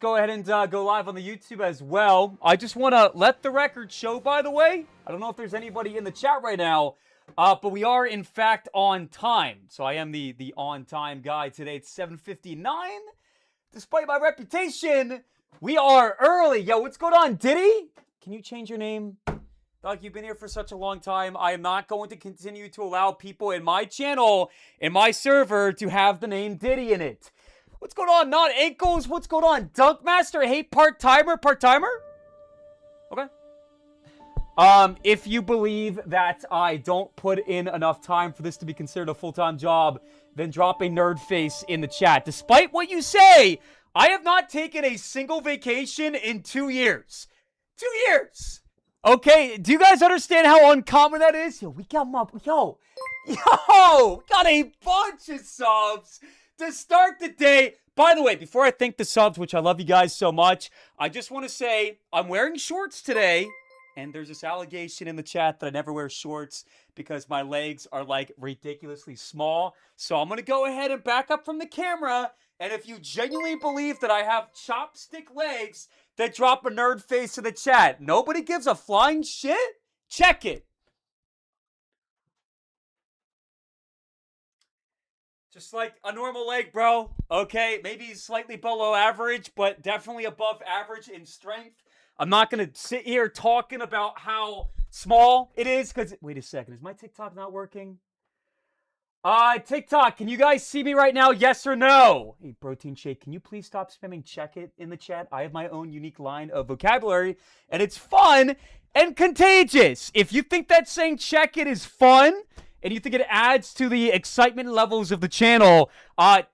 go ahead and go live on the YouTube as well. I just want to let the record show, by the way. I don't know if there's anybody in the chat right now, but we are, in fact, on time. So I am the on-time guy today. It's 7:59. Despite my reputation, we are early. Yo, what's going on, Diddy? Can you change your name? Doc, you've been here for such a long time. I am not going to continue to allow people in my channel, in my server, to have the name Diddy in it. What's going on? Not ankles. What's going on? Dunkmaster, hey, part-timer? Part-timer? Okay. If you believe that I don't put in enough time for this to be considered a full-time job, then drop a nerd face in the chat. Despite what you say, I have not taken a single vacation in 2 years. 2 years! Okay, do you guys understand how uncommon that is? Yo, we got we got a bunch of subs to start the day. By the way, before I thank the subs, which I love you guys so much, I just want to say I'm wearing shorts today, and there's this allegation in the chat that I never wear shorts because my legs are like ridiculously small. So I'm going to go ahead and back up from the camera, and if you genuinely believe that I have chopstick legs, then drop a nerd face in the chat. Nobody gives a flying shit? Check it. Just like a normal leg, bro. Okay, maybe slightly below average, but definitely above average in strength. I'm not going to sit here talking about how small it is, because... Wait a second, is my TikTok not working? TikTok, can you guys see me right now? Yes or no? Hey, Protein Shake, can you please stop spamming check it in the chat? I have my own unique line of vocabulary, and it's fun and contagious. If you think that saying check it is fun, and you think it adds to the excitement levels of the channel,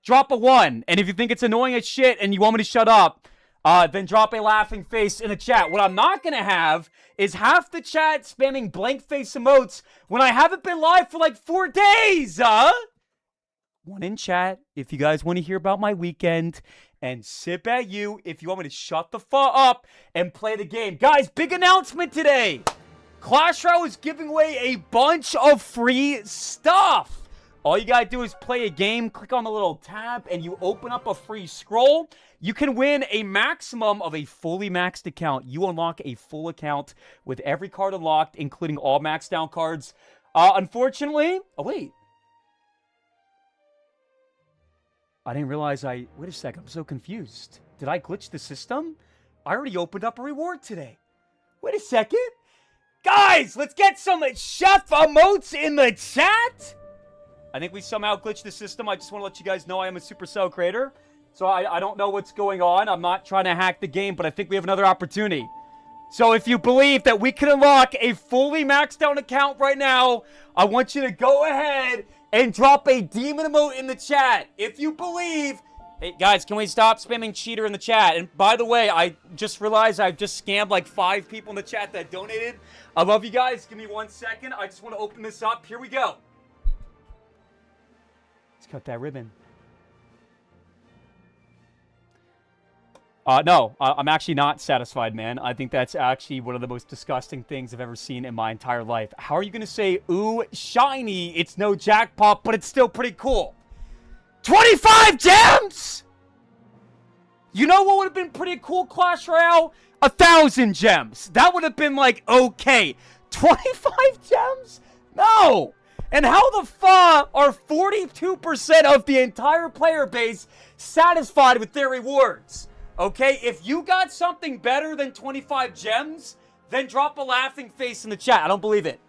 drop a 1. And if you think it's annoying as shit and you want me to shut up, then drop a laughing face in the chat. What I'm not going to have is half the chat spamming blank face emotes when I haven't been live for like 4 days, 1 in chat if you guys want to hear about my weekend, and sip at you if you want me to shut the fuck up and play the game. Guys, big announcement today. Clash Royale is giving away a bunch of free stuff. All you gotta do is play a game, click on the little tab, and you open up a free scroll. You can win a maximum of a fully maxed account. You unlock a full account with every card unlocked, including all maxed down cards. Unfortunately... Oh, wait. I didn't realize Wait a second, I'm so confused. Did I glitch the system? I already opened up a reward today. Wait a second. Guys, let's get some chef emotes in the chat. I think we somehow glitched the system. I just want to let you guys know I am a Supercell creator. So I don't know what's going on. I'm not trying to hack the game, but I think we have another opportunity. So if you believe that we can unlock a fully maxed out account right now, I want you to go ahead and drop a demon emote in the chat. If you believe... Hey, guys, can we stop spamming cheater in the chat? And by the way, I just realized I've just scammed like 5 people in the chat that donated. I love you guys. Give me 1 second. I just want to open this up. Here we go. Let's cut that ribbon. No, I'm actually not satisfied, man. I think that's actually one of the most disgusting things I've ever seen in my entire life. How are you going to say, ooh, shiny, it's no jackpot, but it's still pretty cool? 25 gems! You know what would have been pretty cool, Clash Royale? 1,000 gems. That would have been like, okay. 25 gems? No! And how the fuck are 42% of the entire player base satisfied with their rewards? Okay, if you got something better than 25 gems, then drop a laughing face in the chat. I don't believe it.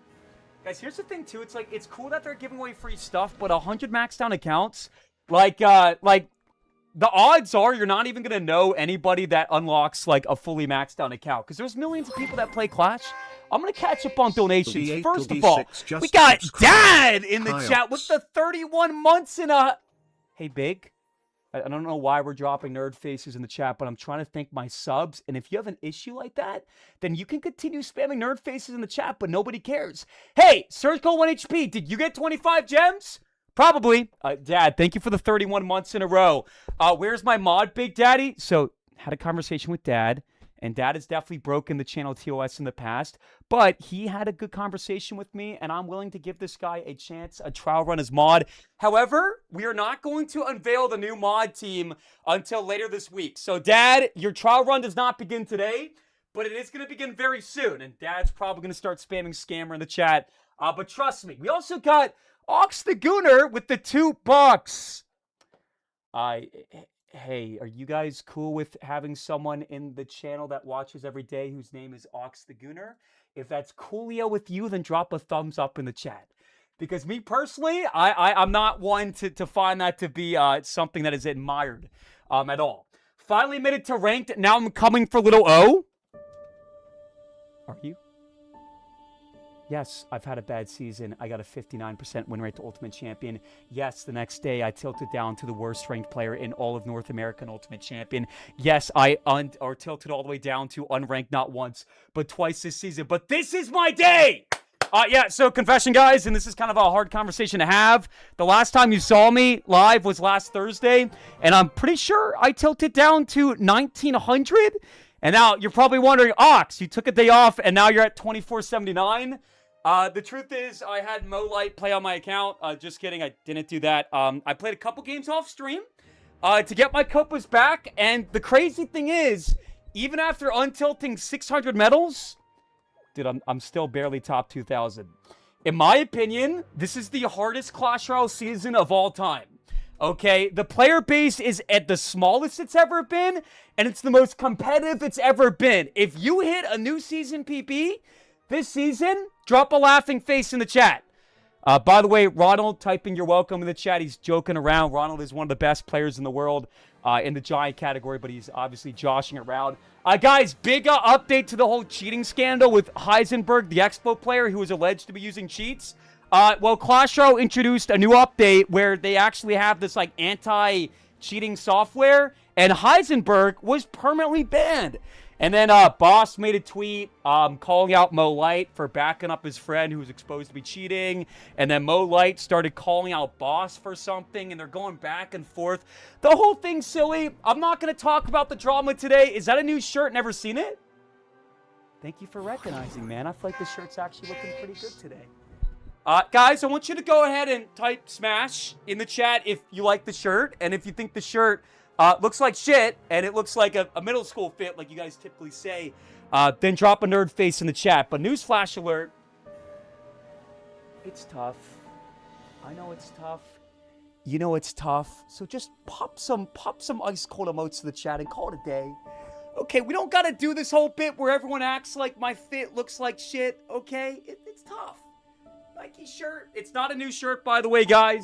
Guys, here's the thing, too. It's like, it's cool that they're giving away free stuff, but 100 maxed down accounts, like, the odds are you're not even going to know anybody that unlocks, like, a fully maxed down account. Because there's millions of people that play Clash. I'm going to catch up on donations. First of all, we got Dad in the chat with the 31 months in a... Hey, Big. I don't know why we're dropping nerd faces in the chat, but I'm trying to thank my subs. And if you have an issue like that, then you can continue spamming nerd faces in the chat, but nobody cares. Hey, Surgical 1HP, did you get 25 gems? Probably. Dad, thank you for the 31 months in a row. Where's my mod, Big Daddy? So, had a conversation with Dad, And Dad has definitely broken the channel TOS in the past, but he had a good conversation with me, and I'm willing to give this guy a chance, a trial run as mod. However, we are not going to unveil the new mod team until later this week. So, Dad, your trial run does not begin today, but it is going to begin very soon. And Dad's probably going to start spamming scammer in the chat. But trust me, we also got Ox the Gooner with the $2. Hey, are you guys cool with having someone in the channel that watches every day whose name is Ox the Gooner? If that's coolio with you, then drop a thumbs up in the chat. Because me personally, I'm not one to find that to be something that is admired at all. Finally made it to ranked. Now I'm coming for little O. Are you? Yes, I've had a bad season. I got a 59% win rate to Ultimate Champion. Yes, the next day I tilted down to the worst ranked player in all of North American Ultimate Champion. Yes, I tilted all the way down to unranked not once, but twice this season. But this is my day! Yeah, so confession, guys, and this is kind of a hard conversation to have. The last time you saw me live was last Thursday, and I'm pretty sure I tilted down to 1900. And now you're probably wondering, Ox, you took a day off, and now you're at 2479. The truth is, I had Light play on my account. Just kidding, I didn't do that. I played a couple games off stream to get my copas back. And the crazy thing is, even after untilting 600 medals, dude, I'm still barely top 2,000. In my opinion, this is the hardest Clash Royale season of all time. Okay, the player base is at the smallest it's ever been, and it's the most competitive it's ever been. If you hit a new season PB this season, drop a laughing face in the chat. By the way, Ronald typing you're welcome in the chat. He's joking around. Ronald is one of the best players in the world in the giant category, but he's obviously joshing around. Guys, big update to the whole cheating scandal with Heisenberg, the Expo player who was alleged to be using cheats. Well, Clash Royale introduced a new update where they actually have this like anti-cheating software, and Heisenberg was permanently banned. And then Boss made a tweet calling out Light for backing up his friend who was exposed to be cheating. And then Light started calling out Boss for something, and they're going back and forth. The whole thing's silly. I'm not going to talk about the drama today. Is that a new shirt? Never seen it? Thank you for recognizing, man. I feel like the shirt's actually looking pretty good today. Guys, I want you to go ahead and type smash in the chat if you like the shirt. And if you think the shirt looks like shit and it looks like a middle school fit like you guys typically say, then drop a nerd face in the chat. But newsflash alert, it's tough. I know it's tough. You know it's tough. So just pop some ice cold emotes to the chat and call it a day. Okay, we don't gotta do this whole bit where everyone acts like my fit looks like shit, okay? It's tough. Nike shirt. It's not a new shirt, by the way, guys.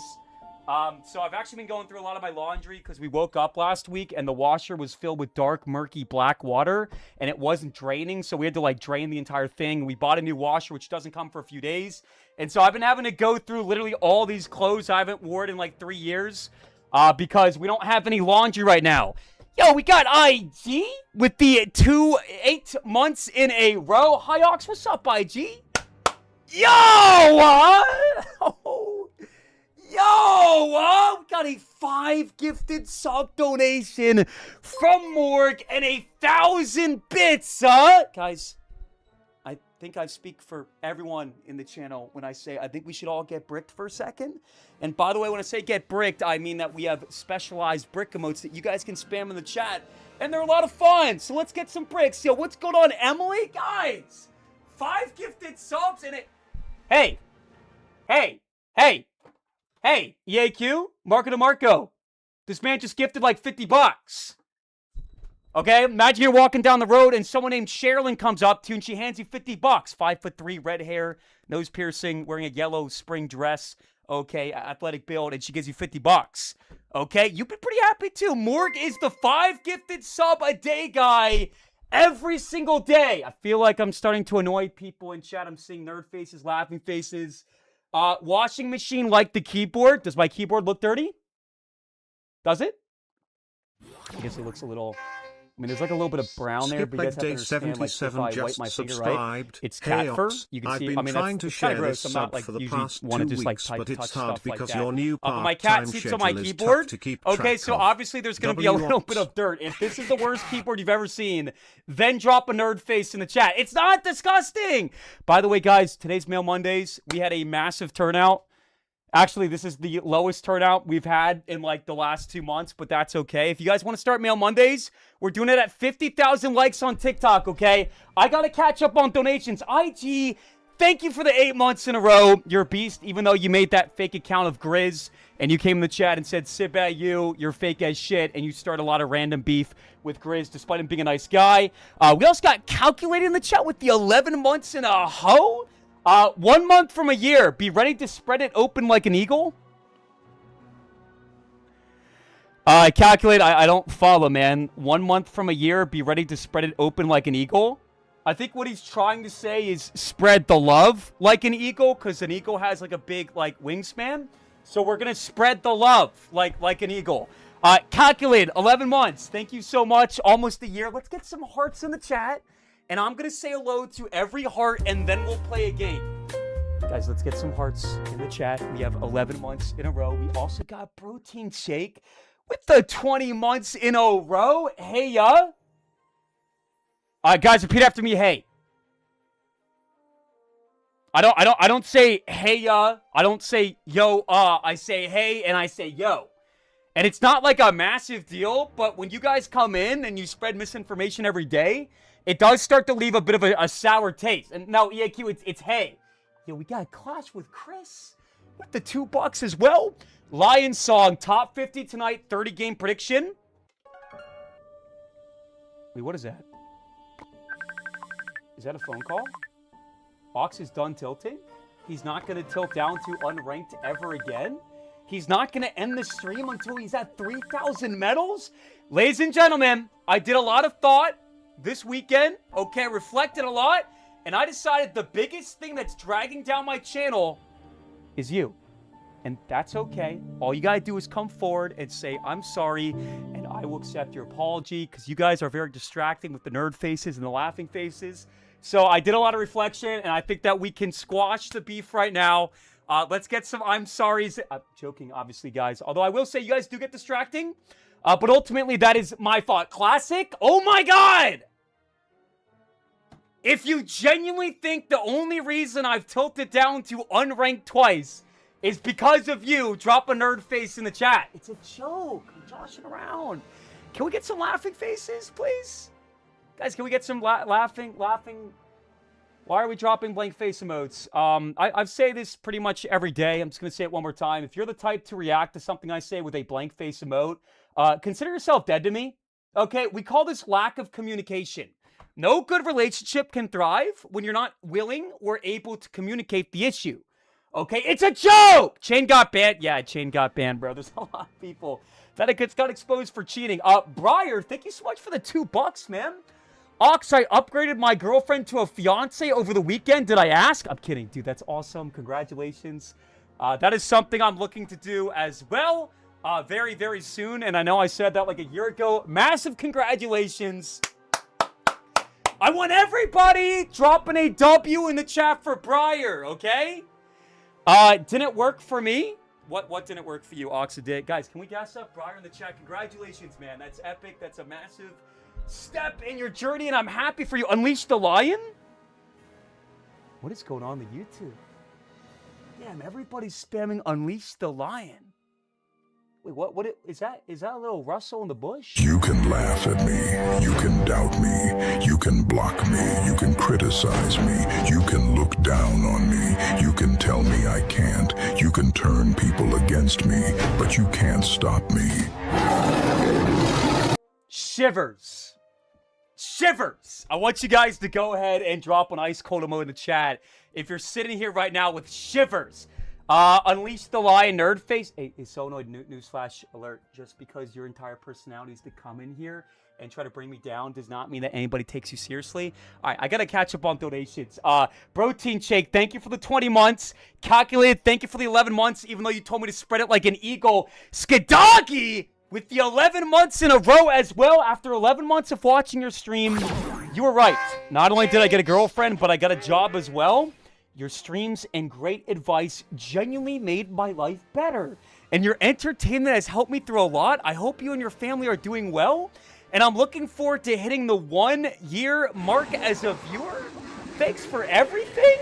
So I've actually been going through a lot of my laundry because we woke up last week and the washer was filled with dark, murky, black water and it wasn't draining. So we had to like drain the entire thing. We bought a new washer, which doesn't come for a few days. And so I've been having to go through literally all these clothes I haven't worn in like 3 years because we don't have any laundry right now. Yo, we got IG with the 8 months in a row. Hi, Ox. What's up, IG? Yo, we got a 5 gifted sub donation from Morg and 1,000 bits, Guys, I think I speak for everyone in the channel when I say I think we should all get bricked for a second. And by the way, when I say get bricked, I mean that we have specialized brick emotes that you guys can spam in the chat. And they're a lot of fun. So let's get some bricks. Yo, what's going on, Emily? Guys, 5 gifted subs and it... Hey, EAQ, Marco to Marco. This man just gifted like $50. Okay, imagine you're walking down the road and someone named Sherilyn comes up to you and she hands you $50. 5'3", red hair, nose piercing, wearing a yellow spring dress. Okay, athletic build, and she gives you $50. Okay, you'd be pretty happy too. Morg is the 5 gifted sub a day guy. Every single day. I feel like I'm starting to annoy people in chat. I'm seeing nerd faces, laughing faces. Washing machine like the keyboard. Does my keyboard look dirty? Does it? I guess it looks a little I mean, there's like a little bit of brown there, but you guys have to understand, like, if I wipe my finger right, it's cat fur. You can see, I mean, that's kind of gross. I'm not, like, usually want to just, like, touch stuff like that. But my cat sits on my keyboard. Okay, so obviously there's going to be a little bit of dirt. If this is the worst keyboard you've ever seen, then drop a nerd face in the chat. It's not disgusting! By the way, guys, today's Mail Mondays. We had a massive turnout. Actually, this is the lowest turnout we've had in, like, the last 2 months, but that's okay. If you guys want to start Mail Mondays, we're doing it at 50,000 likes on TikTok, okay? I got to catch up on donations. IG, thank you for the 8 months in a row. You're a beast, even though you made that fake account of Grizz, and you came in the chat and said, "Sit back, you're fake as shit," and you start a lot of random beef with Grizz, despite him being a nice guy. We also got Calculated in the chat with the 11 months in a hoe. 1 month from a year, be ready to spread it open like an eagle. Calculate, I don't follow, man. 1 month from a year, be ready to spread it open like an eagle. I think what he's trying to say is spread the love like an eagle, because an eagle has, like, a big, like, wingspan. So we're going to spread the love like an eagle. Calculate, 11 months. Thank you so much. Almost a year. Let's get some hearts in the chat. And I'm going to say hello to every heart, and then we'll play a game. Guys, let's get some hearts in the chat. We have 11 months in a row. We also got Protein Shake with the 20 months in a row. Hey, ya. Guys, repeat after me. Hey. I don't say hey, ya. I don't say yo, I say hey, and I say yo. And it's not like a massive deal, but when you guys come in and you spread misinformation every day, it does start to leave a bit of a sour taste. And now, EAQ, it's hey. Yo, we got a clash with Chris with the $2 as well. Lion Song, top 50 tonight, 30 game prediction. Wait, what is that? Is that a phone call? Ox is done tilting. He's not going to tilt down to unranked ever again. He's not going to end the stream until he's at 3,000 medals. Ladies and gentlemen, I did a lot of thought this weekend, okay, reflected a lot, and I decided the biggest thing that's dragging down my channel is you. And that's okay. All you gotta do is come forward and say, "I'm sorry," and I will accept your apology, because you guys are very distracting with the nerd faces and the laughing faces. So I did a lot of reflection, and I think that we can squash the beef right now. Let's get some "I'm sorries." I'm joking, obviously, guys. Although I will say you guys do get distracting. But ultimately, that is my fault. Classic? Oh my god! If you genuinely think the only reason I've tilted down to unranked twice is because of you, drop a nerd face in the chat. It's a joke. I'm joshing around. Can we get some laughing faces, please? Guys, can we get some laughing? Why are we dropping blank face emotes? I say this pretty much every day. I'm just going to say it one more time. If you're the type to react to something I say with a blank face emote, consider yourself dead to me. Okay, we call this lack of communication. No good relationship can thrive when you're not willing or able to communicate the issue. Okay, it's a joke! Chain got banned. Yeah, Chain got banned, bro. There's a lot of people that got exposed for cheating. Briar, thank you so much for the $2, man. Ox, I upgraded my girlfriend to a fiance over the weekend. Did I ask? I'm kidding, dude. That's awesome. Congratulations. That is something I'm looking to do as well very, very soon. And I know I said that like a year ago. Massive congratulations. I want everybody dropping a W in the chat for Briar, okay? Didn't work for me. What didn't work for you, Oxidate? Guys, can we gas up Briar in the chat? Congratulations, man. That's epic. That's a massive step in your journey, and I'm happy for you. Unleash the Lion? What is going on YouTube? Damn, everybody's spamming Unleash the Lion. Wait, what is that? Is that a little rustle in the bush? You can laugh at me. You can doubt me. You can block me. You can criticize me. You can look down on me. You can tell me I can't. You can turn people against me, but you can't stop me. Shivers. Shivers. I want you guys to go ahead and drop an ice cold emoji in the chat if you're sitting here right now with shivers. Unleash the Lion nerd face. Hey, it's so annoyed. Newsflash alert. Just because your entire personality is to come in here and try to bring me down does not mean that anybody takes you seriously. All right, I got to catch up on donations. Protein Shake, thank you for the 20 months. Calculated, thank you for the 11 months, even though you told me to spread it like an eagle. Skidoggy, with the 11 months in a row as well. After 11 months of watching your stream, you were right. Not only did I get a girlfriend, but I got a job as well. Your streams and great advice genuinely made my life better. And your entertainment has helped me through a lot. I hope you and your family are doing well. And I'm looking forward to hitting the 1 year mark as a viewer. Thanks for everything.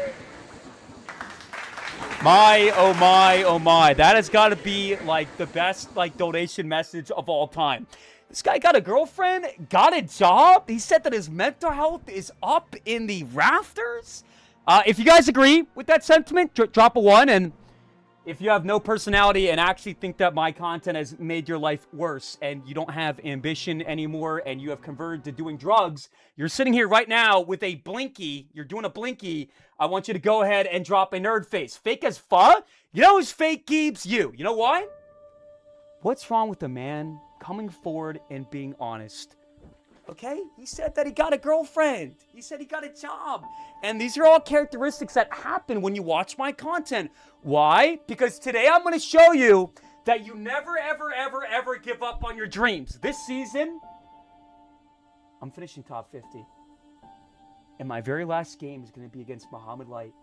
My, oh my, oh my. That has got to be like the best like donation message of all time. This guy got a girlfriend, got a job. He said that his mental health is up in the rafters. If you guys agree with that sentiment, drop a 1. And if you have no personality and actually think that my content has made your life worse and you don't have ambition anymore and you have converted to doing drugs, you're sitting here right now with a blinky. You're doing a blinky. I want you to go ahead and drop a nerd face. Fake as fuck? You know who's fake keeps you. You know why? What's wrong with a man coming forward and being honest? Okay? He said that he got a girlfriend. He said he got a job. And these are all characteristics that happen when you watch my content. Why? Because today I'm going to show you that you never, ever, ever, ever give up on your dreams. This season, I'm finishing top 50. And my very last game is going to be against Muhammad Light.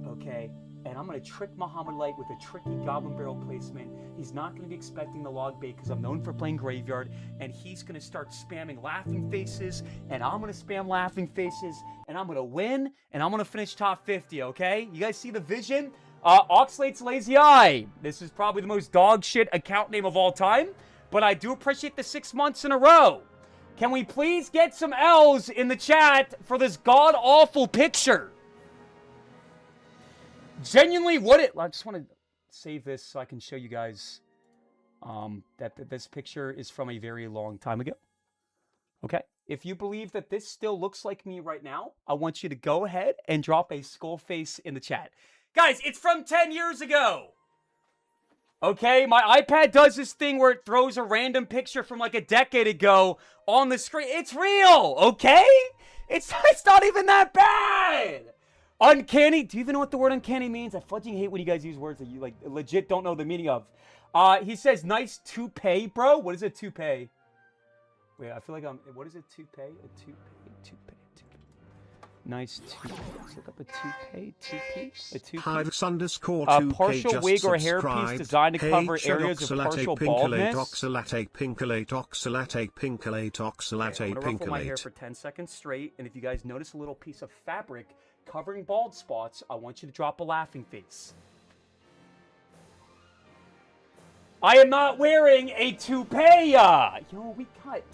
Okay? And I'm going to trick Muhammad Light with a tricky Goblin Barrel placement. He's not going to be expecting the log bait because I'm known for playing Graveyard. And he's going to start spamming laughing faces. And I'm going to spam laughing faces. And I'm going to win. And I'm going to finish top 50, okay? You guys see the vision? Oxalate's Lazy Eye. This is probably the most dog shit account name of all time. But I do appreciate the 6 months in a row. Can we please get some L's in the chat for this god-awful picture? Genuinely, I just want to save this so I can show you guys that this picture is from a very long time ago. Okay? If you believe that this still looks like me right now, I want you to go ahead and drop a skull face in the chat. Guys, it's from 10 years ago. Okay? My iPad does this thing where it throws a random picture from like a decade ago on the screen. It's real, okay? It's not even that bad. Uncanny. Do you even know what the word uncanny means? I fucking hate when you guys use words that you like legit don't know the meaning of. He says nice toupee, bro. What is a toupee? Wait, I feel like what is a toupee? A toupee. Nice toupee. Let's look up a toupee. A toupee. Hives_2K partial wig or hairpiece designed to cover areas of partial baldness. Oxalate, pinkalate, oxalate, pinkalate, oxalate, I'm gonna ruffle my hair for 10 seconds straight, and if you guys notice a little piece of fabric covering bald spots, I want you to drop a laughing face. I am not wearing a toupee. Yo,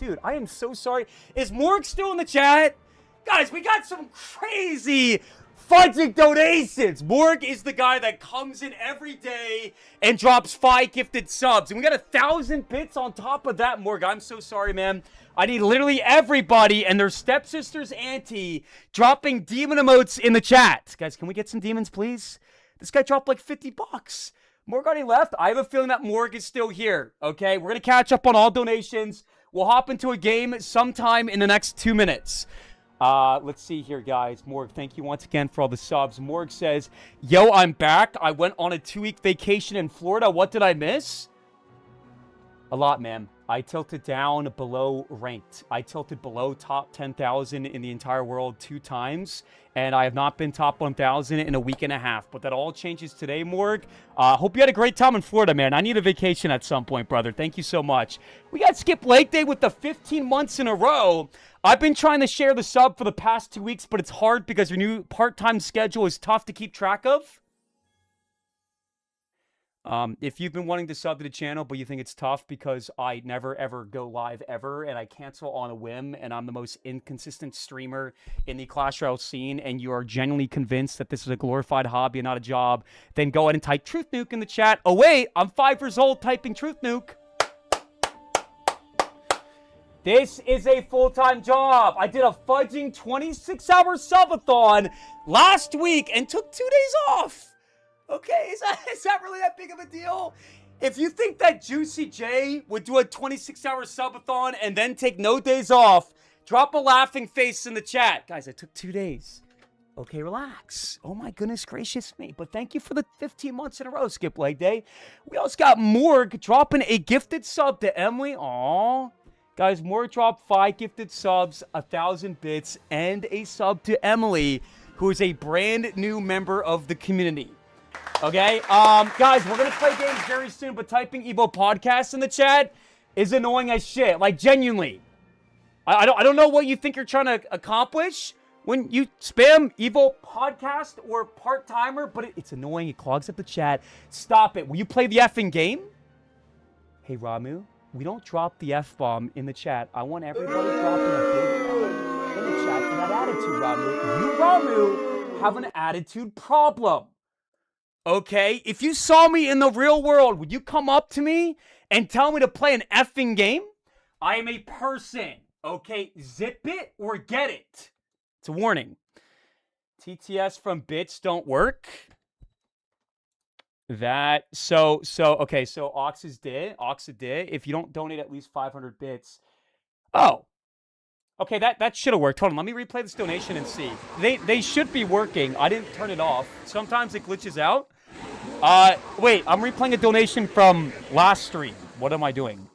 dude, I am so sorry. Is Morg still in the chat? Guys, we got some crazy fudging donations. Morg is the guy that comes in every day and drops 5 gifted subs. And we got 1,000 bits on top of that, Morg. I'm so sorry, man. I need literally everybody and their stepsister's auntie dropping demon emotes in the chat. Guys, can we get some demons, please? This guy dropped like 50 bucks. Morg already left. I have a feeling that Morg is still here, okay? We're going to catch up on all donations. We'll hop into a game sometime in the next 2 minutes. Let's see here, guys. Morg, thank you once again for all the subs. Morg says, yo, I'm back. I went on a 2-week vacation in Florida. What did I miss? A lot, man. I tilted down below ranked. I tilted below top 10,000 in the entire world 2 times, and I have not been top 1,000 in a week and a half. But that all changes today, Morg. Hope you had a great time in Florida, man. I need a vacation at some point, brother. Thank you so much. We got Skip Lake Day with the 15 months in a row. I've been trying to share the sub for the past 2 weeks, but it's hard because your new part-time schedule is tough to keep track of. If you've been wanting to sub to the channel, but you think it's tough because I never ever go live ever and I cancel on a whim and I'm the most inconsistent streamer in the Clash Royale scene and you are genuinely convinced that this is a glorified hobby and not a job, then go ahead and type Truth Nuke in the chat. Oh wait, I'm 5 years old typing Truth Nuke. This is a full-time job. I did a fudging 26-hour subathon last week and took 2 days off. Okay, is that really that big of a deal? If you think that Juicy J would do a 26-hour subathon and then take no days off, drop a laughing face in the chat. Guys, I took 2 days. Okay, relax. Oh my goodness gracious me. But thank you for the 15 months in a row, Skip Leg Day. We also got Morg dropping a gifted sub to Emily. Aw. Guys, Morg dropped 5 gifted subs, 1,000 bits, and a sub to Emily, who is a brand new member of the community. Okay? Guys, we're going to play games very soon, but typing Evo Podcast in the chat is annoying as shit. Like, genuinely. I don't know what you think you're trying to accomplish when you spam Evo Podcast or part-timer, but it's annoying. It clogs up the chat. Stop it. Will you play the effing game? Hey, Ramu, we don't drop the F-bomb in the chat. I want everybody dropping a big F in the chat for that attitude, Ramu. You, Ramu, have an attitude problem. Okay? If you saw me in the real world, would you come up to me and tell me to play an effing game? I am a person. Okay? Zip it or get it. It's a warning. TTS from bits don't work. Okay, so Ox's did. If you don't donate at least 500 bits. Oh. Okay, that should have worked. Hold on, let me replay this donation and see. They should be working. I didn't turn it off. Sometimes it glitches out. Wait, I'm replaying a donation from last stream. What am I doing?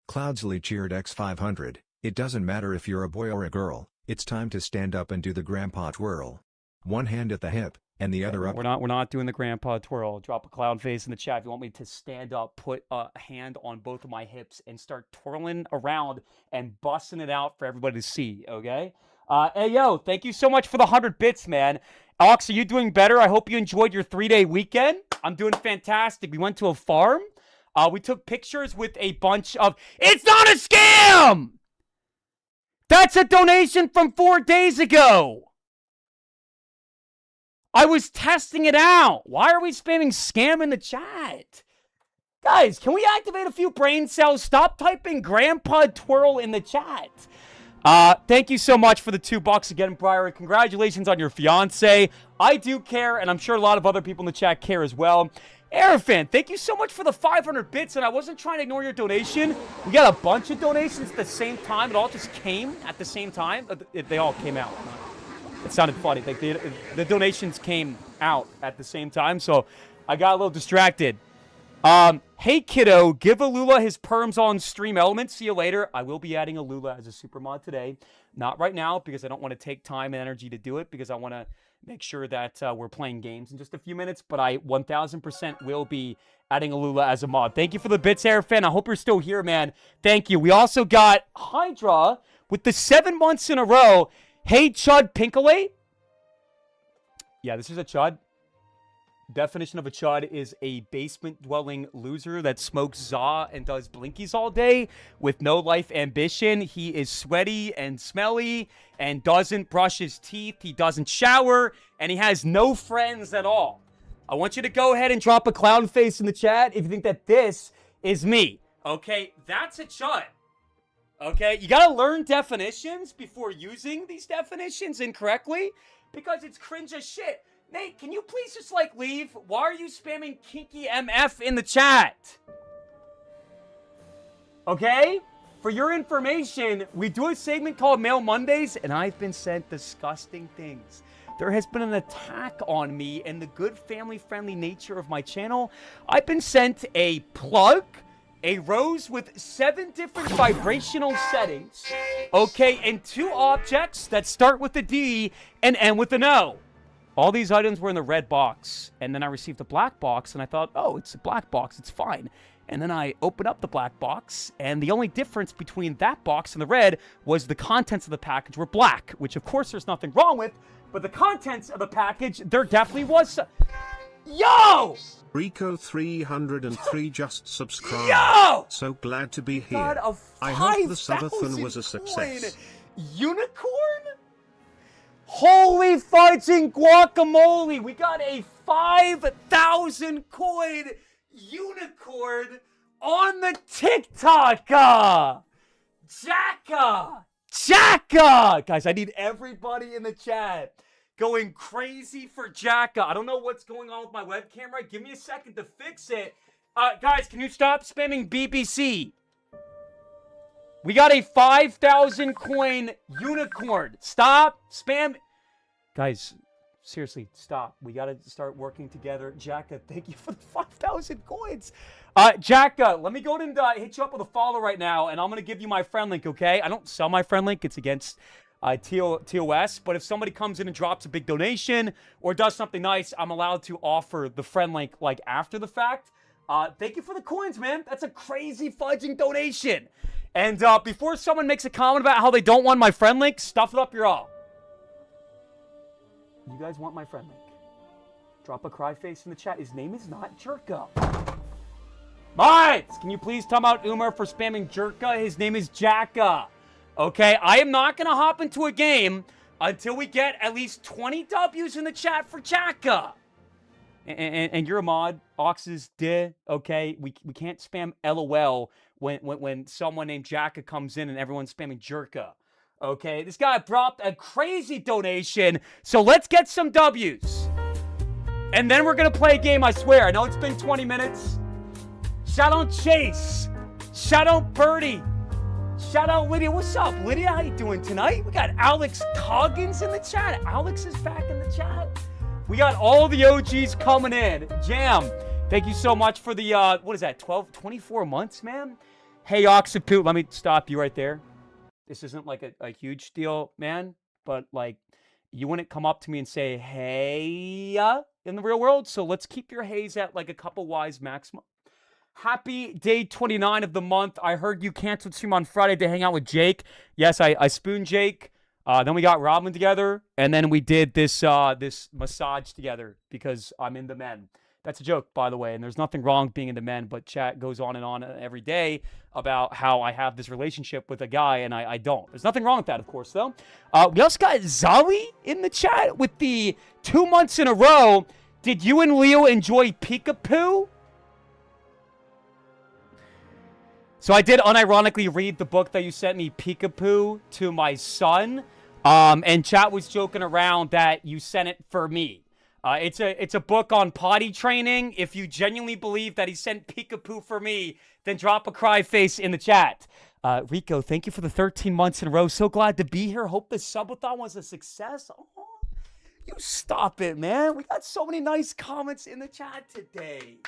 Cloudsley cheered X500. It doesn't matter if you're a boy or a girl. It's time to stand up and do the grandpa twirl. One hand at the hip, and the other up. We're not doing the grandpa twirl. Drop a clown face in the chat if you want me to stand up, put a hand on both of my hips, and start twirling around and busting it out for everybody to see, okay? Hey, yo, thank you so much for the 100 bits, man. Ox, are you doing better? I hope you enjoyed your 3-day weekend. I'm doing fantastic. We went to a farm. We took pictures with a bunch of... It's not a scam! That's a donation from 4 days ago. I was testing it out. Why are we spamming scam in the chat? Guys, can we activate a few brain cells? Stop typing grandpa twirl in the chat. Thank you so much for the $2 again, Briar. Congratulations on your fiance. I do care, and I'm sure a lot of other people in the chat care as well. Arafan, thank you so much for the 500 bits, and I wasn't trying to ignore your donation. We got a bunch of donations at the same time. It all just came at the same time. They all came out. It sounded funny. Like the donations came out at the same time, so I got a little distracted. Hey, kiddo, give Alula his perms on stream elements. See you later. I will be adding Alula as a super mod today. Not right now, because I don't want to take time and energy to do it, because I want to make sure that we're playing games in just a few minutes, but I 1000% will be adding Alula as a mod. Thank you for the bits, Airfan. I hope you're still here, man. Thank you. We also got Hydra with the 7 months in a row. Hey, Chud Pinkalate. Yeah, this is a Chud. Definition of a Chud is a basement-dwelling loser that smokes za and does blinkies all day with no life ambition. He is sweaty and smelly and doesn't brush his teeth. He doesn't shower, and he has no friends at all. I want you to go ahead and drop a clown face in the chat if you think that this is me. Okay, that's a Chud. Okay, you gotta learn definitions before using these definitions incorrectly, because it's cringe as shit. Nate, can you please just, leave? Why are you spamming Kinky MF in the chat? Okay? For your information, we do a segment called Mail Mondays, and I've been sent disgusting things. There has been an attack on me and the good family-friendly nature of my channel. I've been sent a plug, a rose with 7 different vibrational settings, okay, and 2 objects that start with a D and end with an O. All these items were in the red box, and then I received a black box, and I thought, oh, it's a black box, it's fine. And then I opened up the black box, and the only difference between that box and the red was the contents of the package were black, which of course there's nothing wrong with, but the contents of the package, there definitely was... Yo! Rico 303 just subscribed. Yo! So glad to be here. God, I hope the subathon was a success. Unicorn? Holy fudging guacamole! We got a 5,000 coin unicorn on the TikTok! Jacka! Guys, I need everybody in the chat going crazy for Jacka. I don't know what's going on with my web camera. Give me a second to fix it. Guys, can you stop spamming BBC? We got a 5,000 coin unicorn. Stop spam. Guys, Seriously, stop. We got to start working together. Jacka, thank you for the 5,000 coins. Jacka, let me go ahead and hit you up with a follow right now, and I'm going to give you my friend link, okay? I don't sell my friend link. It's against TOS, but if somebody comes in and drops a big donation or does something nice, I'm allowed to offer the friend link, like, after the fact. Thank you for the coins, man. That's a crazy fudging donation. And before someone makes a comment about how they don't want my friend link, stuff it up your all. You guys want my friend link? Drop a cry face in the chat. His name is not Jerka. Mines! Can you please tell out Umar for spamming Jerka? His name is Jacka. Okay, I am not going to hop into a game until we get at least 20 W's in the chat for Jacka. And you're a mod. Ox is de. Okay, we can't spam LOL when someone named Jacka comes in and everyone's spamming Jerka. Okay, this guy dropped a crazy donation, so let's get some W's. And then we're going to play a game, I swear. I know it's been 20 minutes. Shout out Chase. Shout out Birdie. Shout out Lydia. What's up, Lydia? How you doing tonight? We got Alex Coggins in the chat. Alex is back in the chat. We got all the OGs coming in. Jam, thank you so much for the, what is that, 24 months, man? Hey, Oxapoo, let me stop you right there. This isn't like a huge deal, man, but like, you wouldn't come up to me and say, hey, in the real world, so let's keep your hays at like a couple Y's maximum. Happy day 29 of the month. I heard you canceled stream on Friday to hang out with Jake. Yes, I spooned Jake. Then we got Robin together, and then we did this this massage together because I'm into men. That's a joke, by the way, and there's nothing wrong being into men, but chat goes on and on every day about how I have this relationship with a guy, and I don't. There's nothing wrong with that, of course, though. We also got Zali in the chat with the 2 months in a row. Did you and Leo enjoy Peekapoo? So I did unironically read the book that you sent me, Peekapoo, to my son. And chat was joking around that you sent it for me. It's a book on potty training. If you genuinely believe that he sent Peekapoo for me, then drop a cry face in the chat. Rico, thank you for the 13 months in a row. So glad to be here. Hope the subathon was a success. Oh, you stop it, man. We got so many nice comments in the chat today.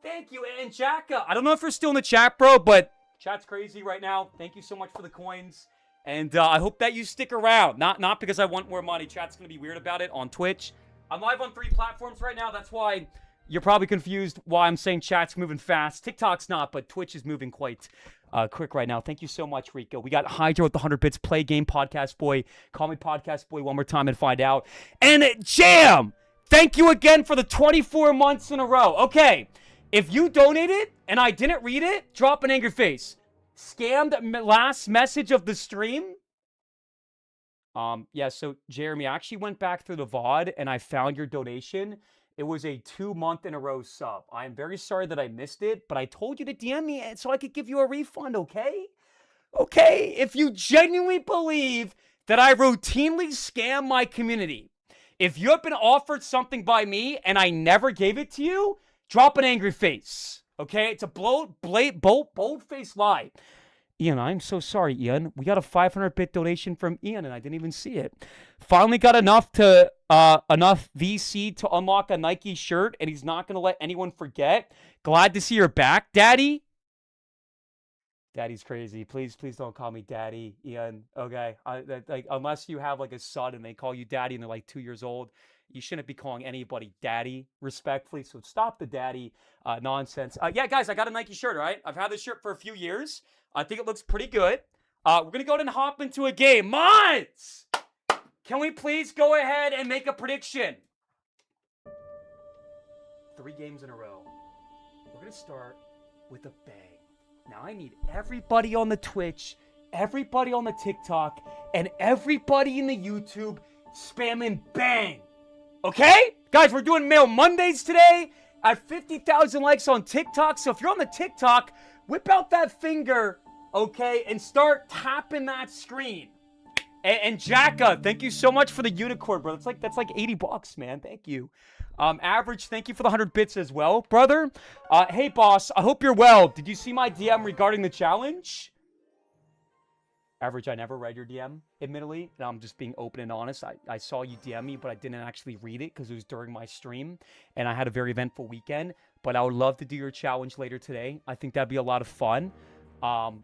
Thank you, and Jacka. I don't know if you're still in the chat, bro, but chat's crazy right now. Thank you so much for the coins. And I hope that you stick around. Not because I want more money. Chat's going to be weird about it on Twitch. I'm live on 3 platforms right now. That's why you're probably confused why I'm saying chat's moving fast. TikTok's not, but Twitch is moving quite quick right now. Thank you so much, Rico. We got Hydra with the 100 bits. Play game, Podcast Boy. Call me Podcast Boy one more time and find out. And Jam, thank you again for the 24 months in a row. Okay, if you donated and I didn't read it, drop an angry face. Scammed last message of the stream. Yeah, so Jeremy, I actually went back through the VOD and I found your donation. It was a 2 month in a row sub. I am very sorry that I missed it, but I told you to DM me so I could give you a refund, okay? Okay, if you genuinely believe that I routinely scam my community, if you have been offered something by me and I never gave it to you, drop an angry face. Okay, it's a bold-faced lie. Ian, I'm so sorry, Ian. We got a 500-bit donation from Ian, and I didn't even see it. Finally got enough VC to unlock a Nike shirt, and he's not going to let anyone forget. Glad to see you're back, Daddy. Daddy's crazy. Please don't call me Daddy, Ian. Okay, like unless you have like a son and they call you Daddy and they're like 2 years old. You shouldn't be calling anybody daddy, respectfully, so stop the daddy nonsense. Yeah, guys, I got a Nike shirt, all right? I've had this shirt for a few years. I think it looks pretty good. We're going to go ahead and hop into a game. Mods! Can we please go ahead and make a prediction? 3 games in a row. We're going to start with a bang. Now, I need everybody on the Twitch, everybody on the TikTok, and everybody in the YouTube spamming bang. Okay? Guys, we're doing Mail Mondays today. I have 50,000 likes on TikTok. So if you're on the TikTok, whip out that finger, okay, and start tapping that screen. And Jacka, thank you so much for the unicorn, bro. That's like $80, man. Thank you. Average, thank you for the 100 bits as well, brother. Hey, boss, I hope you're well. Did you see my DM regarding the challenge? Average, I never read your DM, admittedly, and I'm just being open and honest. I saw you DM me, but I didn't actually read it because it was during my stream, and I had a very eventful weekend. But I would love to do your challenge later today. I think that'd be a lot of fun.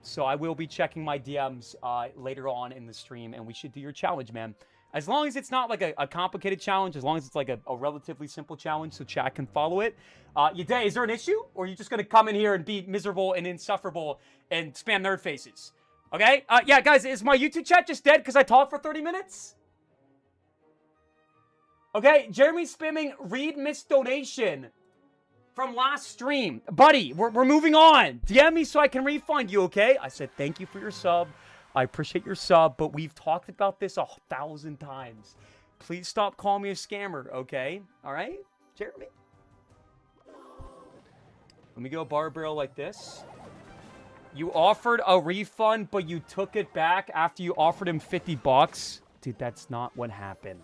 So I will be checking my DMs later on in the stream, and we should do your challenge, man. As long as it's not like a complicated challenge, as long as it's like a relatively simple challenge so chat can follow it. Yaday, is there an issue? Or are you just going to come in here and be miserable and insufferable and spam nerd faces? Okay? Yeah, guys, is my YouTube chat just dead because I talked for 30 minutes? Okay, Jeremy's spamming read missed donation from last stream. Buddy, we're moving on. DM me so I can refund you, okay? I said thank you for your sub. I appreciate your sub, but we've talked about this 1,000 times. Please stop calling me a scammer, okay? All right, Jeremy? Let me go bar barrel like this. You offered a refund, but you took it back after you offered him 50 bucks. Dude, that's not what happened.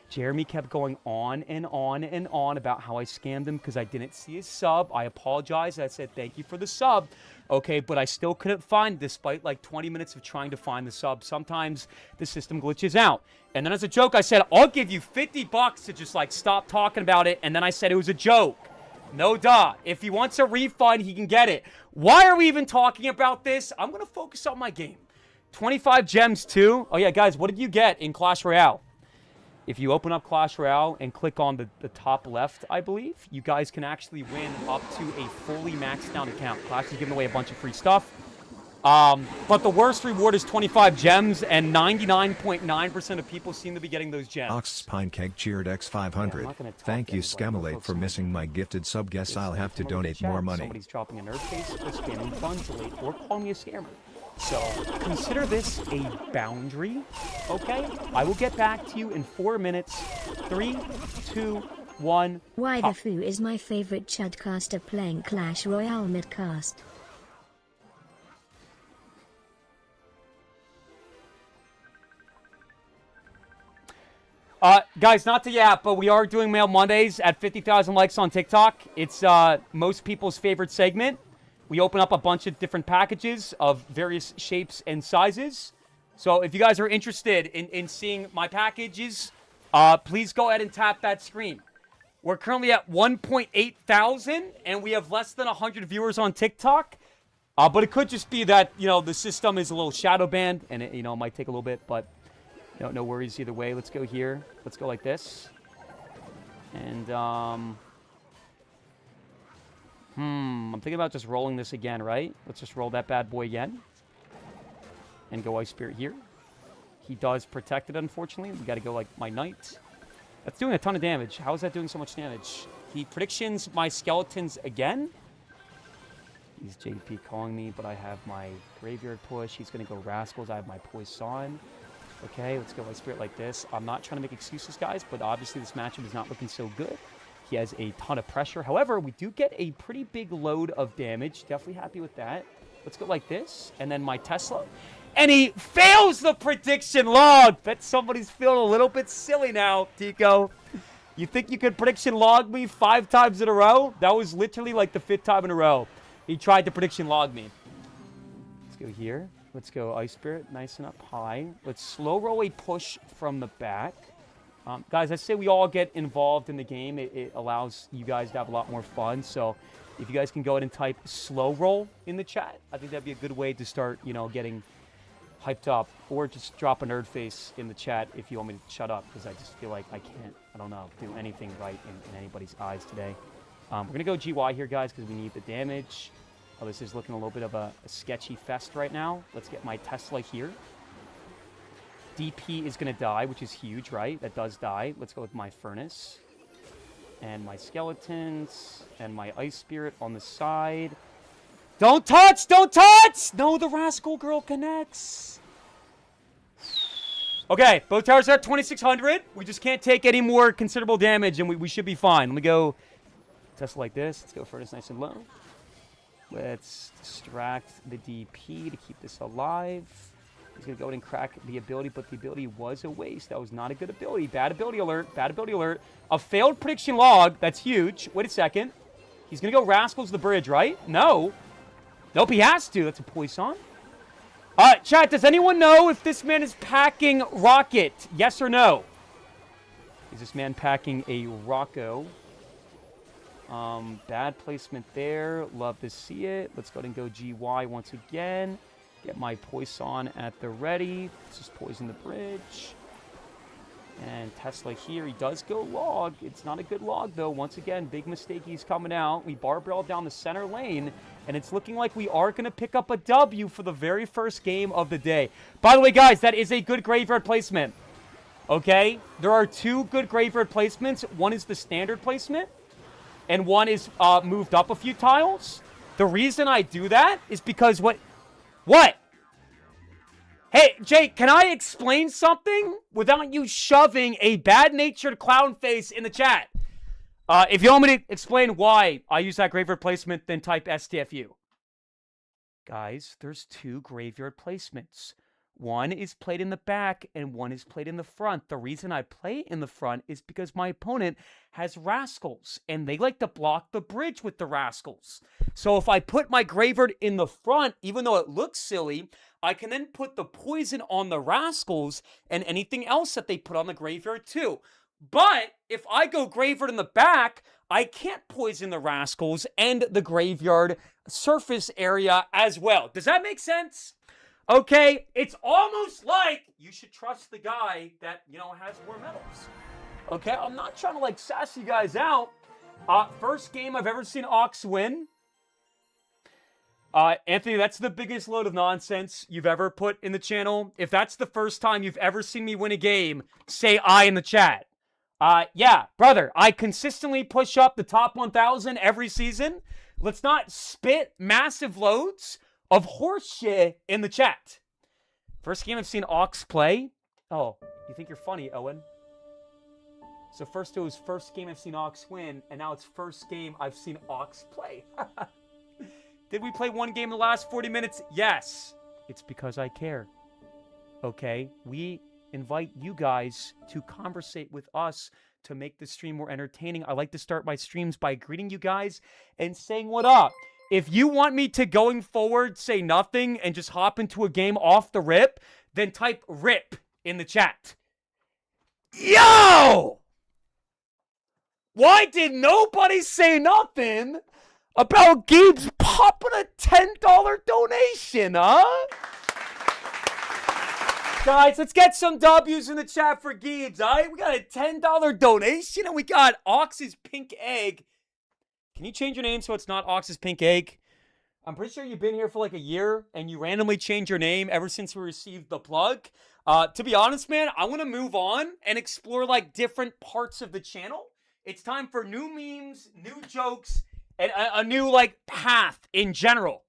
Jeremy kept going on and on and on about how I scammed him because I didn't see his sub. I apologized. I said, thank you for the sub. Okay, but I still couldn't find it despite like 20 minutes of trying to find the sub. Sometimes the system glitches out. And then as a joke, I said, I'll give you 50 bucks to just like stop talking about it. And then I said it was a joke. No duh. If he wants a refund, he can get it. Why are we even talking about this? I'm going to focus on my game. 25 gems too. Oh yeah, guys, what did you get in Clash Royale? If you open up Clash Royale and click on the top left, I believe, you guys can actually win up to a fully maxed out account. Clash is giving away a bunch of free stuff. But the worst reward is 25 gems, and 99.9% of people seem to be getting those gems. Ox Pinecake cheered X500. Yeah, Thank you, Scamalate, for missing my gifted sub. Guess I'll have to donate more money. Somebody's dropping a nerd face or spamming Bunzalate or calling me a scammer. So consider this a boundary, okay? I will get back to you in 4 minutes. 3, 2, 1. Why the foo is my favorite chudcaster playing Clash Royale midcast. Guys, not to yap, but we are doing Mail Mondays at 50,000 likes on TikTok. It's most people's favorite segment. We open up a bunch of different packages of various shapes and sizes. So if you guys are interested in seeing my packages, please go ahead and tap that screen. We're currently at 1.8 thousand, and we have less than 100 viewers on TikTok. But it could just be that, you know, the system is a little shadow banned, and it, you know, might take a little bit, but no worries either way. Let's go here. Let's go like this. And, I'm thinking about just rolling this again, right? Let's just roll that bad boy again. And go Ice Spirit here. He does protect it, unfortunately. We got to go like my Knight. That's doing a ton of damage. How is that doing so much damage? He predictions my skeletons again. He's JP calling me, but I have my Graveyard Push. He's going to go Rascals. I have my Poison. Okay, let's go Ice Spirit like this. I'm not trying to make excuses, guys, but obviously this matchup is not looking so good. He has a ton of pressure. However, we do get a pretty big load of damage. Definitely happy with that. Let's go like this. And then my Tesla. And he fails the prediction log. Bet somebody's feeling a little bit silly now, Tico. You think you could prediction log me 5 times in a row? That was literally like the 5th time in a row. He tried to prediction log me. Let's go here. Let's go Ice Spirit. Nice and up high. Let's slow roll a push from the back. Guys, I say we all get involved in the game. It allows you guys to have a lot more fun. So if you guys can go ahead and type slow roll in the chat, I think that'd be a good way to start, you know, getting hyped up. Or just drop a nerd face in the chat if you want me to shut up, because I just feel like I can't, I don't know, do anything right in anybody's eyes today. We're going to go GY here, guys, because we need the damage. Oh, this is looking a little bit of a sketchy fest right now. Let's get my Tesla here. DP is going to die, which is huge, right? That does die. Let's go with my Furnace. And my Skeletons. And my Ice Spirit on the side. Don't touch! Don't touch! No, the Rascal Girl connects. Okay, both towers are at 2,600. We just can't take any more considerable damage, and we should be fine. Let me go Tesla like this. Let's go Furnace nice and low. Let's distract the DP to keep this alive. He's going to go ahead and crack the ability, but the ability was a waste. That was not a good ability. Bad ability alert. Bad ability alert. A failed prediction log. That's huge. Wait a second. He's going to go Rascals the bridge, right? No. Nope, he has to. That's a Poison. Chat, does anyone know if this man is packing rocket? Yes or no? Is this man packing a Rocco? Bad placement there. Love to see it. Let's go ahead and go GY once again. Get my Poison at the ready. Let's just poison the bridge. And Tesla here, he does go log. It's not a good log, though. Once again, big mistake. He's coming out. We barbell down the center lane, and it's looking like we are going to pick up a W for the very first game of the day. By the way, guys, that is a good graveyard placement. Okay? There are two good graveyard placements. One is the standard placement, and one is moved up a few tiles. The reason I do that is because what? Hey, Jake, can I explain something without you shoving a bad-natured clown face in the chat? If you want me to explain why I use that graveyard placement, then type STFU. Guys, there's two graveyard placements. One is played in the back, and one is played in the front. The reason I play in the front is because my opponent has Rascals, and they like to block the bridge with the Rascals. So if I put my graveyard in the front, even though it looks silly, I can then put the poison on the Rascals and anything else that they put on the graveyard too. But if I go graveyard in the back, I can't poison the Rascals and the graveyard surface area as well. Does that make sense? Okay, it's almost like you should trust the guy that, you know, has more medals. Okay, I'm not trying to, like, sass you guys out. First game I've ever seen Ox win. Anthony, that's the biggest load of nonsense you've ever put in the channel. If that's the first time you've ever seen me win a game, say I in the chat. Yeah, brother, I consistently push up the top 1,000 every season. Let's not spit massive loads of horse shit in the chat. First game I've seen Ox play. Oh, you think you're funny, Owen? So first it was first game I've seen Ox win, and now it's first game I've seen Ox play. Did we play one game in the last 40 minutes? Yes. It's because I care. Okay? We invite you guys to conversate with us to make the stream more entertaining. I like to start my streams by greeting you guys and saying what up. If you want me to, going forward, say nothing and just hop into a game off the rip, then type RIP in the chat. Yo! Why did nobody say nothing about Gabe's popping a $10 donation, huh? Guys, let's get some W's in the chat for Gibbs, all right? We got a $10 donation, and we got Ox's Pink Egg. Can you change your name so it's not Ox's Pink Egg? I'm pretty sure you've been here for like a year, and you randomly changed your name ever since we received the plug. To be honest, man, I want to move on and explore like different parts of the channel. It's time for new memes, new jokes, and a new like path in general.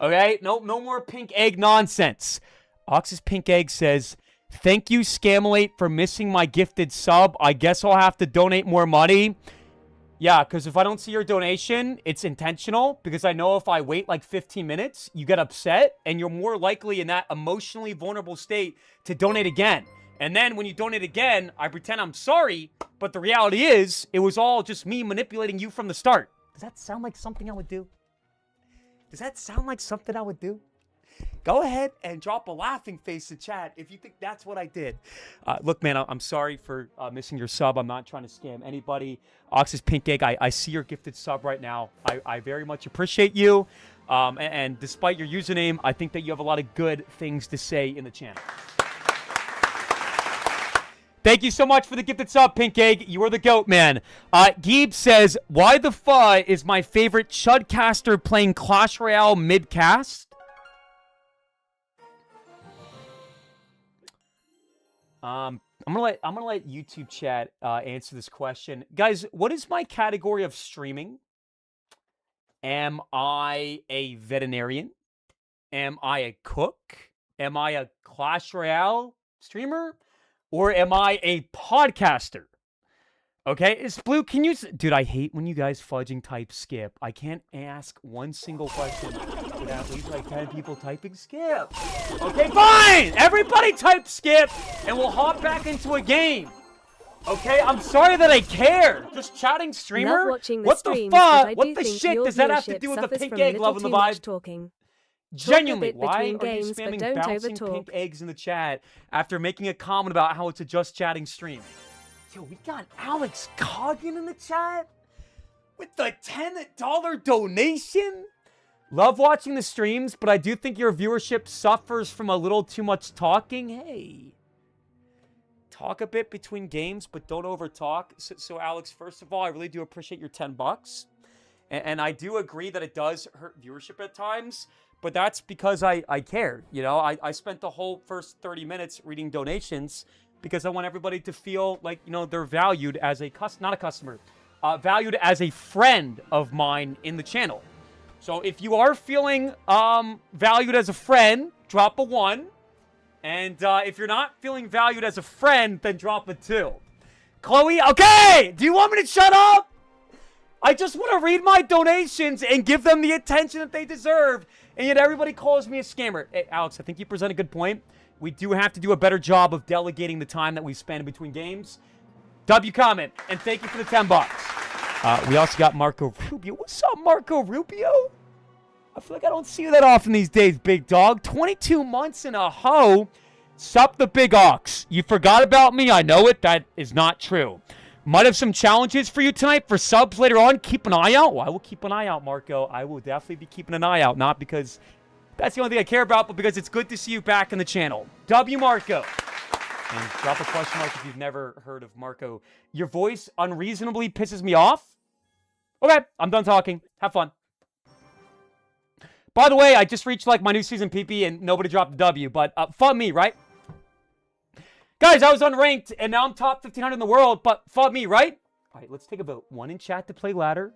Okay? No more Pink Egg nonsense. Ox's Pink Egg says, "Thank you, Scamulate, for missing my gifted sub. I guess I'll have to donate more money." Yeah, because if I don't see your donation, it's intentional, because I know if I wait like 15 minutes, you get upset, and you're more likely in that emotionally vulnerable state to donate again. And then when you donate again, I pretend I'm sorry, but the reality is, it was all just me manipulating you from the start. Does that sound like something I would do? Does that sound like something I would do? Go ahead and drop a laughing face in chat if you think that's what I did. Look, man, I'm sorry for missing your sub. I'm not trying to scam anybody. Ox's Pink Egg, I see your gifted sub right now. I very much appreciate you. And despite your username, I think that you have a lot of good things to say in the channel. Thank you so much for the gifted sub, Pink Egg. You are the GOAT, man. Geeb says, "Why the fuck is my favorite Chudcaster playing Clash Royale mid-cast?" I'm gonna let YouTube chat answer this question. Guys, what is my category of streaming? Am I a veterinarian? Am I a cook? Am I a Clash Royale streamer? Or am I a podcaster? Okay, is Blue, can you... Dude, I hate when you guys fudging type skip. I can't ask one single question without at least like 10 people typing skip. Okay, fine! Everybody type skip, and we'll hop back into a game. Okay, I'm sorry that I care. Just chatting streamer? Love watching the what the streams, fuck? I What do the think shit your does that have to viewership do with the suffers Pink from a Egg little loving the too much vibe? talking. Genuinely, bit why between are you games, but spamming don't bouncing overtalk. pink eggs in the chat after making a comment about how it's a just chatting stream? Yo, we got Alex Coggin in the chat with the $10 donation. Love watching the streams, but I do think your viewership suffers from a little too much talking. Hey, talk a bit between games, but don't overtalk. So Alex, first of all, I really do appreciate your $10. And I do agree that it does hurt viewership at times, but that's because I care. You know, I spent the whole first 30 minutes reading donations because I want everybody to feel like, you know, they're valued as a not a customer, valued as a friend of mine in the channel. So if you are feeling valued as a friend, drop a 1. And if you're not feeling valued as a friend, then drop a 2. Chloe, okay! Do you want me to shut up? I just want to read my donations and give them the attention that they deserve. And yet everybody calls me a scammer. Hey, Alex, I think you present a good point. We do have to do a better job of delegating the time that we spend in between games. W comment, and thank you for the $10. We also got Marco Rubio. What's up, Marco Rubio? I feel like I don't see you that often these days, big dog. 22 months in a hoe. Sup the big ox. You forgot about me. I know it. That is not true. Might have some challenges for you tonight for subs later on. Keep an eye out. Well, I will keep an eye out, Marco. I will definitely be keeping an eye out. Not because that's the only thing I care about, but because it's good to see you back in the channel. W Marco. And drop a question mark if you've never heard of Marco. Your voice unreasonably pisses me off. Okay, I'm done talking. Have fun. By the way, I just reached like my new season PP and nobody dropped the W, but fuck me, right? Guys, I was unranked and now I'm top 1,500 in the world, but fuck me, right? All right, let's take a vote. 1 in chat to play ladder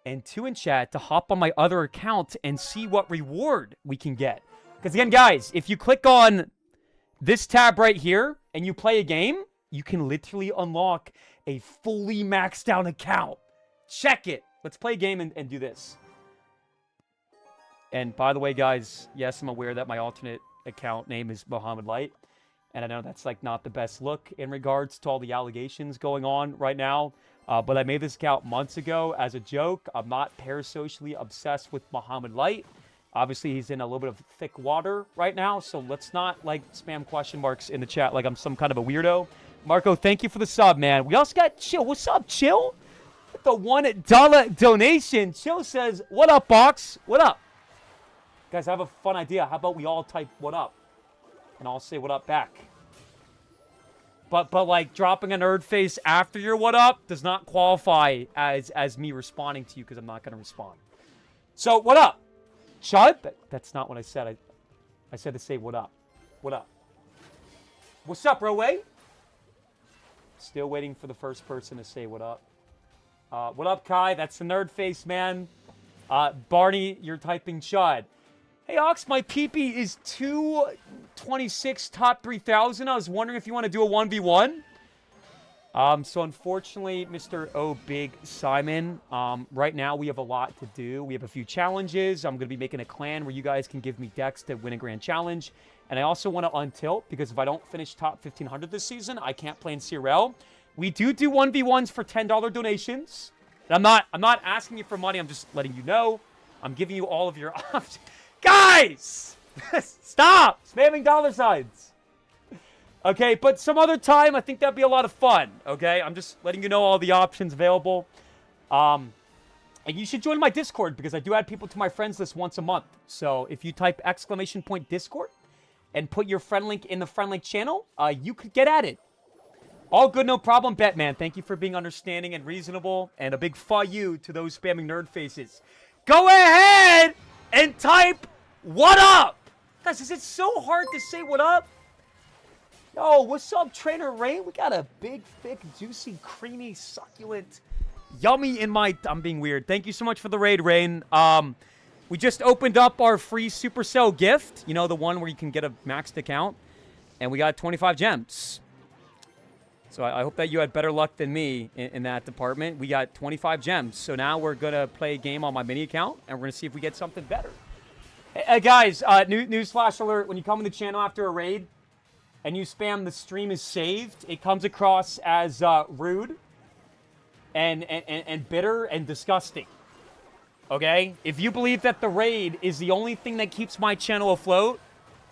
and 2 in chat to hop on my other account and see what reward we can get. Because again, guys, if you click on this tab right here and you play a game, you can literally unlock a fully maxed out account. Check it. Let's play a game and do this. And by the way, guys, yes, I'm aware that my alternate account name is Mohammed Light. And I know that's like not the best look in regards to all the allegations going on right now. But I made this account months ago as a joke. I'm not parasocially obsessed with Mohammed Light. Obviously, he's in a little bit of thick water right now. So let's not like spam question marks in the chat like I'm some kind of a weirdo. Marco, thank you for the sub, man. We also got Chill. What's up, Chill? With the $1 donation. Chill says, what up, Box? What up? Guys, I have a fun idea. How about we all type what up? And I'll say what up back. But like dropping a nerd face after your what up does not qualify as me responding to you because I'm not going to respond. So what up? Chud? That's not what I said. I said to say what up. What up? What's up, Roe? Still waiting for the first person to say what up. What up, Kai? That's the nerd face, man. Barney, you're typing Chud. Hey, Ox, my PP is 226 top 3,000. I was wondering if you want to do a 1v1. So unfortunately, Mr. O Big Simon, right now we have a lot to do. We have a few challenges. I'm going to be making a clan where you guys can give me decks to win a grand challenge. And I also want to untilt because if I don't finish top 1,500 this season, I can't play in CRL. We do 1v1s for $10 donations. And I'm not asking you for money. I'm just letting you know. I'm giving you all of your options. Guys! Stop spamming dollar signs. Okay, but some other time, I think that'd be a lot of fun. Okay, I'm just letting you know all the options available. And you should join my Discord because I do add people to my friends list once a month. So if you type !Discord and put your friend link in the friend link channel, you could get added. All good, no problem, Batman. Thank you for being understanding and reasonable. And a big fuck you to those spamming nerd faces. Go ahead and type what up. Guys, is it so hard to say what up? Yo, what's up, Trainer Rain? We got a big, thick, juicy, creamy, succulent, yummy in my... I'm being weird. Thank you so much for the raid, Rain. We just opened up our free Supercell gift. You know, the one where you can get a maxed account. And we got 25 gems. So I hope that you had better luck than me in that department. We got 25 gems. So now we're going to play a game on my mini account. And we're going to see if we get something better. Hey, guys, newsflash alert. When you come to the channel after a raid and you spam the stream is saved, it comes across as rude and bitter and disgusting. okay? If you believe that the raid is the only thing that keeps my channel afloat,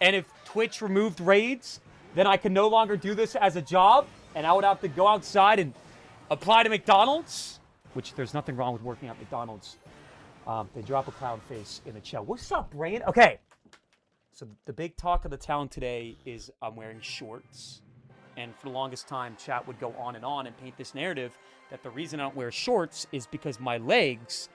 and if Twitch removed raids, then I can no longer do this as a job, and I would have to go outside and apply to McDonald's, which there's nothing wrong with working at McDonald's. They drop a clown face in the chat. What's up, Brain? Okay. So the big talk of the town today is I'm wearing shorts. And for the longest time, chat would go on and paint this narrative that the reason I don't wear shorts is because my legs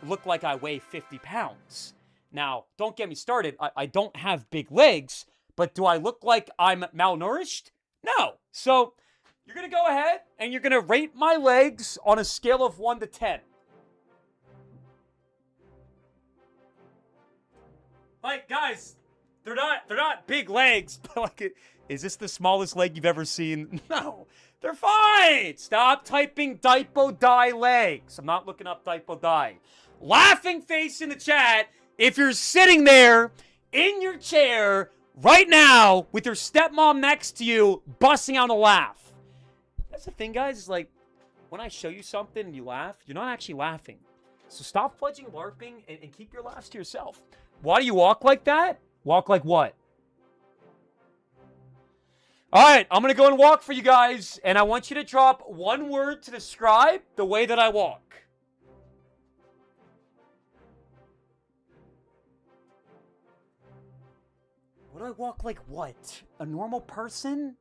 look like I weigh 50 pounds. Now, don't get me started. I don't have big legs, but do I look like I'm malnourished? No. So you're going to go ahead and you're going to rate my legs on a scale of 1 to 10. Like, guys, they're not big legs, but like, is this the smallest leg you've ever seen? No, they're fine. Stop typing Dipo Die legs. I'm not looking up Dipo Die. Laughing face in the chat if you're sitting there in your chair right now with your stepmom next to you busting out a laugh. That's the thing, guys, is like, when I show you something and you laugh, you're not actually laughing. So stop fudging LARPing and keep your laughs to yourself. Why do you walk like that? Walk like what? All right, I'm going to go and walk for you guys, and I want you to drop one word to describe the way that I walk. What do I walk like what? A normal person?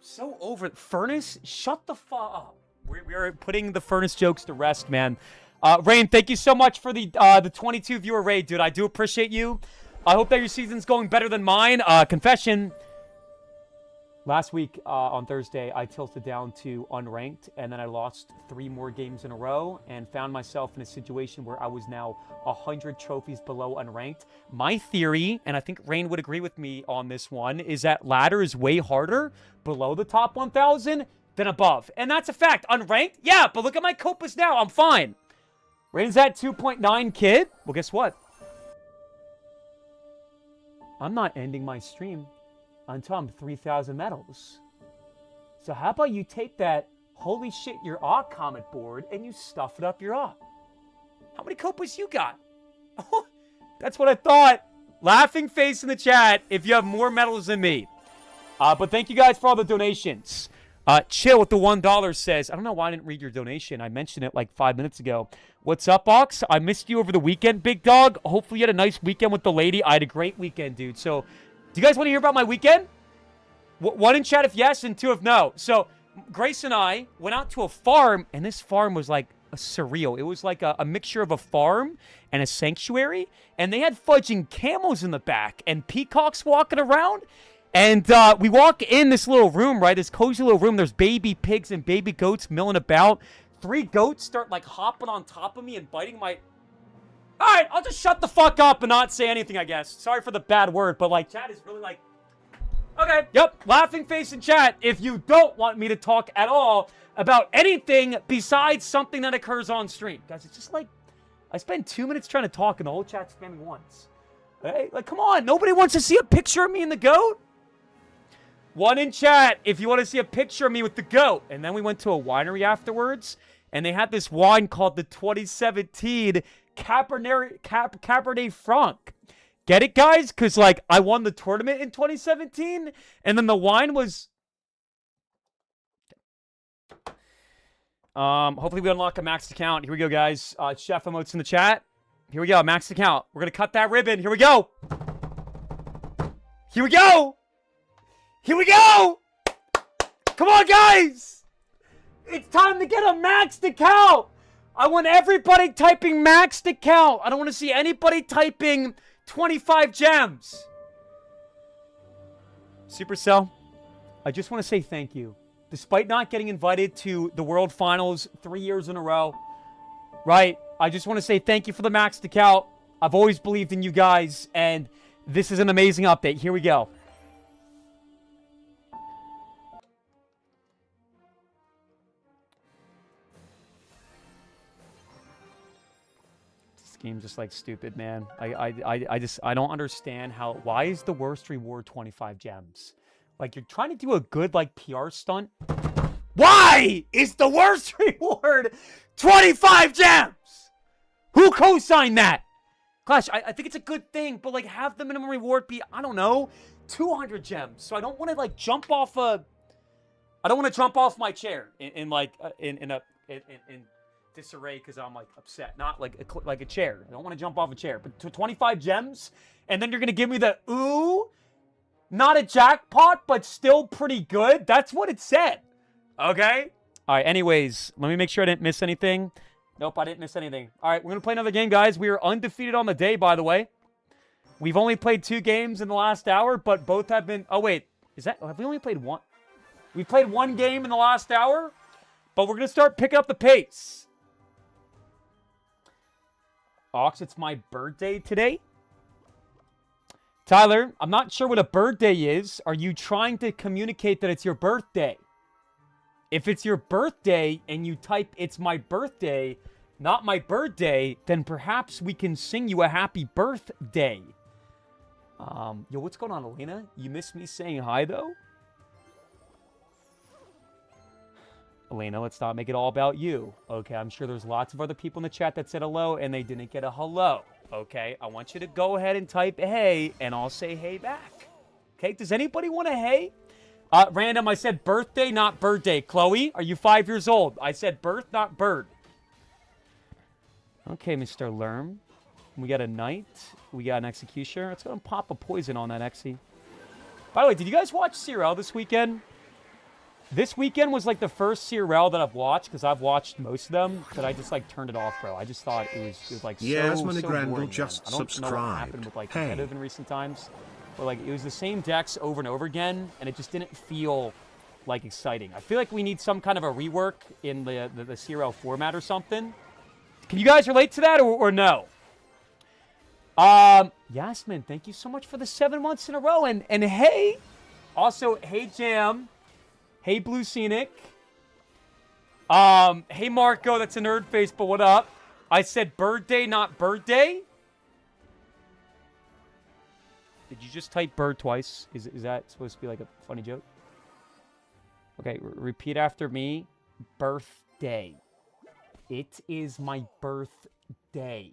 So over it. Furnace? Shut the fuck up. We are putting the furnace jokes to rest, man. Rain, thank you so much for the 22 viewer raid, dude. I do appreciate you. I hope that your season's going better than mine. Confession. Last week on Thursday, I tilted down to unranked, and then I lost 3 more games in a row and found myself in a situation where I was now 100 trophies below unranked. My theory, and I think Rain would agree with me on this one, is that ladder is way harder below the top 1,000 than above. And that's a fact. Unranked? Yeah, but look at my Copas now. I'm fine. Rain's at 2.9, kid. Well, guess what? I'm not ending my stream until I'm 3,000 medals. So how about you take that holy shit your AW comment board and you stuff it up your AW? How many copas you got? Oh, that's what I thought. Laughing face in the chat if you have more medals than me. But thank you guys for all the donations. Chill with the $1 says, I don't know why I didn't read your donation. I mentioned it like 5 minutes ago. What's up, Ox? I missed you over the weekend, big dog. Hopefully you had a nice weekend with the lady. I had a great weekend, dude. So, do you guys want to hear about my weekend? 1 in chat if yes and 2 if no. So, Grace and I went out to a farm, and this farm was like surreal. It was like a mixture of a farm and a sanctuary, and they had fudging camels in the back and peacocks walking around. And we walk in this little room, right? This cozy little room. There's baby pigs and baby goats milling about. 3 goats start, like, hopping on top of me and biting my... All right, I'll just shut the fuck up and not say anything, I guess. Sorry for the bad word, but, like, chat is really, like... Okay, yep, laughing face in chat if you don't want me to talk at all about anything besides something that occurs on stream. Guys, it's just like... I spend 2 minutes trying to talk and the whole chat's spamming once. Hey, like, come on. Nobody wants to see a picture of me and the goat? 1 in chat if you want to see a picture of me with the goat. And then we went to a winery afterwards, and they had this wine called the 2017 Cabernet Franc. Get it, guys? Because, like, I won the tournament in 2017, and then the wine was... Hopefully we unlock a maxed account. Here we go, guys. Chef emotes in the chat. Here we go, maxed account. We're going to cut that ribbon. Here we go. Here we go. Here we go! Come on, guys! It's time to get a maxed account! I want everybody typing maxed account. I don't want to see anybody typing 25 gems. Supercell, I just want to say thank you. Despite not getting invited to the World Finals 3 years in a row, right? I just want to say thank you for the maxed account. I've always believed in you guys, and this is an amazing update. Here we go. Game's just like stupid, man. I don't understand why is the worst reward 25 gems? Like, you're trying to do a good, like, PR stunt. Why is the worst reward 25 gems? Who co-signed that? Clash, I think it's a good thing, but like have the minimum reward be, I don't know, 200 gems. So I don't want to like jump off my chair in disarray because I'm like upset. Not like a chair. I don't want to jump off a chair. But to 25 gems, and then you're gonna give me the ooh, not a jackpot, but still pretty good. That's what it said. Okay. All right. Anyways, let me make sure I didn't miss anything. Nope, I didn't miss anything. All right, we're gonna play another game, guys. We are undefeated on the day, by the way. We've only played 2 games in the last hour, but both have been. Oh wait, have we only played 1? We played 1 game in the last hour, but we're gonna start picking up the pace. Ox, it's my birthday today. Tyler, I'm not sure what a birthday is. Are you trying to communicate that it's your birthday? If it's your birthday and you type it's my birthday, not my birthday, then perhaps we can sing you a happy birthday. Yo, what's going on, Elena? You missed me saying hi, though? Elena, let's not make it all about you. Okay, I'm sure there's lots of other people in the chat that said hello and they didn't get a hello. Okay, I want you to go ahead and type hey, and I'll say hey back. Okay, does anybody want a hey? Random, I said birthday, not birthday. Chloe, are you 5 years old? I said birth, not bird. Okay, Mr. Lerm. We got a knight. We got an executioner. Let's go and pop a poison on that Exy. By the way, did you guys watch CRL this weekend? This weekend was like the first CRL that I've watched, because I've watched most of them, but I just like turned it off, bro. I just thought it was like so boring, just I don't know what happened with like competitive in recent times. But like it was the same decks over and over again, and it just didn't feel like exciting. I feel like we need some kind of a rework in the CRL format or something. Can you guys relate to that or no? Yasmin, thank you so much for the 7 months in a row. And hey, also, hey Jam, hey Blue Scenic, hey Marco, that's a nerd face, but what up? I said birthday, not birthday. Did you just type bird twice? Is that supposed to be like a funny joke? Okay, repeat after me. Birthday. It is my birthday.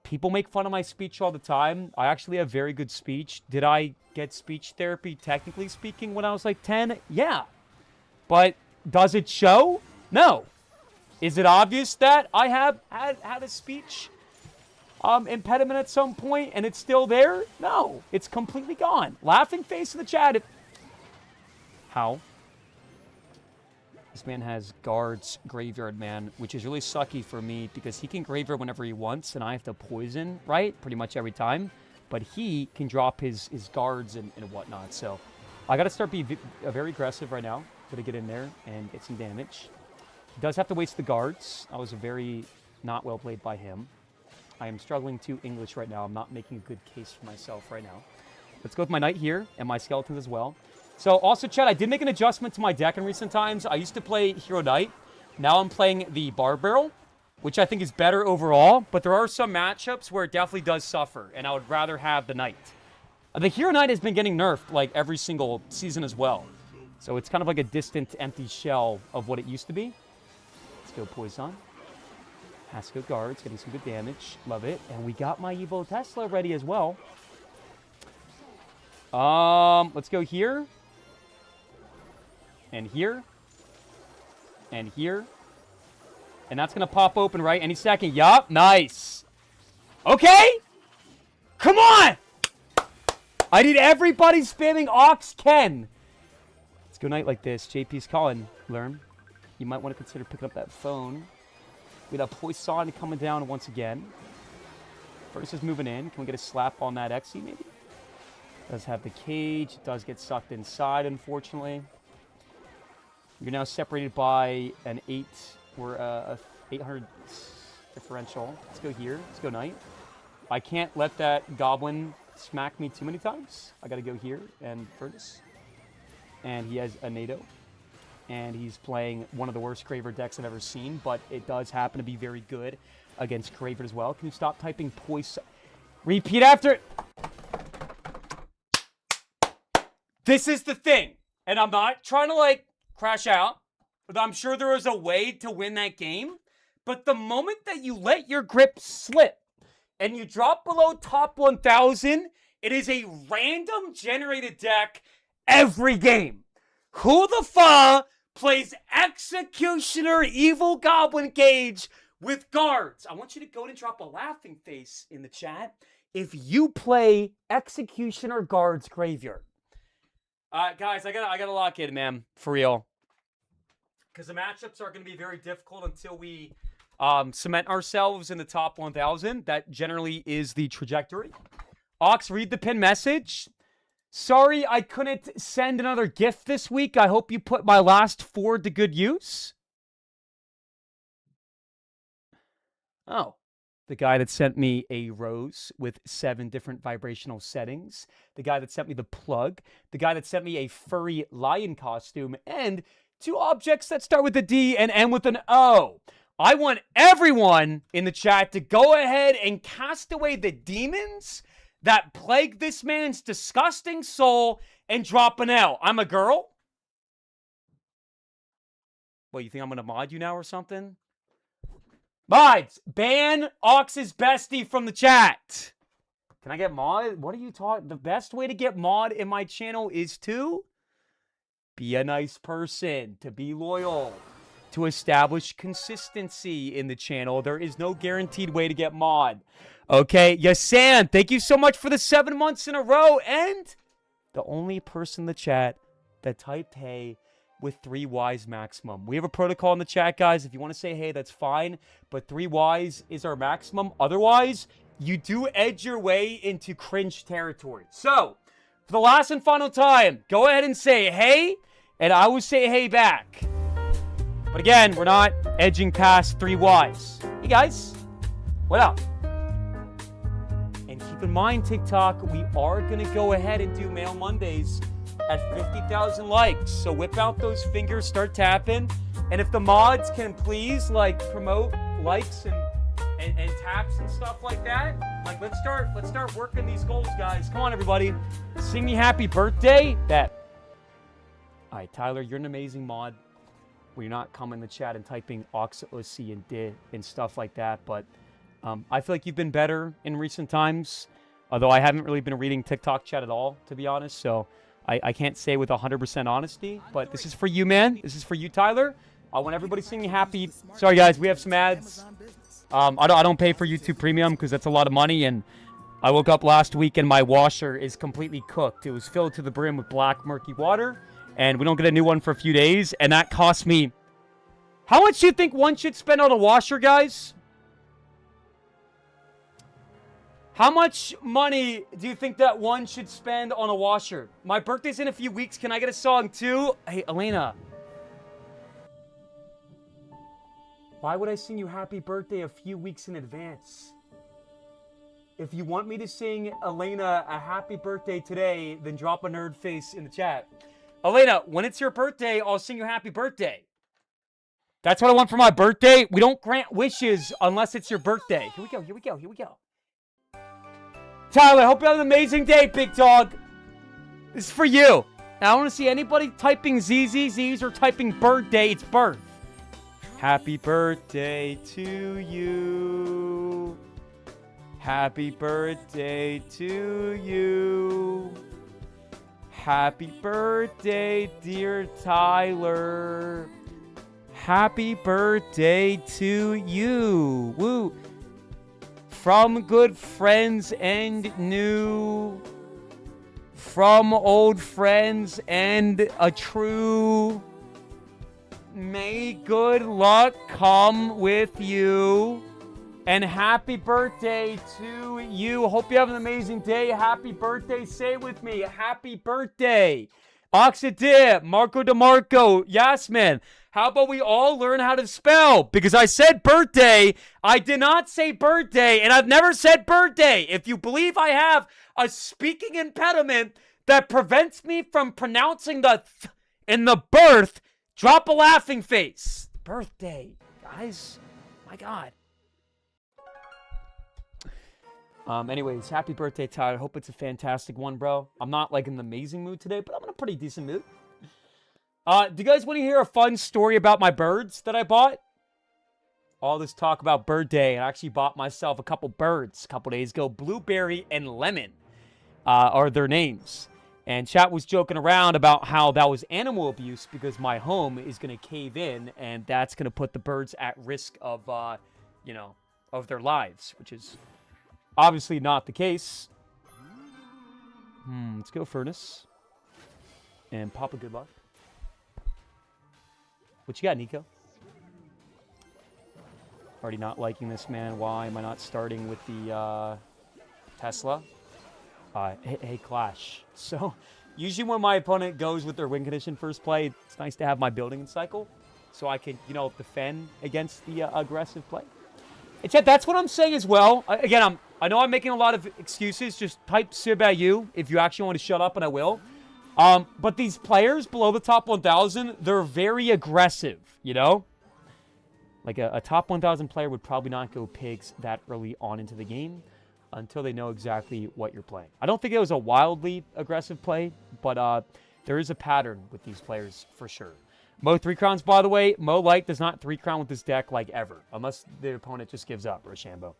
People make fun of my speech all the time. I actually have very good speech. Did I get speech therapy, technically speaking, when I was like 10? Yeah. But does it show? No. Is it obvious that I have had a speech impediment at some point and it's still there? No. It's completely gone. Laughing face in the chat. How? This man has guards graveyard, man, which is really sucky for me because he can graveyard whenever he wants and I have to poison, right? Pretty much every time. But he can drop his guards and whatnot. So I got to start being very aggressive right now. Got to get in there and get some damage. He does have to waste the guards. I was very not well played by him. I am struggling to English right now. I'm not making a good case for myself right now. Let's go with my knight here and my skeletons as well. So also, chat, I did make an adjustment to my deck in recent times. I used to play Hero Knight. Now I'm playing the Bar Barrel, which I think is better overall. But there are some matchups where it definitely does suffer, and I would rather have the Knight. The Hero Knight has been getting nerfed like every single season as well. So it's kind of like a distant, empty shell of what it used to be. Let's go Poison. Has to go guards, getting some good damage. Love it. And we got my Evo Tesla ready as well. Let's go here. And here. And here. And that's going to pop open right any second. Yup. Nice. Okay. Come on. I need everybody spamming Ox Ken. Let's go night like this. JP's calling. Learn. You might want to consider picking up that phone. We got Poison coming down once again. First is moving in. Can we get a slap on that Exy maybe? Does have the cage. It does get sucked inside, unfortunately. You're now separated by an 8 or a 800 differential. Let's go here. Let's go knight. I can't let that goblin smack me too many times. I got to go here and Furnace. And he has a NATO. And he's playing one of the worst Graver decks I've ever seen, but it does happen to be very good against Graver as well. Can you stop typing Poison? Repeat after. This is the thing. And I'm not trying to, like, crash out. But I'm sure there was a way to win that game. But the moment that you let your grip slip and you drop below top 1,000, it is a random generated deck every game. Who the fuck plays Executioner Evil Goblin Cage with guards? I want you to go and drop a laughing face in the chat if you play Executioner Guards Graveyard. Guys, I gotta lock in, man, for real. Because the matchups are going to be very difficult until we cement ourselves in the top 1,000. That generally is the trajectory. Ox, read the pin message. Sorry I couldn't send another gift this week. I hope you put my last 4 to good use. Oh. The guy that sent me a rose with 7 different vibrational settings. The guy that sent me the plug. The guy that sent me a furry lion costume. And 2 objects that start with a D and end with an O. I want everyone in the chat to go ahead and cast away the demons that plague this man's disgusting soul and drop an L. I'm a girl? What, you think I'm going to mod you now or something? Mods, ban Ox's bestie from the chat. Can I get mod? What are you talking? The best way to get mod in my channel is to be a nice person, to be loyal, to establish consistency in the channel. There is no guaranteed way to get mod. Okay, Yasan, thank you so much for the 7 months in a row. And the only person in the chat that typed hey with 3 Ys maximum. We have a protocol in the chat, guys. If you want to say hey, that's fine. But 3 Ys is our maximum. Otherwise, you do edge your way into cringe territory. So, for the last and final time, go ahead and say hey, and I will say hey back. But again, we're not edging past 3 Ys. Hey guys, what up? And keep in mind, TikTok, we are going to go ahead and do Mail Mondays at 50,000 likes. So whip out those fingers, start tapping. And if the mods can please promote likes and taps and stuff like that, let's start working these goals, guys. Come on, everybody. Sing me happy birthday. Bet. All right, Tyler, you're an amazing mod. When you're not coming in the chat and typing Oxalate and did and stuff like that. But I feel like you've been better in recent times. Although I haven't really been reading TikTok chat at all, to be honest. So I can't say with 100% honesty. But this is for you, man. This is for you, Tyler. I want everybody singing happy. Sorry, guys. We have some ads. I don't pay for YouTube Premium because that's a lot of money. And I woke up last week and my washer is completely cooked. It was filled to the brim with black, murky water. And we don't get a new one for a few days. And that cost me... How much do you think one should spend on a washer, guys? How much money do you think that one should spend on a washer? My birthday's in a few weeks. Can I get a song too? Hey, Elena. Why would I sing you happy birthday a few weeks in advance? If you want me to sing Elena a happy birthday today, then drop a nerd face in the chat. Elena, when it's your birthday, I'll sing you happy birthday. That's what I want for my birthday. We don't grant wishes unless it's your birthday. Here we go, here we go, here we go. Tyler, hope you have an amazing day, big dog. This is for you. Now, I want to see anybody typing ZZZs or typing birthday. It's birth. Happy birthday to you. Happy birthday to you. Happy birthday, dear Tyler. Happy birthday to you. Woo. From good friends and new. From old friends and a true. May good luck come with you. And happy birthday to you. Hope you have an amazing day. Happy birthday. Say it with me. Happy birthday. Oxidip, Marco DeMarco, Yasmin. How about we all learn how to spell? Because I said birthday. I did not say birthday. And I've never said birthday. If you believe I have a speaking impediment that prevents me from pronouncing the th in the birth, drop a laughing face. Birthday. Guys. My God. Anyways, happy birthday, Tyler. Hope it's a fantastic one, bro. I'm not in an amazing mood today, but I'm in a pretty decent mood. Do you guys want to hear a fun story about my birds that I bought? all this talk about bird day, and I actually bought myself a couple birds a couple days ago. Blueberry and Lemon are their names. And chat was joking around about how that was animal abuse because my home is going to cave in, and that's going to put the birds at risk of, you know, of their lives, which is obviously not the case. Let's go Furnace. And Papa, good luck. What you got, Nico? Already not liking this, man. Why am I not starting with the Tesla? Hey, Clash. So, usually when my opponent goes with their win condition first play, it's nice to have my building in cycle so I can, you know, defend against the aggressive play. And chat, that's what I'm saying as well. Again, I know I'm making a lot of excuses. Just type Sib at you if you actually want to shut up, and I will. But these players below the top 1,000, they're very aggressive, you know? Like a top 1,000 player would probably not go pigs that early on into the game until they know exactly what you're playing. I don't think it was a wildly aggressive play, but there is a pattern with these players for sure. Mo 3 crowns, by the way. Mo Light does not 3 crown with this deck like ever, unless the opponent just gives up, Rochambeau.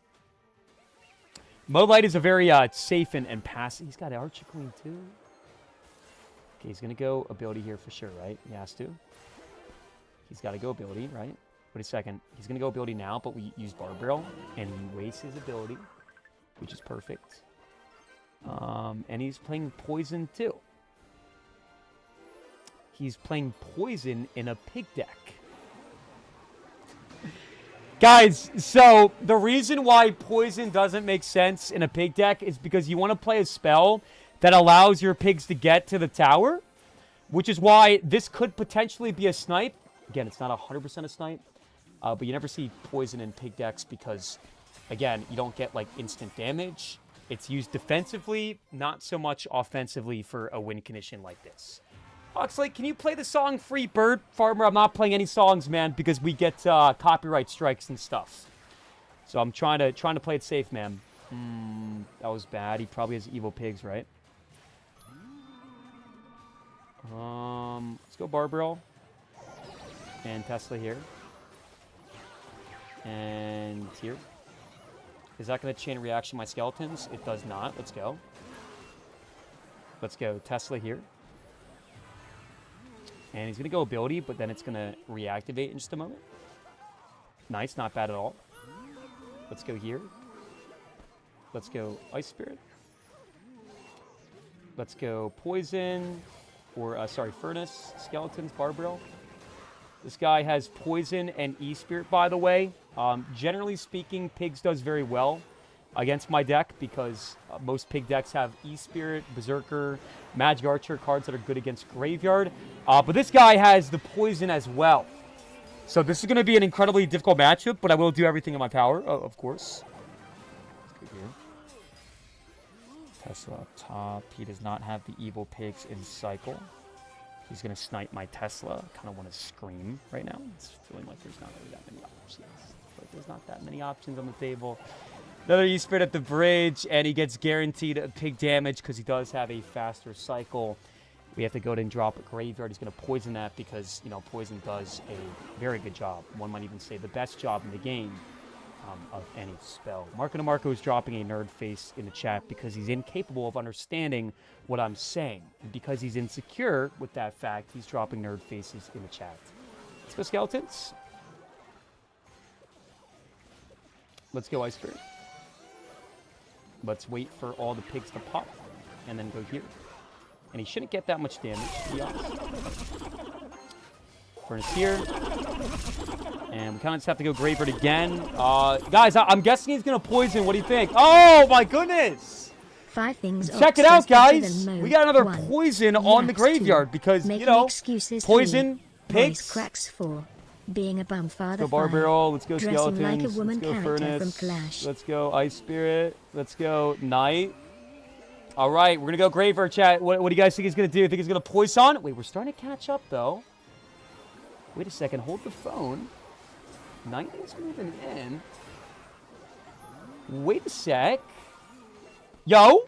Mo Light is a very safe and passive. He's got Archer Queen too. Okay, he's going to go ability here for sure, right? He has to. He's got to go ability, right? Wait a second. He's going to go ability now, but we use Bar Barrel, and he wastes his ability, which is perfect. And he's playing Poison too. He's playing Poison in a pig deck. Guys, so the reason why Poison doesn't make sense in a pig deck is because you want to play a spell that allows your pigs to get to the tower, which is why this could potentially be a snipe. Again, it's not 100% a snipe, but you never see Poison in pig decks because, again, you don't get, like, instant damage. It's used defensively, not so much offensively for a win condition like this. Oxalate, can you play the song Free Bird Farmer? I'm not playing any songs, man, because we get copyright strikes and stuff. So I'm trying to play it safe, man. That was bad. He probably has evil pigs, right? Let's go Barbarrel. And Tesla here. And here. Is that going to chain reaction my skeletons? It does not. Let's go. Let's go Tesla here. And he's going to go ability, but then it's going to reactivate in just a moment. Nice, not bad at all. Let's go here. Let's go Ice Spirit. Let's go Poison, or Furnace, Skeletons, Barbarrel. This guy has Poison and E-Spirit, by the way. Generally speaking, Pigs does very well against my deck because most pig decks have E-Spirit, Berserker, Magic Archer, cards that are good against Graveyard. But this guy has the Poison as well. So this is going to be an incredibly difficult matchup, but I will do everything in my power, of course. Let's go here. Tesla up top. He does not have the evil pigs in cycle. He's going to snipe my Tesla. I kind of want to scream right now. It's feeling like there's not really that many options. Like there's not that many options on the table. Another E-Spirit at the bridge, and he gets guaranteed a pig damage because he does have a faster cycle. We have to go ahead and drop a Graveyard. He's going to Poison that because, you know, Poison does a very good job. One might even say the best job in the game of any spell. Marco DeMarco is dropping a nerd face in the chat because he's incapable of understanding what I'm saying. And because he's insecure with that fact, he's dropping nerd faces in the chat. Let's go Skeletons. Let's go Ice Spirit. Let's wait for all the pigs to pop and then go here. And he shouldn't get that much damage, to be honest. Furnace here. And we kind of just have to go Graveyard again. Guys, I'm guessing he's going to Poison. What do you think? Oh, my goodness. 5 things. Check it out, guys. We got another Poison on the Graveyard because, you know, Poison, pigs. Cracks 4. Being a bum father. Let's go Barbarrel. Let's go Skeletons. Like a woman let's go Furnace. From Clash. Let's go Ice Spirit. Let's go Knight. All right, we're going to go Graveyard, chat. What do you guys think he's going to do? Think he's going to Poison? Wait, we're starting to catch up, though. Wait a second. Hold the phone. Knight is moving in. Wait a sec. Yo.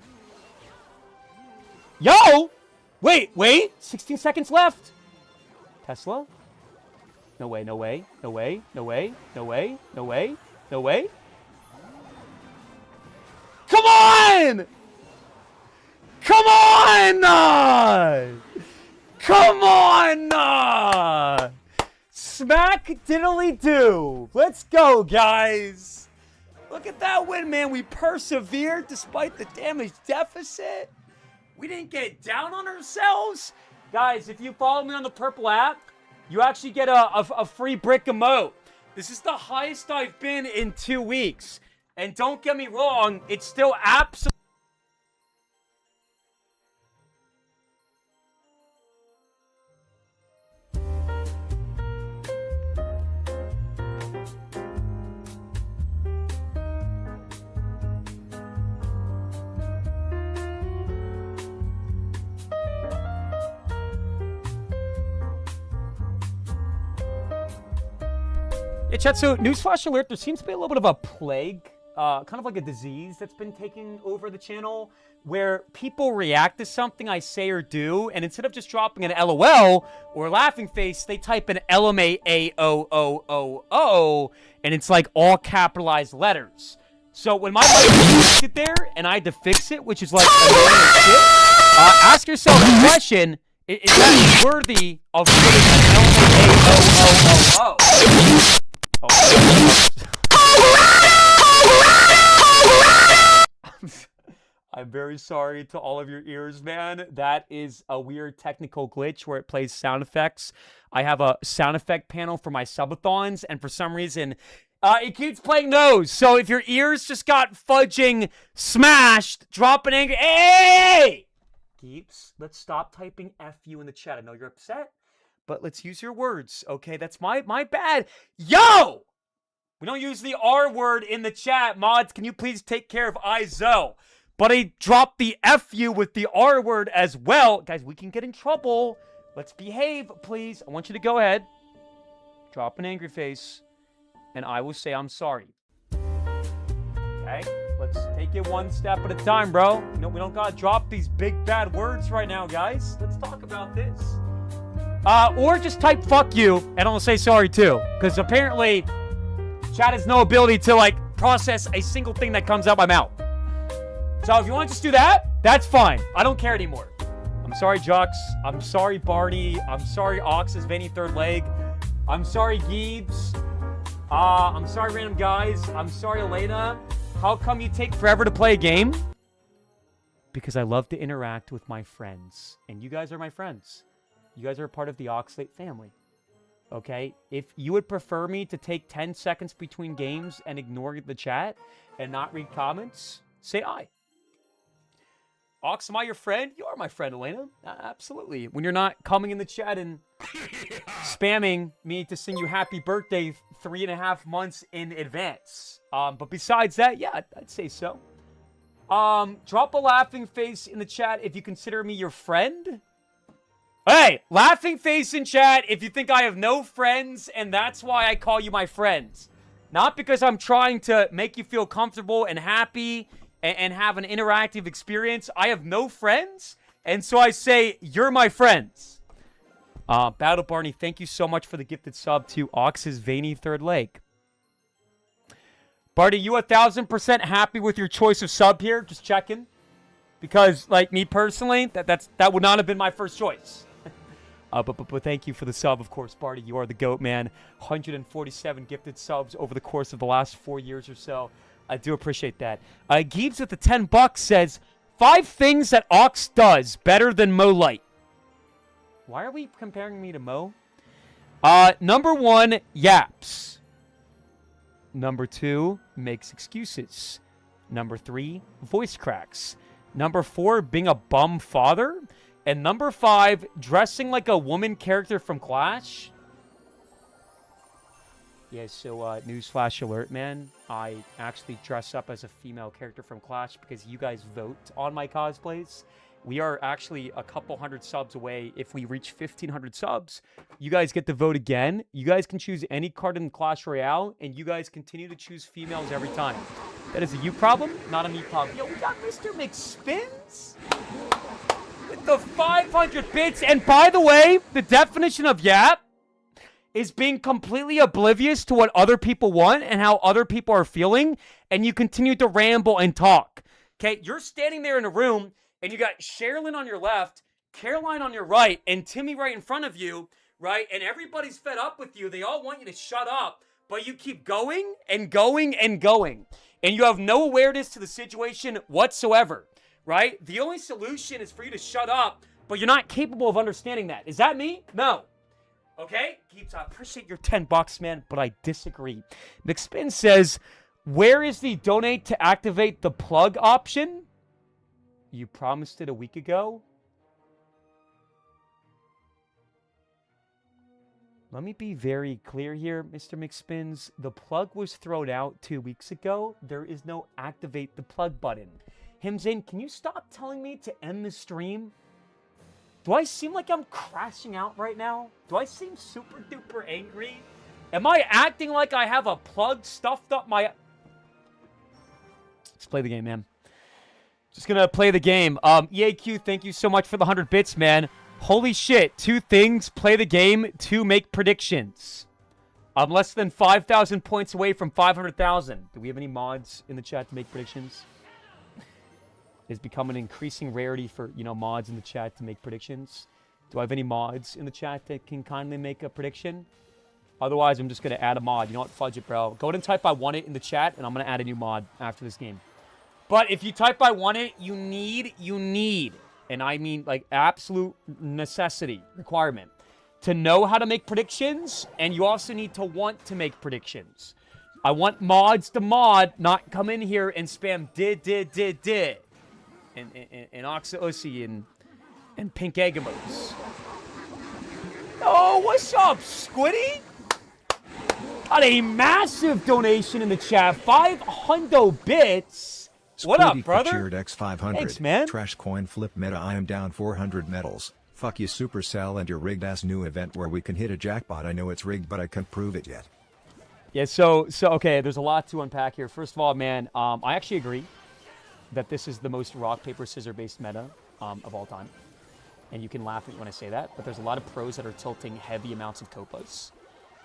Wait. 16 seconds left. Tesla. No way, no way, no way, no way, no way, no way, no way. Come on! Come on! Come on! Smack diddly do. Let's go, guys. Look at that win, man. We persevered despite the damage deficit. We didn't get down on ourselves. Guys, if you follow me on the purple app, you actually get a free brick emote. This is the highest I've been in 2 weeks. And don't get me wrong, it's still absolutely... Yeah, chat, so newsflash alert, there seems to be a little bit of a plague, kind of like a disease that's been taking over the channel, where people react to something I say or do, and instead of just dropping an LOL or laughing face, they type an LMAAOOOO, and it's like all capitalized letters. So when my mic is there, and I had to fix it, which is like annoying as shit, ask yourself the question, is that worthy of putting an LMAAOOO? I'm very sorry to all of your ears, man. That is a weird technical glitch where it plays sound effects. I have a sound effect panel for my subathons, and for some reason, it keeps playing those. So if your ears just got fudging smashed, drop an angry... Hey! Keeps, let's stop typing FU in the chat. I know you're upset, but let's use your words, okay? That's my bad. Yo! We don't use the R word in the chat. Mods, can you please take care of ISO? But I dropped the FU with the R word as well. Guys, we can get in trouble. Let's behave, please. I want you to go ahead. Drop an angry face. And I will say I'm sorry. Okay? Let's take it one step at a time, bro. You know, we don't gotta drop these big bad words right now, guys. Let's talk about this. Or just type fuck you, and I'll say sorry too. Because apparently, chat has no ability to, like, process a single thing that comes out my mouth. So if you want to just do that, that's fine. I don't care anymore. I'm sorry, Jux. I'm sorry, Barney. I'm sorry, Ox's veiny third leg. I'm sorry, Gibbs. I'm sorry, random guys. I'm sorry, Elena. How come you take forever to play a game? Because I love to interact with my friends. And you guys are my friends. You guys are a part of the Oxalate family. Okay? If you would prefer me to take 10 seconds between games and ignore the chat and not read comments, say aye. Ox, am I your friend? You are my friend, Elena. Absolutely. When you're not coming in the chat and spamming me to sing you happy birthday 3.5 months in advance. But besides that, yeah, I'd say so. Drop a laughing face in the chat if you consider me your friend. Hey, laughing face in chat if you think I have no friends and that's why I call you my friends. Not because I'm trying to make you feel comfortable and happy and have an interactive experience. I have no friends, and so I say, you're my friends. Battle Barney, thank you so much for the gifted sub to Ox's veiny third leg. Barney, you 1,000% happy with your choice of sub here? Just checking. Because, like, me personally, that would not have been my first choice. But thank you for the sub, of course, Barney. You are the GOAT, man. 147 gifted subs over the course of the last 4 years or so. I do appreciate that. Gibbs with the $10 says, 5 things that Ox does better than Mo Light. Why are we comparing me to Mo? Number 1, yaps. Number 2, makes excuses. Number 3, voice cracks. Number 4, being a bum father. And number 5, dressing like a woman character from Clash. Yeah, so newsflash alert, man. I actually dress up as a female character from Clash because you guys vote on my cosplays. We are actually a couple hundred subs away. If we reach 1,500 subs, you guys get to vote again. You guys can choose any card in Clash Royale, and you guys continue to choose females every time. That is a you problem, not a me problem. Yo, we got Mr. McSpins with the 500 bits. And by the way, the definition of yap is being completely oblivious to what other people want and how other people are feeling, and you continue to ramble and talk. Okay, you're standing there in a room, and you got Sherilyn on your left, Caroline on your right, and Timmy right in front of you, right? And everybody's fed up with you. They all want you to shut up, but you keep going and going and going, and you have no awareness to the situation whatsoever, right? The only solution is for you to shut up, but you're not capable of understanding that. Is that me? No. Okay? Keeps, I appreciate your $10, man, but I disagree. McSpin says, where is the donate to activate the plug option? You promised it a week ago. Let me be very clear here, Mr. McSpins. The plug was thrown out 2 weeks ago. There is no activate the plug button. Himzain, can you stop telling me to end the stream? Do I seem like I'm crashing out right now? Do I seem super duper angry? Am I acting like I have a plug stuffed up my... Let's play the game, man. Just gonna play the game. EAQ, thank you so much for the 100 bits, man. Holy shit. 2 things. Play the game. 2, make predictions. I'm less than 5,000 points away from 500,000. Do we have any mods in the chat to make predictions? It's become an increasing rarity for, mods in the chat to make predictions. Do I have any mods in the chat that can kindly make a prediction? Otherwise, I'm just going to add a mod. You know what? Fudge it, bro. Go ahead and type I want it in the chat, and I'm going to add a new mod after this game. But if you type I want it, you need, and I mean like absolute necessity, requirement, to know how to make predictions, and you also need to want to make predictions. I want mods to mod, not come in here and spam did. And Oxalate and Pink Egg emotes. Oh, what's up, Squiddy? Got a massive donation in the chat. 500 bits. What up, brother? Cheered X500. Thanks, man. Trash coin flip meta. I am down 400 medals. Fuck you, Supercell, and your rigged-ass new event where we can hit a jackpot. I know it's rigged, but I can't prove it yet. Yeah, so okay, there's a lot to unpack here. First of all, man, I actually agree that this is the most rock, paper, scissor based meta of all time. And you can laugh at me when I say that, but there's a lot of pros that are tilting heavy amounts of copas.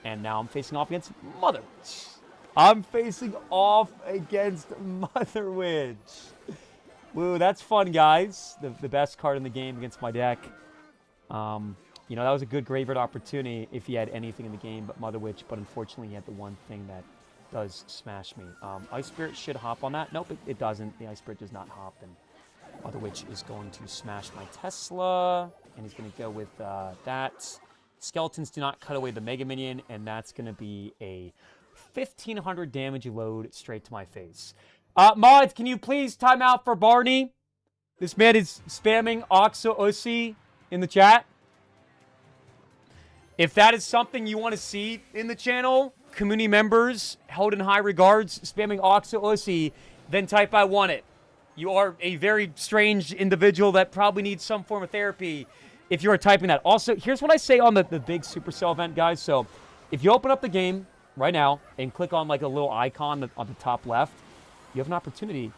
And now I'm facing off against Mother Witch. I'm facing off against Mother Witch. Woo, that's fun, guys. The best card in the game against my deck. That was a good graveyard opportunity if he had anything in the game but Mother Witch, but unfortunately he had the one thing that does smash me. Ice Spirit should hop on that. Nope, it doesn't. The Ice Spirit does not hop, and Mother Witch is going to smash my Tesla, and he's going to go with that. Skeletons do not cut away the Mega Minion, and that's going to be a 1,500 damage load straight to my face. Mods, can you please time out for Barney? This man is spamming Oxalate in the chat. If that is something you want to see in the channel, community members held in high regards, spamming Oxalate, then type I want it. You are a very strange individual that probably needs some form of therapy if you are typing that. Also, here's what I say on the big Supercell event, guys. So if you open up the game right now and click on like a little icon on the top left, you have an opportunity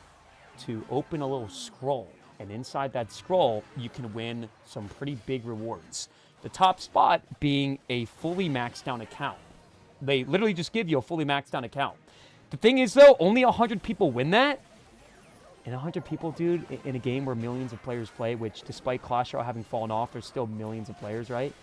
to open a little scroll. And inside that scroll, you can win some pretty big rewards. The top spot being a fully maxed down account. They literally just give you a fully maxed down account. The thing is, though, only 100 people win that. And 100 people, dude, in a game where millions of players play, which despite Clash Royale having fallen off, there's still millions of players, right?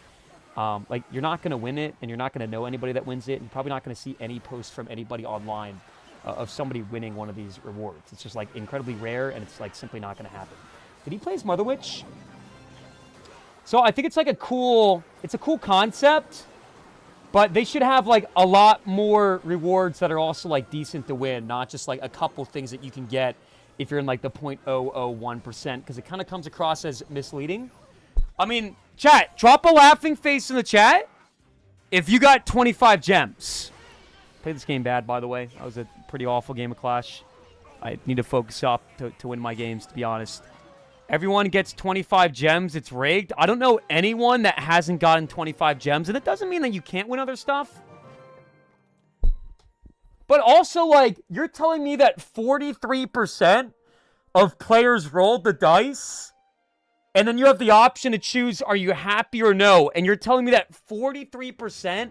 You're not going to win it, and you're not going to know anybody that wins it, and probably not going to see any posts from anybody online of somebody winning one of these rewards. It's just, like, incredibly rare, and it's, like, simply not going to happen. Did he play as Mother Witch? So I think it's, like, a cool concept. But they should have, like, a lot more rewards that are also, like, decent to win, not just, like, a couple things that you can get if you're in, like, the 0.001%, because it kind of comes across as misleading. I mean, chat, drop a laughing face in the chat if you got 25 gems. Played this game bad, by the way. That was a pretty awful game of Clash. I need to focus up to win my games, to be honest. Everyone gets 25 gems. It's rigged. I don't know anyone that hasn't gotten 25 gems, and it doesn't mean that you can't win other stuff. But also, like, you're telling me that 43% of players rolled the dice, and then you have the option to choose, are you happy or no? And you're telling me that 43%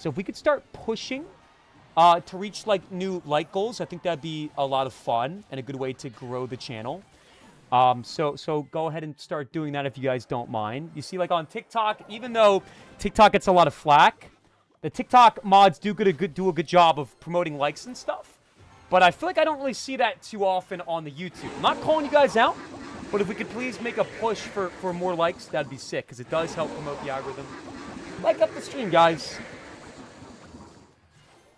So if we could start pushing to reach like new like goals, I think that'd be a lot of fun and a good way to grow the channel. So go ahead and start doing that if you guys don't mind. You see, like on TikTok, even though TikTok gets a lot of flack, the TikTok mods do a good job of promoting likes and stuff. But I feel like I don't really see that too often on the YouTube. I'm not calling you guys out, but if we could please make a push for more likes, that'd be sick, because it does help promote the algorithm. Like up the stream, guys.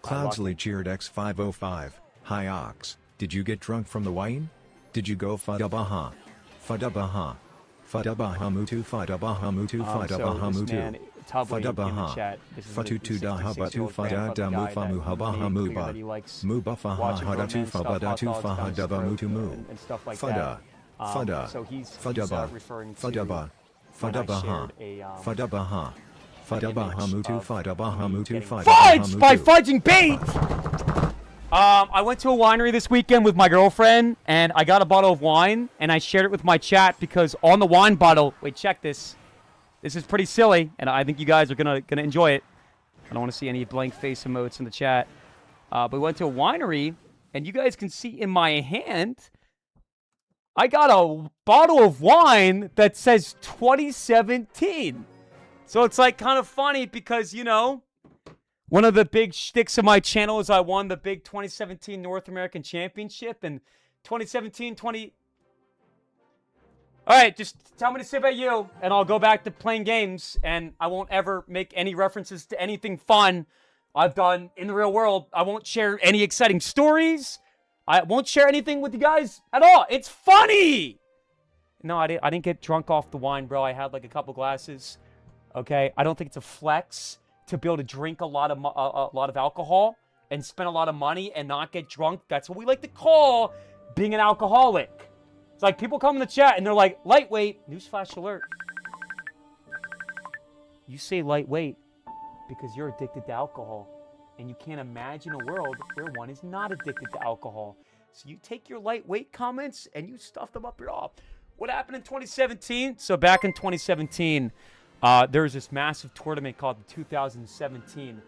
Cloudsley cheered X505. Hi Ox, did you get drunk from the wine? Did you go Fadabaha? Fadabaha. Fadabaha mutu Fadabaha mutu Fadabaha mutu. Fadabaha. Fatutu dahabatu Fadadamu Famu Habaha Muba. Mubafaha Hadatu Fabadatu Fahadaba mutu mu. Fada. Fada. Fadaba. Fadaba. Fadabaha. Fadabaha. Fadabaha mutu Fadabaha mutu Fadabaha. Fudge by fudging bait! I went to a winery this weekend with my girlfriend, and I got a bottle of wine, and I shared it with my chat because on the wine bottle, wait, check this. This is pretty silly, and I think you guys are gonna enjoy it. I don't want to see any blank face emotes in the chat. But we went to a winery, and you guys can see in my hand, I got a bottle of wine that says 2017. So it's like kind of funny because, you know, one of the big shticks of my channel is I won the big 2017 North American Championship and 2017, All right, just tell me to sit by you, and I'll go back to playing games, and I won't ever make any references to anything fun I've done in the real world. I won't share any exciting stories. I won't share anything with you guys at all. It's funny! No, I didn't get drunk off the wine, bro. I had like a couple glasses. Okay? I don't think it's a flex to be able to drink a lot of alcohol and spend a lot of money and not get drunk. That's what we like to call being an alcoholic. It's like people come in the chat and they're like, lightweight. Newsflash alert. You say lightweight because you're addicted to alcohol. And you can't imagine a world where one is not addicted to alcohol. So you take your lightweight comments and you stuff them up your ass. What happened in 2017? So back in 2017... there was this massive tournament called the 2017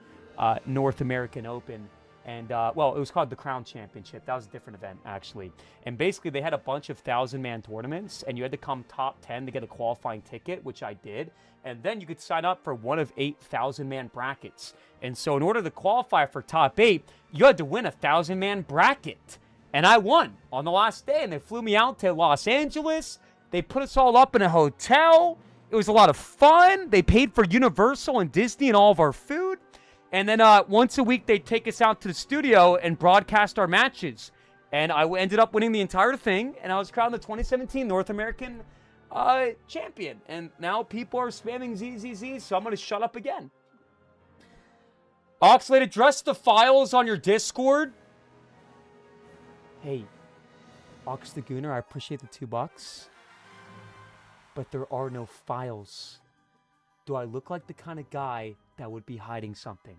North American Open. And, well, it was called the Crown Championship. That was a different event, actually. And basically, they had a bunch of 1,000-man tournaments, and you had to come top 10 to get a qualifying ticket, which I did. And then you could sign up for one of 8 1,000-man brackets. And so in order to qualify for top 8, you had to win a 1,000-man bracket. And I won on the last day, and they flew me out to Los Angeles. They put us all up in a hotel. It was a lot of fun. They paid for Universal and Disney and all of our food. And then once a week, they'd take us out to the studio and broadcast our matches. And I ended up winning the entire thing. And I was crowned the 2017 North American champion. And now people are spamming ZZZ, so I'm going to shut up again. Oxalate, address the files on your Discord. Hey, Ox the Gooner, I appreciate the $2. But there are no files. Do I look like the kind of guy that would be hiding something?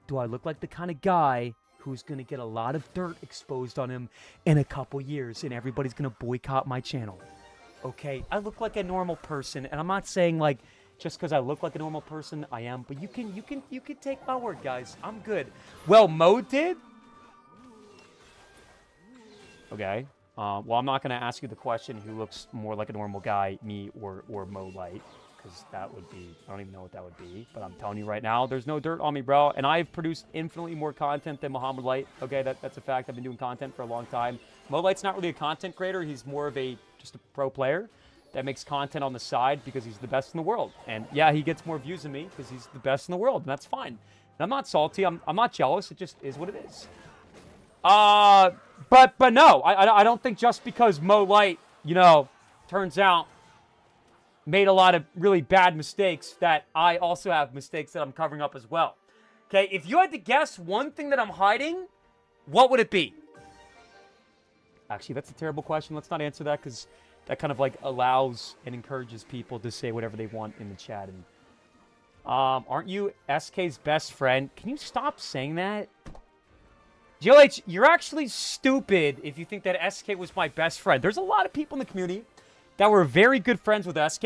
Do I look like the kind of guy who's going to get a lot of dirt exposed on him in a couple years and everybody's going to boycott my channel? Okay, I look like a normal person, and I'm not saying like just because I look like a normal person I am, but you can take my word, guys. I'm good. Well, Mo did. Okay. Well, I'm not going to ask you the question who looks more like a normal guy, me or Mo Light, because that would be, I don't even know what that would be, but I'm telling you right now, there's no dirt on me, bro, and I've produced infinitely more content than Muhammad Light. Okay, that's a fact. I've been doing content for a long time. Mo Light's not really a content creator. He's more of just a pro player that makes content on the side because he's the best in the world. And yeah, he gets more views than me because he's the best in the world, and that's fine. And I'm not salty. I'm not jealous. It just is what it is. But no, I don't think just because Mo Light, you know, turns out made a lot of really bad mistakes that I also have mistakes that I'm covering up as well. Okay, if you had to guess one thing that I'm hiding, what would it be? Actually, that's a terrible question. Let's not answer that because that kind of like allows and encourages people to say whatever they want in the chat. And aren't you SK's best friend? Can you stop saying that? GLH, you're actually stupid if you think that SK was my best friend. There's a lot of people in the community that were very good friends with SK,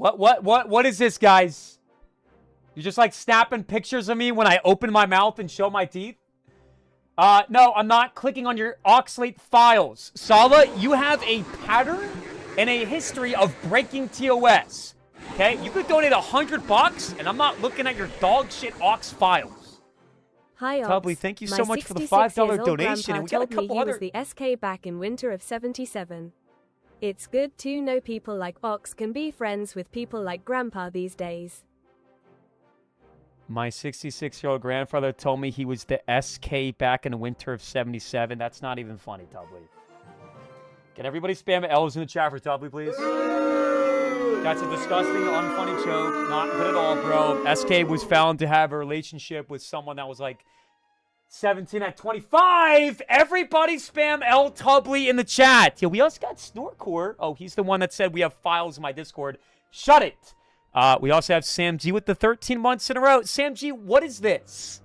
What is this, guys? You're just like snapping pictures of me when I open my mouth and show my teeth? No, I'm not clicking on your Oxalate files. Sala, you have a pattern and a history of breaking TOS. Okay? You could donate $100 and I'm not looking at your dog shit Ox files. Hi, Tubbly, Ox. thank you My so much for the 66 $5 years old donation. And we got a grandpa told me couple he other... was the SK back in winter of 77. It's good to know people like Ox can be friends with people like Grandpa these days. My 66-year-old grandfather told me he was the SK back in the winter of 77. That's not even funny, Tubbly. Can everybody spam L's in the chat for Tubbly, please? That's a disgusting, unfunny joke. Not good at all, bro. SK was found to have a relationship with someone that was like 17 at 25. Everybody spam L Tubbly in the chat. Yeah, we also got Snorcore. Oh, he's the one that said we have files in my Discord. Shut it. We also have Sam G with the 13 months in a row. Sam G, what is this?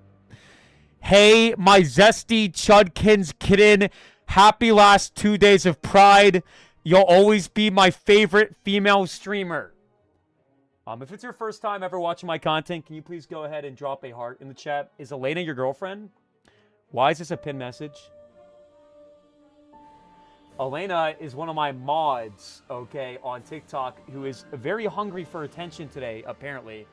Hey, my zesty Chudkins kitten. Happy last 2 days of Pride. You'll always be my favorite female streamer. If it's your first time ever watching my content, can you please go ahead and drop a heart in the chat? Is Elena your girlfriend? Why is this a pin message? Elena is one of my mods, okay, on TikTok, who is very hungry for attention today, apparently.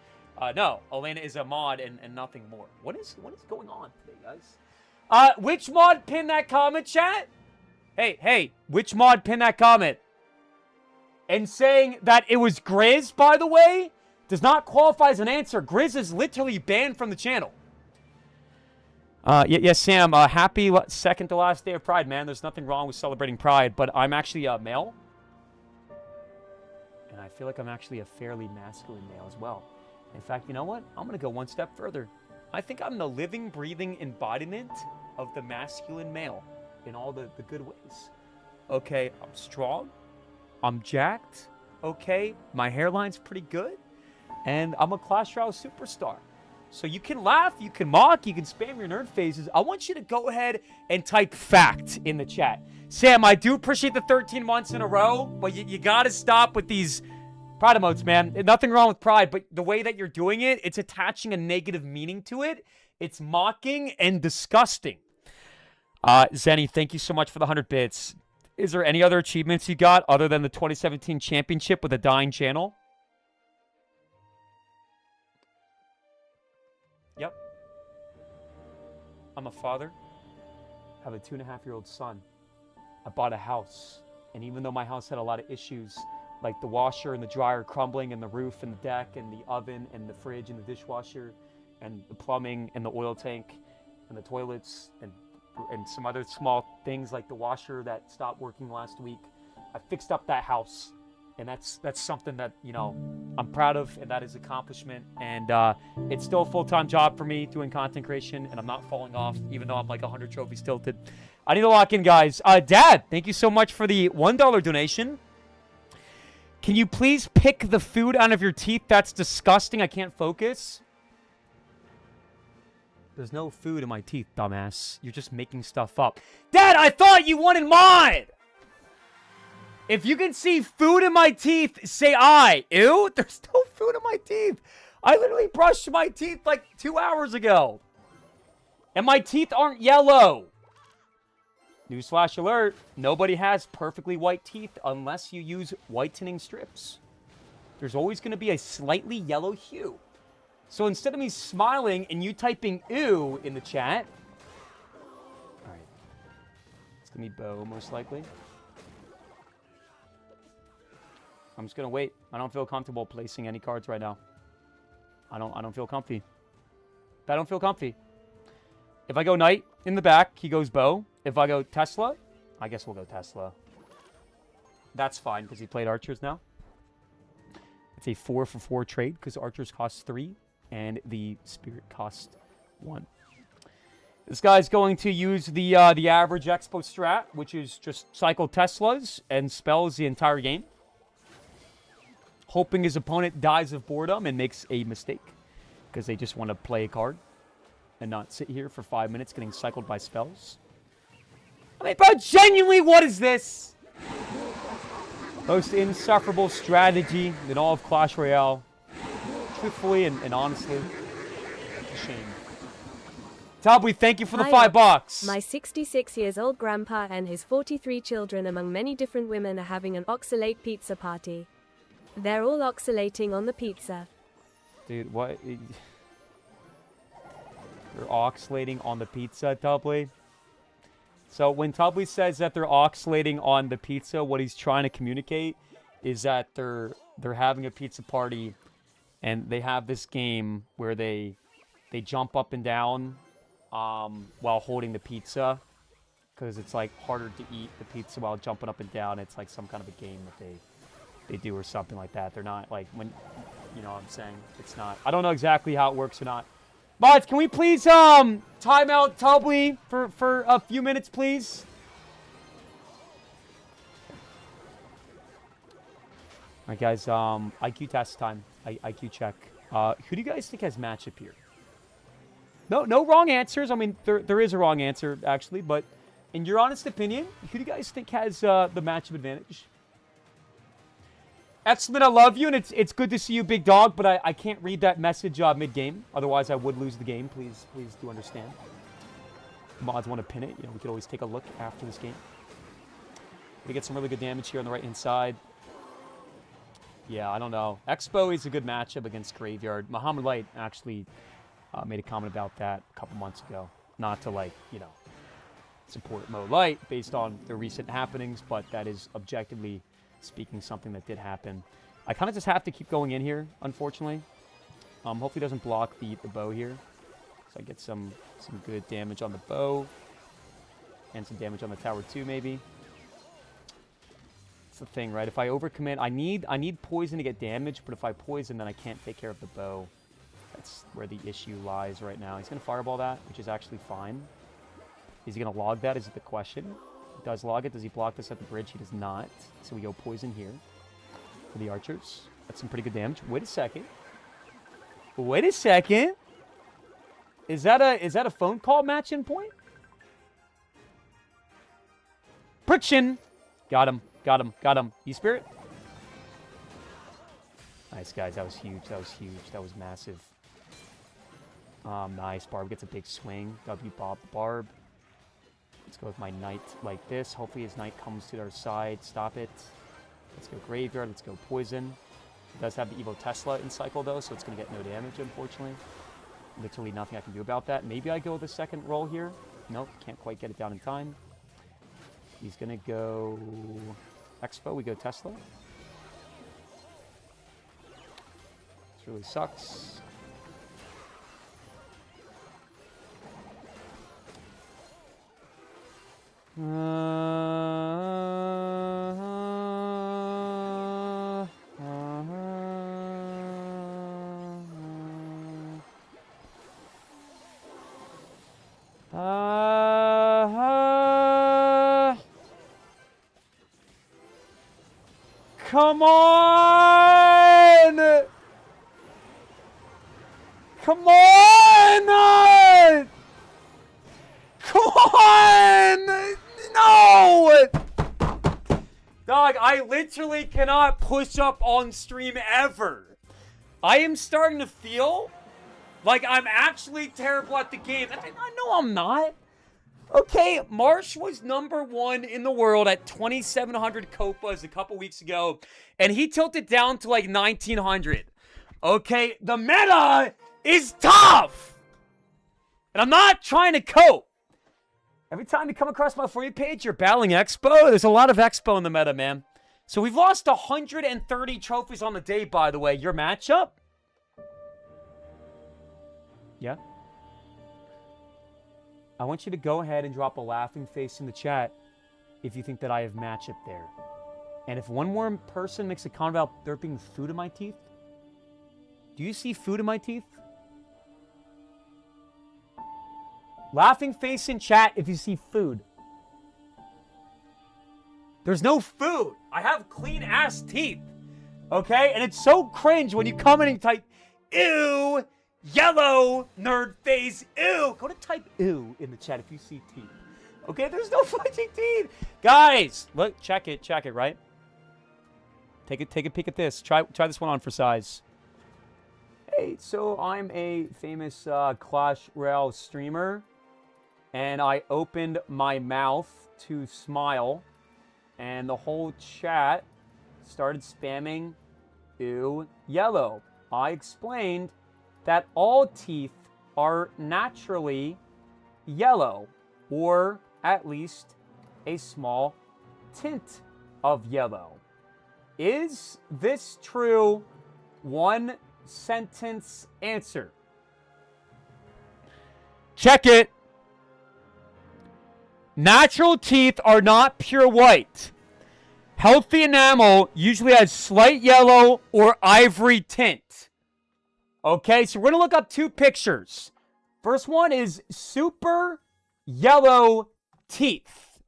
No, Elena is a mod and nothing more. What is going on today, guys? Which mod pinned that comment, chat? Hey, which mod pinned that comment? And saying that it was Grizz, by the way, does not qualify as an answer. Grizz is literally banned from the channel. Yes, Sam, happy second to last day of Pride, man. There's nothing wrong with celebrating Pride, but I'm actually a male. And I feel like I'm actually a fairly masculine male as well. In fact, you know what? I'm going to go one step further. I think I'm the living, breathing embodiment of the masculine male in all the good ways. Okay, I'm strong. I'm jacked. Okay, my hairline's pretty good. And I'm a Clash Royale superstar. So you can laugh, you can mock, you can spam your nerd faces. I want you to go ahead and type fact in the chat. Sam, I do appreciate the 13 months in a row, but you got to stop with these Pride emotes, man. Nothing wrong with Pride, but the way that you're doing it, it's attaching a negative meaning to it. It's mocking and disgusting. Zenny, thank you so much for the 100 bits. Is there any other achievements you got other than the 2017 championship with a dying channel? Yep. I'm a father. I have a 2.5-year-old son. I bought a house. And even though my house had a lot of issues, like the washer and the dryer crumbling and the roof and the deck and the oven and the fridge and the dishwasher and the plumbing and the oil tank and the toilets and some other small things like the washer that stopped working last week, I fixed up that house. And that's something that, you know, I'm proud of, and that is an accomplishment. And it's still a full-time job for me doing content creation, and I'm not falling off, even though I'm like 100 trophies tilted. I need to lock in, guys. Dad, thank you so much for the $1 donation. Can you please pick the food out of your teeth? That's disgusting. I can't focus. There's no food in my teeth, dumbass. You're just making stuff up. Dad, I thought you wanted mod! If you can see food in my teeth, say I. Ew, there's no food in my teeth. I literally brushed my teeth like 2 hours ago. And my teeth aren't yellow. Newsflash alert. Nobody has perfectly white teeth unless you use whitening strips. There's always going to be a slightly yellow hue. So instead of me smiling and you typing ew in the chat. All right. It's going to be Bo most likely. I'm just gonna wait. I don't feel comfortable placing any cards right now. I don't feel comfy. I don't feel comfy. If I go Knight in the back, he goes Bow. If I go Tesla, I guess we'll go Tesla. That's fine because he played Archers now. It's a 4-for-4 trade because Archers cost 3 and the Spirit cost 1. This guy's going to use the average Expo strat, which is just cycle Teslas and spells the entire game, hoping his opponent dies of boredom and makes a mistake because they just want to play a card and not sit here for 5 minutes getting cycled by spells. I mean, bro, genuinely, what is this? Most insufferable strategy in all of Clash Royale. Truthfully and honestly, it's a shame. Tabby, thank you for the $5. My 66 years old grandpa and his 43 children among many different women are having an oxalate pizza party. They're all oxalating on the pizza. Dude, what? They're oxalating on the pizza, Tubbly? So when Tubbly says that they're oxalating on the pizza, what he's trying to communicate is that they're having a pizza party and they have this game where they jump up and down while holding the pizza, because it's like harder to eat the pizza while jumping up and down. It's like some kind of a game that they do or something like that. They're not like, when, you know what I'm saying? It's not, I don't know exactly how it works or not. Mods, can we please time out Tubbly for a few minutes, please? Alright guys, IQ test time. IQ check. Who do you guys think has matchup here? No wrong answers. I mean, there is a wrong answer, actually, but in your honest opinion, who do you guys think has the matchup advantage? Excellent, I love you, and it's good to see you, big dog, but I can't read that message mid-game. Otherwise, I would lose the game. Please do understand. Mods want to pin it. You know, we could always take a look after this game. We get some really good damage here on the right-hand side. Yeah, I don't know. Expo is a good matchup against Graveyard. Muhammad Light actually made a comment about that a couple months ago. Not to, like, you know, support Mo Light based on the recent happenings, but that is objectively speaking something that did happen. I kind of just have to keep going in here, unfortunately. Hopefully it doesn't block the bow here. So I get some good damage on the bow. And some damage on the tower too, maybe. That's the thing, right? If I overcommit, I need poison to get damage, but if I poison, then I can't take care of the bow. That's where the issue lies right now. He's going to fireball that, which is actually fine. Is he going to log that is the question. He does log it. Does he block this at the bridge? He does not. So we go poison here for the archers. That's some pretty good damage. Wait a second. Wait a second. Is that a phone call match in point? Friction. Got him. Got him. Got him. E-Spirit. Nice, guys. That was huge. That was huge. That was massive. Nice. Barb gets a big swing. W Bob Barb. Let's go with my knight like this. Hopefully his knight comes to our side. Stop it. Let's go Graveyard. Let's go Poison. It does have the Evo Tesla in cycle, though, so it's going to get no damage, unfortunately. Literally nothing I can do about that. Maybe I go with the second roll here. Nope. Can't quite get it down in time. He's going to go Expo. We go Tesla. This really sucks. Come on! Come on! Come on! No! Dog, I literally cannot push up on stream ever. I am starting to feel like I'm actually terrible at the game. I know I'm not. Okay, Marsh was #1 in the world at 2,700 Copas a couple weeks ago, and he tilted down to like 1,900. Okay, the meta is tough! And I'm not trying to cope. Every time you come across my For You page, you're battling Expo. There's a lot of Expo in the meta, man. So we've lost 130 trophies on the day, by the way. Your matchup? Yeah? I want you to go ahead and drop a laughing face in the chat if you think that I have matchup there. And if one more person makes a comment about there being food in my teeth, do you see food in my teeth? Laughing face in chat if you see food. There's no food. I have clean ass teeth. Okay? And it's so cringe when you come in and type, ew, yellow nerd face, ew. Go to type ew in the chat if you see teeth. Okay? There's no fucking teeth. Guys, look, check it, right? Take a peek at this. Try this one on for size. Hey, so I'm a famous Clash Royale streamer, and I opened my mouth to smile, and the whole chat started spamming ew yellow. I explained that all teeth are naturally yellow, or at least a small tint of yellow. Is this true? One sentence answer. Check it. Natural teeth are not pure white. Healthy enamel usually has slight yellow or ivory tint. Okay, so we're going to look up two pictures. First one is super yellow teeth.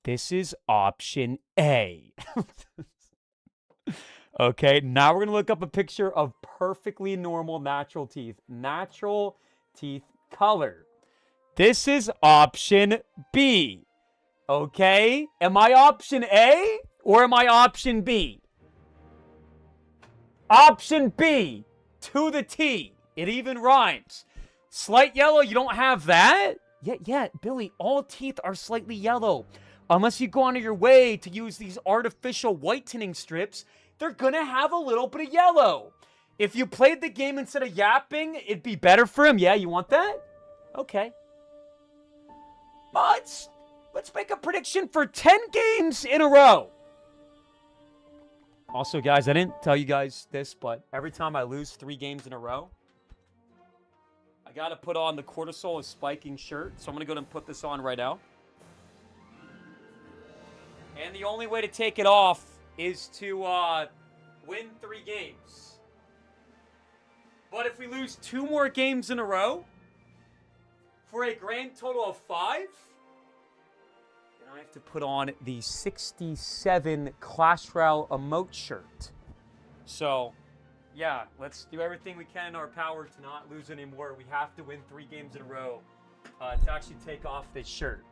This is option A. Okay, now we're going to look up a picture of perfectly normal natural teeth. Natural teeth color. This is option B. Okay, am I option A or am I option B? Option B, to the T. It even rhymes. Slight yellow, you don't have that? Yeah, Billy, all teeth are slightly yellow. Unless you go out of your way to use these artificial whitening strips, they're gonna have a little bit of yellow. If you played the game instead of yapping, it'd be better for him. Yeah, you want that? Okay. Let's make a prediction for 10 games in a row. Also, guys, I didn't tell you guys this, but every time I lose 3 games in a row, I gotta put on the cortisol is spiking shirt. So I'm gonna go ahead and put this on right now. And the only way to take it off is to win 3 games. But if we lose 2 more games in a row, for a grand total of 5, then I have to put on the 67 Clash Royale emote shirt. So, yeah, let's do everything we can in our power to not lose anymore. We have to win 3 games in a row to actually take off this shirt.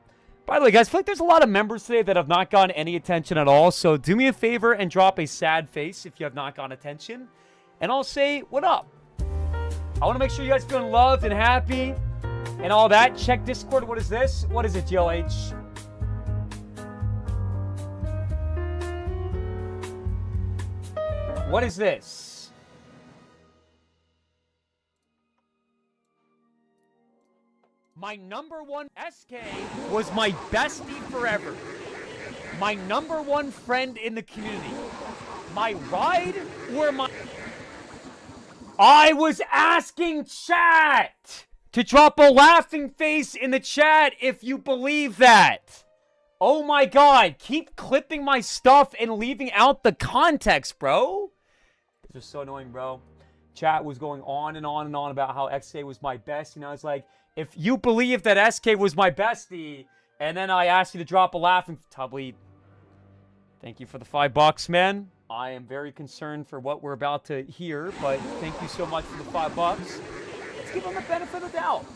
By the way, guys, I feel like there's a lot of members today that have not gotten any attention at all. So do me a favor and drop a sad face if you have not gotten attention. And I'll say, what up? I want to make sure you guys feeling loved and happy and all that. Check Discord. What is this? What is it, GLH? What is this? My number 1 SK was my bestie forever. My number 1 friend in the community. My ride or my... I was asking chat to drop a laughing face in the chat if you believe that. Oh my god, keep clipping my stuff and leaving out the context, bro. This is so annoying, bro. Chat was going on and on and on about how XK was my best, and I was like, if you believe that SK was my bestie, and then I asked you to drop a laughing... Tubby, thank you for the $5, man. I am very concerned for what we're about to hear, but thank you so much for the $5. Let's give him the benefit of the doubt.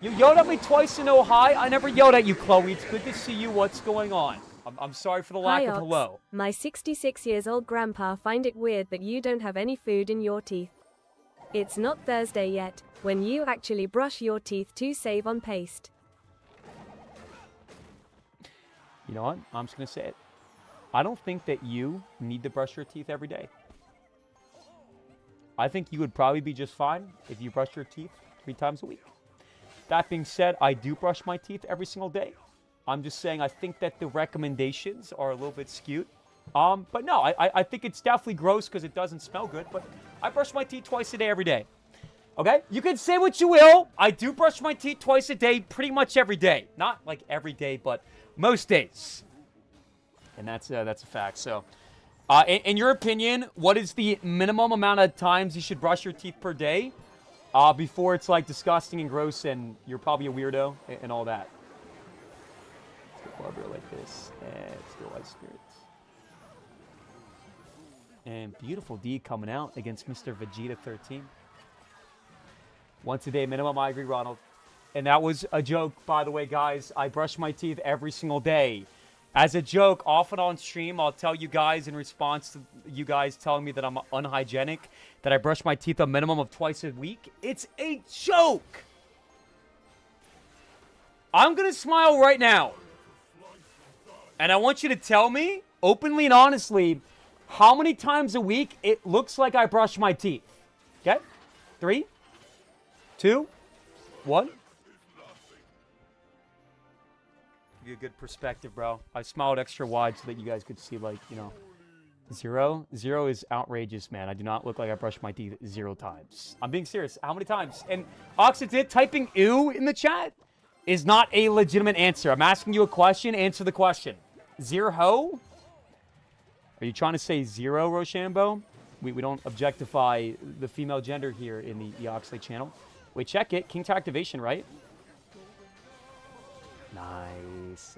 You yelled at me twice in oh hi. I never yelled at you, Chloe. It's good to see you. What's going on? I'm sorry for the lack of hello. My 66 years old grandpa find it weird that you don't have any food in your teeth. It's not Thursday yet, when you actually brush your teeth to save on paste. You know what? I'm just going to say it. I don't think that you need to brush your teeth every day. I think you would probably be just fine if you brush your teeth 3 times a week. That being said, I do brush my teeth every single day. I'm just saying I think that the recommendations are a little bit skewed. But no, I think it's definitely gross because it doesn't smell good. But I brush my teeth twice a day every day. Okay? You can say what you will. I do brush my teeth twice a day pretty much every day. Not like every day, but most days. And that's a fact. So, in your opinion, what is the minimum amount of times you should brush your teeth per day before it's like disgusting and gross and you're probably a weirdo and all that? Let's go Barber like this. And let's go White Spirits. And beautiful D coming out against Mr. Vegeta 13. Once a day minimum, I agree, Ronald. And that was a joke, by the way, guys. I brush my teeth every single day. As a joke, often on stream, I'll tell you guys in response to you guys telling me that I'm unhygienic, that I brush my teeth a minimum of twice a week. It's a joke. I'm going to smile right now. And I want you to tell me, openly and honestly, how many times a week it looks like I brush my teeth. Okay? 3, 2, 1. Give you a good perspective, bro. I smiled extra wide so that you guys could see, like, you know, 0. 0 is outrageous, man. I do not look like I brushed my teeth 0 times. I'm being serious. How many times? And Oxalate, typing ew in the chat is not a legitimate answer. I'm asking you a question. Answer the question. 0? Are you trying to say 0, Rochambeau? We don't objectify the female gender here in the Oxalate channel. Wait, check it. King to activation, right? Nice.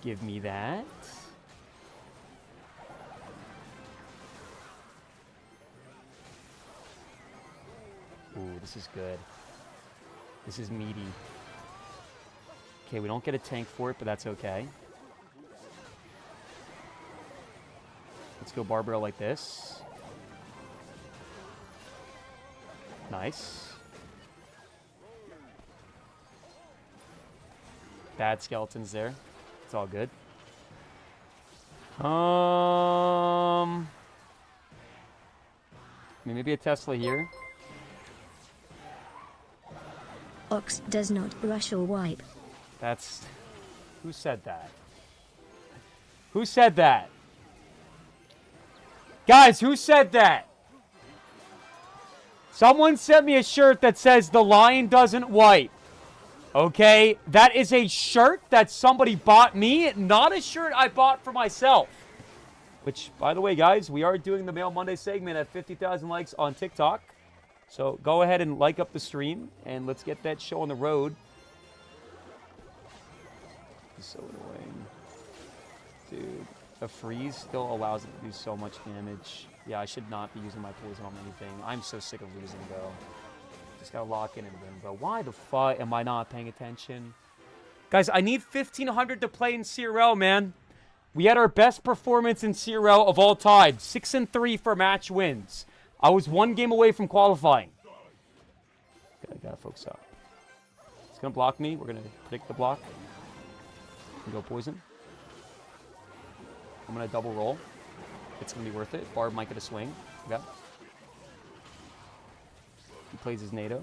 Give me that. Ooh, this is good. This is meaty. Okay, we don't get a tank for it, but that's okay. Let's go barbell like this. Nice. Bad skeletons there. It's all good. Maybe a Tesla here. Ox does not brush or wipe. That's... Who said that? Who said that? Guys, who said that? Someone sent me a shirt that says the lion doesn't wipe. Okay? That is a shirt that somebody bought me, not a shirt I bought for myself. Which, by the way, guys, we are doing the Mail Monday segment at 50,000 likes on TikTok. So go ahead and like up the stream, and let's get that show on the road. It's so annoying. Dude, a freeze still allows it to do so much damage. Yeah, I should not be using my poison on anything. I'm so sick of losing, bro. Just gotta lock in and win, bro. Why the fuck am I not paying attention? Guys, I need 1,500 to play in CRL, man. We had our best performance in CRL of all time. 6-3 for match wins. I was 1 game away from qualifying. Okay, I gotta focus up. It's gonna block me. We're gonna predict the block. Go poison. I'm gonna double roll. It's gonna be worth it. Barb might get a swing. Okay. He plays his NATO.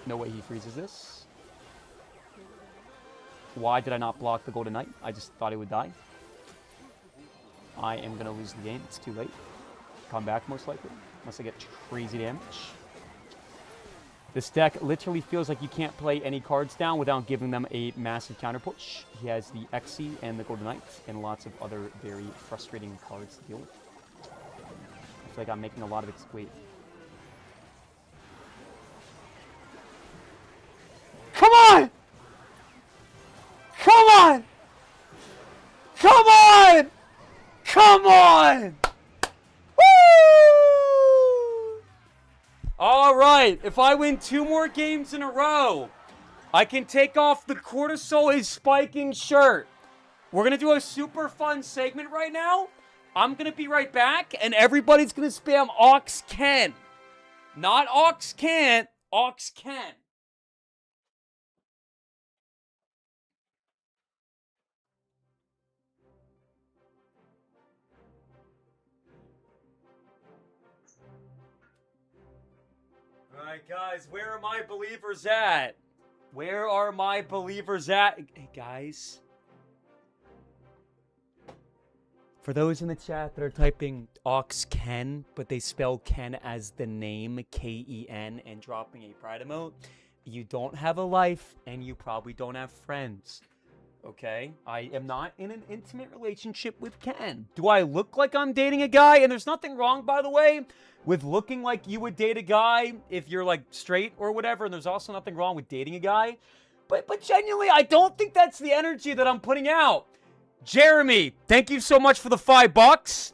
No way he freezes this. Why did I not block the Golden Knight? I just thought he would die. I am going to lose the game. It's too late. Come back, most likely. Unless I get crazy damage. This deck literally feels like you can't play any cards down without giving them a massive counter push. He has the Xe and the Golden Knight, and lots of other very frustrating cards to deal with. I feel like I'm making a lot of... Wait. Come on! Come on! Come on! Come on! Woo! All right, if I win 2 more games in a row, I can take off the cortisol is spiking shirt. We're going to do a super fun segment right now. I'm going to be right back, and everybody's going to spam Ox Ken. Not Ox Can't, Ox Ken. Alright, guys, where are my believers at? Where are my believers at? Hey, guys. For those in the chat that are typing Ox Ken, but they spell Ken as the name, K-E-N, and dropping a pride emote, you don't have a life, and you probably don't have friends. Okay? I am not in an intimate relationship with Ken. Do I look like I'm dating a guy? And there's nothing wrong, by the way, with looking like you would date a guy if you're, like, straight or whatever. And there's also nothing wrong with dating a guy. But genuinely, I don't think that's the energy that I'm putting out. Jeremy, thank you so much for the $5.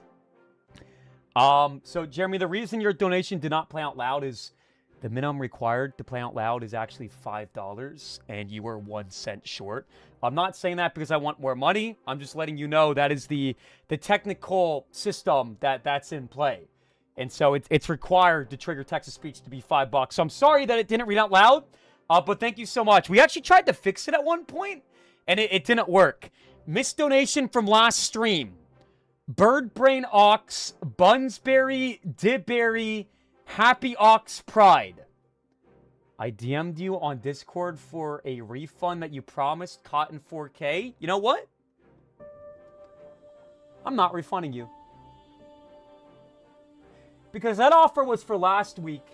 So Jeremy, the reason your donation did not play out loud is the minimum required to play out loud is actually $5, and you were 1 cent short. I'm not saying that because I want more money. I'm just letting you know that is the technical system that's in play. And so it's required to trigger text-to-speech to be $5. So I'm sorry that it didn't read out loud, but thank you so much. We actually tried to fix it at one point, and it didn't work. Missed donation from last stream. Birdbrain Ox, Bunsberry, Dibberry, Happy Ox Pride. I DM'd you on Discord for a refund that you promised, caught in 4K. You know what? I'm not refunding you. Because that offer was for last week,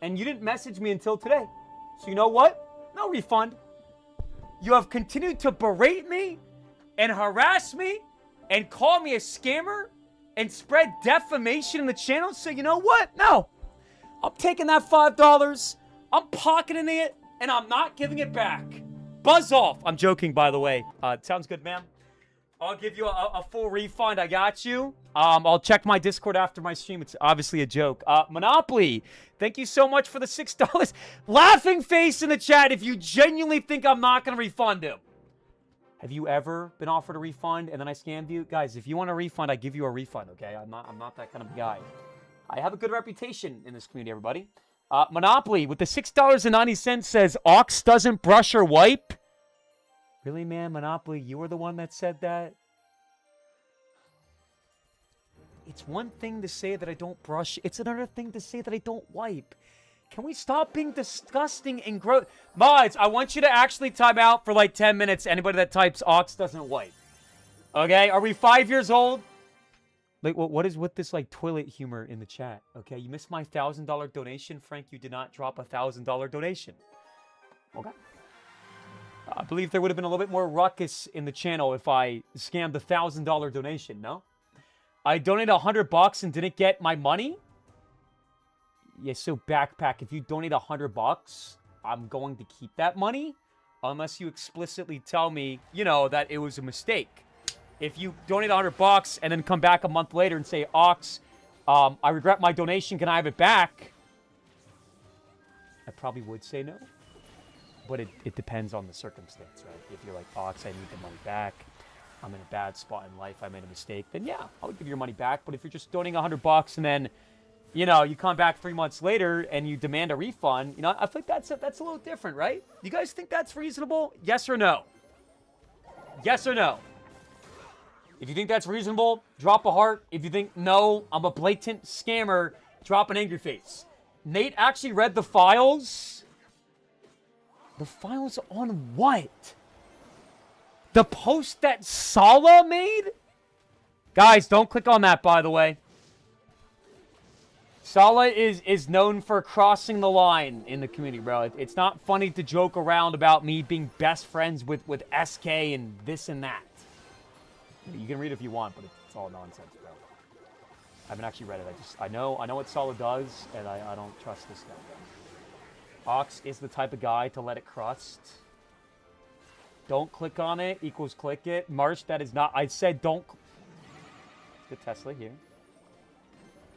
and you didn't message me until today. So you know what? No refund. You have continued to berate me and harass me and call me a scammer and spread defamation in the channel. So you know what? No. I'm taking that $5. I'm pocketing it, and I'm not giving it back. Buzz off. I'm joking, by the way. Sounds good, ma'am. I'll give you a full refund. I got you. I'll check my Discord after my stream. It's obviously a joke. Monopoly, thank you so much for the $6. Laughing face in the chat if you genuinely think I'm not going to refund him. Have you ever been offered a refund and then I scammed you? Guys, if you want a refund, I give you a refund, okay? I'm not that kind of guy. I have a good reputation in this community, everybody. Monopoly, with the $6.90 says, Ox doesn't brush or wipe. Really, man? Monopoly, you were the one that said that? It's one thing to say that I don't brush. It's another thing to say that I don't wipe. Can we stop being disgusting and gross? Mods, I want you to actually time out for like 10 minutes. Anybody that types Ox doesn't wipe. Okay? Are we 5 years old? Like, what is with this, like, toilet humor in the chat? Okay? You missed my $1,000 donation. Frank, you did not drop a $1,000 donation. Okay? I believe there would have been a little bit more ruckus in the channel if I scammed a $1,000 donation, no? I donated $100 and didn't get my money? Yeah, so Backpack, if you donate $100, I'm going to keep that money unless you explicitly tell me, you know, that it was a mistake. If you donate $100 and then come back a month later and say, Ox, I regret my donation, can I have it back? I probably would say no. But it depends on the circumstance, right? If you're like, Ox, I need the money back, I'm in a bad spot in life, I made a mistake, then yeah, I would give your money back. But if you're just donating $100 and then, you know, you come back 3 months later and you demand a refund, you know, I think that's a little different, right? You guys think that's reasonable? Yes or no? Yes or no? If you think that's reasonable, drop a heart. If you think, no, I'm a blatant scammer, drop an angry face. Nate actually read the files. The files on what? The post that Sala made? Guys, don't click on that, by the way. Sala is known for crossing the line in the community, bro. It's not funny to joke around about me being best friends with SK and this and that. You can read it if you want, but it's all nonsense, bro. I haven't actually read it. I know what Sala does, and I don't trust this guy. Ox is the type of guy to let it crust. Don't click on it equals click it. Marsh, that is not... I said don't... Let's go Tesla here.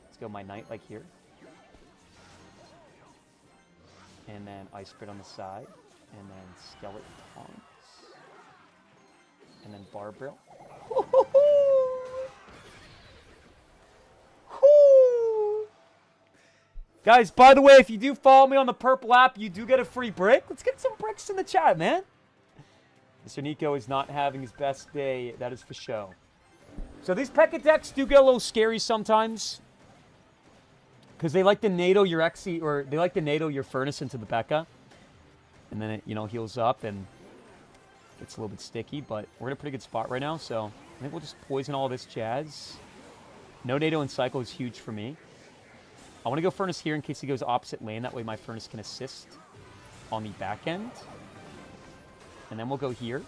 Let's go my knight like here. And then ice spirit on the side. And then skeleton taunts. And then barbell. Guys, by the way, if you do follow me on the purple app, you do get a free brick. Let's get some bricks in the chat, man. Mr. Nico is not having his best day. That is for show. So these P.E.K.K.A decks do get a little scary sometimes. Because they like to NATO your Exy, or they like to NATO your Furnace into the P.E.K.K.A. And then it, you know, heals up and gets a little bit sticky. But we're in a pretty good spot right now, so I think we'll just poison all this jazz. No NATO and cycle is huge for me. I want to go Furnace here in case he goes opposite lane. That way my Furnace can assist on the back end. And then we'll go here.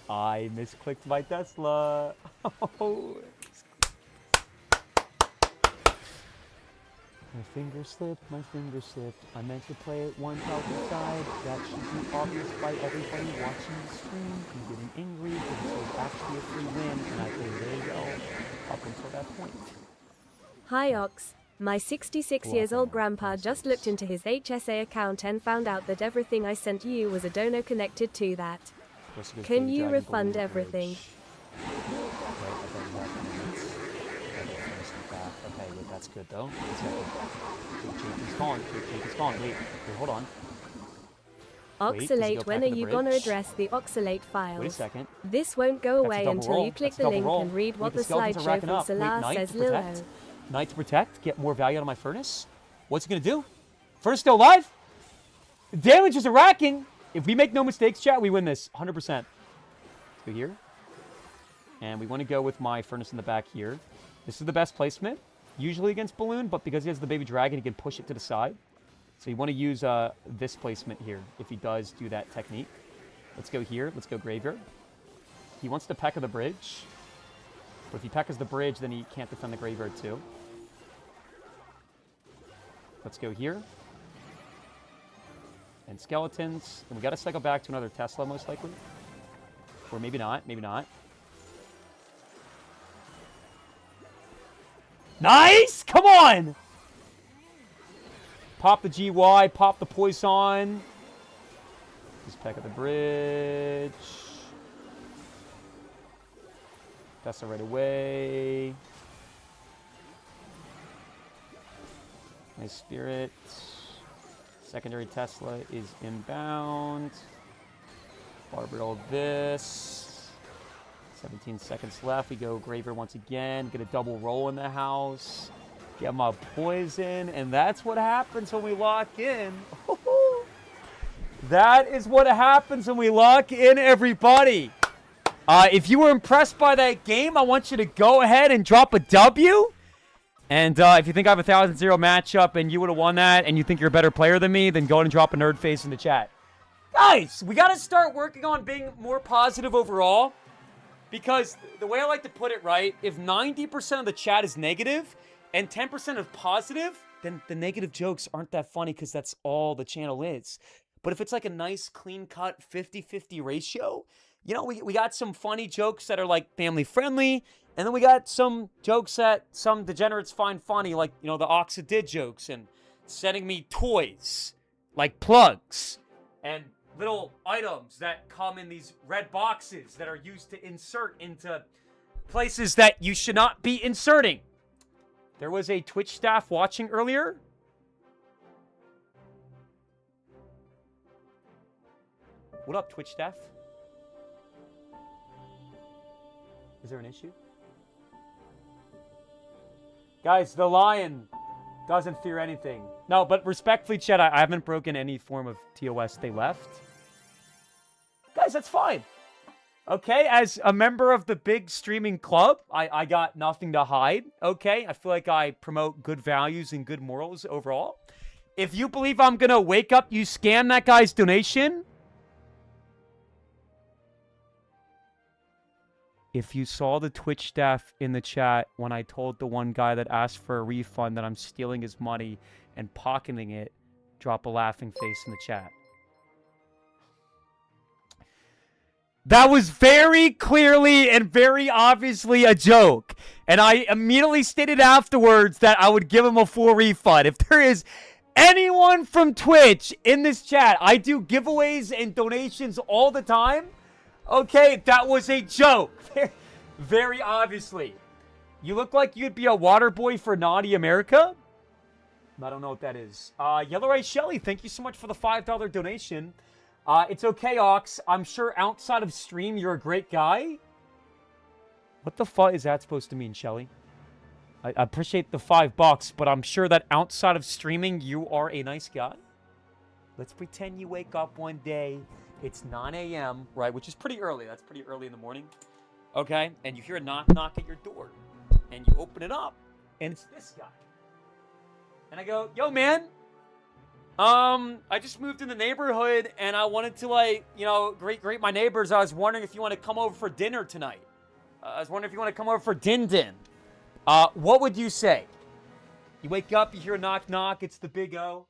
I misclicked my Tesla. My finger slipped, my finger slipped. I meant to play it once out the side. That should be obvious by everybody watching the stream. I'm getting angry because it was actually a free win, and I played very well up until that point. Hi Ox. My 66 years old grandpa just looked into his HSA account and found out that everything I sent you was a dono connected to that. Can you refund everything? Okay, wait, that's good though. Jake is gone. Wait, hold on. Oxalate, when are you gonna address the Oxalate files? Wait a second. This won't go away until you click the link and read what the slideshow from Salah says Lilo. Knight to protect, get more value out of my furnace. What's it gonna do? Furnace still alive? Damage is racking. If we make no mistakes, chat, we win this 100%. Let's go here. And we want to go with my furnace in the back here. This is the best placement, usually against Balloon, but because he has the baby dragon, he can push it to the side. So you want to use this placement here if he does do that technique. Let's go here. Let's go graveyard. He wants to peck of the bridge. But if he peckers the bridge, then he can't defend the graveyard too. Let's go here. And skeletons. And we got to cycle back to another Tesla, most likely. Or maybe not. Maybe not. Nice! Come on! Pop the GY. Pop the Poison. Just peck at the bridge. Tesla right away. Nice Spirit. Secondary Tesla is inbound. Barber all this. 17 seconds left. We go Graver once again. Get a double roll in the house. Get my poison. And that's what happens when we lock in. That is what happens when we lock in, everybody. If you were impressed by that game, I want you to go ahead and drop a W. And if you think I have a 1,000-0 matchup and you would have won that and you think you're a better player than me, then go ahead and drop a nerd face in the chat. Guys, we got to start working on being more positive overall. Because the way I like to put it, right, if 90% of the chat is negative and 10% is positive, then the negative jokes aren't that funny because that's all the channel is. But if it's like a nice, clean-cut 50-50 ratio, you know, we got some funny jokes that are like family-friendly, and then we got some jokes that some degenerates find funny, like, you know, the Oxalate jokes and sending me toys, like plugs, and little items that come in these red boxes that are used to insert into places that you should not be inserting. There was a Twitch staff watching earlier. What up, Twitch staff? Is there an issue? Guys, the lion doesn't fear anything. No, but respectfully, Chet, I haven't broken any form of TOS. They left. Guys, that's fine. Okay, as a member of the big streaming club, I got nothing to hide. Okay, I feel like I promote good values and good morals overall. If you believe I'm going to wake up, you scam that guy's donation. If you saw the Twitch staff in the chat when I told the one guy that asked for a refund that I'm stealing his money and pocketing it, drop a laughing face in the chat. That was very clearly and very obviously a joke. And I immediately stated afterwards that I would give him a full refund. If there is anyone from Twitch in this chat, I do giveaways and donations all the time. Okay, that was a joke. Very obviously. You look like you'd be a water boy for Naughty America. I don't know what that is. Yellow Ray Shelly, thank you so much for the $5 donation. It's okay, Ox. I'm sure outside of stream, you're a great guy. What the fuck is that supposed to mean, Shelly? I appreciate the $5, but I'm sure that outside of streaming, you are a nice guy. Let's pretend you wake up one day. It's 9 a.m., right? Which is pretty early. That's pretty early in the morning. Okay? And you hear a knock at your door. And you open it up. And it's this guy. And I go, yo, man. I just moved in the neighborhood. And I wanted to, like, you know, greet my neighbors. I was wondering if you want to come over for dinner tonight. I was wondering if you want to come over for din-din. What would you say? You wake up, you hear a knock knock, it's the Big O,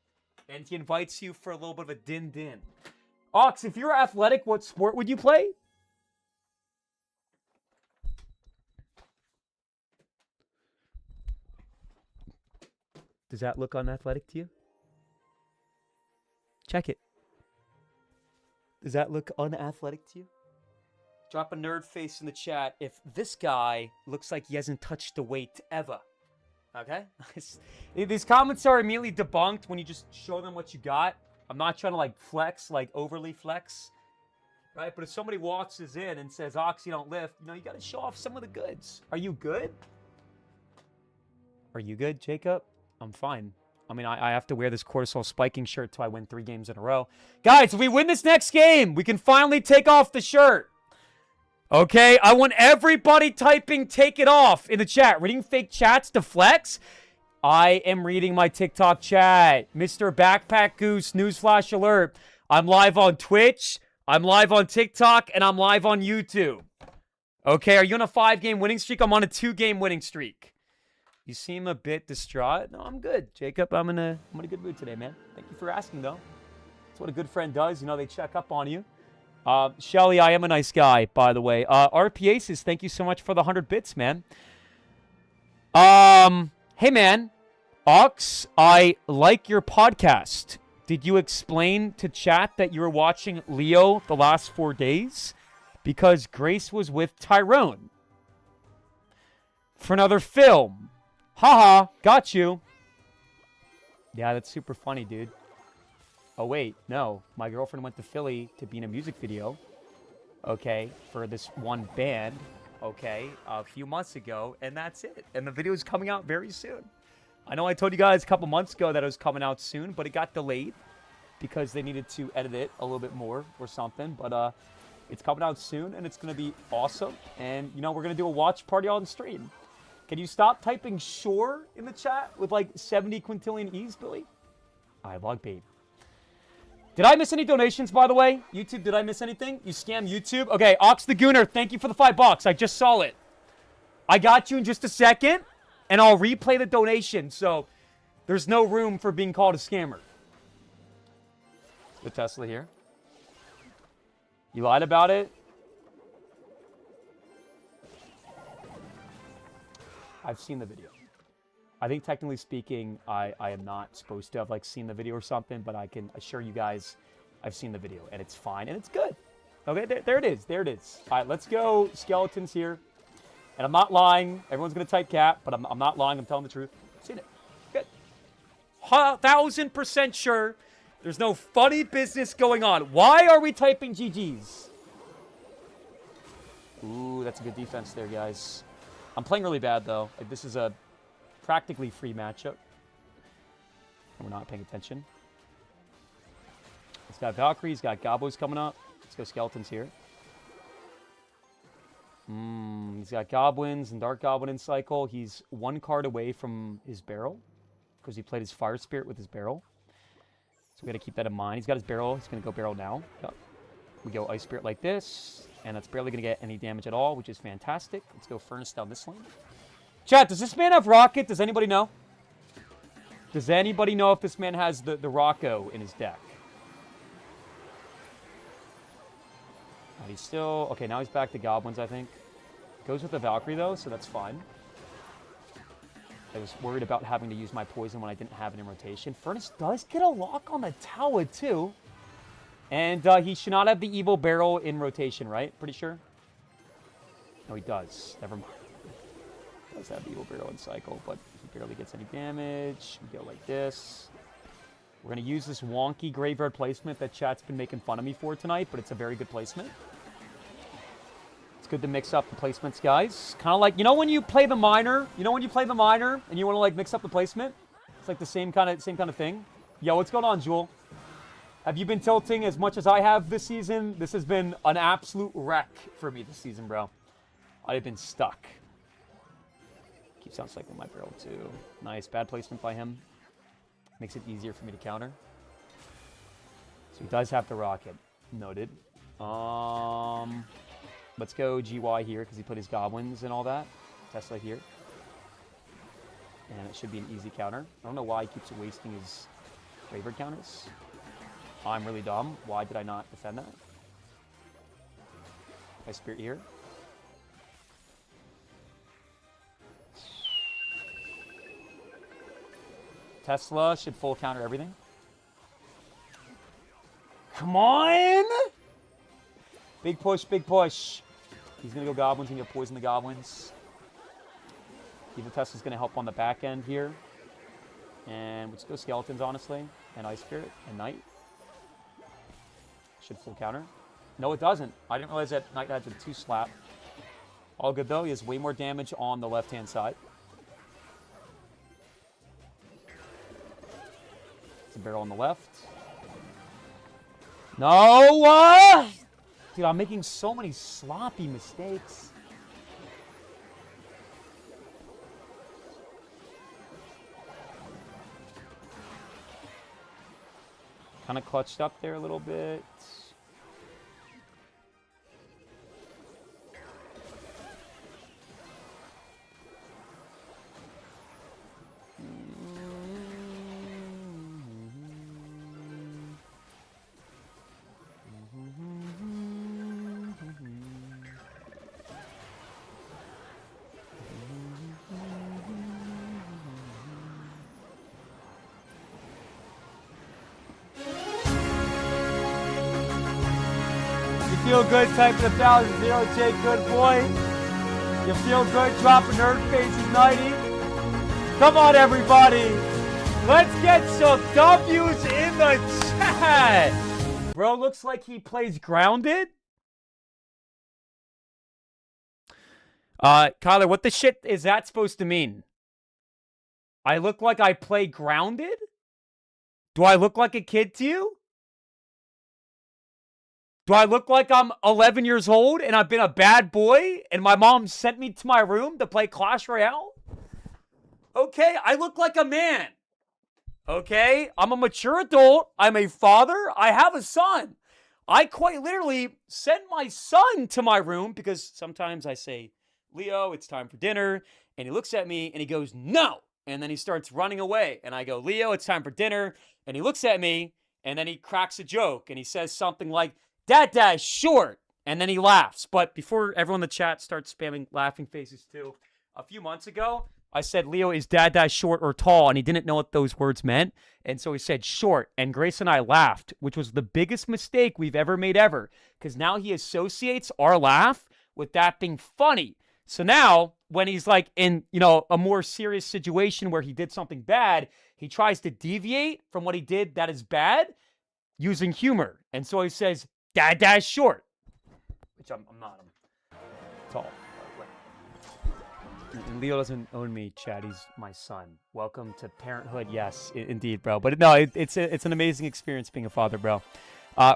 and he invites you for a little bit of a din din. Ox, if you're athletic, what sport would you play? Does that look unathletic to you? Check it. Does that look unathletic to you? Drop a nerd face in the chat if this guy looks like he hasn't touched a weight ever. Okay? These comments are immediately debunked when you just show them what you got. I'm not trying to like flex, like overly flex. Right? But if somebody walks us in and says, Ox, you don't lift, you know, you got to show off some of the goods. Are you good? Are you good, Jacob? I'm fine. I mean, I have to wear this cortisol spiking shirt till I win 3 games in a row. Guys, if we win this next game, we can finally take off the shirt. Okay? I want everybody typing take it off in the chat. Reading fake chats to flex? I am reading my TikTok chat. Mr. Backpack Goose, newsflash alert. I'm live on Twitch, I'm live on TikTok, and I'm live on YouTube. Okay, are you on a 5-game winning streak? I'm on a 2-game winning streak. You seem a bit distraught. No, I'm good, Jacob. I'm in a good mood today, man. Thank you for asking, though. That's what a good friend does. You know, they check up on you. Shelly, I am a nice guy, by the way. RPA says, thank you so much for the 100 bits, man. Hey, man. Ox, I like your podcast. Did you explain to chat that you were watching Leo the last 4 days? Because Grace was with Tyrone. For another film. Haha, got you. Yeah, that's super funny, dude. Oh, wait, no. My girlfriend went to Philly to be in a music video, okay, for this one band, okay, a few months ago, and that's it. And the video is coming out very soon. I know I told you guys a couple months ago that it was coming out soon, but it got delayed because they needed to edit it a little bit more or something, but it's coming out soon, and it's going to be awesome. And, you know, we're going to do a watch party on stream. Can you stop typing sure in the chat with like 70 quintillion E's, Billy? I log babe. Did I miss any donations, by the way? YouTube, did I miss anything? You scam YouTube? Okay, Ox the Gooner, thank you for the $5. I just saw it. I got you in just a second, and I'll replay the donation, so there's no room for being called a scammer. The Tesla here. You lied about it? I've seen the video. I think technically speaking, I am not supposed to have like seen the video or something, but I can assure you guys I've seen the video and it's fine and it's good. Okay, there it is. There it is. All right, let's go skeletons here. And I'm not lying. Everyone's going to type cat, but I'm not lying. I'm telling the truth. I've seen it. Good. 1000% sure there's no funny business going on. Why are we typing GG's? Ooh, that's a good defense there, guys. I'm playing really bad, though. Like, this is a practically free matchup. And we're not paying attention. He's got Valkyrie. He's got Gobos coming up. Let's go skeletons here. He's got Goblins and Dark Goblin in cycle. He's 1 card away from his barrel because he played his Fire Spirit with his barrel. So we got to keep that in mind. He's got his barrel. He's going to go barrel now. Yep. We go Ice Spirit like this. And that's barely going to get any damage at all, which is fantastic. Let's go Furnace down this lane. Chat, does this man have Rocket? Does anybody know? Does anybody know if this man has the Rocco in his deck? He's still... Okay, now he's back to Goblins, I think. Goes with the Valkyrie, though, so that's fine. I was worried about having to use my poison when I didn't have it in rotation. Furnace does get a lock on the tower, too. And he should not have the Evil Barrel in rotation, right? Pretty sure? No, he does. Never mind. He does have the Evil Barrel in cycle, but he barely gets any damage. We go like this. We're going to use this wonky graveyard placement that chat's been making fun of me for tonight, but it's a very good placement. It's good to mix up the placements, guys. Kind of like, you know when you play the minor? You know when you play the minor and you want to like mix up the placement? It's like the same kind of thing. Yo, what's going on, Jewel? Have you been tilting as much as I have this season? This has been an absolute wreck for me this season, bro. I've been stuck. Keeps on cycling my barrel, too. Nice. Bad placement by him. Makes it easier for me to counter. So he does have the Rocket. Noted. Let's go GY here because he put his Goblins and all that. Tesla here. And it should be an easy counter. I don't know why he keeps wasting his favorite counters. I'm really dumb. Why did I not defend that? I Spirit here. Tesla should full counter everything. Come on! Big push, big push. He's going to go goblins. He's going to poison the goblins. Even Tesla's going to help on the back end here. And let's go skeletons, honestly. And Ice Spirit and Knight. Should full counter. No, it doesn't. I didn't realize that Knight had the 2 slap. All good, though. He has way more damage on the left-hand side. It's a barrel on the left. No! Dude, I'm making so many sloppy mistakes. Kind of clutched up there a little bit. Feel good typing 1,000 Jay, good boy. You feel good dropping Nerd Face Igniting. Come on, everybody. Let's get some W's in the chat. Bro looks like he plays Grounded. Kyler, what the shit is that supposed to mean? I look like I play Grounded? Do I look like a kid to you? Do I look like I'm 11 years old and I've been a bad boy and my mom sent me to my room to play Clash Royale? Okay, I look like a man. Okay, I'm a mature adult. I'm a father. I have a son. I quite literally sent my son to my room because sometimes I say, Leo, it's time for dinner. And he looks at me and he goes, no. And then he starts running away. And I go, Leo, it's time for dinner. And he looks at me and then he cracks a joke and he says something like, Dad, short. And then he laughs. But before everyone in the chat starts spamming laughing faces too, a few months ago, I said, Leo, is Dad short or tall? And he didn't know what those words meant. And so he said short. And Grace and I laughed, which was the biggest mistake we've ever made ever. Because now he associates our laugh with that being funny. So now when he's like in, a more serious situation where he did something bad, he tries to deviate from what he did that is bad using humor. And so he says, Dad short. Which I'm not. I'm tall. And Leo doesn't own me, Chad. He's my son. Welcome to parenthood. Yes, indeed, bro. But no, it's an amazing experience being a father, bro.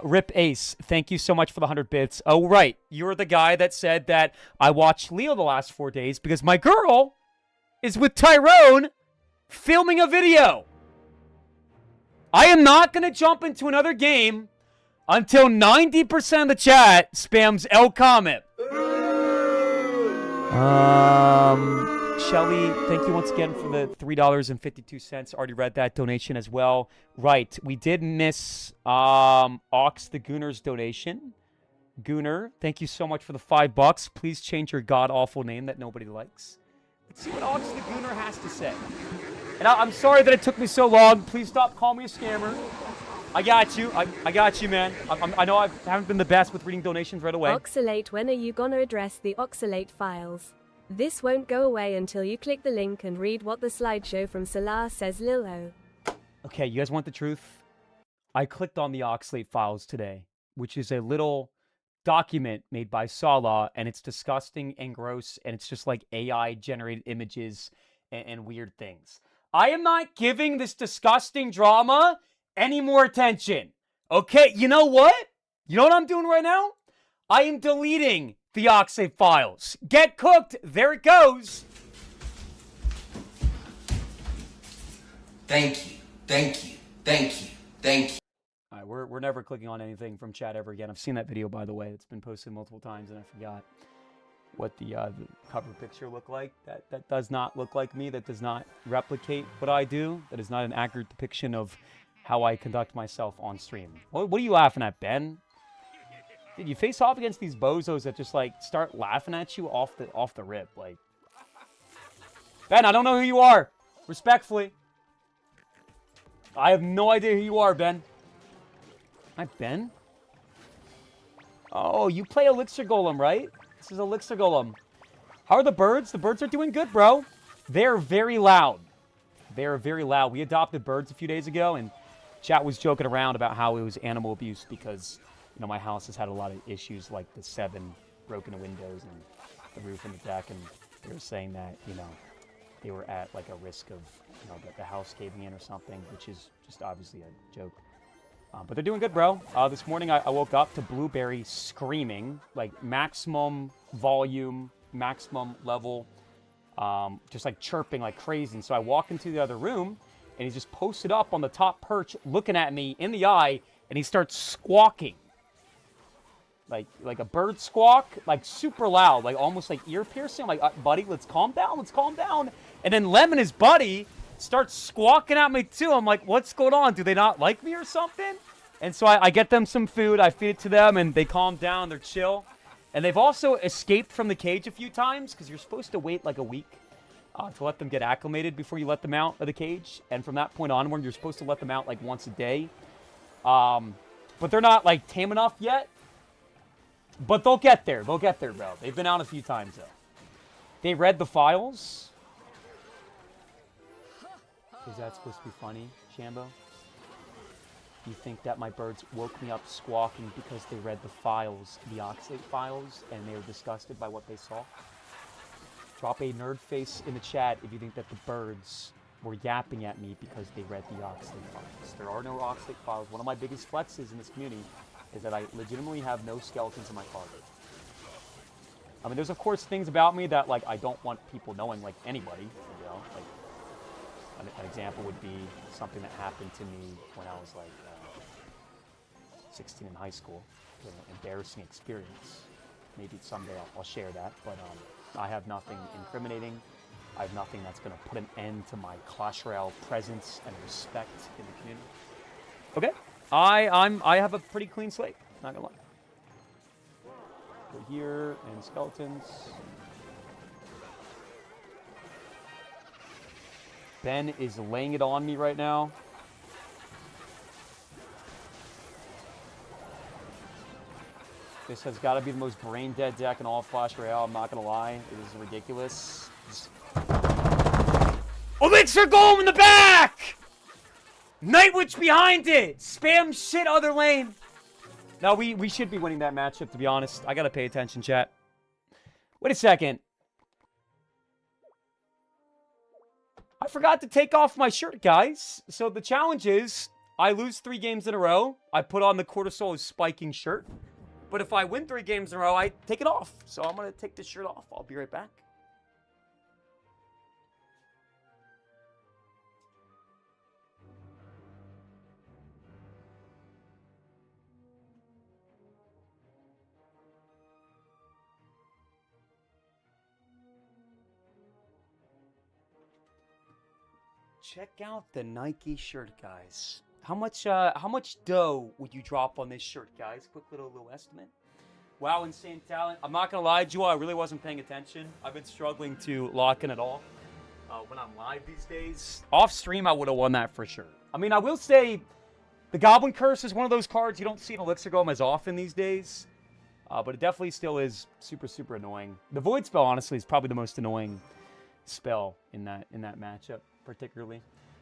Rip Ace, thank you so much for the 100 bits. Oh, right. You're the guy that said that I watched Leo the last 4 days because my girl is with Tyrone filming a video. I am not going to jump into another game until 90% of the chat spams L comment. Shelly, thank you once again for the $3.52. Already read that donation as well. Right, we did miss Ox the Gooner's donation. Gooner, thank you so much for the $5. Please change your god-awful name that nobody likes. Let's see what Ox the Gooner has to say. And I'm sorry that it took me so long. Please stop calling me a scammer. I got you. I got you, man. I know I haven't been the best with reading donations right away. Oxalate, when are you gonna address the Oxalate files? This won't go away until you click the link and read what the slideshow from Salah says, Lilo. Okay, you guys want the truth? I clicked on the Oxalate files today, which is a little document made by Salah, and it's disgusting and gross, and it's just like AI-generated images and weird things. I am not giving this disgusting drama any more attention. Okay, you know what? You know what I'm doing right now? I am deleting the Oxalate files. Get cooked. There it goes. Thank you. Thank you. Thank you. Thank you. All right, we're never clicking on anything from chat ever again. I've seen that video, by the way. It's been posted multiple times, and I forgot. what the cover picture looked like. That does not look like me. That does not replicate what I do. That is not an accurate depiction of how I conduct myself on stream. What are you laughing at, Ben? Dude, you face off against these bozos that just like start laughing at you off the rip. Like, Ben, I don't know who you are. Respectfully, I have no idea who you are, Ben. Hi, Ben. Oh, you play Elixir Golem, right? This is Elixir Golem. How are the birds? The birds are doing good, bro. They're very loud. They're very loud. We adopted birds a few days ago, and chat was joking around about how it was animal abuse because, you know, my house has had a lot of issues like the 7 broken windows and the roof and the deck, and they were saying that, you know, they were at like a risk of, you know, the house caving in or something, which is just obviously a joke. But they're doing good, bro. This morning I woke up to Blueberry screaming, like maximum volume, maximum level, just like chirping like crazy. And so I walk into the other room, and he's just posted up on the top perch looking at me in the eye, and he starts squawking. Like a bird squawk, like super loud, like almost like ear piercing. I'm like, buddy, let's calm down, let's calm down. And then Lemon, his buddy, starts squawking at me too. I'm like, what's going on? Do they not like me or something? And so I get them some food, I feed it to them, and they calm down, they're chill. And they've also escaped from the cage a few times, because you're supposed to wait like a week to let them get acclimated before you let them out of the cage. And from that point onward, you're supposed to let them out like once a day. But they're not like tame enough yet. But they'll get there. They'll get there, bro. They've been out a few times, though. They read the files. Is that supposed to be funny, Shambo? You think that my birds woke me up squawking because they read the files, the Oxalate files, and they were disgusted by what they saw? Drop a nerd face in the chat if you think that the birds were yapping at me because they read the Oxalate files. There are no Oxalate files. One of my biggest flexes in this community is that I legitimately have no skeletons in my closet. I mean, there's of course things about me that like I don't want people knowing, like anybody, you know. Like an example would be something that happened to me when I was like 16 in high school. It was an embarrassing experience. Maybe someday I'll share that, but I have nothing incriminating. I have nothing that's going to put an end to my Clash Royale presence and respect in the community. Okay. I have a pretty clean slate, not gonna lie. Go here and skeletons. Ben is laying it on me right now. This has got to be the most brain dead deck in all of Clash Royale. I'm not gonna lie, it is ridiculous. Elixir Golem in the back! Night Witch behind it! Spam shit other lane! No, we should be winning that matchup, to be honest. I gotta pay attention, chat. Wait a second. I forgot to take off my shirt, guys. So the challenge is, I lose 3 games in a row. I put on the Cortisol spiking shirt. But if I win 3 games in a row, I take it off. So I'm gonna take this shirt off. I'll be right back. Check out the Nike shirt, guys. How much dough would you drop on this shirt, guys? Quick little estimate. Wow, insane talent. I'm not gonna lie, Jewel, I really wasn't paying attention. I've been struggling to lock in at all when I'm live these days. Off stream, I would have won that for sure. I mean, I will say, the Goblin Curse is one of those cards you don't see in Elixir Golem as often these days. But it definitely still is super, super annoying. The Void Spell, honestly, is probably the most annoying spell in that matchup, particularly.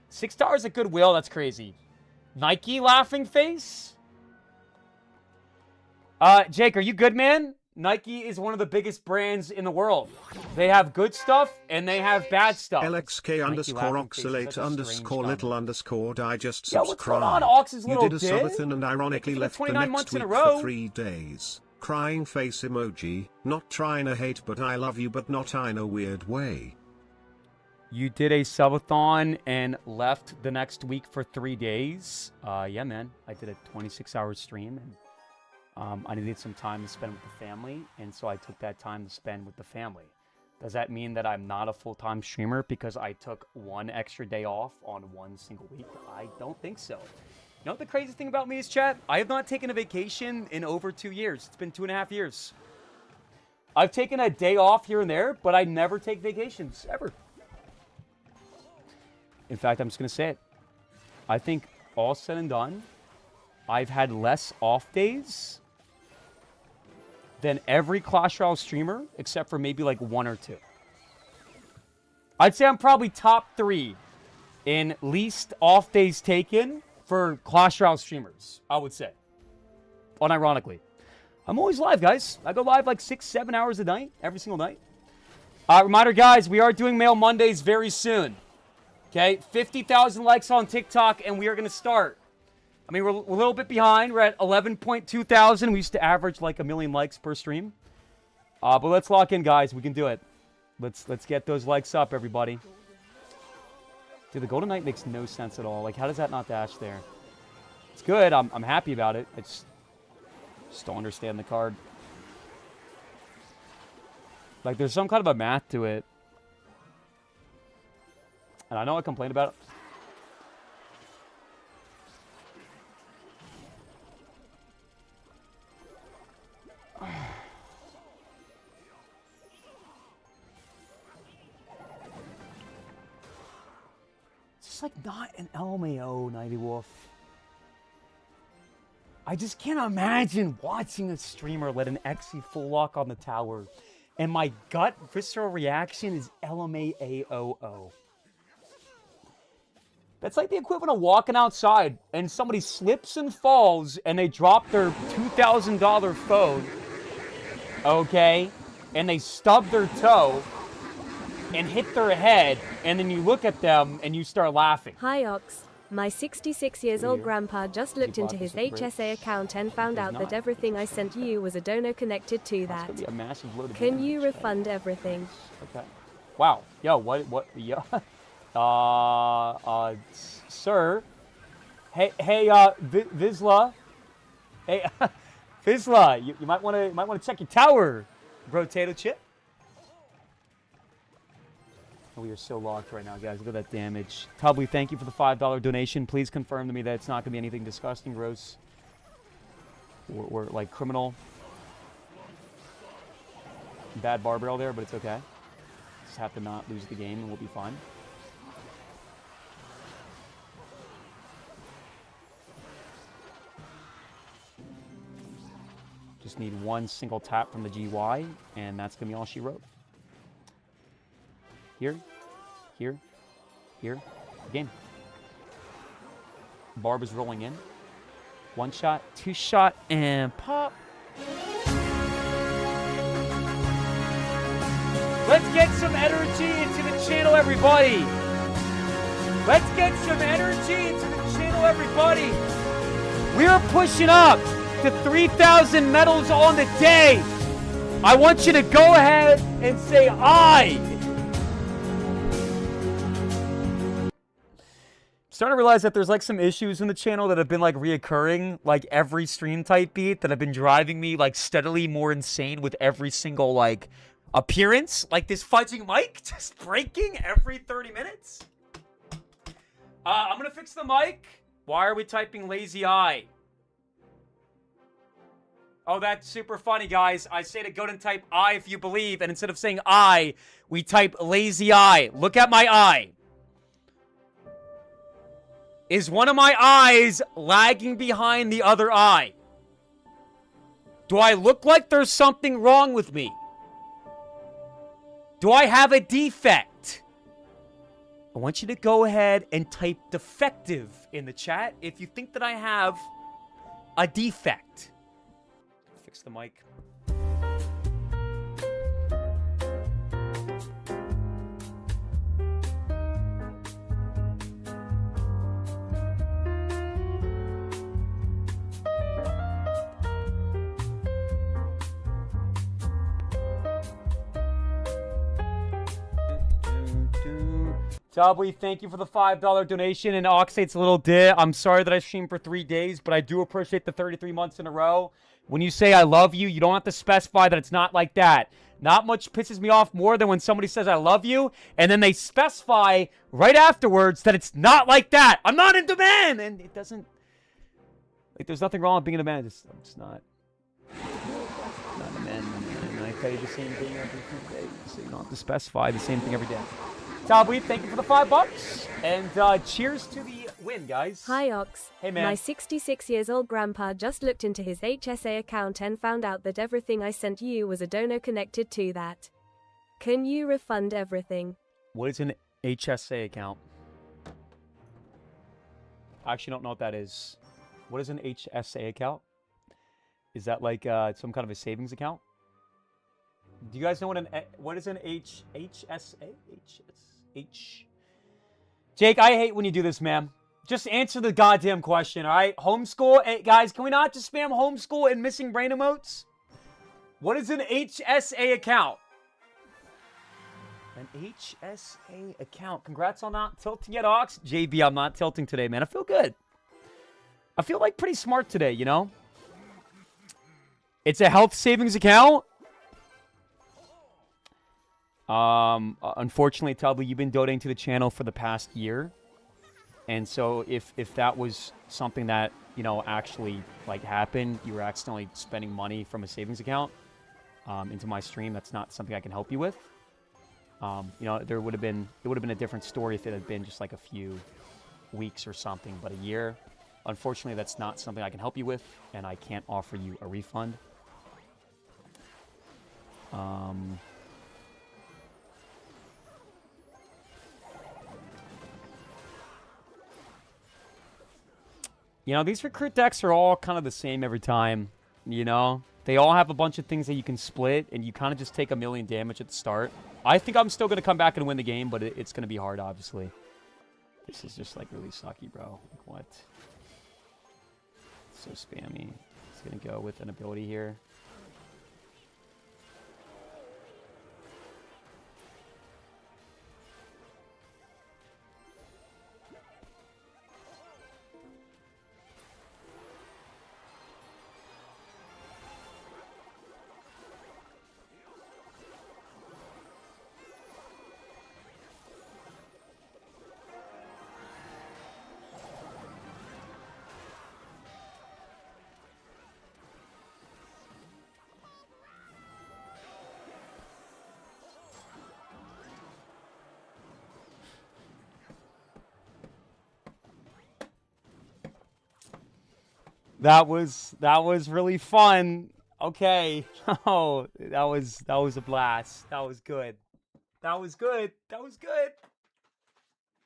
6 stars at Goodwill, that's crazy. Nike laughing face? Jake, are you good, man? Nike is one of the biggest brands in the world. They have good stuff, and they have bad stuff. LXK underscore oxalate underscore little underscore digest subscribe. Yo, what's going on, Ox's little You did a did? subathon and ironically left the 29 next months in week a row. for 3 days. Crying face emoji, not trying to hate but I love you but not in a weird way. You did a subathon and left the next week for 3 days. Yeah, man. I did a 26-hour stream, and I needed some time to spend with the family, and so I took that time to spend with the family. Does that mean that I'm not a full-time streamer because I took one extra day off on one single week? I don't think so. You know what the crazy thing about me is, chat? I have not taken a vacation in over 2 years. It's been 2.5 years. I've taken a day off here and there, but I never take vacations, ever. In fact, I'm just going to say it. I think all said and done, I've had less off days than every Clash Royale streamer, except for maybe like 1 or 2. I'd say I'm probably top 3 in least off days taken for Clash Royale streamers, I would say. Unironically. I'm always live, guys. I go live like 6-7 hours a night, every single night. Reminder, guys, we are doing Mail Mondays very soon. Okay, 50,000 likes on TikTok, and we are going to start. I mean, we're a little bit behind. We're at 11.2 thousand. We used to average like 1 million likes per stream. But let's lock in, guys. We can do it. Let's get those likes up, everybody. Dude, the Golden Knight makes no sense at all. Like, how does that not dash there? It's good. I'm happy about it. I just don't understand the card. Like, there's some kind of a math to it. And I know I complained about it. It's just like not an LMAO, Nighty Wolf. I just can't imagine watching a streamer let an XE full lock on the tower. And my gut visceral reaction is LMAO. That's like the equivalent of walking outside and somebody slips and falls and they drop their $2,000 phone, okay, and they stub their toe and hit their head, and then you look at them and you start laughing. Hi Ox, my 66 years old grandpa just looked into his HSA account and found out that everything I sent you was a donor connected to that. That's gonna be a massive load of Can damage, you right? refund everything? Okay. Wow. Yo, what, yeah. Sir. Hey, Vizsla. Hey, Vizsla, you might want to check your tower, Potato Chip. Oh, we are so locked right now, guys. Look at that damage. Tubby, thank you for the $5 donation. Please confirm to me that it's not going to be anything disgusting, gross, or like criminal. Bad bar barrel there, but it's okay. Just have to not lose the game and we'll be fine. Just need one single tap from the GY, and that's going to be all she wrote. Here, here, here, again. Barb is rolling in. 1 shot, 2 shot, and pop. Let's get some energy into the channel, everybody. Let's get some energy into the channel, everybody. We are pushing up to 3,000 medals on the day. I want you to go ahead and say I. Starting to realize that there's like some issues in the channel that have been like reoccurring, like every stream type beat that have been driving me like steadily more insane with every single like appearance. Like this fudging mic just breaking every 30 minutes. I'm gonna fix the mic. Why are we typing lazy eye? Oh, that's super funny, guys. I say to go and type I if you believe, and instead of saying I, we type lazy eye. Look at my eye. Is one of my eyes lagging behind the other eye? Do I look like there's something wrong with me? Do I have a defect? I want you to go ahead and type defective in the chat if you think that I have a defect. Fix the mic. Tubby, thank you for the $5 donation, and Oxalate's a little dit. I'm sorry that I streamed for 3 days, but I do appreciate the 33 months in a row. When you say I love you, you don't have to specify that it's not like that. Not much pisses me off more than when somebody says I love you, and then they specify right afterwards that it's not like that. I'm not in demand! And it doesn't... Like, there's nothing wrong with being a man. I'm just not a man. And I tell you the same thing every single day. So you don't have to specify the same thing every day. Talbweed, thank you for the $5. And cheers to the win, guys. Hi, Ox. Hey, man. My 66-year-old grandpa just looked into his HSA account and found out that everything I sent you was a donor connected to that. Can you refund everything? What is an HSA account? I actually don't know what that is. What is an HSA account? Is that like some kind of a savings account? Do you guys know what is an HSA? Jake, I hate when you do this, man. Just answer the goddamn question, all right? Homeschool, hey, guys, can we not just spam homeschool and missing brain emotes? What is an HSA account? An HSA account. Congrats on not tilting yet, Ox. JB, I'm not tilting today, man. I feel good. I feel like pretty smart today, you know? It's a health savings account. Unfortunately, Tubby, you've been donating to the channel for the past year. And so if that was something that, you know, actually, like, happened, you were accidentally spending money from a savings account into my stream, that's not something I can help you with. You know, it would have been a different story if it had been just like a few weeks or something, but a year. Unfortunately, that's not something I can help you with, and I can't offer you a refund. You know, these recruit decks are all kind of the same every time, you know? They all have a bunch of things that you can split, and you kind of just take a million damage at the start. I think I'm still going to come back and win the game, but it's going to be hard, obviously. This is just, like, really sucky, bro. Like, what? So spammy. It's going to go with an ability here. That was really fun. Okay. Oh, that was a blast. That was good. That was good. That was good.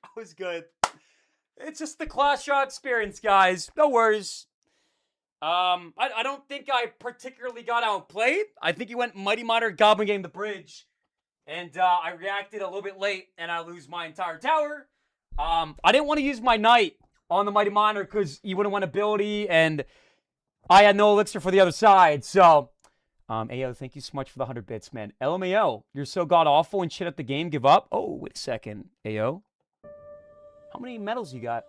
That was good. It's just the Clash Royale experience, guys. No worries. I don't think I particularly got outplayed. I think he went Mighty Miner Goblin Game the bridge. And I reacted a little bit late and I lose my entire tower. I didn't want to use my knight on the Mighty Miner because he wouldn't want ability, and I had no elixir for the other side. So, Ayo, thank you so much for the 100 bits, man. LMAO, you're so god-awful and shit at the game, give up? Oh, wait a second, Ayo. How many medals you got?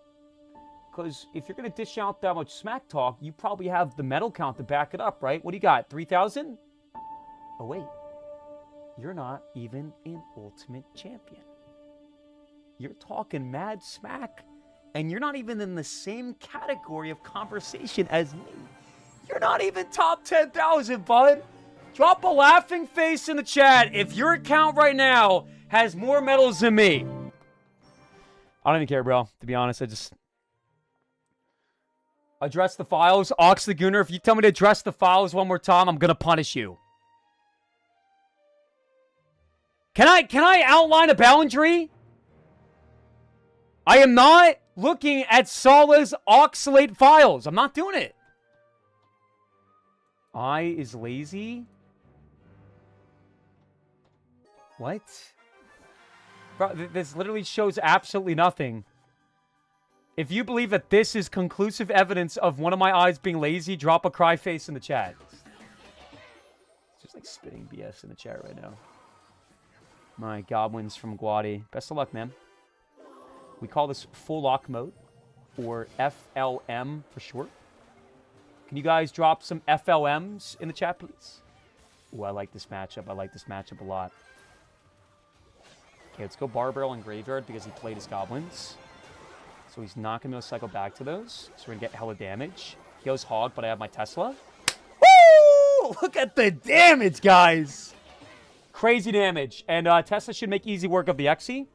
Because if you're going to dish out that much smack talk, you probably have the medal count to back it up, right? What do you got, 3,000? Oh, wait. You're not even an Ultimate Champion. You're talking mad smack. And you're not even in the same category of conversation as me. You're not even top 10,000, bud. Drop a laughing face in the chat if your account right now has more medals than me. I don't even care, bro. To be honest, I just... Address the files. Ox the Gooner, if you tell me to address the files one more time, I'm going to punish you. Can I outline a boundary? I am not looking at Sala's Oxalate files. I'm not doing it. I is lazy? What? Bro, this literally shows absolutely nothing. If you believe that this is conclusive evidence of one of my eyes being lazy, drop a cry face in the chat. It's just like spitting BS in the chat right now. My goblins from Guadi. Best of luck, man. We call this full lock mode, or FLM for short. Can you guys drop some FLMs in the chat, please? Ooh, I like this matchup. I like this matchup a lot. Okay, let's go Bar Barrel and Graveyard because he played his Goblins. So he's not going to be able to cycle back to those. So we're going to get hella damage. He goes Hog, but I have my Tesla. Woo! Look at the damage, guys. Crazy damage. And Tesla should make easy work of the Xe.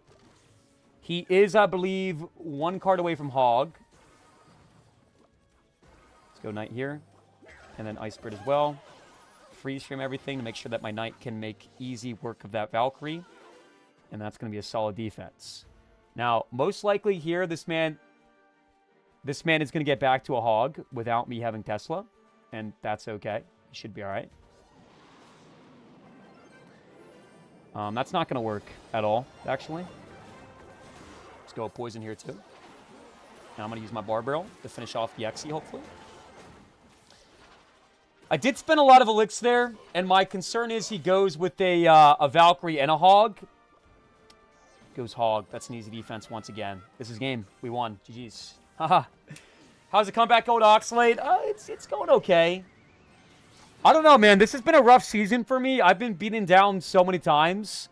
He is, I believe, 1 card away from Hog. Let's go Knight here. And then Ice Spirit as well. Freeze frame everything to make sure that my Knight can make easy work of that Valkyrie. And that's going to be a solid defense. Now, most likely here, this man is going to get back to a Hog without me having Tesla. And that's okay. He should be all right. That's not going to work at all, actually. Let's go Poison here, too. Now I'm going to use my Bar Barrel to finish off the Xe, hopefully. I did spend a lot of elixirs there, and my concern is he goes with a Valkyrie and a Hog. Goes Hog. That's an easy defense once again. This is game. We won. GG's. Haha. How's the comeback going to Oxalate? It's going okay. I don't know, man. This has been a rough season for me. I've been beaten down so many times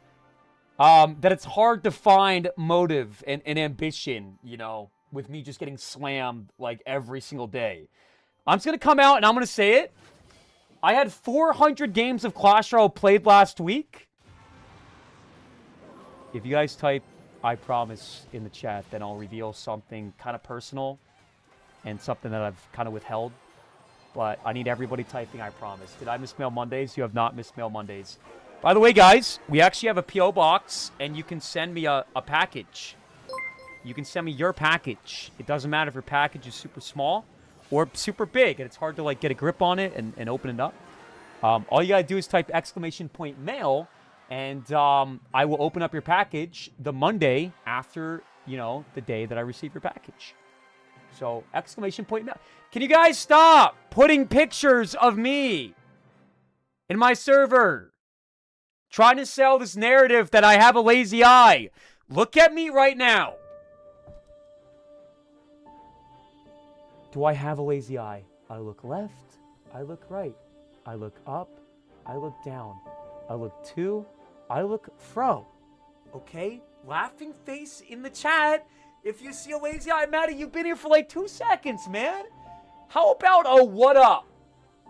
that it's hard to find motive and ambition, you know, with me just getting slammed like every single day. I'm just going to come out and I'm going to say it. I had 400 games of Clash Royale played last week. If you guys type, I promise, in the chat, then I'll reveal something kind of personal and something that I've kind of withheld. But I need everybody typing, I promise. Did I miss Mail Mondays? You have not missed Mail Mondays. By the way, guys, we actually have a P.O. box, and you can send me a package. You can send me your package. It doesn't matter if your package is super small or super big, and it's hard to, like, get a grip on it and open it up. All you gotta do is type !mail, and I will open up your package the Monday after, you know, the day that I receive your package. So, !mail. Can you guys stop putting pictures of me in my server? Trying to sell this narrative that I have a lazy eye. Look at me right now. Do I have a lazy eye? I look left. I look right. I look up. I look down. I look to. I look fro. Okay? Laughing face in the chat. If you see a lazy eye, Maddie, you've been here for like 2 seconds, man. How about a what up?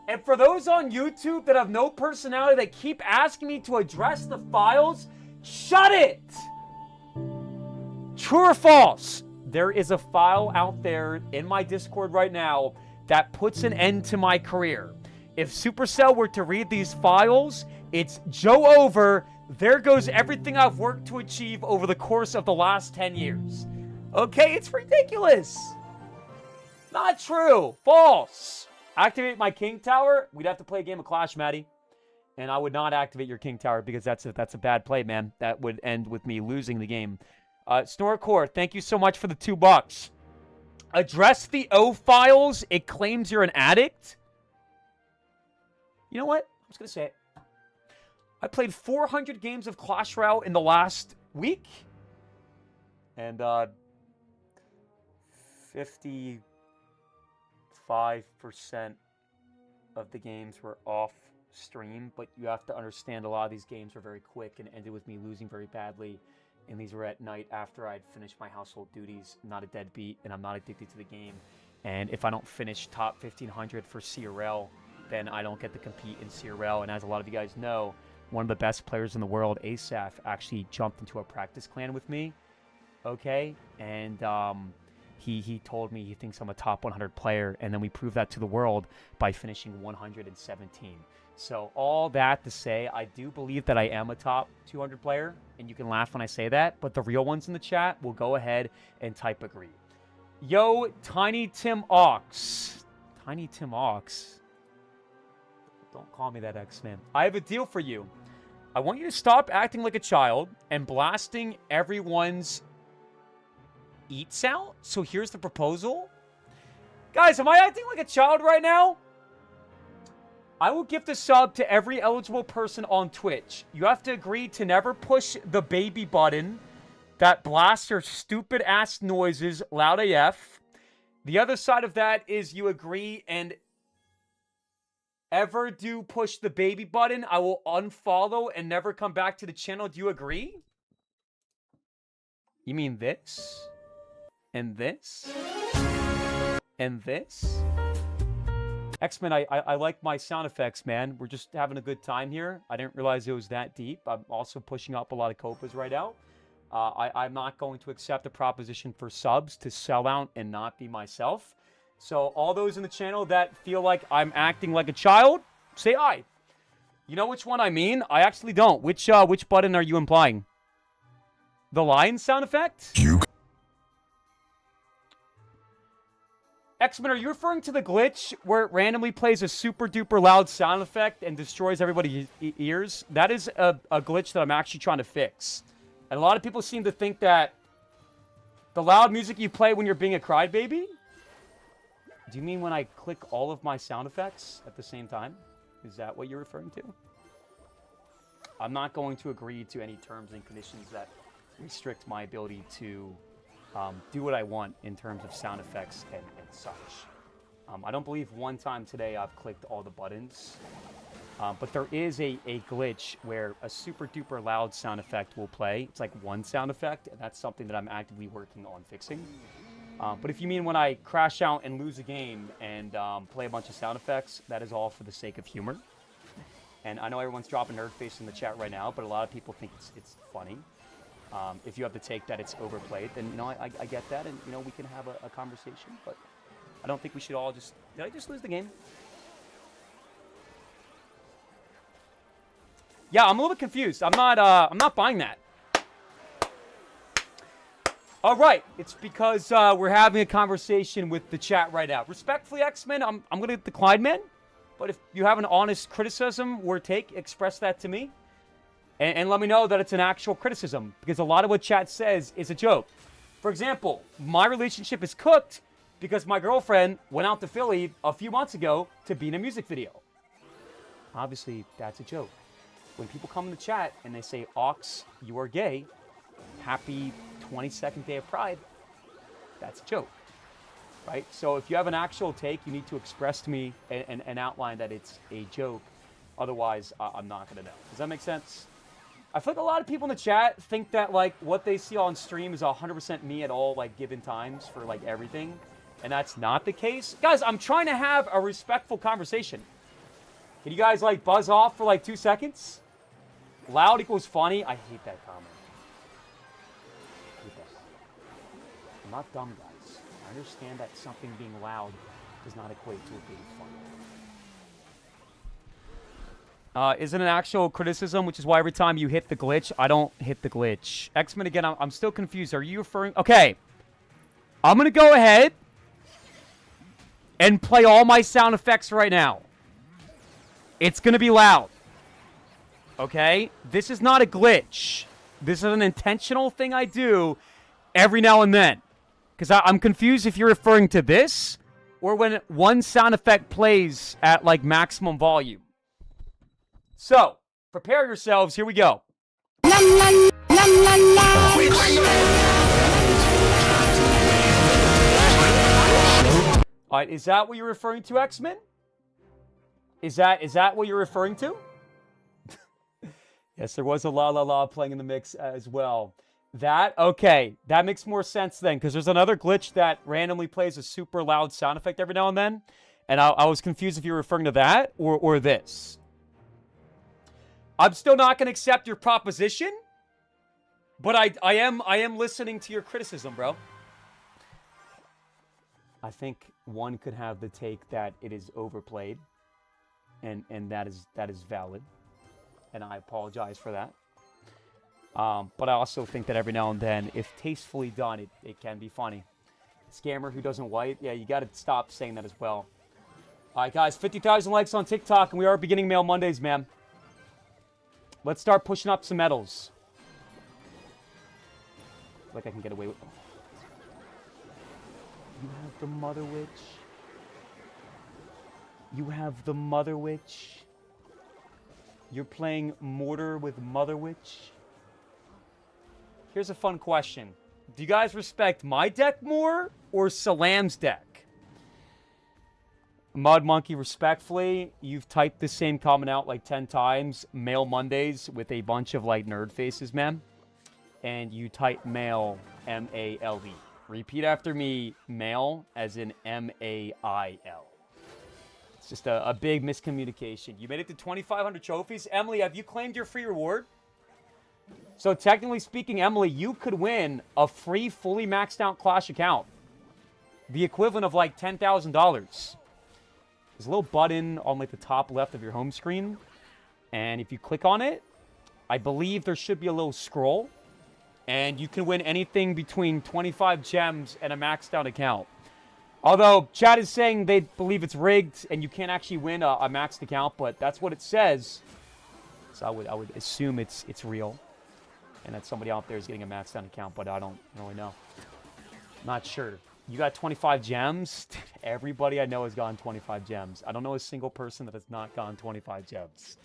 And for those on YouTube that have no personality that keep asking me to address the files, shut it! True or false? There is a file out there in my Discord right now that puts an end to my career. If Supercell were to read these files, it's Joe over. There goes everything I've worked to achieve over the course of the last 10 years. Okay, it's ridiculous. Not true. False. Activate my King Tower. We'd have to play a game of Clash, Maddie. And I would not activate your King Tower because that's a bad play, man. That would end with me losing the game. Snorcore, thank you so much for the $2. Address the O files. It claims you're an addict. You know what? I'm just going to say it. I played 400 games of Clash Royale in the last week. And 55% of the games were off stream. But you have to understand a lot of these games were very quick and ended with me losing very badly. And these were at night after I'd finished my household duties. I'm not a deadbeat, and I'm not addicted to the game. And if I don't finish top 1500 for CRL, then I don't get to compete in CRL. And as a lot of you guys know, one of the best players in the world, Asaf, actually jumped into a practice clan with me. Okay? And he told me he thinks I'm a top 100 player. And then we proved that to the world by finishing 117. So all that to say, I do believe that I am a top 200 player. And you can laugh when I say that. But the real ones in the chat will go ahead and type agree. Yo, Tiny Tim Ox. Tiny Tim Ox. Don't call me that, X-Man. I have a deal for you. I want you to stop acting like a child and blasting everyone's eats out. So here's the proposal. Guys, am I acting like a child right now? I will gift a sub to every eligible person on Twitch. You have to agree to never push the baby button that blasts your stupid ass noises loud AF. The other side of that is you agree and ever do push the baby button, I will unfollow and never come back to the channel. Do you agree? You mean this? And this? And this? X-Men, I like my sound effects, man. We're just having a good time here. I didn't realize it was that deep. I'm also pushing up a lot of copas right now. I'm not going to accept the proposition for subs to sell out and not be myself. So all those in the channel that feel like I'm acting like a child, say aye. You know which one I mean? I actually don't. Which button are you implying? The lion sound effect? X-Men, are you referring to the glitch where it randomly plays a super duper loud sound effect and destroys everybody's ears? That is a glitch that I'm actually trying to fix. And a lot of people seem to think that the loud music you play when you're being a crybaby? Do you mean when I click all of my sound effects at the same time? Is that what you're referring to? I'm not going to agree to any terms and conditions that restrict my ability to do what I want in terms of sound effects and such. I don't believe one time today I've clicked all the buttons. But there is a glitch where a super duper loud sound effect will play. It's like one sound effect, and that's something that I'm actively working on fixing. But if you mean when I crash out and lose a game and play a bunch of sound effects, that is all for the sake of humor. And I know everyone's dropping nerd face in the chat right now, but a lot of people think it's funny. If you have the take that it's overplayed, then, you know, I get that, and, you know, we can have a conversation, but I don't think we should all just... Did I just lose the game? Yeah, I'm a little bit confused. I'm not buying that. All right, it's because we're having a conversation with the chat right now. Respectfully, X-Men, I'm going to decline, man. But if you have an honest criticism or take, express that to me. And let me know that it's an actual criticism, because a lot of what chat says is a joke. For example, my relationship is cooked because my girlfriend went out to Philly a few months ago to be in a music video. Obviously, that's a joke. When people come in the chat and they say, Ox, you are gay, happy 22nd day of Pride, that's a joke, right? So if you have an actual take, you need to express to me and outline that it's a joke. Otherwise, I'm not going to know. Does that make sense? I feel like a lot of people in the chat think that, like, what they see on stream is 100% me at all, like, given times for, like, everything. And that's not the case. Guys, I'm trying to have a respectful conversation. Can you guys, like, buzz off for, like, 2 seconds? Loud equals funny. I hate that comment. I hate that. I'm not dumb, guys. I understand that something being loud does not equate to it being funny. Isn't an actual criticism, which is why every time you hit the glitch, I don't hit the glitch. X-Men, again, I'm still confused. Are you referring... Okay. I'm going to go ahead and play all my sound effects right now. It's going to be loud. Okay? This is not a glitch. This is an intentional thing I do every now and then. Because I'm confused if you're referring to this or when one sound effect plays at, like, maximum volume. So, prepare yourselves. Here we go. All right, is that what you're referring to, X-Men? Is that what you're referring to? Yes, there was a La La La playing in the mix as well. Okay, that makes more sense then, because there's another glitch that randomly plays a super loud sound effect every now and then, and I was confused if you were referring to that or this. I'm still not going to accept your proposition, but I am listening to your criticism, bro. I think one could have the take that it is overplayed, and that is valid, and I apologize for that. But I also think that every now and then, if tastefully done, it can be funny. Scammer who doesn't white, yeah, you got to stop saying that as well. All right, guys, 50,000 likes on TikTok, and we are beginning Mail Mondays, man. Let's start pushing up some medals. Like I can get away with... You have the Mother Witch. You have the Mother Witch. You're playing Mortar with Mother Witch. Here's a fun question. Do you guys respect my deck more or Salam's deck? Mud Monkey, respectfully, you've typed the same comment out like 10 times. Mail Mondays with a bunch of like nerd faces, man. And you type mail, M-A-L-E. Repeat after me, mail as in M-A-I-L. It's just a big miscommunication. You made it to 2,500 trophies. Emily, have you claimed your free reward? So technically speaking, Emily, you could win a free, fully maxed out Clash account. The equivalent of like $10,000. There's a little button on like the top left of your home screen. And if you click on it, I believe there should be a little scroll. And you can win anything between 25 gems and a maxed out account. Although, chat is saying they believe it's rigged and you can't actually win a maxed account, but that's what it says. So I would assume it's real. And that somebody out there is getting a maxed out account, but I don't really know. Not sure. You got 25 gems? Everybody I know has gotten 25 gems. I don't know a single person that has not gotten 25 gems.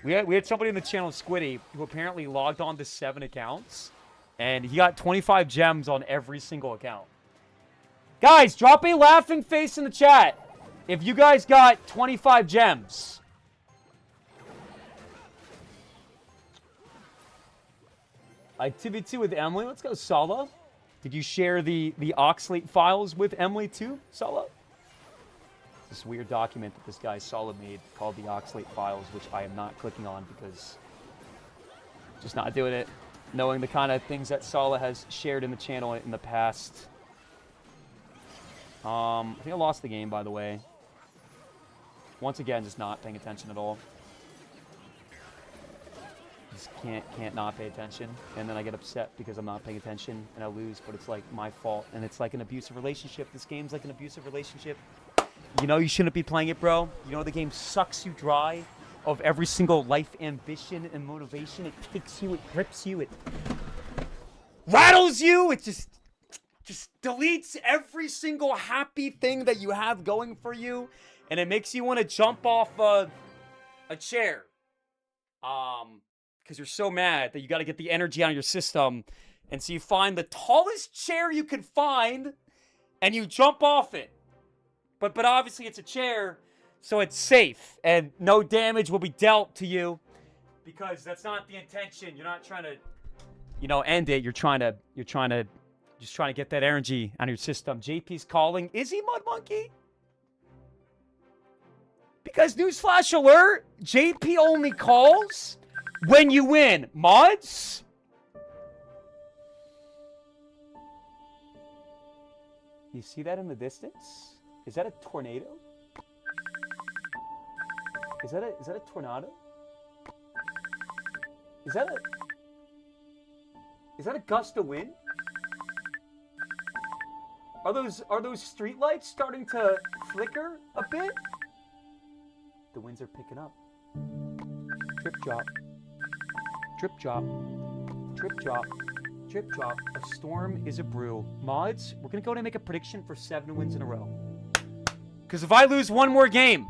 We had somebody in the channel, Squiddy, who apparently logged on to 7 accounts. And he got 25 gems on every single account. Guys, drop a laughing face in the chat if you guys got 25 gems. Activity with Emily. Let's go, Sala. Did you share the Oxalate files with Emily too, Sala? This weird document that this guy Sala made called the Oxalate files, which I am not clicking on because just not doing it. Knowing the kind of things that Sala has shared in the channel in the past. I think I lost the game, by the way. Once again, just not paying attention at all. Just can't not pay attention. And then I get upset because I'm not paying attention and I lose, but it's like my fault. And it's like an abusive relationship. This game's like an abusive relationship. You know you shouldn't be playing it, bro. You know the game sucks you dry of every single life ambition and motivation. It kicks you, it grips you, it rattles you, it just deletes every single happy thing that you have going for you, and it makes you want to jump off a chair. Because you're so mad that you got to get the energy out of your system, and so you find the tallest chair you can find, and you jump off it. But obviously it's a chair, so it's safe, and no damage will be dealt to you, because that's not the intention. You're not trying to, end it. You're trying to get that energy out of your system. JP's calling. Is he, Mud Monkey? Because newsflash alert, JP only calls when you win. Mods? You see that in the distance? Is that a tornado? Is that a tornado? Is that a gust of wind? Are those streetlights starting to flicker a bit? The winds are picking up. Drip drop. Drip drop. Drip drop. Drip drop. A storm is a brew. Mods, we're gonna go and make a prediction for 7 wins in a row. Because if I lose one more game,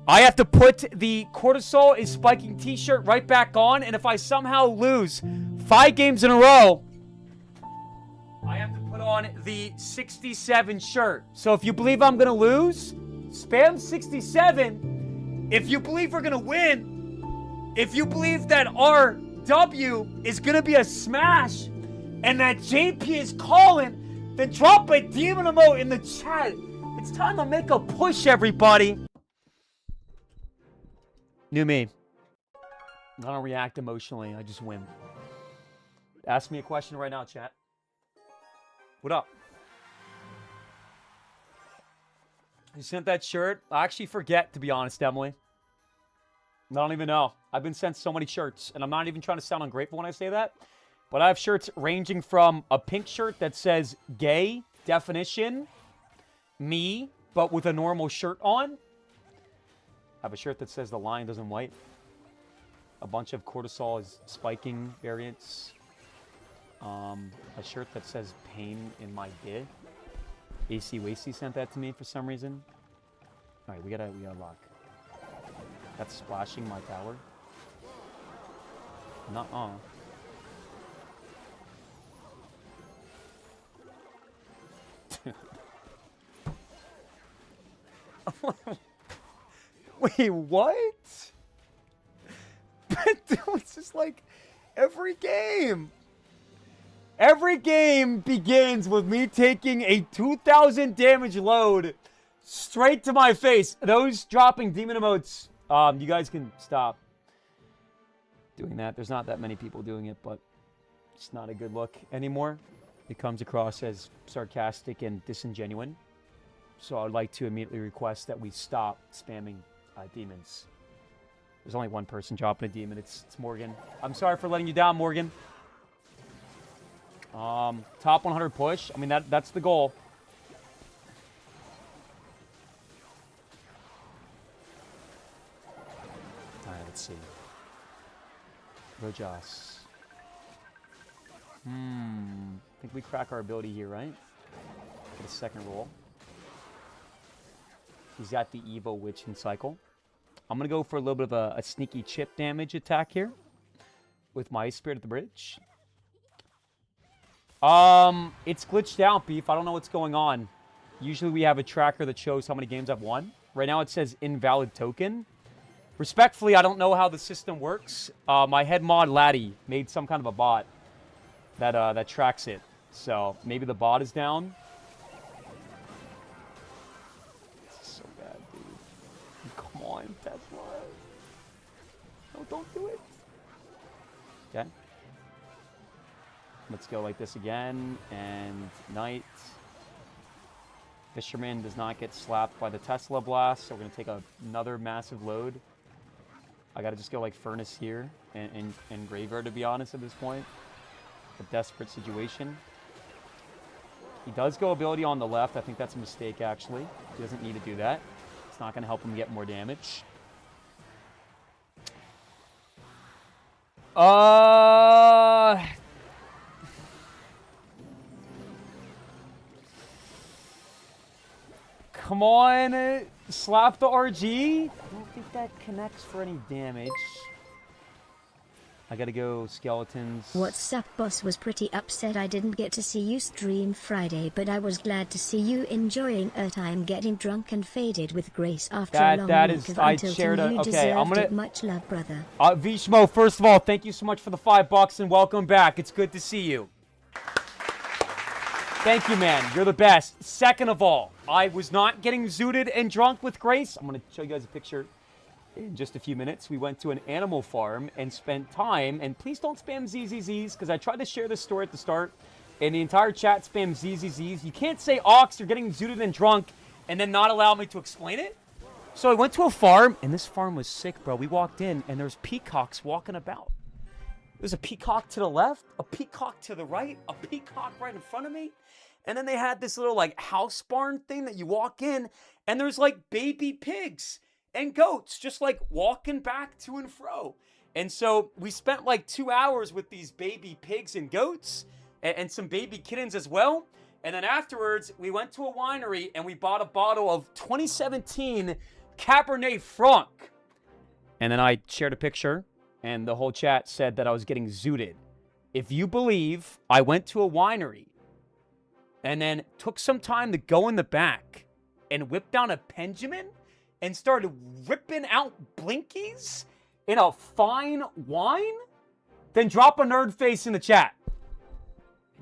I have to put the cortisol is spiking t-shirt right back on, and if I somehow lose 5 games in a row, I have to put on the 67 shirt. So if you believe I'm gonna lose, spam 67. If you believe we're gonna win, if you believe that our W is gonna be a smash, and that JP is calling, then drop a demon emote in the chat. It's time to make a push, everybody. New me. I don't react emotionally. I just win. Ask me a question right now, chat. What up? You sent that shirt? I actually forget, to be honest, Emily. I don't even know. I've been sent so many shirts, and I'm not even trying to sound ungrateful when I say that. But I have shirts ranging from a pink shirt that says gay, definition, me, but with a normal shirt on. I have a shirt that says the lion doesn't white. A bunch of cortisol is spiking variants. A shirt that says pain in my dick. AC Wasty sent that to me for some reason. Alright, we gotta lock. That's splashing my tower. Nuh-uh. Wait, what? It's just like every game. Every game begins with me taking a 2,000 damage load straight to my face. Those dropping demon emotes, you guys can stop doing that. There's not that many people doing it, but it's not a good look anymore. It comes across as sarcastic and disingenuous. So I'd like to immediately request that we stop spamming demons. There's only one person dropping a demon. It's Morgan. I'm sorry for letting you down, Morgan. Top 100 push. I mean, that's the goal. All right, let's see. Rojas. I think we crack our ability here, right? Get a second roll. He's got the Evo Witch and Cycle. I'm going to go for a little bit of a sneaky chip damage attack here with my Spirit at the Bridge. It's glitched out, Beef. I don't know what's going on. Usually we have a tracker that shows how many games I've won. Right now it says invalid token. Respectfully, I don't know how the system works. My head mod Laddie made some kind of a bot that tracks it. So maybe the bot is down. This is so bad, dude. Come on, Tesla. No, don't do it. Okay. Let's go like this again. And Knight. Fisherman does not get slapped by the Tesla blast, so we're going to take another massive load. I got to just go like Furnace here and Graveyard, to be honest, at this point. A desperate situation. He does go ability on the left. I think that's a mistake, actually. He doesn't need to do that. It's not going to help him get more damage. Come on, slap the RG. I don't think that connects for any damage. I gotta go skeletons. What's up, boss? Was pretty upset I didn't get to see you stream Friday, but I was glad to see you enjoying a time getting drunk and faded with Grace after a long that week is, of I Untilton. shared a, You okay, I'm deserved gonna, it. Much love, brother. Vishmo, first of all, thank you so much for the $5 and welcome back. It's good to see you. Thank you, man. You're the best. Second of all, I was not getting zooted and drunk with Grace. I'm going to show you guys a picture in just a few minutes. We went to an animal farm and spent time, and please don't spam ZZZs, because I tried to share this story at the start, and the entire chat spammed ZZZs. You can't say, Ox, you're getting zooted and drunk, and then not allow me to explain it. So I went to a farm, and this farm was sick, bro. We walked in, and there's peacocks walking about. There's a peacock to the left, a peacock to the right, a peacock right in front of me. And then they had this little like house barn thing that you walk in, and there's like baby pigs and goats just like walking back to and fro. And so we spent like 2 hours with these baby pigs and goats and some baby kittens as well. And then afterwards, we went to a winery and we bought a bottle of 2017 Cabernet Franc. And then I shared a picture, and the whole chat said that I was getting zooted. If you believe I went to a winery and then took some time to go in the back and whip down a Benjamin and started ripping out blinkies in a fine wine, then drop a nerd face in the chat.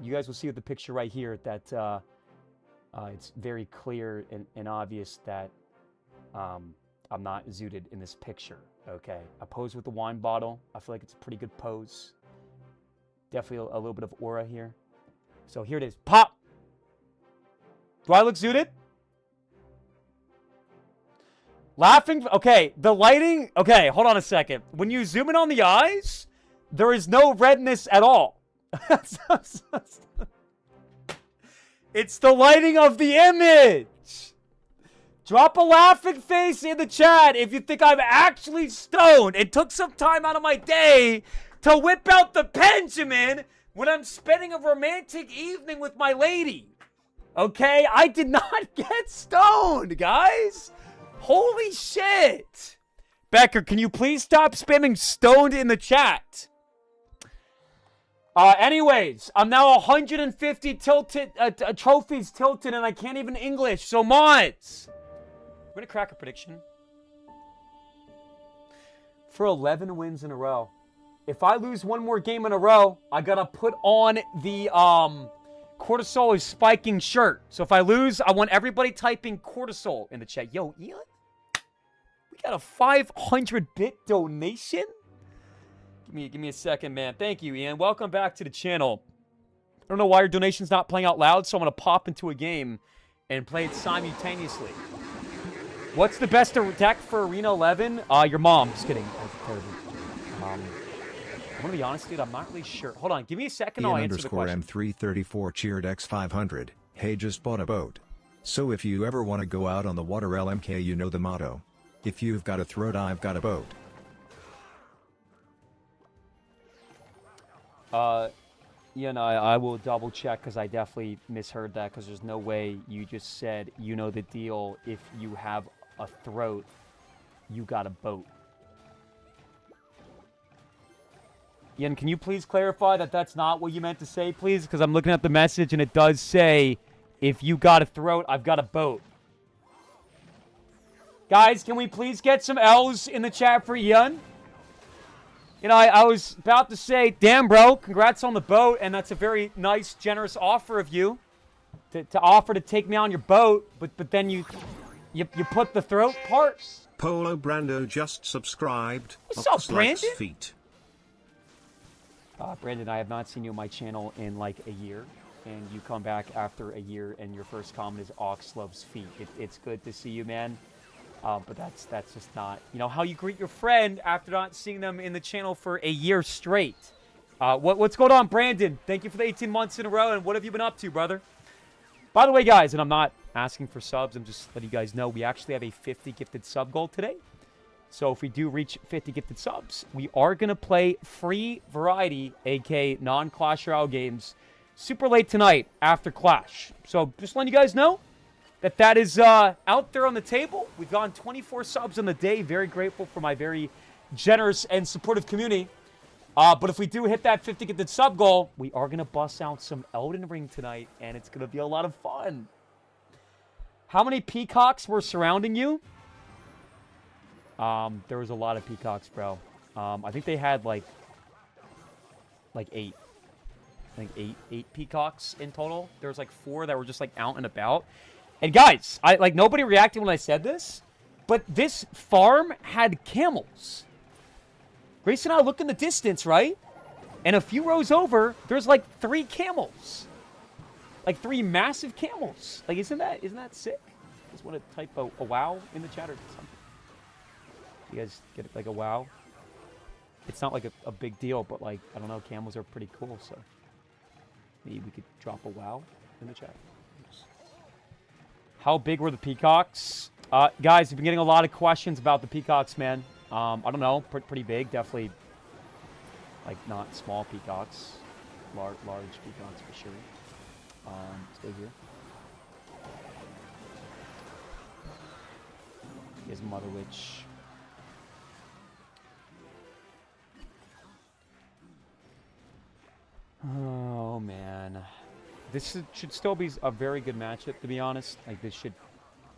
You guys will see with the picture right here that it's very clear and obvious that I'm not zooted in this picture, okay? I pose with the wine bottle. I feel like it's a pretty good pose. Definitely a little bit of aura here. So here it is. Pop! Do I look zooted? Laughing? Okay, the lighting... Okay, hold on a second. When you zoom in on the eyes, there is no redness at all. It's the lighting of the image. Drop a laughing face in the chat if you think I'm actually stoned. It took some time out of my day to whip out the Benjamin when I'm spending a romantic evening with my lady. Okay? I did not get stoned, guys. Holy shit. Becker, can you please stop spamming stoned in the chat? Anyways, I'm now 150 tilted trophies tilted, and I can't even English. So mods, We're going to crack a prediction. For 11 wins in a row. If I lose one more game in a row, I got to put on the cortisol is spiking shirt. So if I lose, I want everybody typing cortisol in the chat. Yo, Ian, we got a 500-bit donation? Give me a second, man. Thank you, Ian. Welcome back to the channel. I don't know why your donation's not playing out loud, so I'm going to pop into a game and play it simultaneously. What's the best deck for Arena 11? Your mom. Just kidding. I'm going to be honest, dude. I'm not really sure. Hold on. Give me a second. I'll answer the question. M334 cheered X500. Hey, just bought a boat. So if you ever want to go out on the water LMK, you know the motto. If you've got a throat, I've got a boat. Yeah, no, I will double check because I definitely misheard that because there's no way you just said, you know the deal, if you have a throat, you got a boat. Ian, can you please clarify that that's not what you meant to say, please? Because I'm looking at the message and it does say, if you got a throat, I've got a boat. Guys, can we please get some L's in the chat for Ian? You know, I was about to say, damn, bro, congrats on the boat, and that's a very nice, generous offer of you to offer to take me on your boat, but then you put the throat part. Polo Brando just subscribed. What's up, Oxalate's Brandon? Feet. Brandon, I have not seen you on my channel in like a year, and you come back after a year, and your first comment is Ox loves feet. It's good to see you, man. But that's just not, you know, how you greet your friend after not seeing them in the channel for a year straight. What's going on, Brandon? Thank you for the 18 months in a row, and what have you been up to, brother? By the way, guys, and I'm not asking for subs, I'm just letting you guys know we actually have a 50 gifted sub goal today. So if we do reach 50 gifted subs, we are going to play free variety, aka non-Clash Royale games, super late tonight after Clash. So just letting you guys know that is out there on the table. We've gone 24 subs on the day. Very grateful for my very generous and supportive community. But if we do hit that 50 gifted sub goal, we are going to bust out some Elden Ring tonight, and it's going to be a lot of fun. How many peacocks were surrounding you? There was a lot of peacocks, bro. I think they had like 8. I think eight peacocks in total. There was like 4 that were just like out and about. And guys, nobody reacted when I said this, but this farm had camels. Grace and I look in the distance, right? And a few rows over, there's like 3 camels. Like 3 massive camels. Like, isn't that sick? Just want to type a wow in the chat or something. You guys get like a wow? It's not like a big deal, but like, I don't know, camels are pretty cool, so maybe we could drop a wow in the chat. How big were the peacocks? Guys, we've been getting a lot of questions about the peacocks, man. I don't know, pretty big, definitely, like, not small peacocks. Large peacocks for sure. Stay here. Here's Mother Witch. Oh, man. This should still be a very good matchup, to be honest. Like, this should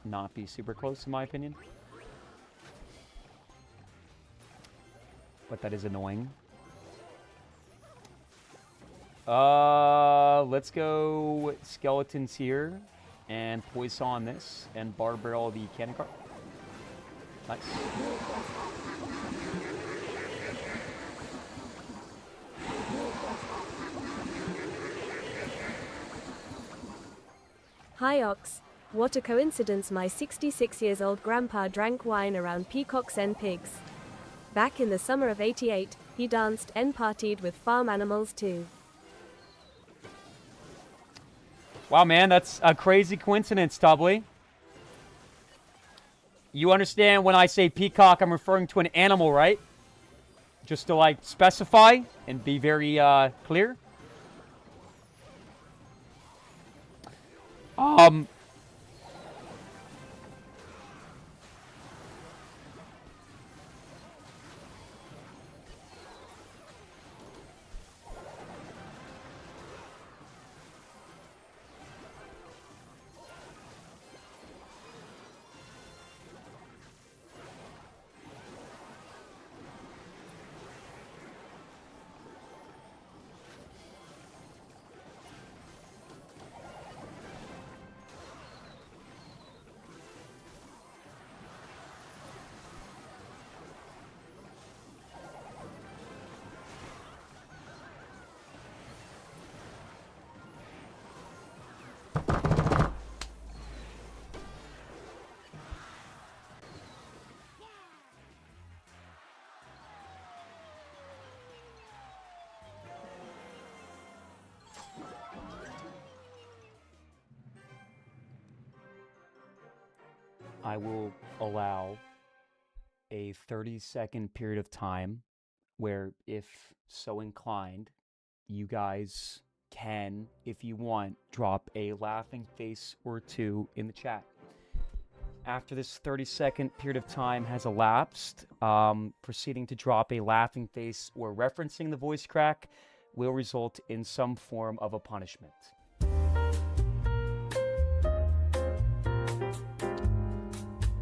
not be super close, in my opinion. But that is annoying. Let's go Skeletons here. And Poison this. And Barbarrel the Cannon Cart. Nice. Hi Ox, what a coincidence, my 66 years old grandpa drank wine around peacocks and pigs. Back in the summer of '88, he danced and partied with farm animals too. Wow, man, that's a crazy coincidence, Tubbly. You understand when I say peacock, I'm referring to an animal, right? Just to, like, specify and be very clear. I will allow a 30-second period of time where, if so inclined, you guys can, if you want, drop a laughing face or two in the chat. After this 30-second period of time has elapsed, proceeding to drop a laughing face or referencing the voice crack will result in some form of a punishment.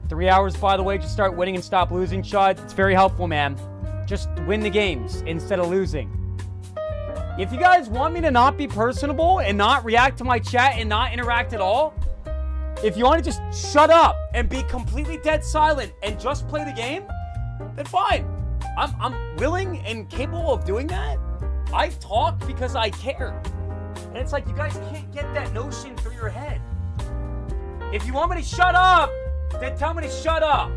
Three hours, by the way, to start winning and stop losing, Chud. It's very helpful, man. Just win the games instead of losing. If you guys want me to not be personable and not react to my chat and not interact at all, if you want to just shut up and be completely dead silent and just play the game, then fine. I'm willing and capable of doing that. I talk because I care. And it's like you guys can't get that notion through your head. If you want me to shut up, then tell me to shut up.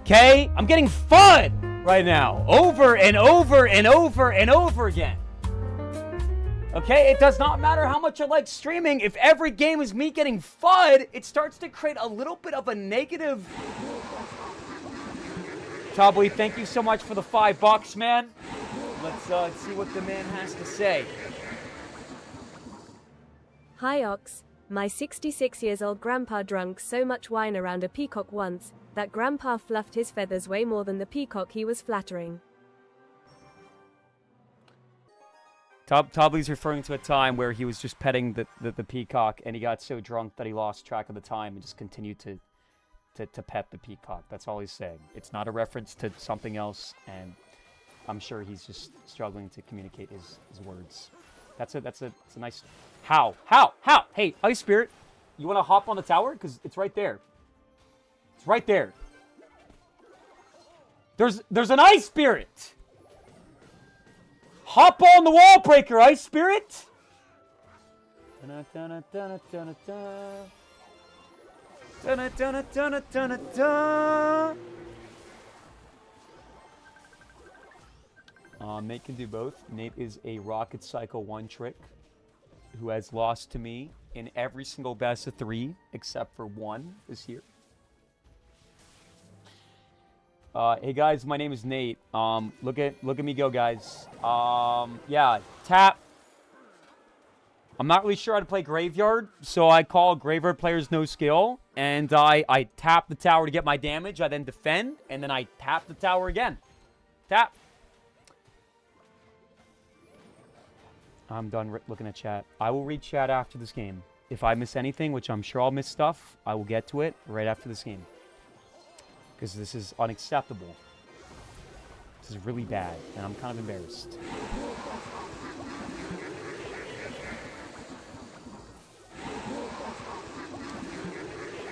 Okay? I'm getting FUD right now. Over and over and over and over again. Okay? It does not matter how much I like streaming. If every game is me getting FUD, it starts to create a little bit of a negative... Tably, thank you so much for the $5, man. Let's see what the man has to say. Hi Ox, my 66 years old grandpa drunk so much wine around a peacock once, that grandpa fluffed his feathers way more than the peacock he was flattering. Tably's referring to a time where he was just petting the peacock and he got so drunk that he lost track of the time and just continued to pet the peacock. That's all he's saying. It's not a reference to something else, and I'm sure he's just struggling to communicate his words. That's a nice... How? Hey, Ice Spirit, you want to hop on the tower? Because it's right there. It's right there. There's an Ice Spirit! Hop on the wall breaker, Ice Spirit! Nate can do both. Nate is a Rocket Cycle 1 trick who has lost to me in every single best of 3 except for 1 this year. Hey guys, my name is Nate. Look at me go, guys. Yeah, tap. I'm not really sure how to play Graveyard, so I call Graveyard players no skill, and I tap the tower to get my damage. I then defend, and then I tap the tower again. Tap. I'm done looking at chat. I will read chat after this game. If I miss anything, which I'm sure I'll miss stuff, I will get to it right after this game. Because this is unacceptable. This is really bad, and I'm kind of embarrassed.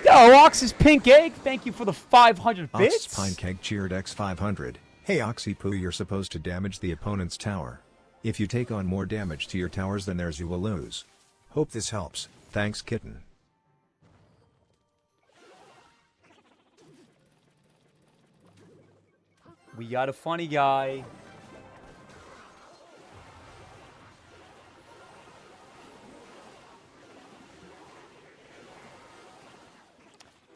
Yo, Ox's Pink Egg, thank you for the 500 bits. Ox's Pine Keg cheered X500. Hey Oxy Poo, you're supposed to damage the opponent's tower. If you take on more damage to your towers than theirs, you will lose. Hope this helps. Thanks, kitten. We got a funny guy.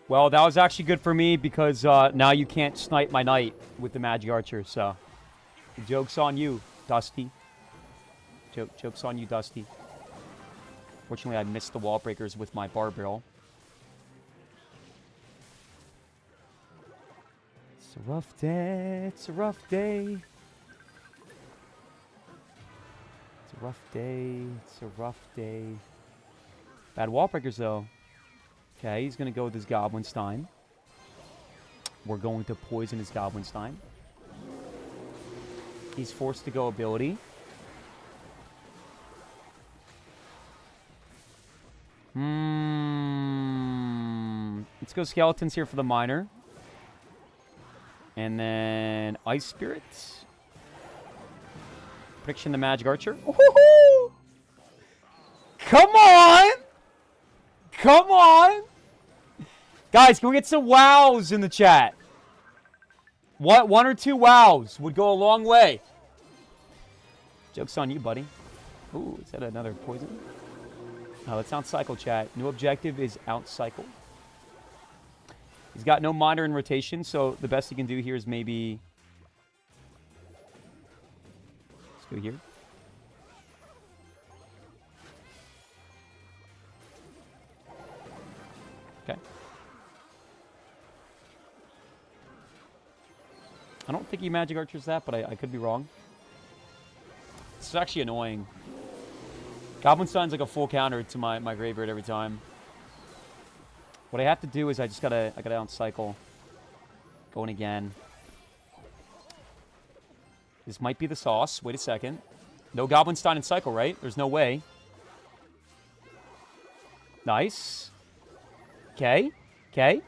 Well, that was actually good for me because now you can't snipe my knight with the magic archer, so the joke's on you, Dusty. Joke's on you, Dusty. Fortunately, I missed the wall breakers with my bar barrel. It's a rough day. It's a rough day. It's a rough day. It's a rough day. Bad wall breakers, though. Okay, he's going to go with his Goblinstein. We're going to poison his Goblinstein. He's forced to go ability. Let's go Skeletons here for the Miner. And then Ice Spirit. Prediction the Magic Archer. Woohoo! Come on! Come on! Guys, can we get some wows in the chat? What? 1 or 2 wows would go a long way. Joke's on you, buddy. Ooh, is that another poison? Oh, let's out-cycle, chat. New objective is out-cycle. He's got no monitor in rotation, so the best he can do here is maybe... Let's go here. Okay. I don't think he magic archers that, but I could be wrong. This is actually annoying. Goblin Stein's like a full counter to my graveyard every time. What I have to do is I gotta outcycle. Going again. This might be the sauce. Wait a second. No Goblin Stein in cycle, right? There's no way. Nice. Okay. Okay.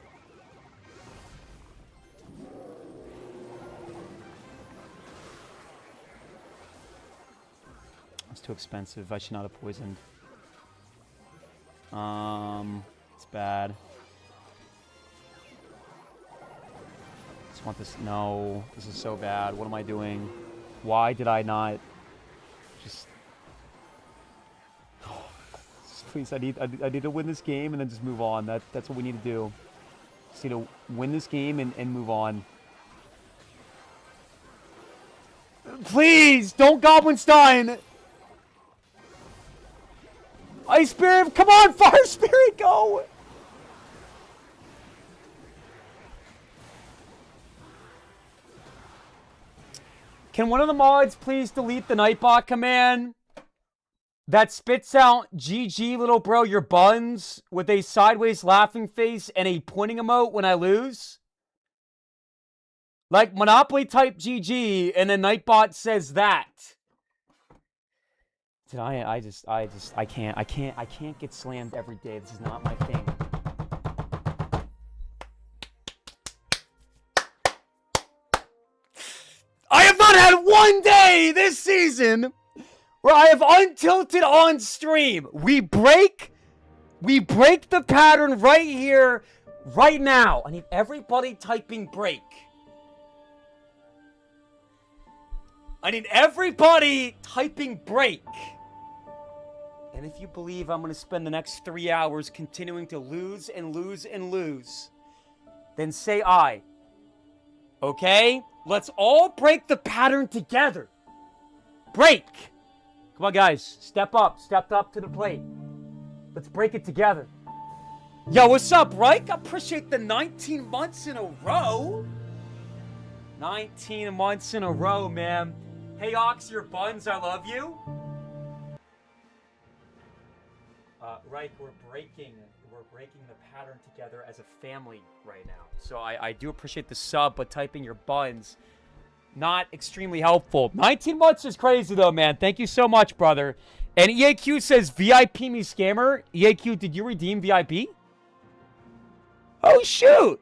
It's too expensive. I should not have poisoned. It's bad. Just want this. No, this is so bad. What am I doing? Why did I not just... Please, I need to win this game and then just move on. That's what we need to do. Just need to win this game and move on. Please, don't Goblin Stein! Ice Spirit, come on, Fire Spirit, go! Can one of the mods please delete the Nightbot command that spits out GG little bro your buns with a sideways laughing face and a pointing emote when I lose? Like Monopoly type GG and then Nightbot says that. Dude, I can't get slammed every day. This is not my thing. I have not had one day this season where I have untilted on stream. We break the pattern right here, right now. I need everybody typing break. I need everybody typing break. And if you believe I'm going to spend the next 3 hours continuing to lose and lose and lose, then say I. Okay? Let's all break the pattern together. Break. Come on, guys. Step up. Step up to the plate. Let's break it together. Yo, what's up, Reich? I appreciate the 19 months in a row. 19 months in a row, man. Hey, Ox, your buns, I love you. Reich, we're breaking the pattern together as a family right now. So I do appreciate the sub, but typing your buns, not extremely helpful. 19 months is crazy, though, man. Thank you so much, brother. And EAQ says, VIP me scammer. EAQ, did you redeem VIP? Oh, shoot.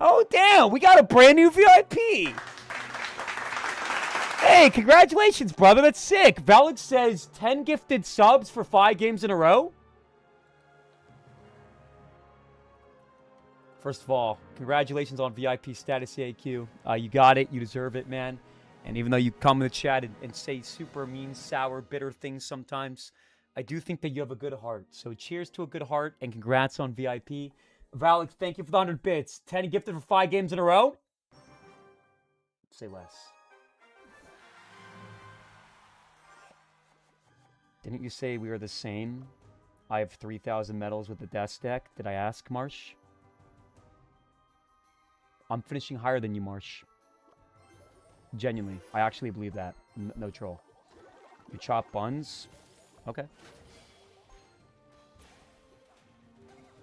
Oh, damn. We got a brand new VIP. Hey, congratulations, brother. That's sick. Valix says 10 gifted subs for 5 games in a row. First of all, congratulations on VIP status, AQ. You got it. You deserve it, man. And even though you come in the chat and say super mean, sour, bitter things sometimes, I do think that you have a good heart. So cheers to a good heart and congrats on VIP. Valix, thank you for the 100 bits. 10 gifted for 5 games in a row. Say less. Didn't you say we are the same? I have 3,000 medals with the Death deck. Did I ask, Marsh? I'm finishing higher than you, Marsh. Genuinely. I actually believe that. No troll. You chop buns? Okay.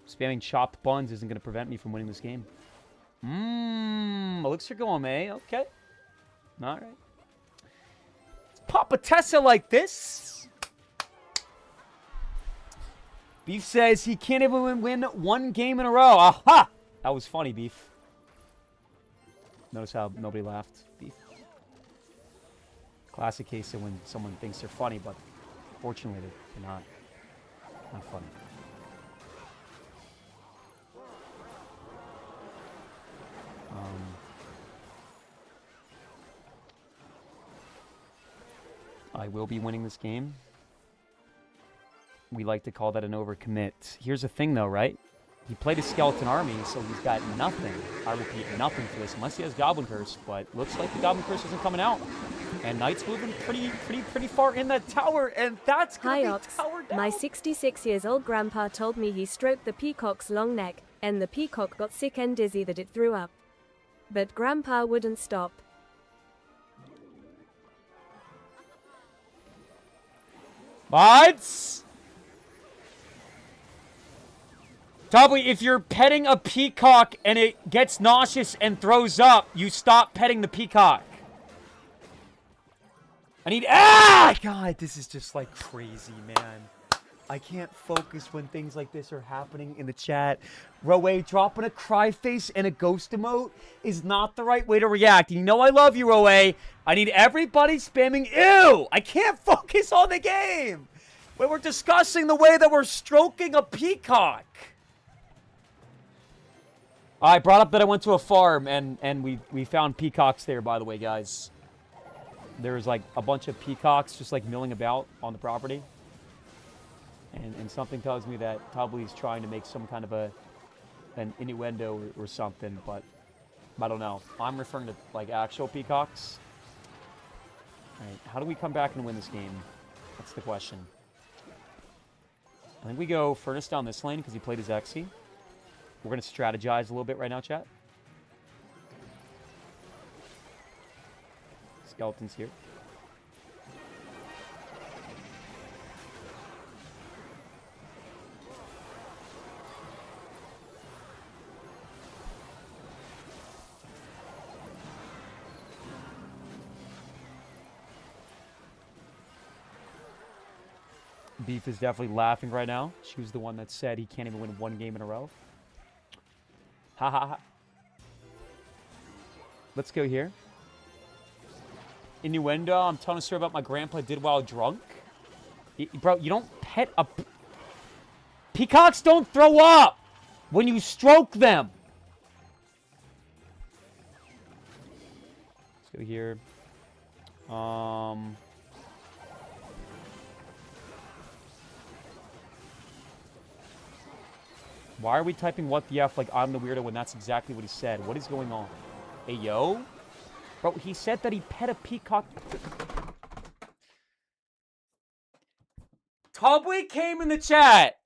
Spamming chopped buns isn't going to prevent me from winning this game. Elixir going, eh? Okay. All right. Let's pop a Tessa like this. Beef says he can't even win 1 game in a row. Aha! That was funny, Beef. Notice how nobody laughed, Beef. Classic case of when someone thinks they're funny, but fortunately they're not. Not funny. I will be winning this game. We like to call that an overcommit. Here's the thing, though, right? He played a skeleton army, so he's got nothing. I repeat, nothing for this, unless he has Goblin Curse. But looks like the Goblin Curse isn't coming out. And Knight's moving pretty far in that tower, and that's gonna Hi be Ox, tower down. my 66 years old grandpa told me he stroked the peacock's long neck, and the peacock got sick and dizzy that it threw up. But grandpa wouldn't stop. But Probably if you're petting a peacock and it gets nauseous and throws up, you stop petting the peacock. I need... Ah! God, this is just like crazy, man. I can't focus when things like this are happening in the chat. Roe, dropping a cry face and a ghost emote is not the right way to react. You know I love you, Roe. I need everybody spamming ew! I can't focus on the game when we're discussing the way that we're stroking a peacock. I brought up that I went to a farm and we found peacocks there, by the way, guys. There's like a bunch of peacocks just like milling about on the property. And something tells me that probably he's trying to make some kind of an innuendo or something, but I don't know. I'm referring to like actual peacocks. All right, how do we come back and win this game? That's the question. I think we go Furnace down this lane because he played his Xyz. We're going to strategize a little bit right now, chat. Skeletons here. Beef is definitely laughing right now. She was the one that said he can't even win one game in a row. Ha ha ha. Let's go here. Innuendo. I'm telling a story about my grandpa did while drunk. Bro, you don't pet a... Peacocks don't throw up when you stroke them. Let's go here. Why are we typing what the F like I'm the weirdo when that's exactly what he said? What is going on? Hey, yo? Bro, he said that he pet a peacock. Tubby came in the chat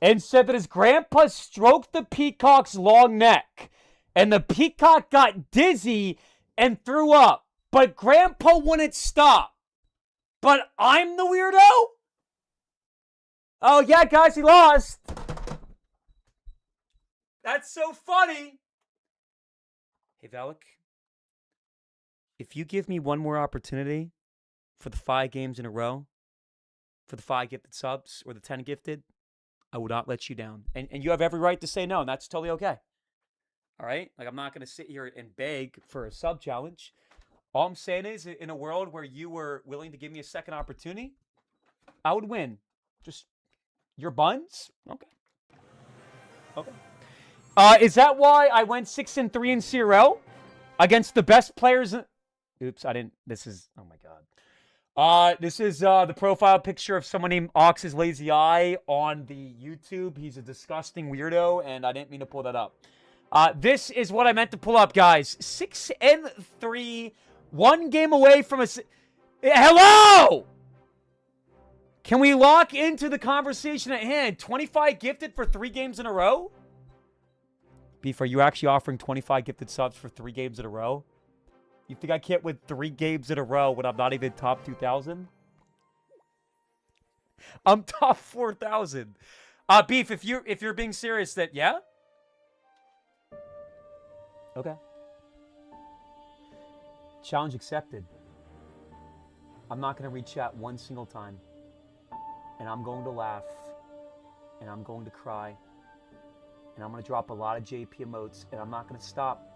and said that his grandpa stroked the peacock's long neck and the peacock got dizzy and threw up. But grandpa wouldn't stop. But I'm the weirdo? Oh, yeah, guys, he lost. That's so funny. Hey, Valak. If you give me one more opportunity for the 5 games in a row, for the 5 gifted subs or the 10 gifted, I will not let you down. And you have every right to say no, and that's totally okay. All right? Like, I'm not going to sit here and beg for a sub challenge. All I'm saying is, in a world where you were willing to give me a second opportunity, I would win. Just your buns? Okay. Okay. Is that why I went 6-3 in CRL against the best players? Oops, I didn't. This is, oh my God. This is the profile picture of someone named Ox's Lazy Eye on the YouTube. He's a disgusting weirdo, and I didn't mean to pull that up. This is what I meant to pull up, guys. 6-3, 1 game away from a... Hello! Can we lock into the conversation at hand? 25 gifted for 3 games in a row? Beef, are you actually offering 25 gifted subs for 3 games in a row? You think I can't win 3 games in a row when I'm not even top 2,000? I'm top 4,000. Beef, if you're being serious, that yeah? Okay. Challenge accepted. I'm not going to read chat one single time. And I'm going to laugh. And I'm going to cry. And I'm going to drop a lot of JP emotes. And I'm not going to stop.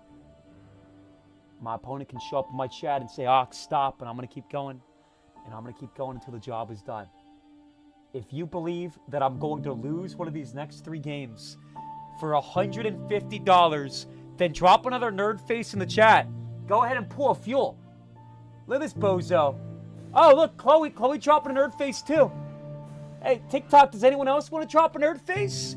My opponent can show up in my chat and say, Ox, stop. And I'm going to keep going. And I'm going to keep going until the job is done. If you believe that I'm going to lose one of these next 3 games for $150, then drop another nerd face in the chat. Go ahead and pull a fuel. Look at this bozo. Oh, look, Chloe. Chloe dropping a nerd face too. Hey, TikTok, does anyone else want to drop a nerd face?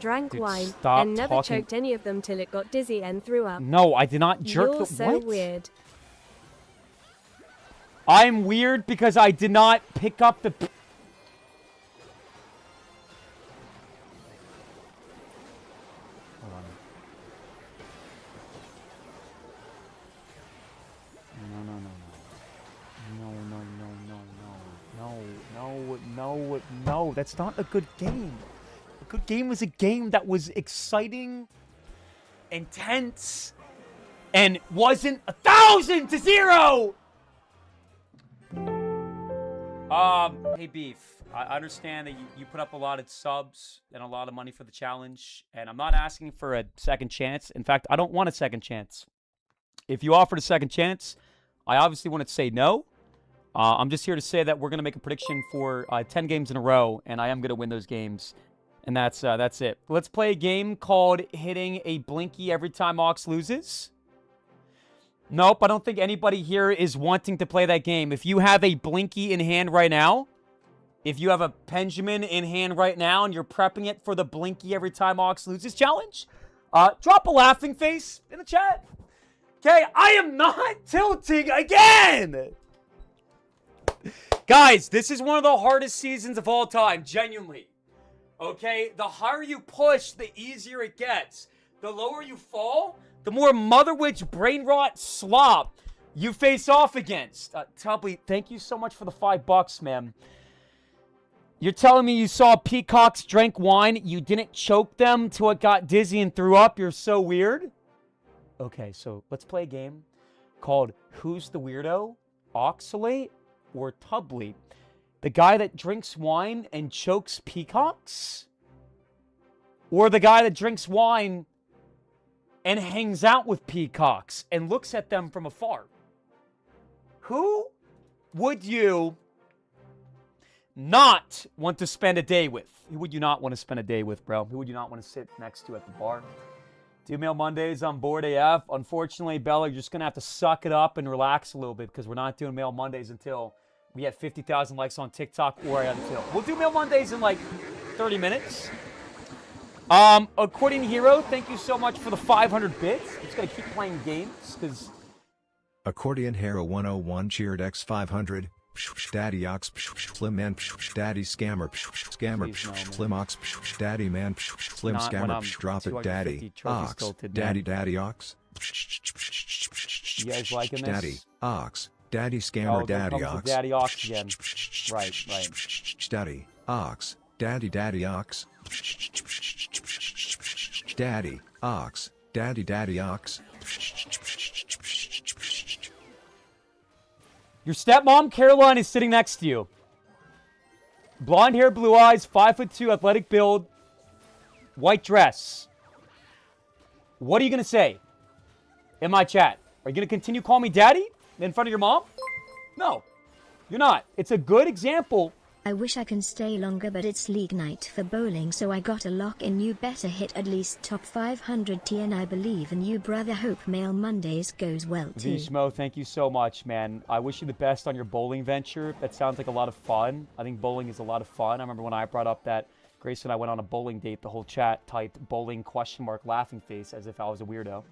drank Dude, wine, stop and never talking. choked any of them till it got dizzy and threw up. No, I did not jerk You're the so what? weird. I'm weird because I did not pick up the... Hold on. No, that's not a good game. A good game was a game that was exciting, intense, and wasn't 1,000 to 0! Hey Beef, I understand that you put up a lot of subs and a lot of money for the challenge, and I'm not asking for a second chance. In fact, I don't want a second chance. If you offered a second chance, I obviously wouldn't say no. I'm just here to say that we're going to make a prediction for 10 games in a row, and I am going to win those games. And that's it. Let's play a game called Hitting a Blinky Every Time Ox Loses. Nope, I don't think anybody here is wanting to play that game. If you have a Blinky in hand right now, if you have a Benjamin in hand right now, and you're prepping it for the Blinky Every Time Ox Loses challenge, drop a laughing face in the chat. Okay, I am not tilting again! Guys, this is one of the hardest seasons of all time, genuinely. Okay, the higher you push, the easier it gets. The lower you fall, the more mother witch brain rot slop you face off against. Tubbly, thank you so much for the $5, man. You're telling me you saw peacocks drink wine, you didn't choke them till it got dizzy and threw up? You're so weird. Okay, so let's play a game called Who's the Weirdo? Oxalate or Tubbly? The guy that drinks wine and chokes peacocks? Or the guy that drinks wine and hangs out with peacocks and looks at them from afar? Who would you not want to spend a day with? Who would you not want to spend a day with, bro? Who would you not want to sit next to at the bar? Do Mail Mondays on board AF. Unfortunately, Bella, you're just going to have to suck it up and relax a little bit because we're not doing Mail Mondays until we have 50,000 likes on TikTok or until. We'll do Mail Mondays in like 30 minutes. According to Hero, thank you so much for the 500 bits. I'm just going to keep playing games because... Accordion Hero 101 cheered X 500. Daddy Ox Slim Man Daddy Scammer Slim Ox Daddy Man Slim Scammer Drop It Daddy Ox Daddy Ox. You guys liking this? Daddy Ox Daddy Scammer Daddy Ox. Daddy Ox again. Right. Daddy Ox Daddy Ox. Daddy Ox Daddy Ox. Your stepmom, Caroline, is sitting next to you. Blonde hair, blue eyes, 5'2", athletic build, white dress. What are you going to say in my chat? Are you going to continue calling me daddy in front of your mom? No, you're not. It's a good example. I wish I can stay longer, but it's league night for bowling, so I got a lock in. You better hit at least top 500 TN. I believe in you, brother. Hope Mail Mondays goes well too. Vishmo, thank you so much, man. I wish you the best on your bowling venture. That sounds like a lot of fun. I think bowling is a lot of fun. I remember when I brought up that Grace and I went on a bowling date, the whole chat typed bowling ? Laughing face as if I was a weirdo.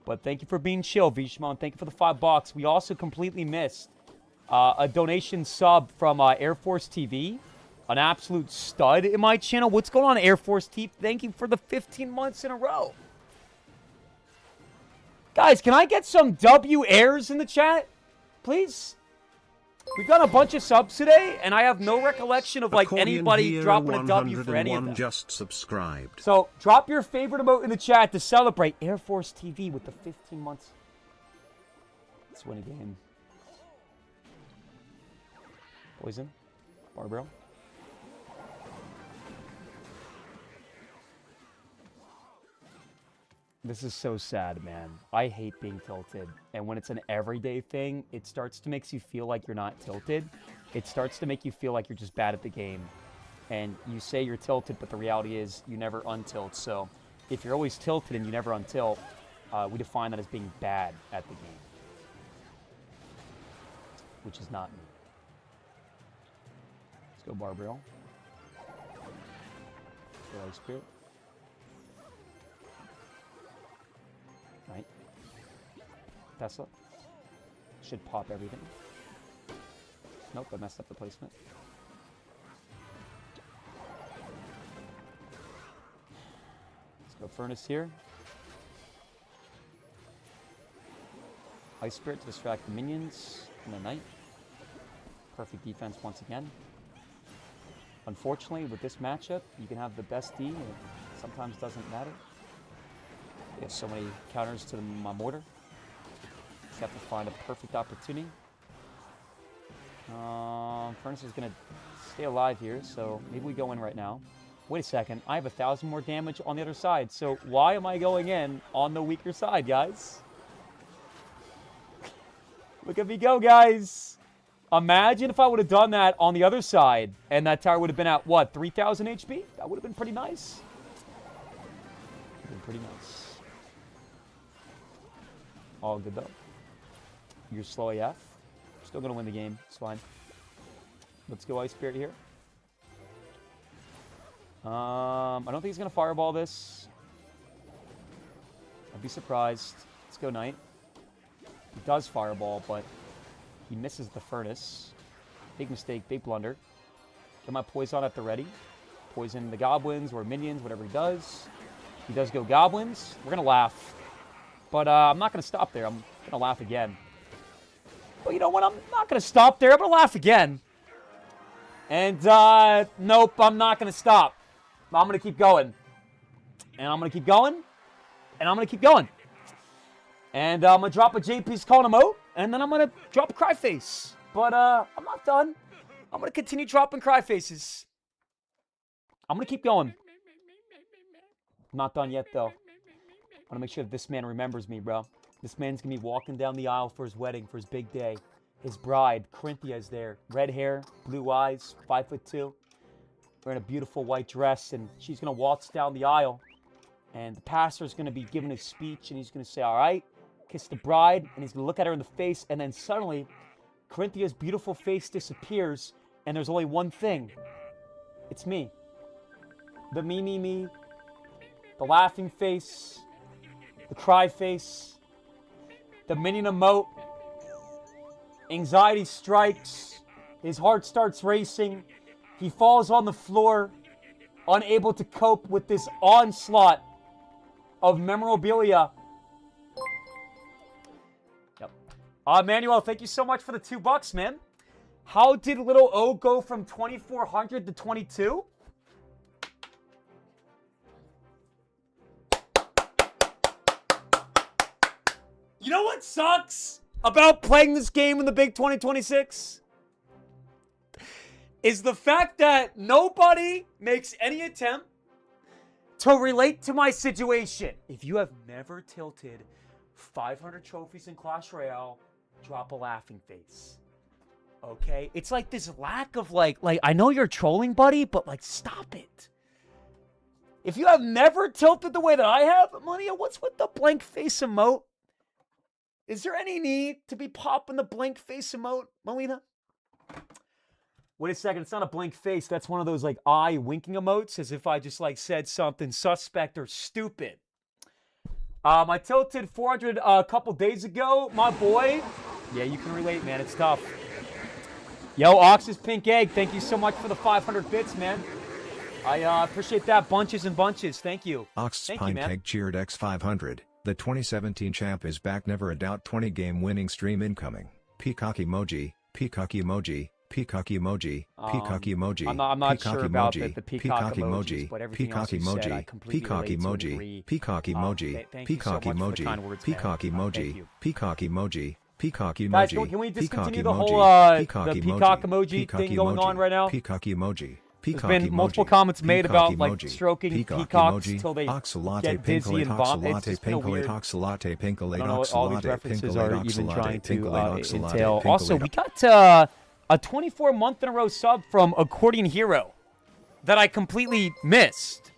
But thank you for being chill, Vishmo, and thank you for the $5. We also completely missed a donation sub from Air Force TV, an absolute stud in my channel. What's going on, Air Force TV? Thank you for the 15 months in a row. Guys, can I get some W airs in the chat, please? We've got a bunch of subs today, and I have no recollection of like anybody dropping a W for any of them. Just subscribed. So drop your favorite emote in the chat to celebrate Air Force TV with the 15 months. Let's win a game. Poison. Barbaro. This is so sad, man. I hate being tilted. And when it's an everyday thing, it starts to make you feel like you're not tilted. It starts to make you feel like you're just bad at the game. And you say you're tilted, but the reality is you never untilt. So if you're always tilted and you never untilt, we define that as being bad at the game. Which is not me. Let's go Barbaro. Spirit. Right. Tesla. Should pop everything. Nope, I messed up the placement. Let's go Furnace here. Ice Spirit to distract the minions in the night. Perfect defense once again. Unfortunately, with this matchup, you can have the best D, and it sometimes doesn't matter. You have so many counters to my mortar. Just have to find a perfect opportunity. Furnace is going to stay alive here, so maybe we go in right now. Wait a second, I have 1,000 more damage on the other side, so why am I going in on the weaker side, guys? Look at me go, guys. Imagine if I would have done that on the other side, and that tower would have been at, what, 3,000 HP? That would have been pretty nice. Would have been pretty nice. All good, though. You're slow AF. Still going to win the game. It's fine. Let's go Ice Spirit here. I don't think he's going to Fireball this. I'd be surprised. Let's go Knight. He does Fireball, but he misses the Furnace. Big mistake, big blunder. Get my Poison at the ready. Poison the Goblins or Minions, whatever he does. He does go Goblins. We're going to laugh. But I'm not going to stop there. I'm going to laugh again. But you know what? I'm not going to stop there. I'm going to laugh again. And, nope, I'm not going to stop. I'm going to keep going. And I'm going to keep going. And I'm going to keep going. And I'm going to drop a JP's calling him out. And then I'm going to drop a Cry Face. But I'm not done. I'm going to continue dropping Cry Faces. I'm going to keep going. I'm not done yet, though. I want to make sure that this man remembers me, bro. This man's going to be walking down the aisle for his wedding, for his big day. His bride, Corinthia, is there. Red hair, blue eyes, 5'2". Wearing a beautiful white dress, and she's going to waltz down the aisle. And the pastor's going to be giving his speech, and he's going to say, all right, kiss the bride, and he's going to look at her in the face, and then suddenly, Corinthia's beautiful face disappears, and there's only one thing. It's me. The me. The laughing face. The cry face. The minion emote. Anxiety strikes. His heart starts racing. He falls on the floor, unable to cope with this onslaught of memorabilia. Yep. Manuel, thank you so much for the $2, man. How did little O go from 2,400 to 22? You know what sucks about playing this game in the big 2026? Is the fact that nobody makes any attempt to relate to my situation. If you have never tilted 500 trophies in Clash Royale, drop a laughing face. Okay? It's like this lack of like I know you're trolling, buddy, but like stop it. If you have never tilted the way that I have, Malia, what's with the blank face emote? Is there any need to be popping the blank face emote, Melina? Wait a second, it's not a blank face. That's one of those like eye winking emotes, as if I just like said something suspect or stupid. I tilted 400 a couple days ago, my boy. Yeah, you can relate, man. It's tough. Yo, Ox's Pink Egg, thank you so much for the 500 bits, man. I appreciate that. Bunches and bunches. Thank you. Ox's Thank Pink you, Egg cheered X500. The 2017 champ is back. Never a doubt. 20-game winning stream incoming. Peacock emoji. Peacock emoji. Peacock emoji. Peacock emoji. I'm not peacock sure emoji, about the peacock emoji. emojis, but everything Peacock else you said, emoji. I completely Peacock relate to and emoji. agree. Peacock emoji. Thank you so Peacock much for the emoji. kind words, man. Peacock Thank emoji. you. Peacock emoji. Peacock emoji. Guys, can we discontinue the Peacock whole emoji. the peacock emoji thing going on right now? Peacock emoji. There's been multiple comments made about like stroking peacocks until they get dizzy and vomit. It's just been a weird. I don't know what all these references are even trying to entail. Also, we got a 24-month in a row sub from Accordion Hero that I completely missed.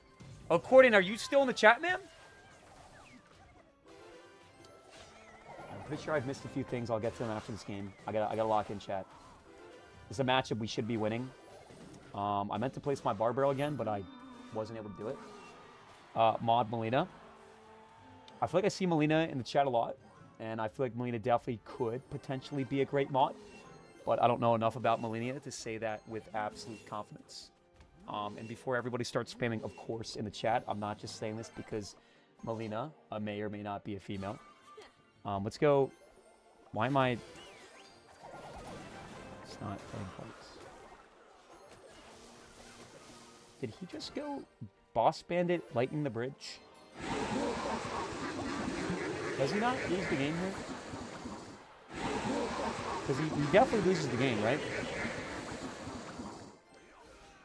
Accordion, are you still in the chat, man? I'm pretty sure I've missed a few things. I'll get to them after this game. I gotta lock in chat. This is a matchup we should be winning. I meant to place my bar barrel again, but I wasn't able to do it. Mod Molina. I feel like I see Melina in the chat a lot, and I feel like Melina definitely could potentially be a great mod, but I don't know enough about Melina to say that with absolute confidence. And before everybody starts spamming, of course, in the chat, I'm not just saying this because Melina may or may not be a female. Let's go. Why am I... It's not playing parts. Did he just go Boss Bandit lightning the bridge? Does he not lose the game here? Because he definitely loses the game, right?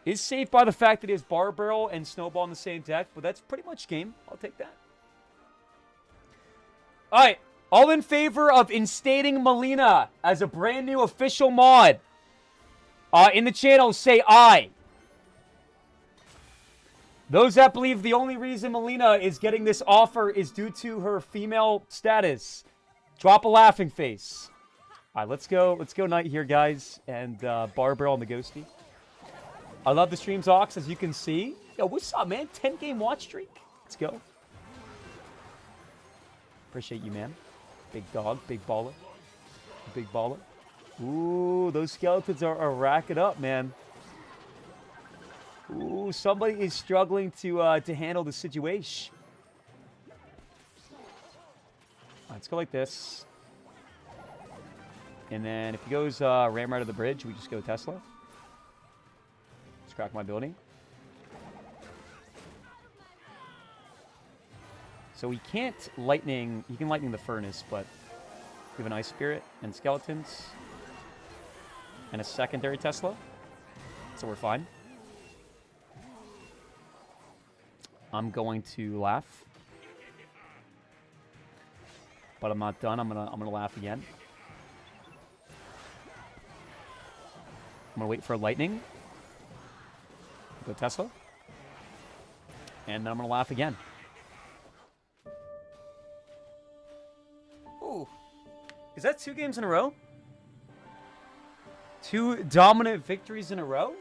Is safe by the fact that he has Bar Barrel and Snowball in the same deck, but that's pretty much game. I'll take that. All right. All in favor of instating Melina as a brand new official mod in the channel, say aye. Those that believe the only reason Melina is getting this offer is due to her female status, drop a laughing face. All right, let's go Knight here, guys, and Bar Barrel on the Ghosty. I love the streams, Ox, as you can see. Yo, what's up, man? 10-game watch streak. Let's go. Appreciate you, man. Big dog, big baller. Big baller. Ooh, those skeletons are racking up, man. Ooh, somebody is struggling to handle the situation. Let's go like this. And then if he goes ram right to the bridge, we just go Tesla. Let's crack my building. So he can't lightning, he can lightning the furnace, but we have an ice spirit and skeletons and a secondary Tesla. So we're fine. I'm going to laugh. But I'm not done. I'm gonna laugh again. I'm gonna wait for a lightning. Go Tesla. And then I'm gonna laugh again. Ooh. Is that 2 games in a row? 2 dominant victories in a row?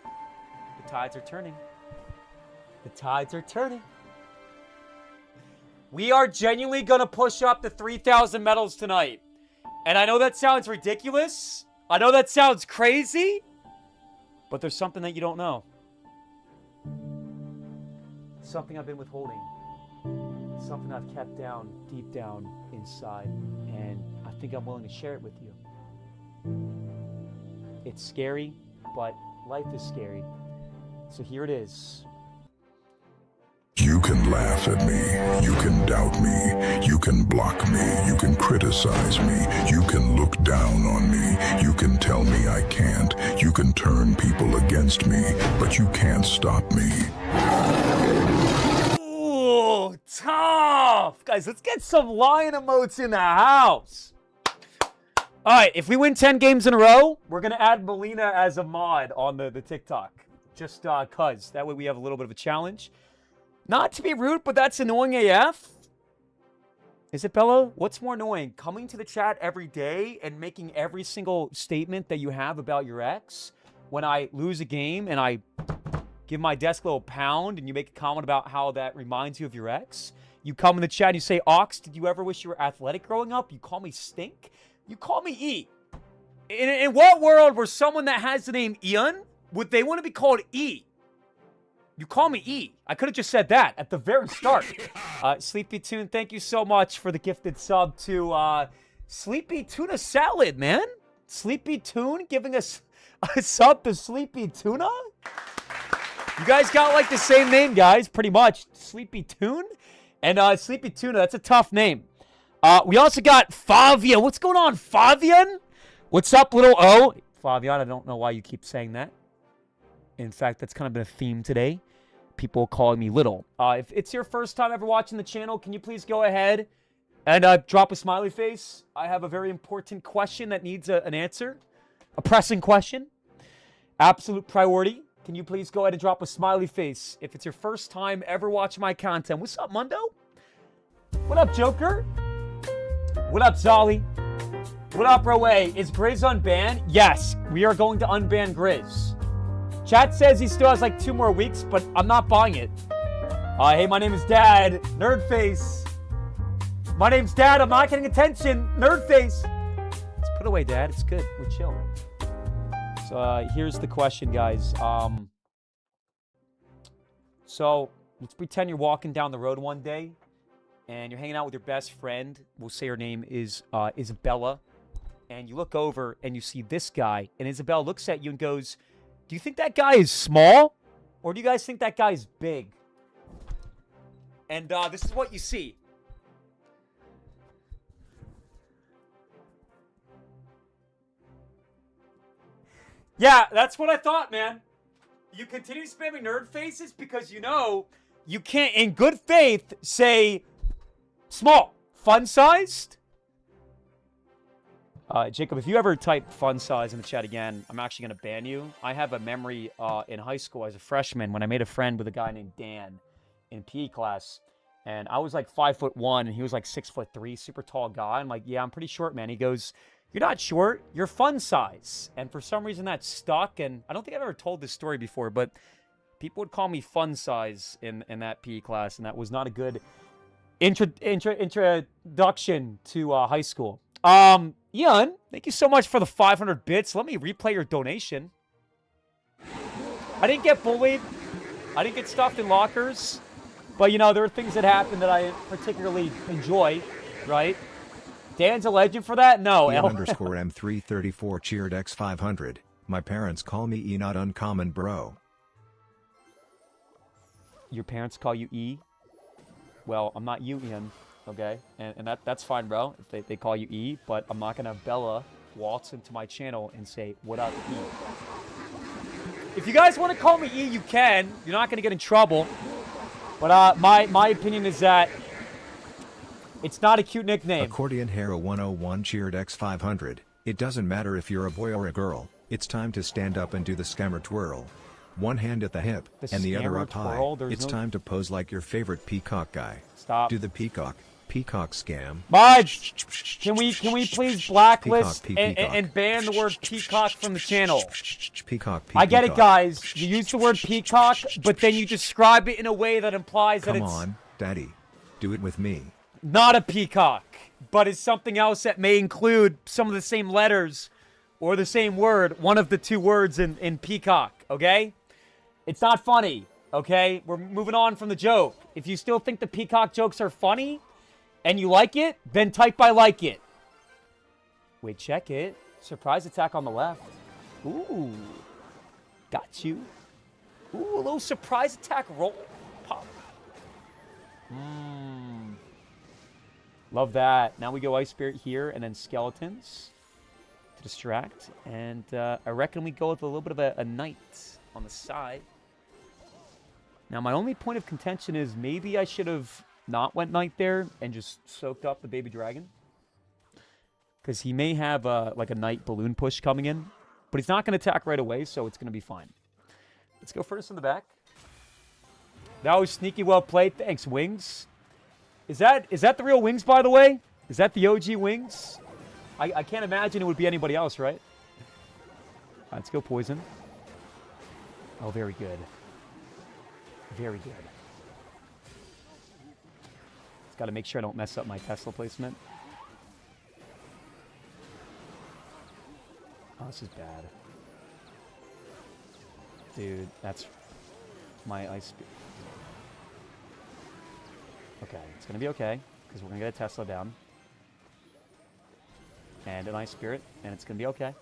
The tides are turning. The tides are turning. We are genuinely going to push up to 3,000 medals tonight. And I know that sounds ridiculous. I know that sounds crazy. But there's something that you don't know. Something I've been withholding. Something I've kept down, deep down inside. And I think I'm willing to share it with you. It's scary, but life is scary. So here it is. You can laugh at me, you can doubt me, you can block me, you can criticize me, you can look down on me, you can tell me I can't, you can turn people against me, but you can't stop me. Ooh, tough! Guys, let's get some lion emotes in the house. All right, if we win 10 games in a row, we're going to add Melina as a mod on the TikTok. Just cuz. That way we have a little bit of a challenge. Not to be rude, but that's annoying AF. Is it, Bella? What's more annoying? Coming to the chat every day and making every single statement that you have about your ex when I lose a game and I give my desk a little pound and you make a comment about how that reminds you of your ex? You come in the chat and you say, Ox, did you ever wish you were athletic growing up? You call me Stink? You call me E. In what world where someone that has the name Ian, would they want to be called E? You call me E. I could have just said that at the very start. Sleepy Tune, thank you so much for the gifted sub to Sleepy Tuna Salad, man. Sleepy Tune giving us a sub to Sleepy Tuna? You guys got like the same name, guys, pretty much. Sleepy Tune and Sleepy Tuna, that's a tough name. We also got Favian. What's going on, Favian? What's up, little O? Favian, I don't know why you keep saying that. In fact, that's kind of been a theme today. People calling me little. If it's your first time ever watching the channel, can you please go ahead and drop a smiley face? I have a very important question that needs an answer. A pressing question. Absolute priority. Can you please go ahead and drop a smiley face if it's your first time ever watching my content? What's up, Mundo? What up, Joker? What up, Zolly? What up, Roe? Is Grizz unbanned? Yes, we are going to unban Grizz. Chat says he still has like 2 more weeks, but I'm not buying it. Hey, my name is Dad. Nerdface. My name's Dad. I'm not getting attention. Nerd face. Let's put away, Dad. It's good. We're chill. So here's the question, guys. So let's pretend you're walking down the road one day, and you're hanging out with your best friend. We'll say her name is Isabella. And you look over and you see this guy, and Isabella looks at you and goes, "Do you think that guy is small, or do you guys think that guy is big?" And this is what you see. Yeah, that's what I thought, man. You continue spamming nerd faces because you know you can't, in good faith, say small. Fun-sized? Jacob, if you ever type fun size in the chat again, I'm actually going to ban you. I have a memory in high school as a freshman when I made a friend with a guy named Dan in PE class. And I was like 5'1", and he was like 6'3", super tall guy. I'm like, yeah, I'm pretty short, man. He goes, "You're not short, you're fun size." And for some reason that stuck. And I don't think I've ever told this story before, but people would call me fun size in that PE class. And that was not a good introduction to high school. Ian, thank you so much for the 500 bits. Let me replay your donation. I didn't get bullied. I didn't get stuffed in lockers. But, you know, there are things that happen that I particularly enjoy, right? Dan's a legend for that? No. Ian underscore M334 cheered X500. My parents call me E, not uncommon, bro. Your parents call you E? Well, I'm not you, Ian. Okay, and that's fine, bro, if they call you E, but I'm not gonna Bella waltz into my channel and say, "What up, E?" If you guys want to call me E, you can. You're not gonna get in trouble. But my opinion is that it's not a cute nickname. Accordion Hero 101 cheered X500. It doesn't matter if you're a boy or a girl. It's time to stand up and do the scammer twirl. One hand at the hip, and the other up high. It's time to pose like your favorite peacock guy. Stop. Do the peacock scam. Budge, can we please blacklist and ban the word peacock from the channel? Peacock. I get it, guys. You use the word peacock, but then you describe it in a way that implies that it's... Come on, Daddy. Do it with me. Not a peacock, but it's something else that may include some of the same letters or the same word, one of the two words in peacock, okay? It's not funny, okay? We're moving on from the joke. If you still think the peacock jokes are funny and you like it, then type "I like it." Wait, check it. Surprise attack on the left. Ooh. Got you. Ooh, a little surprise attack roll. Pop. Love that. Now we go Ice Spirit here and then Skeletons to distract. And I reckon we go with a little bit of a Knight on the side. Now, my only point of contention is maybe I should have not went Knight there and just soaked up the baby dragon. Because he may have like a Knight balloon push coming in. But he's not going to attack right away, so it's going to be fine. Let's go first in the back. That was sneaky, well played. Thanks, Wings. Is that the real Wings, by the way? Is that the OG Wings? I can't imagine it would be anybody else, right? All right, let's go Poison. Oh, very good. Very good. Just got to make sure I don't mess up my Tesla placement. Oh, this is bad. Dude, that's my Ice Spirit. Okay, it's going to be okay, because we're going to get a Tesla down. And an Ice Spirit, and it's going to be okay.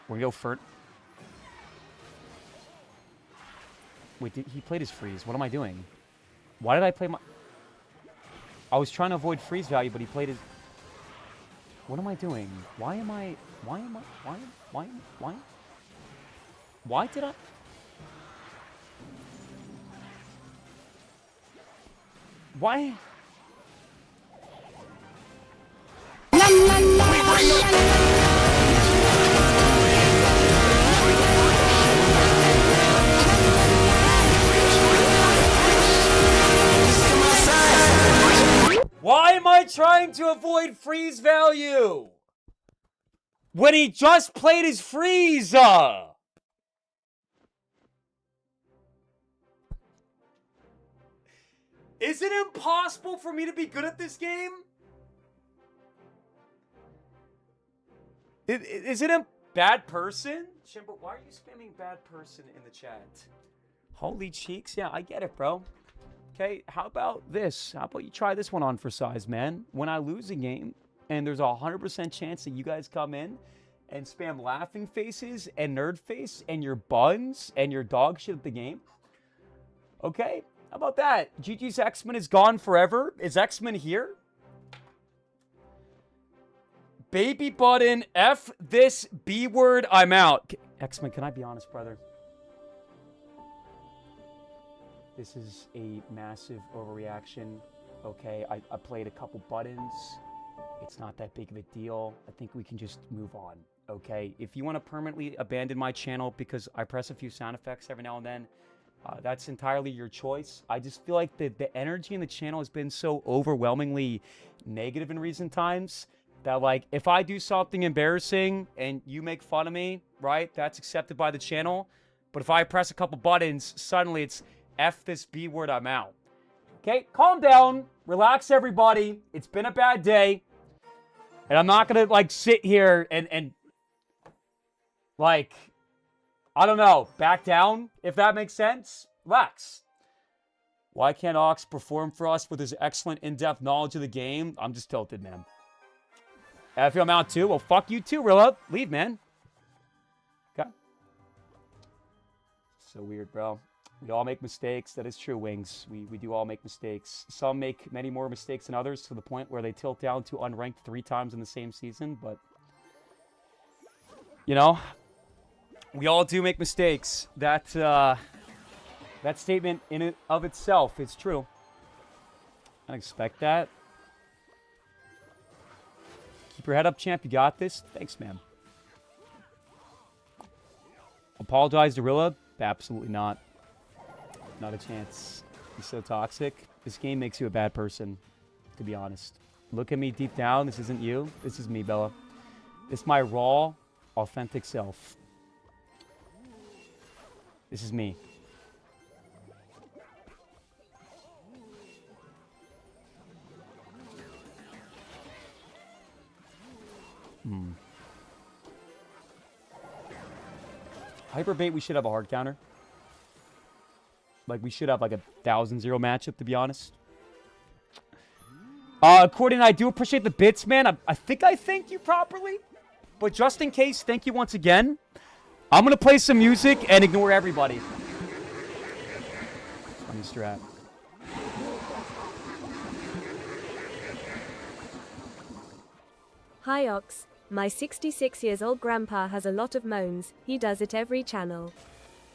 We're going to go Fert. Wait, he played his freeze. What am I doing? Why did I play my... I was trying to avoid freeze value, but he played his... What am I doing? Why did I... Why? Why am I trying to avoid freeze value? When he just played his freeze! Is it impossible for me to be good at this game? Is it a bad person? Chimbo, why are you spamming bad person in the chat? Holy cheeks. Yeah, I get it, bro. Okay, how about this? How about you try this one on for size, man? When I lose a game, and there's a 100% chance that you guys come in and spam laughing faces and nerd face and your buns and your dog shit at the game. Okay, how about that? GG's X-Men is gone forever. Is X-Men here? Baby button, F this B word, I'm out. X-Men, can I be honest, brother? This is a massive overreaction. Okay, I played a couple buttons. It's not that big of a deal. I think we can just move on, okay? If you want to permanently abandon my channel because I press a few sound effects every now and then, that's entirely your choice. I just feel like the energy in the channel has been so overwhelmingly negative in recent times that, like, if I do something embarrassing and you make fun of me, right, that's accepted by the channel. But if I press a couple buttons, suddenly it's F this B word, I'm out. Okay, calm down. Relax, everybody. It's been a bad day. And I'm not going to, like, sit here and, like, I don't know, back down, if that makes sense. Relax. Why can't Ox perform for us with his excellent in-depth knowledge of the game? I'm just tilted, man. I feel I'm out too. Well, fuck you too, Rilla. Leave, man. Okay. So weird, bro. We all make mistakes. That is true, Wings. We do all make mistakes. Some make many more mistakes than others to the point where they tilt down to unranked 3 times in the same season. But, you know, we all do make mistakes. That statement in and of itself is true. I expect that. Keep your head up, champ. You got this. Thanks, man. Apologize to Rilla? Absolutely not. Not a chance. He's so toxic. This game makes you a bad person, to be honest. Look at me deep down. This isn't you. This is me, Bella. It's my raw, authentic self. This is me. Hyperbait, we should have a hard counter. Like, we should have, like, a 1,000-0 matchup, to be honest. Courtney, I do appreciate the bits, man. I think I thanked you properly. But just in case, thank you once again. I'm going to play some music and ignore everybody. On the strat. Hi, Ox. My 66 years old grandpa has a lot of moans. He does it every channel.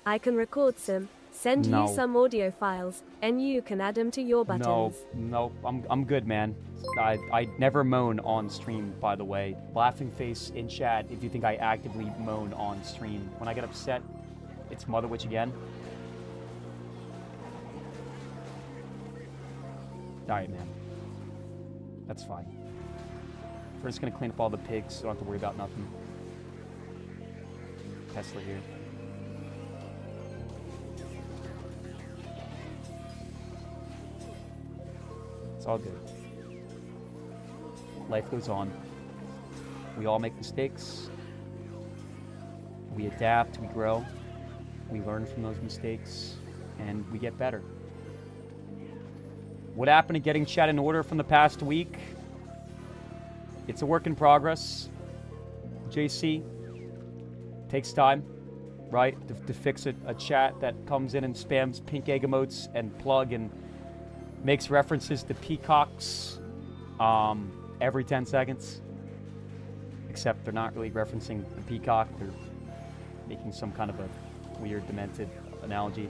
I can record some. Send you some audio files, and you can add them to your buttons. No, I'm good, man. I never moan on stream, by the way. Laughing face in chat if you think I actively moan on stream. When I get upset, it's Mother Witch again. Alright, man. That's fine. We're just gonna clean up all the pigs, so I don't have to worry about nothing. Tesla here. It's all good. Life goes on. We all make mistakes. We adapt, we grow. We learn from those mistakes, and we get better. What happened to getting chat in order from the past week? It's a work in progress. JC, takes time, right, to fix a chat that comes in and spams pink egg emotes and plug and makes references to peacocks every 10 seconds. Except they're not really referencing the peacock. They're making some kind of a weird, demented analogy.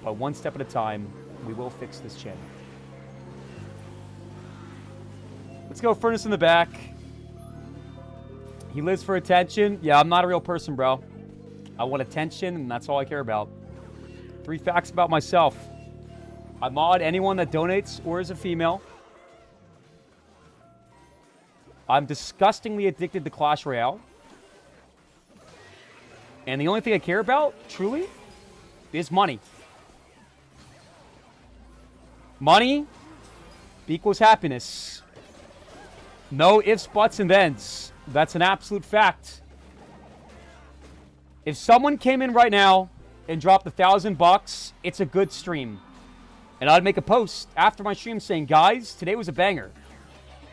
But one step at a time, we will fix this channel. Let's go Furnace in the back. He lives for attention. Yeah, I'm not a real person, bro. I want attention, and that's all I care about. 3 facts about myself. I mod anyone that donates or is a female. I'm disgustingly addicted to Clash Royale. And the only thing I care about, truly, is money. Money equals happiness. No ifs, buts, and thens. That's an absolute fact. If someone came in right now and dropped $1,000, it's a good stream. And I'd make a post after my stream saying, guys, today was a banger.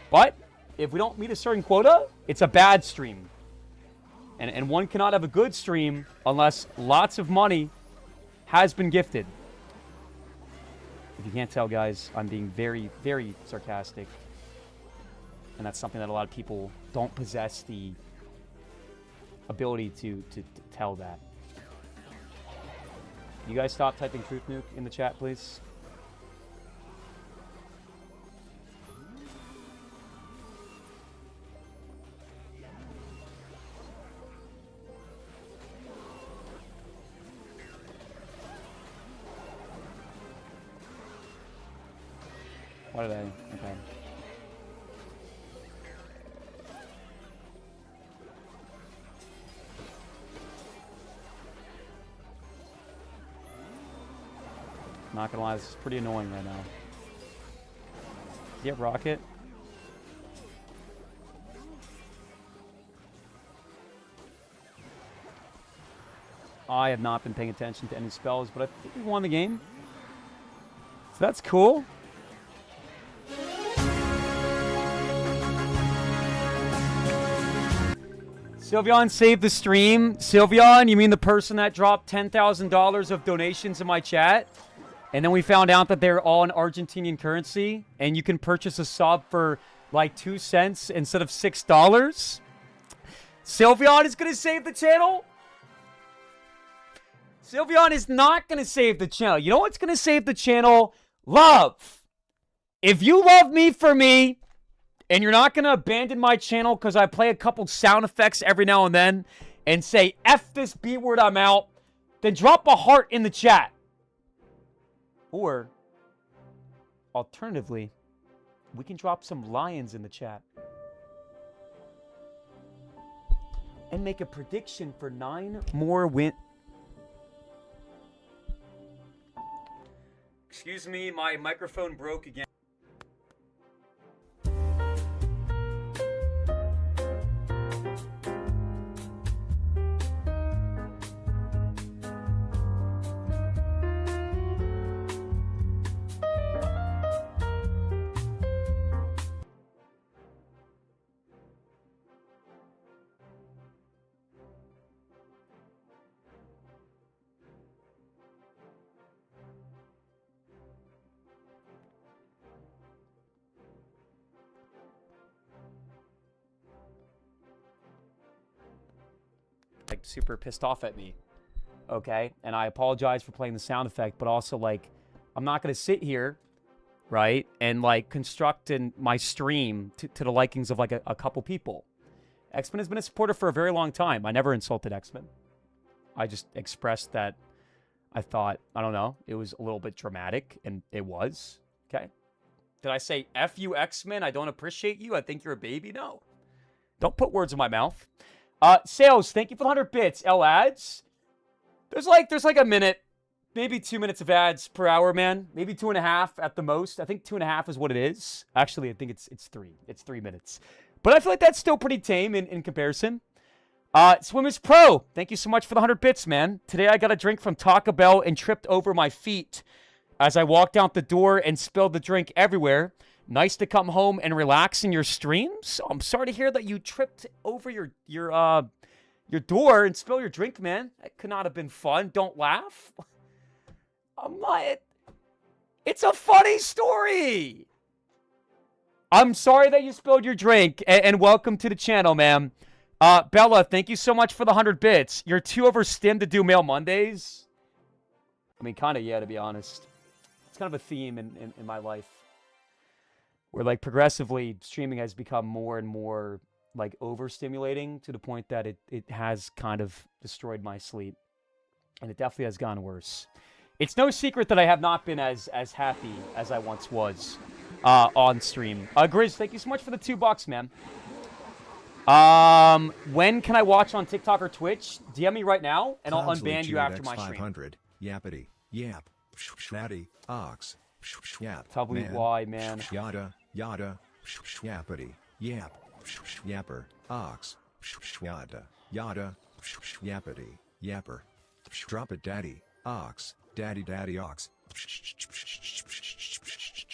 But if we don't meet a certain quota, it's a bad stream. And one cannot have a good stream unless lots of money has been gifted. If you can't tell, guys, I'm being very, very sarcastic. And that's something that a lot of people don't possess the ability to tell that. You guys stop typing Truth Nuke in the chat, please. What are they? Okay. Not gonna lie, this is pretty annoying right now. Get Rocket. I have not been paying attention to any spells, but I think we won the game. So that's cool. Sylveon saved the stream. Sylveon, you mean the person that dropped $10,000 of donations in my chat? And then we found out that they're all in Argentinian currency, and you can purchase a sub for like 2 cents instead of $6? Sylveon is going to save the channel? Sylveon is not going to save the channel. You know what's going to save the channel? Love. If you love me for me, and you're not going to abandon my channel because I play a couple sound effects every now and then and say, F this B word, I'm out, then drop a heart in the chat. Or, alternatively, we can drop some lions in the chat. And make a prediction for 9 more wins. Excuse me, my microphone broke again. Like super pissed off at me, okay? And I apologize for playing the sound effect, but also like I'm not gonna sit here, right, and like construct in my stream to the likings of like a couple people. X-Men has been a supporter for a very long time. I never insulted X-Men. I just expressed that I thought, I don't know, it was a little bit dramatic, and it was, okay? Did I say F you X-Men? I don't appreciate you. I think you're a baby. No, don't put words in my mouth. Sales, thank you for the 100 bits. L ads. There's like a minute, maybe 2 minutes of ads per hour, man. Maybe 2.5 at the most. I think 2.5 is what it is. Actually, I think it's 3. It's 3 minutes. But I feel like that's still pretty tame in comparison. Swimmers Pro, thank you so much for the 100 bits, man. Today I got a drink from Taco Bell and tripped over my feet as I walked out the door and spilled the drink everywhere. Nice to come home and relax in your streams. I'm sorry to hear that you tripped over your door and spilled your drink, man. That could not have been fun. Don't laugh. I'm not. It's a funny story. I'm sorry that you spilled your drink, and welcome to the channel, ma'am. Bella, thank you so much for the 100 bits. You're too overstimmed to do Mail Mondays. I mean, kind of, yeah, to be honest. It's kind of a theme in my life. Where, like, progressively, streaming has become more and more, like, overstimulating to the point that it has kind of destroyed my sleep. And it definitely has gone worse. It's no secret that I have not been as happy as I once was on stream. Grizz, thank you so much for the $2, man. When can I watch on TikTok or Twitch? DM me right now, and I'll unban you after my stream. 500, yappity, yap, schnatty, ox. Yap. WY, man. Yada, yada. Yappity. Yap. Yapper. Ox. Yada, yada. Yappity. Yapper. Drop it, daddy. Ox. Daddy, daddy, ox.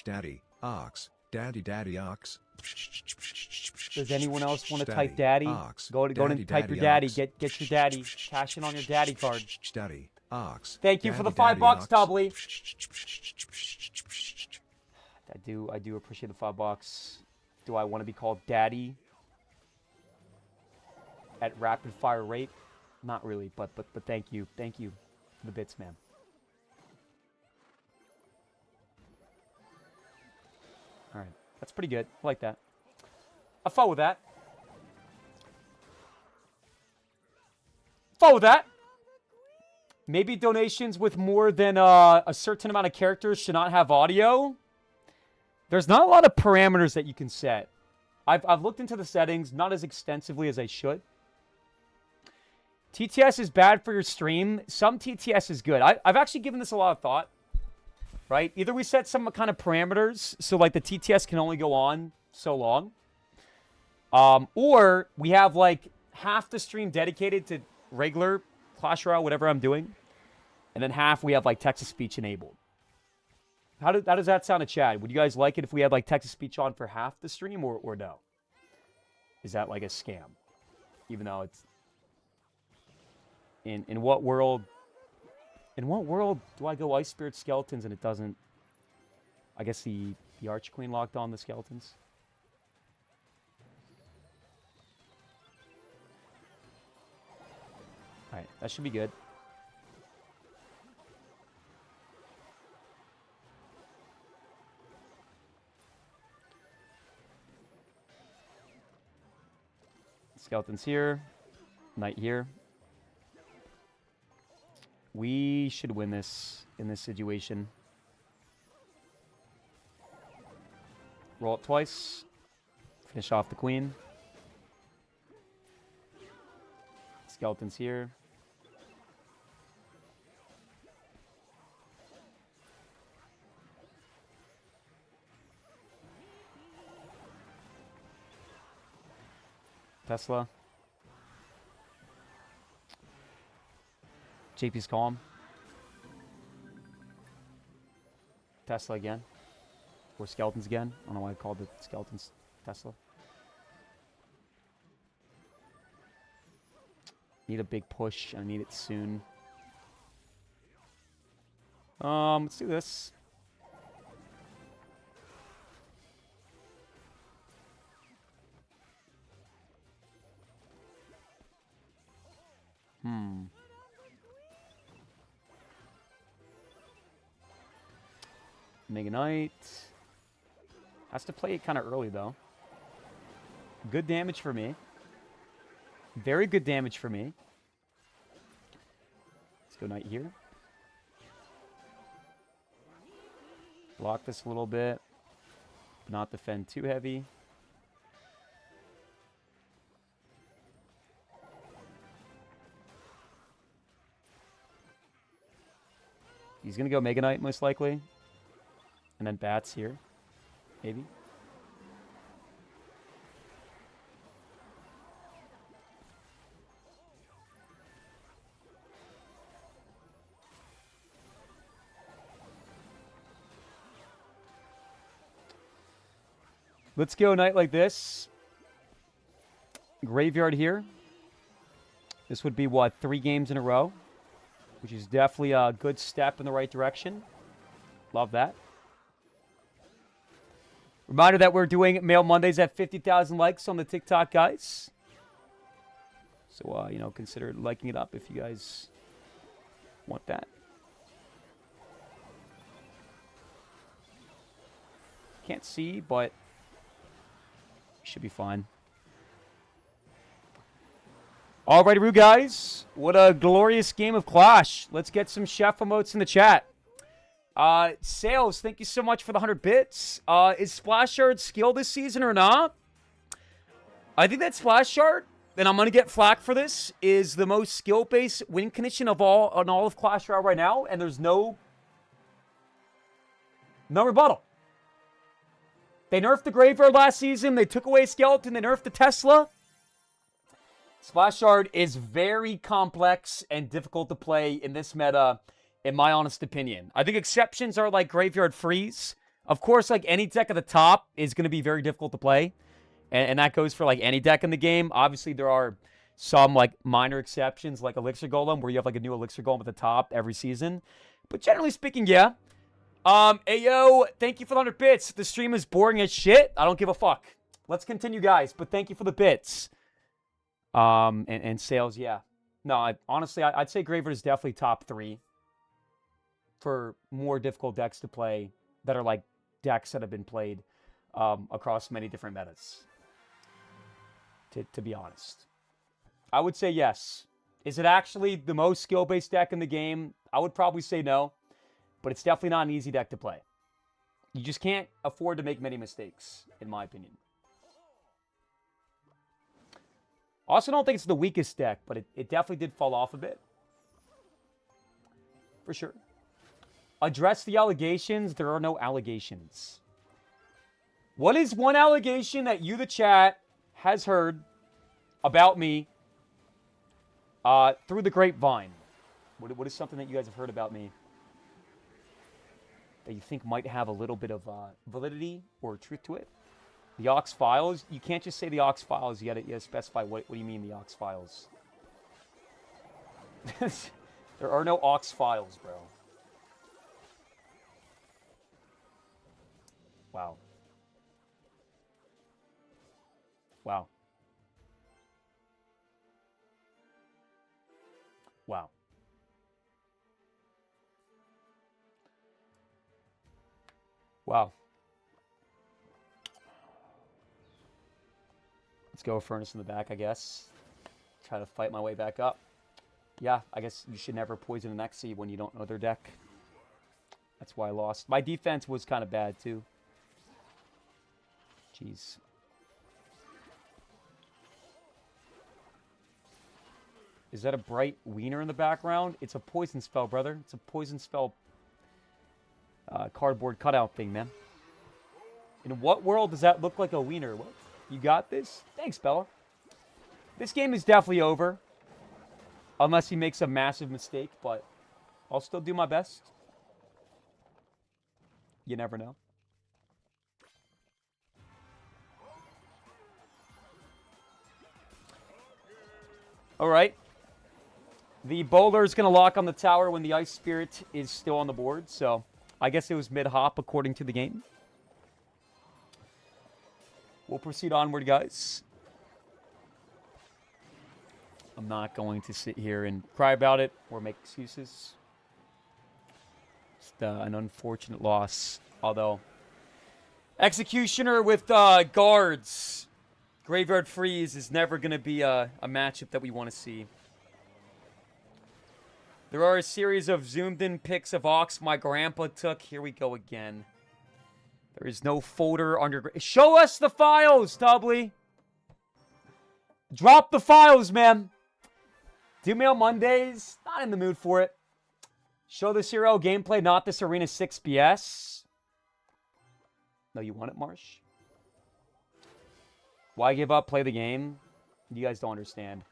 Daddy. Ox. Daddy, daddy, ox. Does anyone else want to type daddy? Ox. Go and type your daddy. Get your daddy. Cash in on your daddy card. Daddy. Ox. Thank you for the $5, Tubbly. I do appreciate the $5. Do I want to be called daddy at rapid fire rate? Not really, but thank you for the bits, man. All right, that's pretty good. I like that. I follow that. Follow that. Maybe donations with more than a certain amount of characters should not have audio. There's not a lot of parameters that you can set. I've looked into the settings, not as extensively as I should. TTS is bad for your stream. Some TTS is good. I've actually given this a lot of thought. Right? Either we set some kind of parameters so like the TTS can only go on so long. Or we have like half the stream dedicated to regular Clash Royale, whatever I'm doing. And then half we have like text-to-speech enabled. How does that sound to Chad? Would you guys like it if we had like text-to-speech on for half the stream or no? Is that like a scam? Even though it's... In what world... In what world do I go Ice Spirit Skeletons and it doesn't... I guess the Arch Queen locked on the skeletons? Alright, that should be good. Skeletons here. Knight here. We should win this in this situation. Roll it twice. Finish off the queen. Skeletons here. Tesla. JP's calm. Tesla again. Or skeletons again. I don't know why I called it skeletons Tesla. Need a big push. I need it soon. Let's do this. Mega Knight. Has to play it kind of early, though. Good damage for me. Very good damage for me. Let's go Knight here. Block this a little bit. Not defend too heavy. He's going to go Mega Knight, most likely. And then bats here, maybe. Let's go Knight like this. Graveyard here. This would be, what, 3 games in a row? Which is definitely a good step in the right direction. Love that. Reminder that we're doing Mail Mondays at 50,000 likes on the TikTok, guys. So, you know, consider liking it up if you guys want that. Can't see, but should be fine. Alrighty, Roo, guys. What a glorious game of Clash. Let's get some chef emotes in the chat. Sales, thank you so much for the 100 bits. Is Splash Yard skill this season or not? I think that Splash Yard, and I'm going to get flack for this, is the most skill-based win condition of all of Clash Royale right now, and there's no No rebuttal. They nerfed the Graveyard last season. They took away Skeleton. They nerfed the Tesla. Splash Shard is very complex and difficult to play in this meta, in my honest opinion. I think exceptions are like Graveyard Freeze. Of course, like any deck at the top is going to be very difficult to play. And that goes for like any deck in the game. Obviously, there are some like minor exceptions like Elixir Golem where you have like a new Elixir Golem at the top every season. But generally speaking, yeah. Ayo, thank you for the 100 bits. The stream is boring as shit. I don't give a fuck. Let's continue, guys. But thank you for the bits. And sales, yeah. No, honestly, I'd say Graveyard is definitely top 3 for more difficult decks to play that are like decks that have been played across many different metas. To be honest. I would say yes. Is it actually the most skill-based deck in the game? I would probably say no. But it's definitely not an easy deck to play. You just can't afford to make many mistakes, in my opinion. Also, don't think it's the weakest deck, but it definitely did fall off a bit. For sure. Address the allegations. There are no allegations. What is one allegation that you, the chat, has heard about me through the grapevine? What is something that you guys have heard about me that you think might have a little bit of validity or truth to it? The Ox Files? You can't just say the Ox Files. You gotta specify what do you mean the Ox Files? There are no Ox Files, bro. Wow. Wow. Wow. Wow. Let's go Furnace in the back, I guess. Try to fight my way back up. Yeah, I guess you should never poison an Xe when you don't know their deck. That's why I lost. My defense was kind of bad, too. Jeez. Is that a bright wiener in the background? It's a poison spell, brother. It's a poison spell cardboard cutout thing, man. In what world does that look like a wiener? What? You got this? Thanks, Bella. This game is definitely over. Unless he makes a massive mistake, but I'll still do my best. You never know. All right. The bowler is going to lock on the tower when the Ice Spirit is still on the board, so I guess it was mid-hop according to the game. We'll proceed onward, guys. I'm not going to sit here and cry about it or make excuses. Just an unfortunate loss. Although, Executioner with guards, Graveyard Freeze is never going to be a matchup that we want to see. There are a series of zoomed-in pics of Ox my grandpa took. Here we go again. There is no folder under... Show us the files, Tubbly! Drop the files, man! Do mail Mondays? Not in the mood for it. Show the serial gameplay, not this Arena 6 BS. No, you want it, Marsh? Why give up? Play the game? You guys don't understand.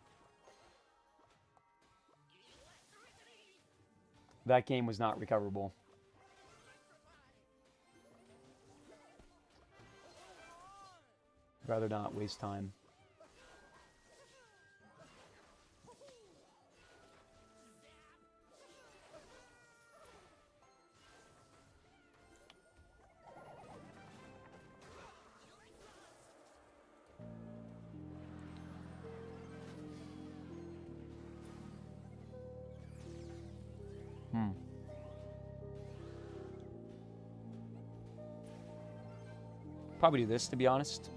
That game was not recoverable. I'd rather not waste time. Probably do this, to be honest.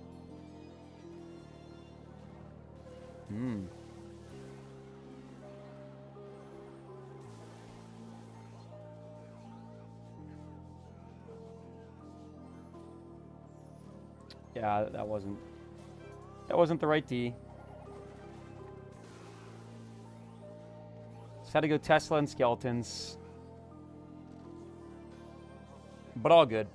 Yeah, that wasn't the right D. Just had to go Tesla and Skeletons. But but all good.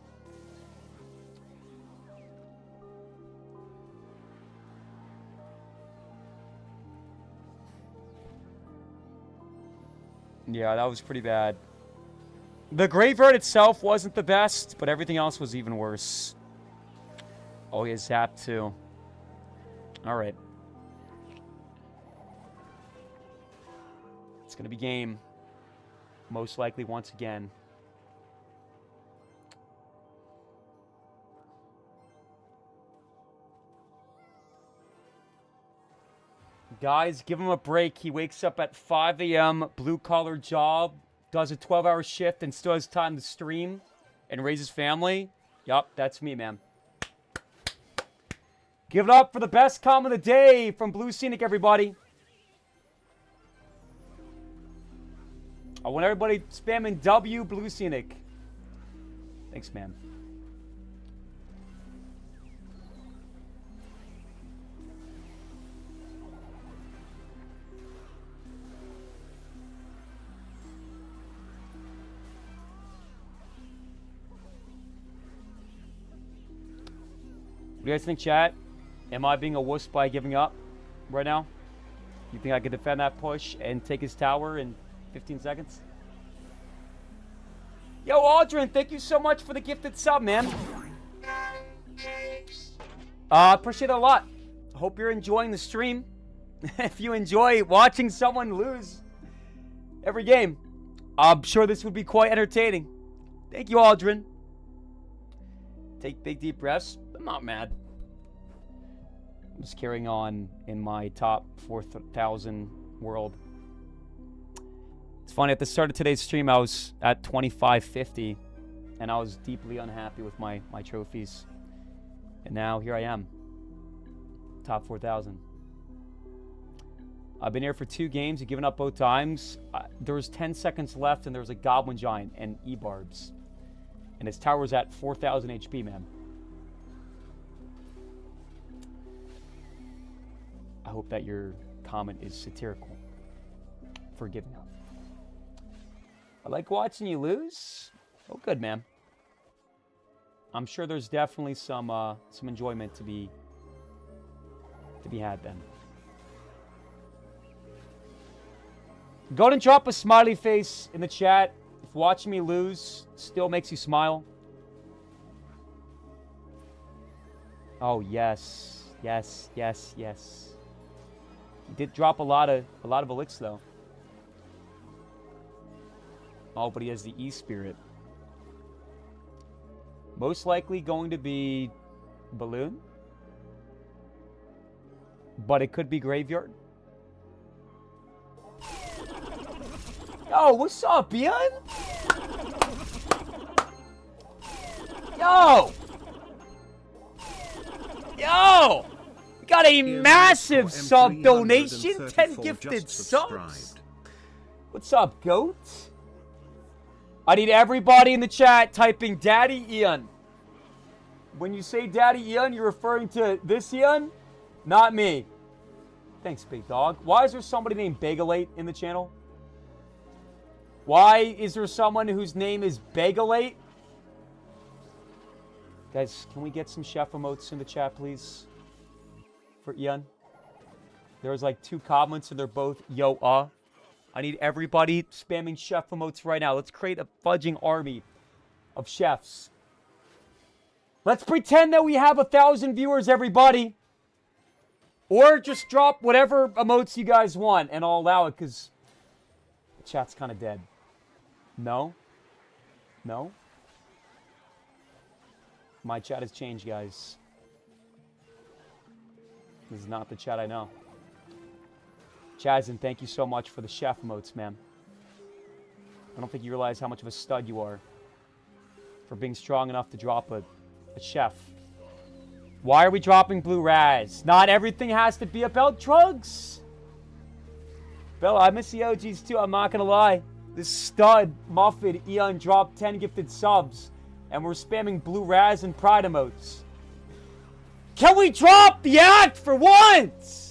Yeah, that was pretty bad. The graveyard itself wasn't the best, but everything else was even worse. Oh, he has zap too. Alright. It's going to be game. Most likely once again. Guys, give him a break. He wakes up at 5 a.m., blue-collar job, does a 12-hour shift, and still has time to stream and raise his family. Yup, that's me, man. Give it up for the best comm of the day from Blue Scenic, everybody. I want everybody spamming W Blue Scenic. Thanks, man. What do you guys think, chat? Am I being a wuss by giving up right now? You think I could defend that push and take his tower in 15 seconds? Yo, Aldrin, thank you so much for the gifted sub, man. Appreciate it a lot. Hope you're enjoying the stream. If you enjoy watching someone lose every game, I'm sure this would be quite entertaining. Thank you, Aldrin. Take big deep breaths. I'm not mad. I'm just carrying on in my top 4,000 world. It's funny, at the start of today's stream, I was at 2550, and I was deeply unhappy with my trophies. And now, here I am. Top 4,000. I've been here for 2 games. I've given up both times. There was 10 seconds left, and there was a Goblin Giant and E-Barbs. And his tower's at 4,000 HP, man. I hope that your comment is satirical for giving up. I like watching you lose. Oh, good, man. I'm sure there's definitely some enjoyment to be had then. Go ahead and drop a smiley face in the chat if watching me lose still makes you smile. Oh, yes. Yes, yes, yes. He did drop a lot of elixirs though. Oh, but he has the E-Spirit. Most likely going to be Balloon. But it could be Graveyard. Yo, what's up, Ian? Yo! Yo! We got a massive sub donation. 10 gifted subs. What's up, Goat? I need everybody in the chat typing Daddy Ian. When you say Daddy Ian, you're referring to this Ian, not me. Thanks, big dog. Why is there somebody named Bagelate in the channel? Why is there someone whose name is Bagelate? Guys, can we get some chef emotes in the chat, please? For Ian. There was like 2 comments and they're both yo. I need everybody spamming chef emotes right now. Let's create a fudging army of chefs. Let's pretend that we have 1,000 viewers, everybody. Or just drop whatever emotes you guys want and I'll allow it because the chat's kind of dead. No? No? My chat has changed, guys. This is not the chat I know. Chazin, thank you so much for the chef emotes, man. I don't think you realize how much of a stud you are for being strong enough to drop a chef. Why are we dropping Blue Raz? Not everything has to be about drugs. Bella, I miss the OGs too, I'm not gonna lie. This stud, Muffin, Eon dropped 10 gifted subs, and we're spamming Blue Raz and Pride emotes. Can we drop the act for once?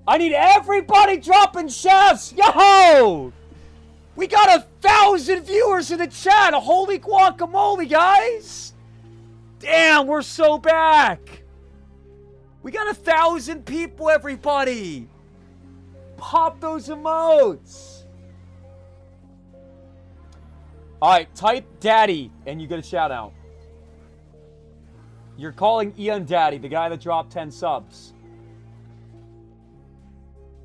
I need everybody dropping chefs! Yo! We got 1,000 viewers in the chat. Holy guacamole, guys. Damn, we're so back. We got 1,000 people, everybody. Pop those emotes. All right, type daddy and you get a shout out. You're calling Ian daddy, the guy that dropped 10 subs.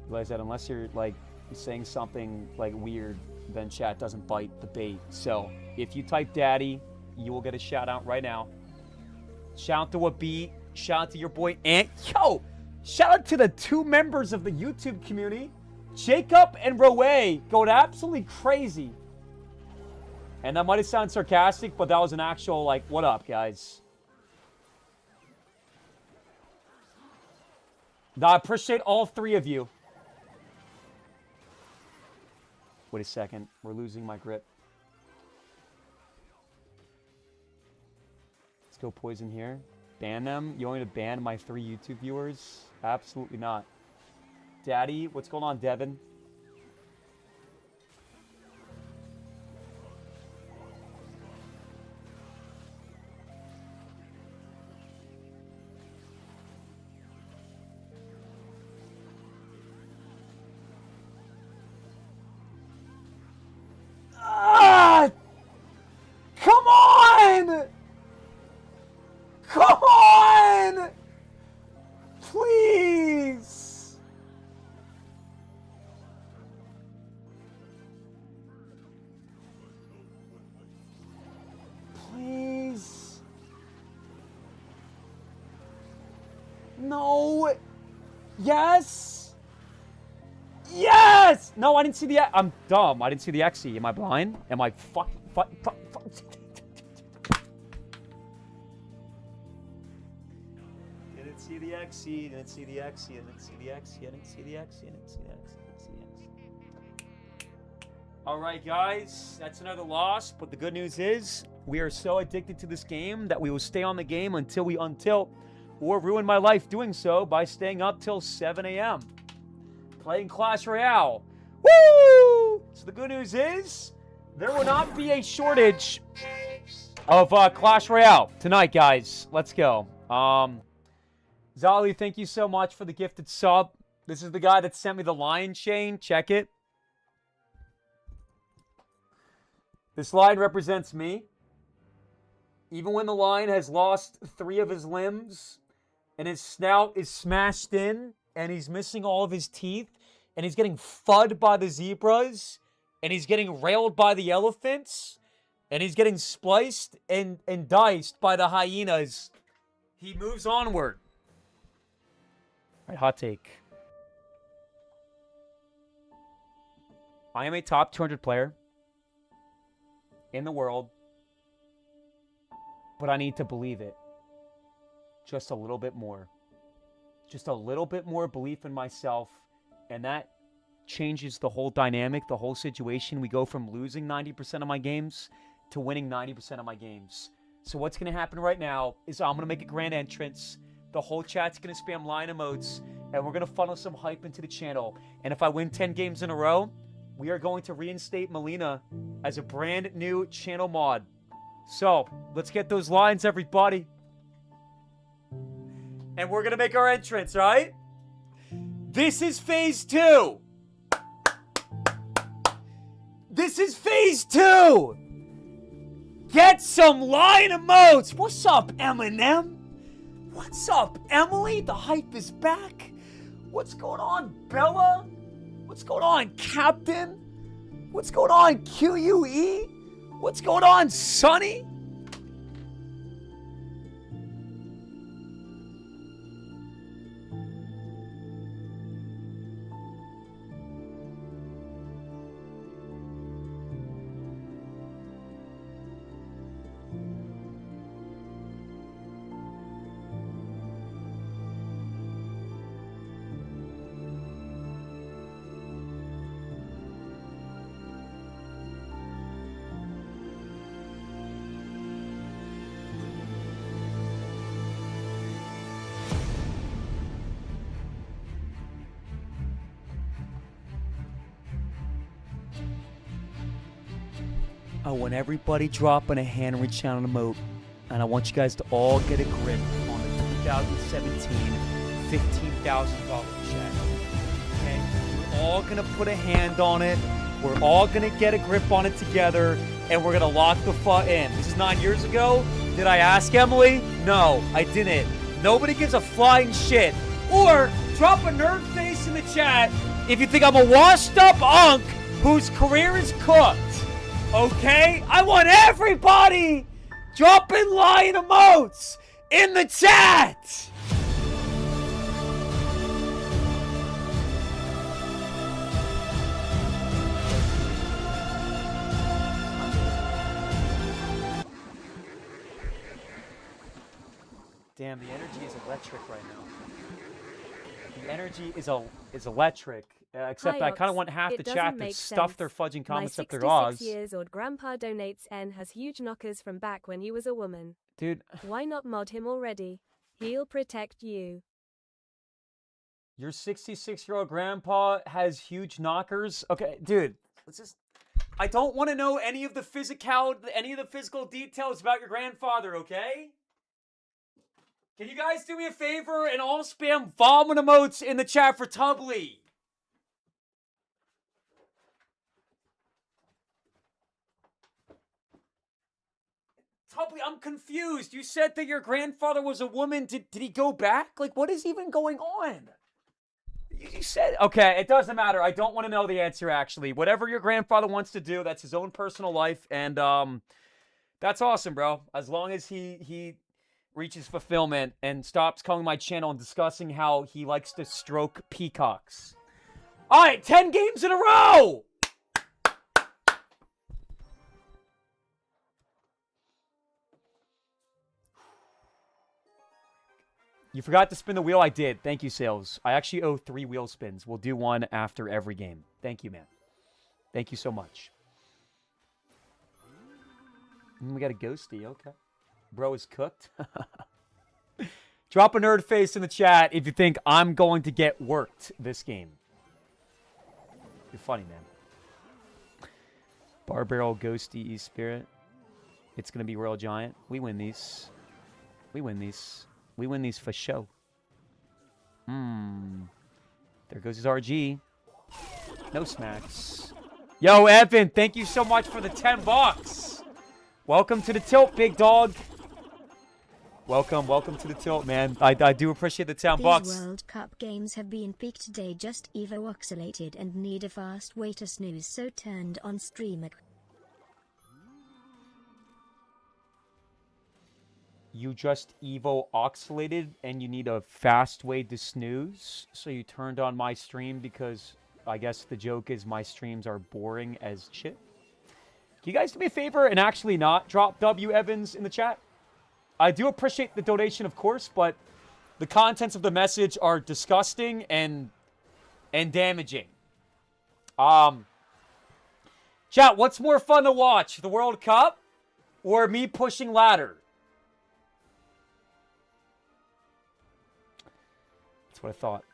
Like I said, unless you're like saying something like weird, then chat doesn't bite the bait. So if you type daddy, you will get a shout out right now. Shout out to what beat. Shout out to your boy Ant. Yo, shout out to the 2 members of the YouTube community, Jacob and Roe, going absolutely crazy. And that might have sounded sarcastic, but that was an actual, like, what up, guys? Now, I appreciate all 3 of you. Wait a second. We're losing my grip. Let's go poison here. Ban them? You want me to ban my 3 YouTube viewers? Absolutely not. Daddy, what's going on, Devin? Come on! Come on! Please! Please. No. Yes. Yes! No, I didn't see the... I'm dumb. I didn't see the XE. Am I blind? Am I fuck? Didn't see the XE. Didn't see the XE. Didn't see the XE. Didn't see the XE. Didn't see the XE. Didn't see the XE. All right, guys. That's another loss. But the good news is we are so addicted to this game that we will stay on the game until we untilt or ruin my life doing so by staying up till 7 a.m. playing Clash Royale. Woo! So the good news is there will not be a shortage of Clash Royale tonight, guys. Let's go. Zali, thank you so much for the gifted sub. This is the guy that sent me the lion chain. Check it. This lion represents me. Even when the lion has lost 3 of his limbs and his snout is smashed in and he's missing all of his teeth and he's getting fudded by the zebras and he's getting railed by the elephants and he's getting spliced and diced by the hyenas, he moves onward. All right, hot take. I am a top 200 player in the world, but I need to believe it just a little bit more. Just a little bit more belief in myself, and that changes the whole dynamic, the whole situation. We go from losing 90% of my games to winning 90% of my games. So what's going to happen right now is I'm going to make a grand entrance. The whole chat's going to spam line emotes, and we're going to funnel some hype into the channel. And if I win 10 games in a row, we are going to reinstate Melina as a brand new channel mod. So, let's get those lines, everybody. And we're going to make our entrance, right? This is phase 2. This is phase 2. Get some line emotes. What's up, Eminem? What's up, Emily? The hype is back. What's going on, Bella? What's going on, Captain? What's going on, QUE? What's going on, Sonny? I want everybody dropping a hand reach down on a emote. And I want you guys to all get a grip on the 2017 $15,000 check. Okay? We're all going to put a hand on it. We're all going to get a grip on it together. And we're going to lock the fuck in. This is 9 years ago. Did I ask Emily? No, I didn't. Nobody gives a flying shit. Or drop a nerd face in the chat if you think I'm a washed up unk whose career is cooked. Okay? I want everybody dropping lion emotes in the chat! Damn, the energy is electric right now. The energy is electric. Except I kind of want half the chat to stuff their fudging comments up their My ass. 66 years old grandpa donates N has huge knockers from back when he was a woman. Dude. Why not mod him already? He'll protect you. Your 66-year-old grandpa has huge knockers? Okay, dude. Let's just... I don't want to know any of the physical details about your grandfather, okay? Can you guys do me a favor and all spam vomit emotes in the chat for Tubbly? Tubbly, I'm confused. You said that your grandfather was a woman. Did he go back? Like, what is even going on? You said... Okay, it doesn't matter. I don't want to know the answer, actually. Whatever your grandfather wants to do, that's his own personal life. And, that's awesome, bro. As long as he reaches fulfillment and stops calling my channel and discussing how he likes to stroke peacocks. All right, 10 games in a row! You forgot to spin the wheel? I did. Thank you, Sales. I actually owe 3 wheel spins. We'll do one after every game. Thank you, man. Thank you so much. We got a ghosty. Okay. Bro is cooked. Drop a nerd face in the chat if you think I'm going to get worked this game. You're funny, man. Bar Barrel, Ghosty, E-Spirit. It's going to be Royal Giant. We win these. We win these. We win these for show. There goes his RG. No smacks. Yo, Evan, thank you so much for the 10 bucks. Welcome to the tilt, big dog. Welcome to the tilt, man. I do appreciate the 10 bucks. These World Cup games have been peaked today. Just Evo oxalated and need a fast way to snooze, so turned on streamer. You just Evo oxalated and you need a fast way to snooze, so you turned on my stream because I guess the joke is my streams are boring as shit. Can you guys do me a favor and actually not drop W Evans in the chat? I do appreciate the donation, of course, but the contents of the message are disgusting and damaging. Chat, what's more fun to watch, the World Cup or me pushing ladder? That's what I thought.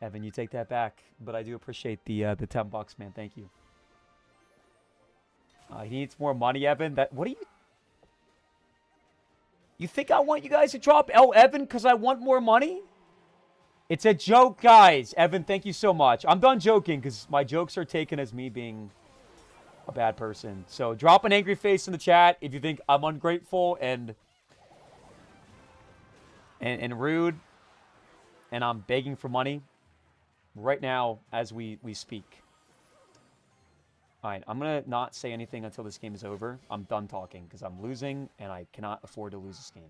Evan, you take that back, but I do appreciate the 10 bucks, man. Thank you. He needs more money, Evan. What do you... You think I want you guys to drop L Evan because I want more money? It's a joke, guys. Evan, thank you so much. I'm done joking because my jokes are taken as me being a bad person. So drop an angry face in the chat if you think I'm ungrateful and rude and I'm begging for money right now as we speak. All right, I'm going to not say anything until this game is over. I'm done talking because I'm losing, and I cannot afford to lose this game.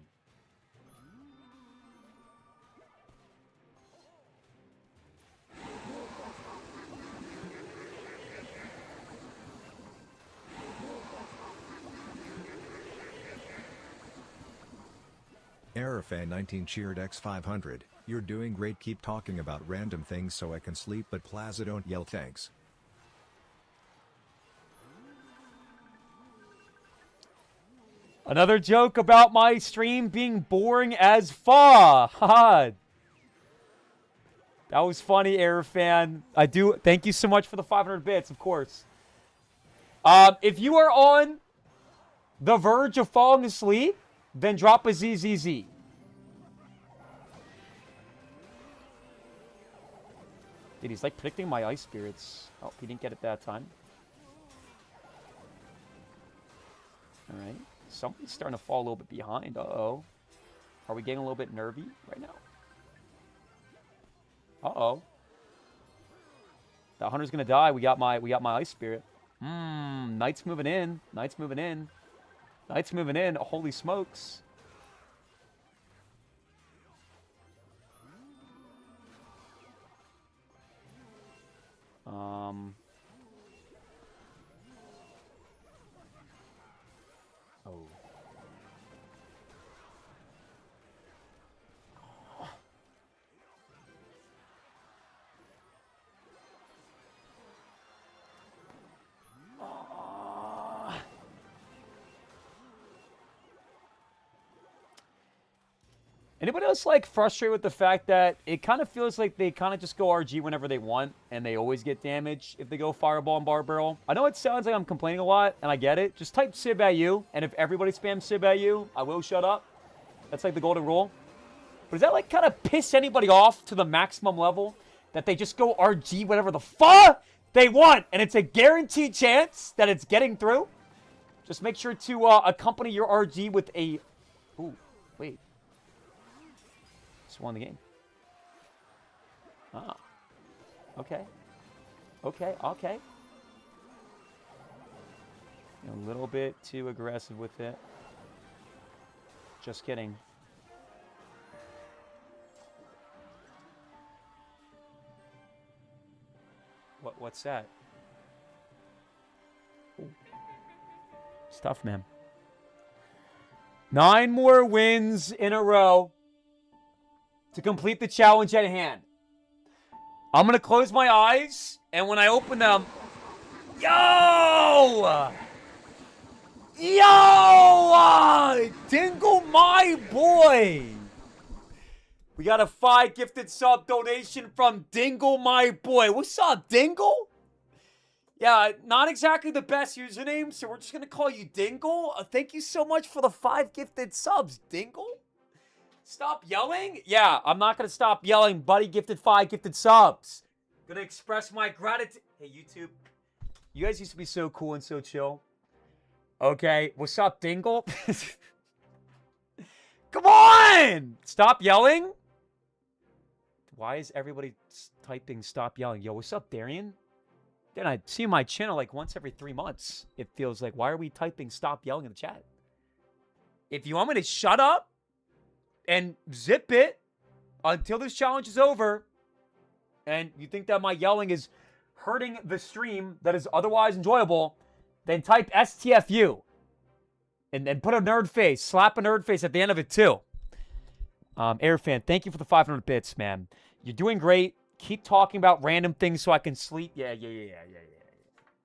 Errorfan 19 cheered X500. You're doing great. Keep talking about random things so I can sleep, but Plaza don't yell thanks. Another joke about my stream being boring as fuck. Haha. That was funny, Errorfan. I do. Thank you so much for the 500 bits, of course. If you are on the verge of falling asleep, then drop a ZZZ. Dude, he's like predicting my ice spirits. Oh, he didn't get it that time. Alright. Somebody's starting to fall a little bit behind. Uh-oh. Are we getting a little bit nervy right now? Uh-oh. The hunter's gonna die. We got my ice spirit. Knight's moving in. Knight's moving in. Knight's moving in. Holy smokes. Oh. Anybody else like frustrated with the fact that it kind of feels like they kind of just go RG whenever they want and they always get damage if they go Fireball and Bar Barrel? I know it sounds like I'm complaining a lot and I get it. Just type Sib at you, and if everybody spams Sib at you, I will shut up. That's like the golden rule. But does that like kind of piss anybody off to the maximum level that they just go RG whatever the fuck they want and it's a guaranteed chance that it's getting through? Just make sure to accompany your RG with a... Ooh, wait. Just won the game. Ah. Okay. Okay, okay. A little bit too aggressive with it. Just kidding. What's that? Ooh. It's tough, man. 9 more wins in a row to complete the challenge at hand. I'm going to close my eyes, and when I open them... Yo! Yo! Dingle, my boy! We got a 5 gifted sub donation from Dingle, my boy. What's up, Dingle? Yeah, not exactly the best username, so we're just going to call you Dingle. Thank you so much for the 5 gifted subs, Dingle. Stop yelling? Yeah, I'm not going to stop yelling. Buddy gifted 5 gifted subs. Gonna express my gratitude. Hey, YouTube. You guys used to be so cool and so chill. Okay, what's up, Dingle? Come on! Stop yelling. Why is everybody typing stop yelling? Yo, what's up, Darian? Then I see my channel like once every 3 months. It feels like, why are we typing stop yelling in the chat? If you want me to shut up and zip it until this challenge is over, and you think that my yelling is hurting the stream that is otherwise enjoyable, then type STFU. And then put a nerd face. Slap a nerd face at the end of it, too. Airfan, thank you for the 500 bits, man. You're doing great. Keep talking about random things so I can sleep. Yeah.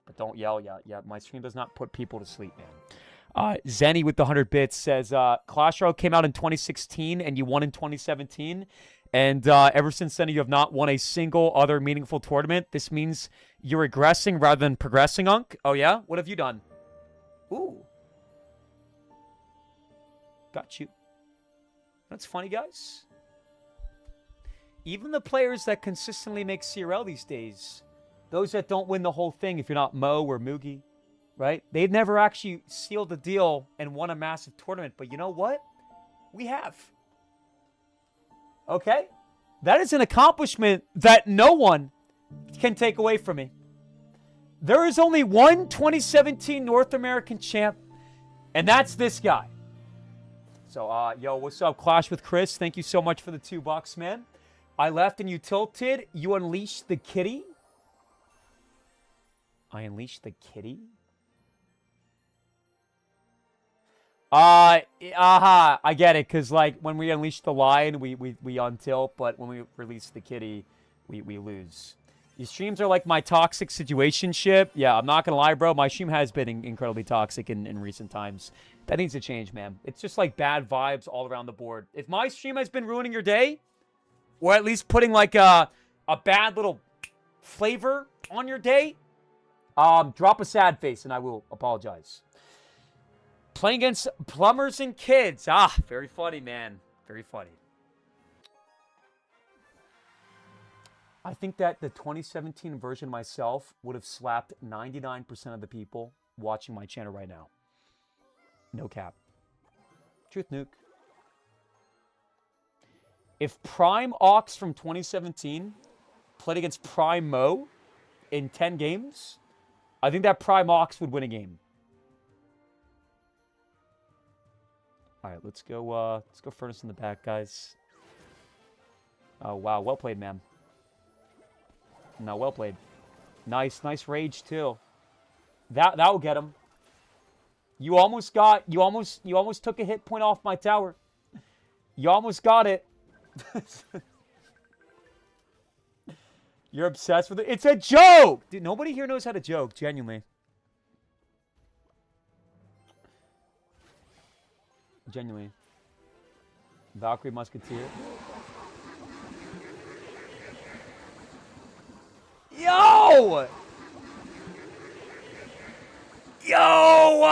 But don't yell. Yeah. My stream does not put people to sleep, man. Zenny with the 100 bits says, Clash Royale came out in 2016 and you won in 2017. And ever since then, you have not won a single other meaningful tournament. This means you're regressing rather than progressing, Unk. Oh, yeah? What have you done? Ooh. Got you. That's funny, guys. Even the players that consistently make CRL these days, those that don't win the whole thing, if you're not Mo or Moogie, right? They've never actually sealed the deal and won a massive tournament. But you know what? We have. Okay? That is an accomplishment that no one can take away from me. There is only one 2017 North American champ, and that's this guy. So, yo, what's up, Clash with Chris? Thank you so much for the $2, man. I left and you tilted. You unleashed the kitty. I unleashed the kitty? I get it, because, like, when we unleash the lion, we untilt, but when we release the kitty, we lose. These streams are like my toxic situationship. Yeah, I'm not going to lie, bro. My stream has been incredibly toxic in recent times. That needs to change, man. It's just like bad vibes all around the board. If my stream has been ruining your day, or at least putting like a bad little flavor on your day, Drop a sad face and I will apologize. Playing against plumbers and kids. Ah, very funny, man. Very funny. I think that the 2017 version myself would have slapped 99% of the people watching my channel right now. No cap. Truth nuke. If Prime Ox from 2017 played against Prime Mo in 10 games, I think that Prime Ox would win a game. All right, let's go furnace in the back, guys. Oh, wow. Well played, man. No, well played. Nice rage, too. That will get him. You almost took a hit point off my tower. You almost got it. You're obsessed with it. It's a joke! Dude, nobody here knows how to joke, genuinely. Genuinely. Valkyrie Musketeer. Yo! Yo!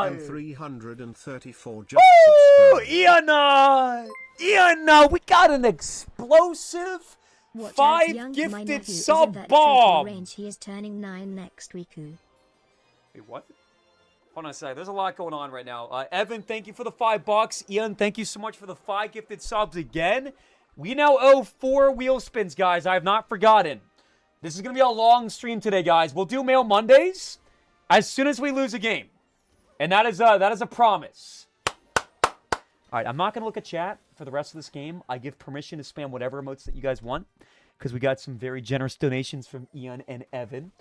And 334 just Woo! subscribed. Iana, we got an explosive Watch 5 out, young, my gifted nephew is sub in that bomb. trophy range. He is turning 9 next week. Wait, what? Hold on a second. There's a lot going on right now. Evan, thank you for the $5. Ian, thank you so much for the 5 gifted subs again. We now owe 4 wheel spins, guys. I have not forgotten. This is going to be a long stream today, guys. We'll do Mail Mondays as soon as we lose a game. And that is a promise. All right, I'm not going to look at chat for the rest of this game. I give permission to spam whatever emotes that you guys want because we got some very generous donations from Ian and Evan.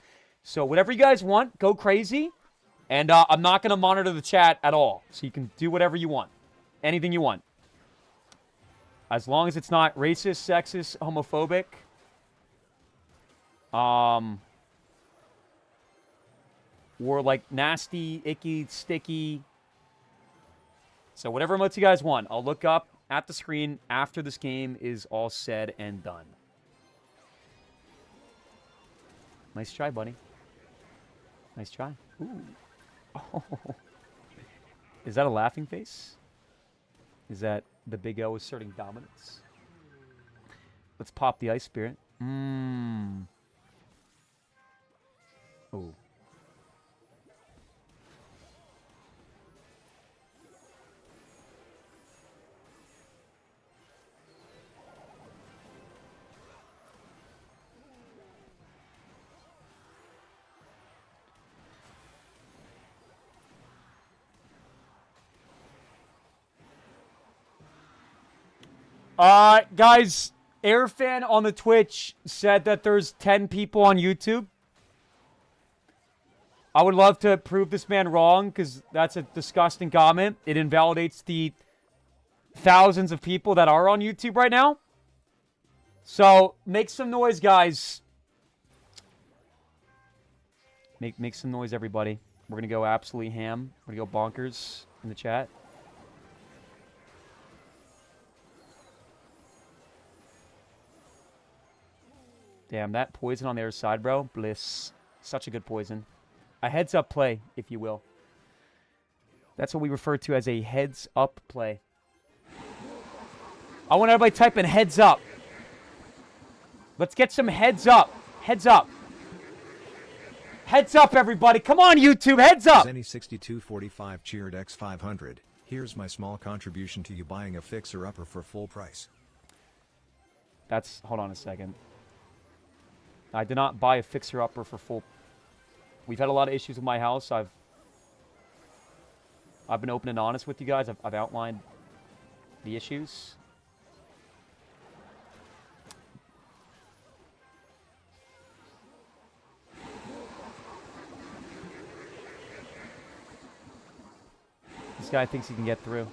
So whatever you guys want, go crazy. And I'm not going to monitor the chat at all. So you can do whatever you want. Anything you want. As long as it's not racist, sexist, homophobic. Or like nasty, icky, sticky. So whatever emotes you guys want, I'll look up at the screen after this game is all said and done. Nice try, buddy. Nice try. Ooh. Oh. Is that a laughing face? Is that the Big O asserting dominance? Let's pop the Ice Spirit. Oh. Guys, Airfan on the Twitch said that there's 10 people on YouTube. I would love to prove this man wrong because that's a disgusting comment. It invalidates the thousands of people that are on YouTube right now. So, make some noise, guys. Make some noise, everybody. We're going to go absolutely ham. We're going to go bonkers in the chat. Damn, that poison on the other side, bro. Bliss. Such a good poison. A heads-up play, if you will. That's what we refer to as a heads-up play. I want everybody typing heads up. Let's get some heads up. Heads up. Heads up, everybody. Come on, YouTube. Heads up. Zenny6245 cheered X500. Here's my small contribution to you buying a fixer-upper for full price. That's... Hold on a second. I did not buy a fixer-upper for full... We've had a lot of issues with my house. I've been open and honest with you guys. I've outlined the issues. This guy thinks he can get through.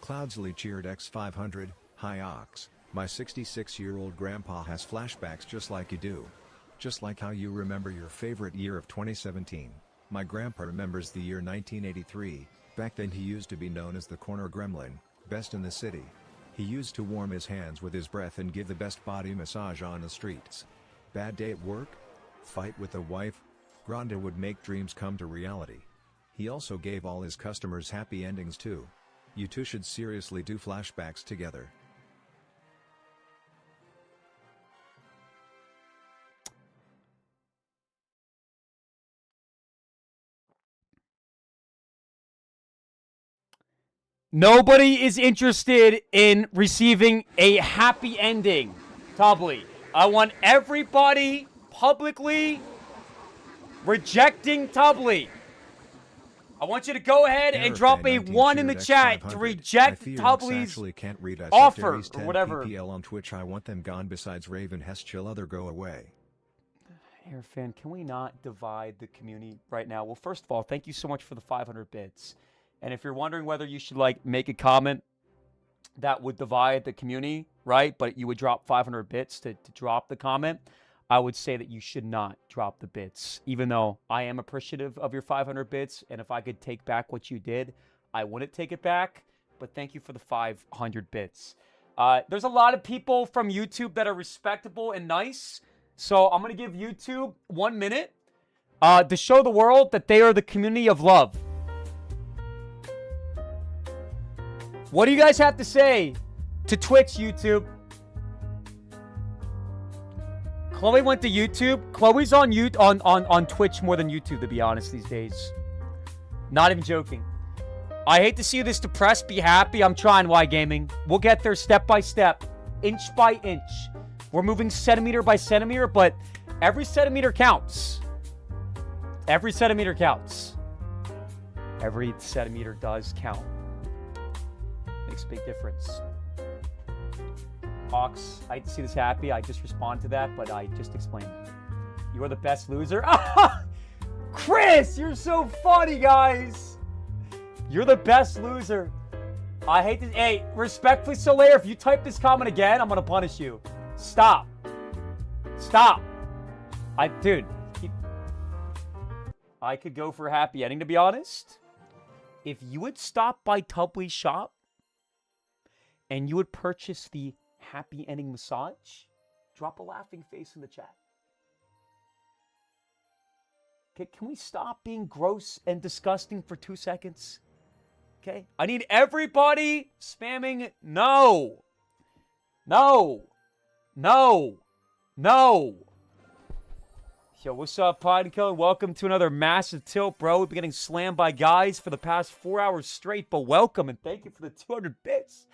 Cloudsley cheered X500. Hi Ox. My 66-year-old grandpa has flashbacks just like you do. Just like how you remember your favorite year of 2017. My grandpa remembers the year 1983. Back then he used to be known as the corner gremlin, best in the city. He used to warm his hands with his breath and give the best body massage on the streets. Bad day at work? Fight with the wife? Granda would make dreams come to reality. He also gave all his customers happy endings too. You two should seriously do flashbacks together. Nobody is interested in receiving a happy ending, Tubbly. I want everybody publicly rejecting Tubbly. I want you to go ahead and drop a 1 in the chat to reject Tubbly's offer or whatever. PPL on Twitch. I want them gone. Besides Raven, Hess, chill, other go away. Airfan, can we not divide the community right now? Well, first of all, thank you so much for the 500 bits. And if you're wondering whether you should, like, make a comment that would divide the community, right, but you would drop 500 bits to drop the comment, I would say that you should not drop the bits, even though I am appreciative of your 500 bits, and if I could take back what you did, I wouldn't take it back, but thank you for the 500 bits. There's a lot of people from YouTube that are respectable and nice, so I'm going to give YouTube 1 minute to show the world that they are the community of love. What do you guys have to say to Twitch, YouTube? Chloe went to YouTube. Chloe's on Twitch more than YouTube, to be honest, these days. Not even joking. I hate to see you this depressed. Be happy. I'm trying, Y Gaming. We'll get there step by step, inch by inch. We're moving centimeter by centimeter, but every centimeter counts. Every centimeter counts. Every centimeter does count. Makes a big difference. Ox, I hate to see this happy. I just respond to that, but I just explained. You are the best loser. Chris, you're so funny, guys. You're the best loser. I hate to... Hey, respectfully, Solaire, if you type this comment again, I'm going to punish you. Stop. Stop. Dude. I could go for a happy ending, to be honest. If you would stop by Tubbly's shop, and you would purchase the happy ending massage, drop a laughing face in the chat. Okay, can we stop being gross and disgusting for 2 seconds? Okay, I need everybody spamming no. No. No. No. Yo, what's up, Podco? Welcome to another massive tilt, bro. We've been getting slammed by guys for the past 4 hours straight, but welcome and thank you for the 200 bits.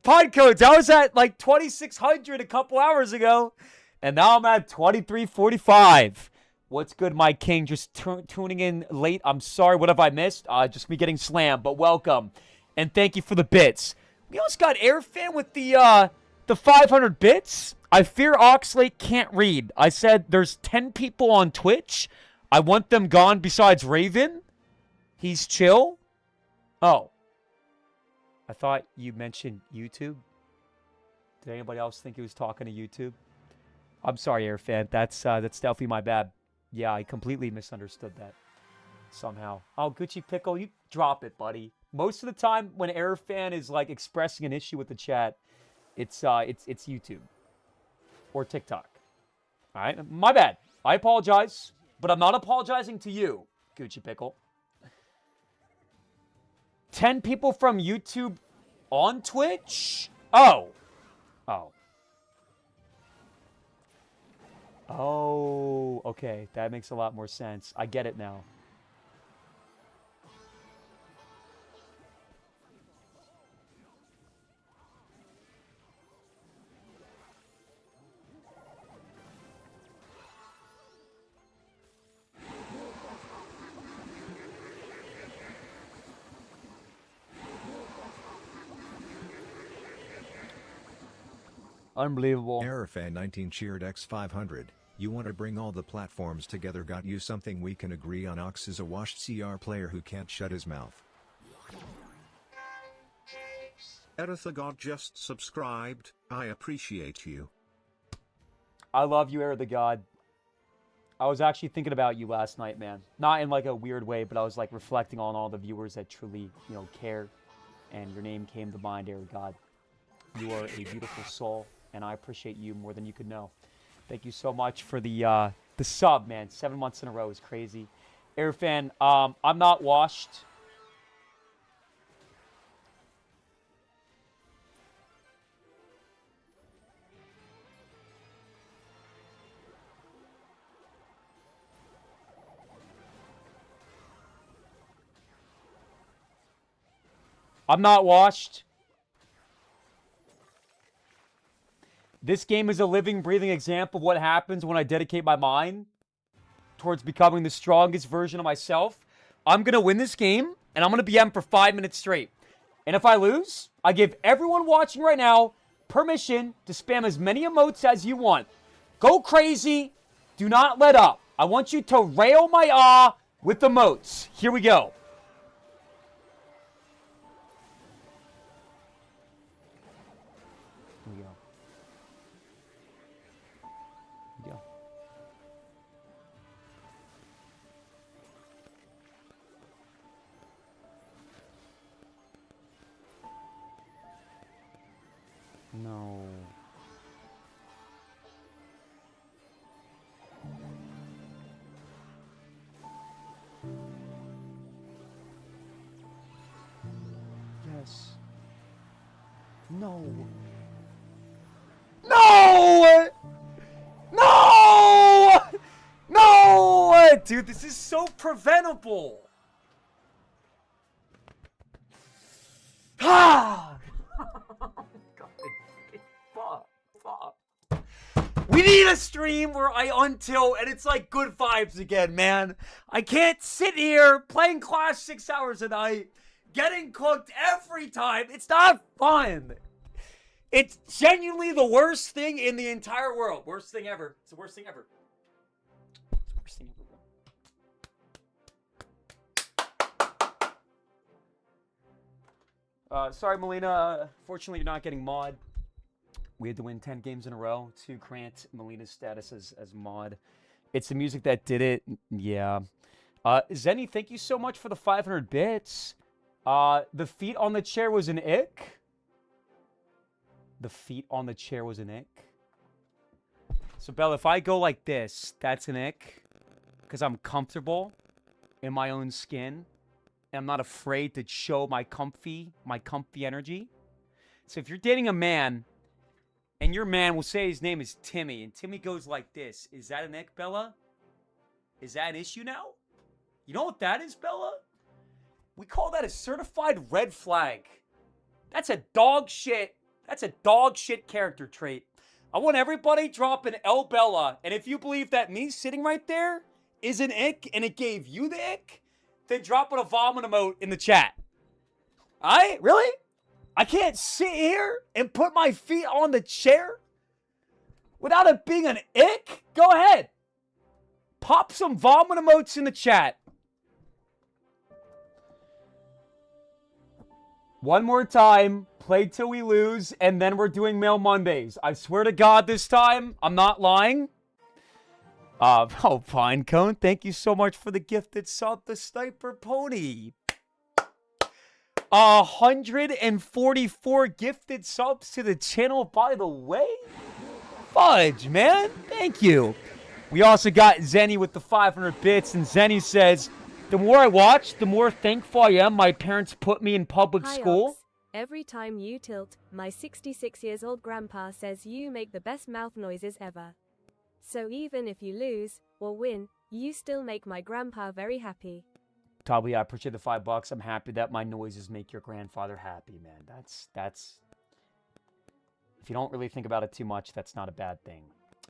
Podcodes, I was at like 2,600 a couple hours ago, and now I'm at 2,345. What's good, my king? Just tuning in late. I'm sorry, what have I missed? Just me getting slammed, but welcome. And thank you for the bits. We also got Airfan with the 500 bits. I fear Oxalate can't read. I said there's 10 people on Twitch. I want them gone besides Raven. He's chill. Oh. I thought you mentioned YouTube. Did anybody else think he was talking to YouTube? I'm sorry, Airfan. That's definitely my bad. Yeah, I completely misunderstood that somehow. Oh, Gucci Pickle, you drop it, buddy. Most of the time when Airfan is like expressing an issue with the chat, it's YouTube or TikTok. All right, my bad. I apologize, but I'm not apologizing to you, Gucci Pickle. 10 people from YouTube on Twitch? Oh. Oh. Oh, okay. That makes a lot more sense. I get it now. Unbelievable. Airfan 19 cheered X500. You want to bring all the platforms together? Got you something we can agree on. Ox is a washed CR player who can't shut his mouth. Eritha God just subscribed. I appreciate you. I love you, Air the God. I was actually thinking about you last night, man. Not in like a weird way, but I was like reflecting on all the viewers that truly, care. And your name came to mind, Air God. You are a beautiful soul, and I appreciate you more than you could know. Thank you so much for the sub, man. 7 months in a row is crazy. Airfan, I'm not washed. I'm not washed. This game is a living, breathing example of what happens when I dedicate my mind towards becoming the strongest version of myself. I'm going to win this game, and I'm going to BM for 5 minutes straight. And if I lose, I give everyone watching right now permission to spam as many emotes as you want. Go crazy. Do not let up. I want you to rail my ah with emotes. Here we go. Here we go. Here we go. No. Yes. No. No! No! No! Dude, this is so preventable. Ah! Fuck. We need a stream where I untilt and it's like good vibes again, man. I can't sit here playing Clash 6 hours a night, getting cooked every time. It's not fun. It's genuinely the worst thing in the entire world. Worst thing ever. It's the worst thing ever. It's the worst thing ever. Sorry, Melina. Fortunately, you're not getting mod. We had to win 10 games in a row to grant Melina's status as mod. It's the music that did it. Yeah. Zenny, thank you so much for the 500 bits. The feet on the chair was an ick. The feet on the chair was an ick. So, Bella, if I go like this, that's an ick. Because I'm comfortable in my own skin. And I'm not afraid to show my comfy energy. So if you're dating a man, and your man will say his name is Timmy, and Timmy goes like this, is that an ick, Bella? Is that an issue now? You know what that is, Bella? We call that a certified red flag. That's a dog shit. That's a dog shit character trait. I want everybody dropping L Bella. And if you believe that me sitting right there is an ick and it gave you the ick, then drop a vomit emote in the chat. Alright? Really? I can't sit here and put my feet on the chair without it being an ick? Go ahead. Pop some vomit emotes in the chat. One more time. Play till we lose, and then we're doing Mail Mondays. I swear to God this time, I'm not lying. Oh, Pinecone, thank you so much for the gifted sub, the Sniper Pony. 144 gifted subs to the channel, by the way. Fudge, man. Thank you. We also got Zenny with the 500 bits, and Zenny says, the more I watch, the more thankful I am my parents put me in public school. Ox. Every time you tilt, my 66 years old grandpa says you make the best mouth noises ever. So even if you lose or win, you still make my grandpa very happy. Tabby, I appreciate the $5. I'm happy that my noises make your grandfather happy, man. That's if you don't really think about it too much, that's not a bad thing.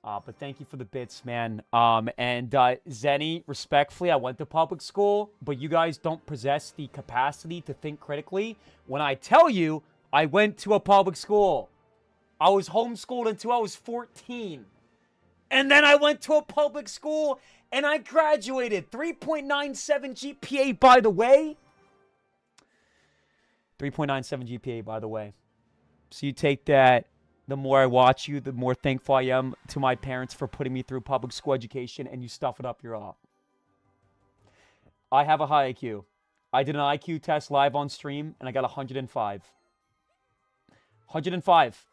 But thank you for the bits, man. And Zenny, respectfully, I went to public school, but you guys don't possess the capacity to think critically. When I tell you, I went to a public school. I was homeschooled until I was 14. And then I went to a public school, and I graduated. 3.97 GPA, by the way. 3.97 GPA, by the way. So you take that. The more I watch you, the more thankful I am to my parents for putting me through public school education, and you stuff it up your off. I have a high IQ. I did an IQ test live on stream, and I got 105. 105.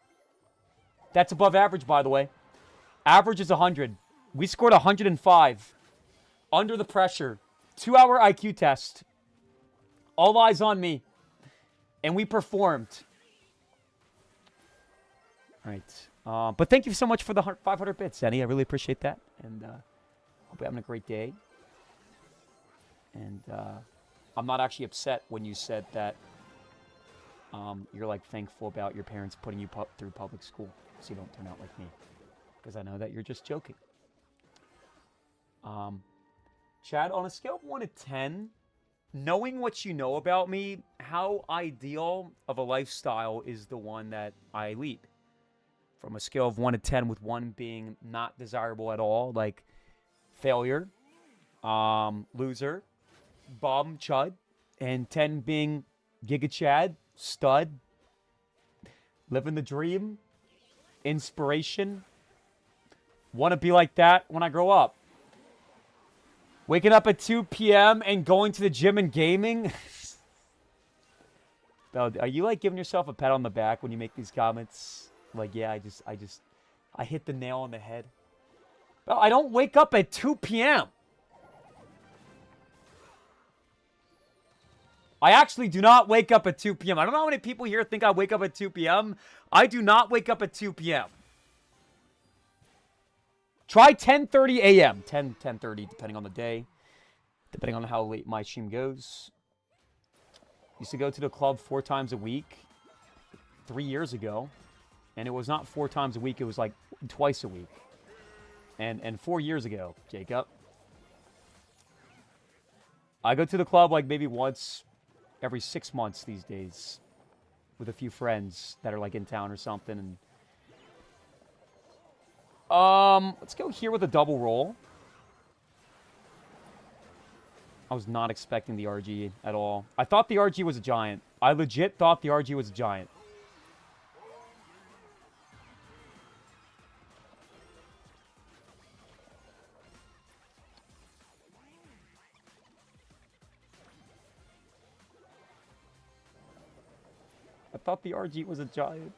That's above average, by the way. Average is 100. We scored 105. Under the pressure. 2-hour IQ test. All eyes on me. And we performed. All right. But thank you so much for the 500 bits, Eddie. I really appreciate that. And hope you're having a great day. And I'm not actually upset when you said that you're like thankful about your parents putting you through public school so you don't turn out like me. Because I know that you're just joking. Chad, on a scale of 1 to 10, knowing what you know about me, how ideal of a lifestyle is the one that I lead? From a scale of 1 to 10, with 1 being not desirable at all, like failure, loser, bum, chud, and 10 being Giga Chad, stud, living the dream, inspiration. Want to be like that when I grow up. Waking up at 2 p.m. and going to the gym and gaming. Bell, are you like giving yourself a pat on the back when you make these comments? Like, yeah, I hit the nail on the head. Bell, I don't wake up at 2 p.m. I actually do not wake up at 2 p.m. I don't know how many people here think I wake up at 2 p.m. I do not wake up at 2 p.m. Try 10:30 a.m. 10:30, depending on the day. Depending on how late my stream goes. Used to go to the club 4 times a week 3 years ago. And it was not 4 times a week. It was like twice a week. And 4 years ago, Jacob. I go to the club like maybe once every 6 months these days. With a few friends that are like in town or something. And let's go here with a double roll. I was not expecting the RG at all. I thought the RG was a giant. I legit thought the RG was a giant. I thought the RG was a giant.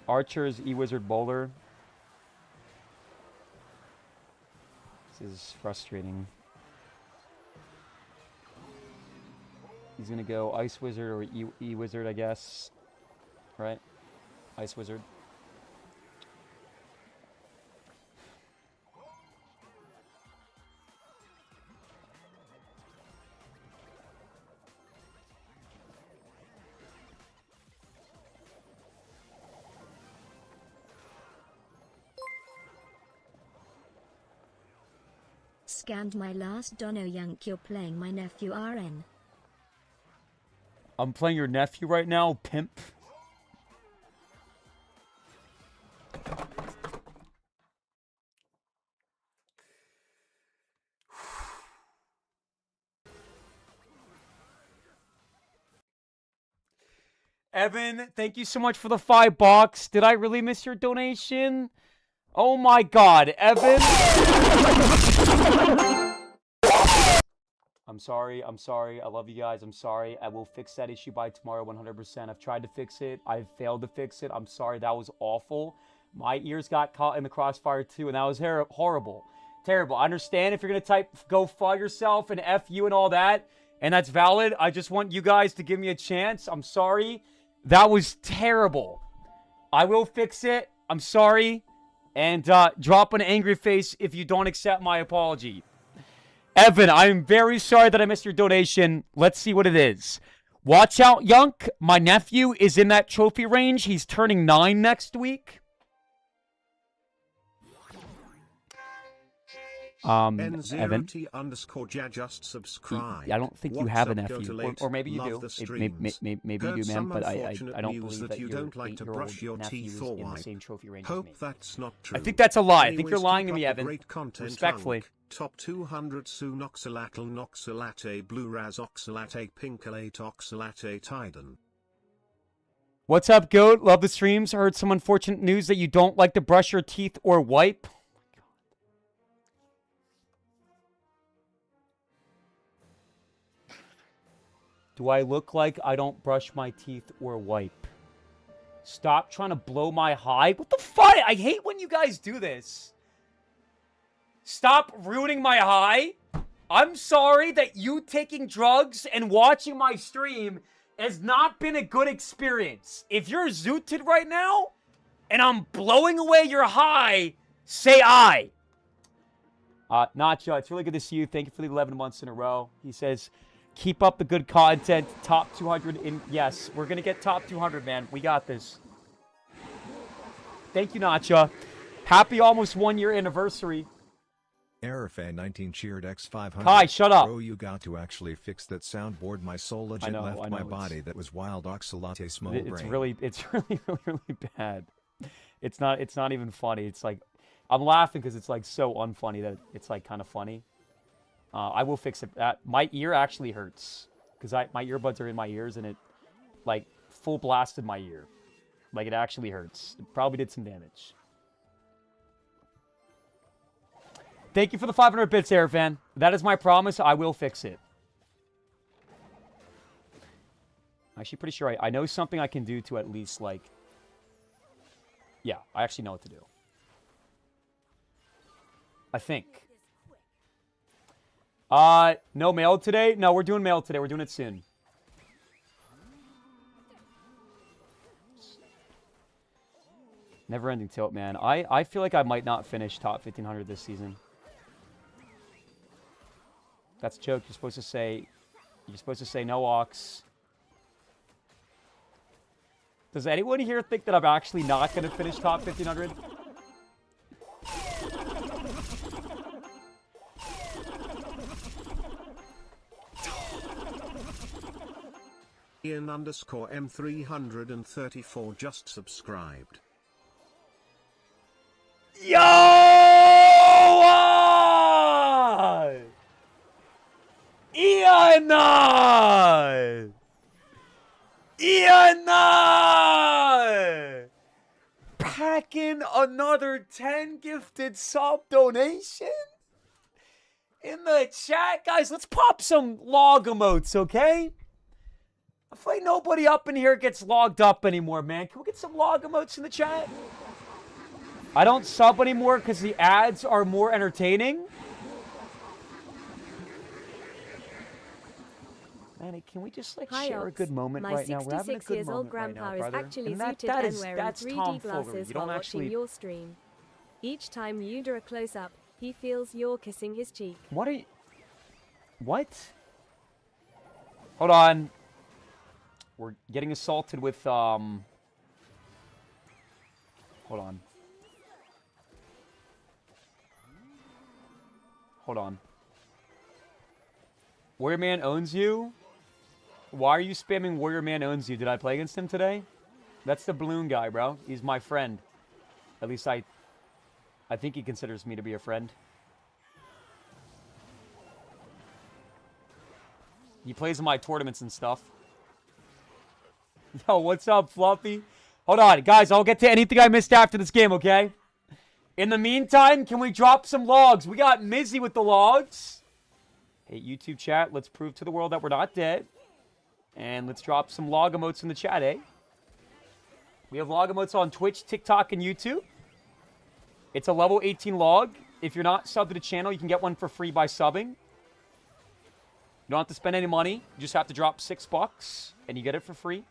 Archer's E-Wizard Bowler. This is frustrating. He's going to go Ice Wizard or E-Wizard, I guess. Right? Ice Wizard. Scanned my last Dono Yank. You're playing my nephew RN. I'm playing your nephew right now, pimp. Evan, thank you so much for the $5. Did I really miss your donation? Oh my God, Evan. I'm sorry. I love you guys. I'm sorry. I will fix that issue by tomorrow 100%. I've tried to fix it. I've failed to fix it. I'm sorry. That was awful. My ears got caught in the crossfire too, and that was horrible. Terrible. I understand if you're going to type go fuck yourself and F you and all that, and that's valid. I just want you guys to give me a chance. I'm sorry. That was terrible. I will fix it. I'm sorry. And drop an angry face if you don't accept my apology. Evan, I'm very sorry that I missed your donation. Let's see what it is. Watch out, Yunk. My nephew is in that trophy range. He's turning 9 next week. Evan, just subscribe. I don't think you have a nephew, or maybe you do. Maybe you do, man. But I don't believe that you don't like to brush your teeth or in the same trophy range as me. That's not true. I think that's a lie. I think you're lying to me, Evan. Respectfully. Top 200 soon Oxalate Noxalate Blue Raz Oxalate Pinkalate Oxalate Titan. What's up, Goat? Love the streams. Heard some unfortunate news that you don't like to brush your teeth or wipe. Do I look like I don't brush my teeth or wipe? Stop trying to blow my high. What the fuck? I hate when you guys do this. Stop ruining my high. I'm sorry that you taking drugs and watching my stream has not been a good experience. If you're zooted right now and I'm blowing away your high, say I. Nacho, it's really good to see you. Thank you for the 11 months in a row. He says, keep up the good content. Top 200 in... Yes, we're going to get top 200, man. We got this. Thank you, Nacho. Happy almost 1 year anniversary. Errorfan 19 cheered X500. Kai, shut up. Bro, you got to actually fix that soundboard. My soul legit left my body. That was wild. Oxalate small brain. It's really bad. It's not even funny. It's like, I'm laughing because it's like so unfunny that it's like kind of funny. I will fix it. My ear actually hurts because my earbuds are in my ears and it like full blasted my ear. Like it actually hurts. It probably did some damage. Thank you for the 500 bits, Airfan. That is my promise. I will fix it. I'm actually pretty sure I know something I can do to at least, like... Yeah, I actually know what to do. I think. No mail today? No, we're doing mail today. We're doing it soon. Never-ending tilt, man. I feel like I might not finish top 1500 this season. That's a joke. You're supposed to say no Ox. Does anyone here think that I'm actually not going to finish top 1500? Ian underscore M334 just subscribed. Yo! Ian! Packing another 10 gifted sub donation in the chat. Guys, let's pop some log emotes, okay? I feel like nobody up in here gets logged up anymore, man. Can we get some log emotes in the chat? I don't sub anymore because the ads are more entertaining. Manny, can we just like share a good moment right now? We're having a good moment right now, brother. Actually zooted and wearing 3D glasses while watching your stream. Each time you do a close-up, he feels you're kissing his cheek. What are you... What? Hold on. We're getting assaulted with, Hold on. Hold on. Warrior Man owns you? Why are you spamming Warrior Man owns you? Did I play against him today? That's the balloon guy, bro. He's my friend. At least I think he considers me to be a friend. He plays in my tournaments and stuff. Yo, what's up, Fluffy? Hold on, guys. I'll get to anything I missed after this game, okay? In the meantime, can we drop some logs? We got Mizzy with the logs. Hey, YouTube chat, let's prove to the world that we're not dead. And let's drop some log emotes in the chat, eh? We have log emotes on Twitch, TikTok, and YouTube. It's a level 18 log. If you're not subbed to the channel, you can get one for free by subbing. You don't have to spend any money. You just have to drop $6, and you get it for free.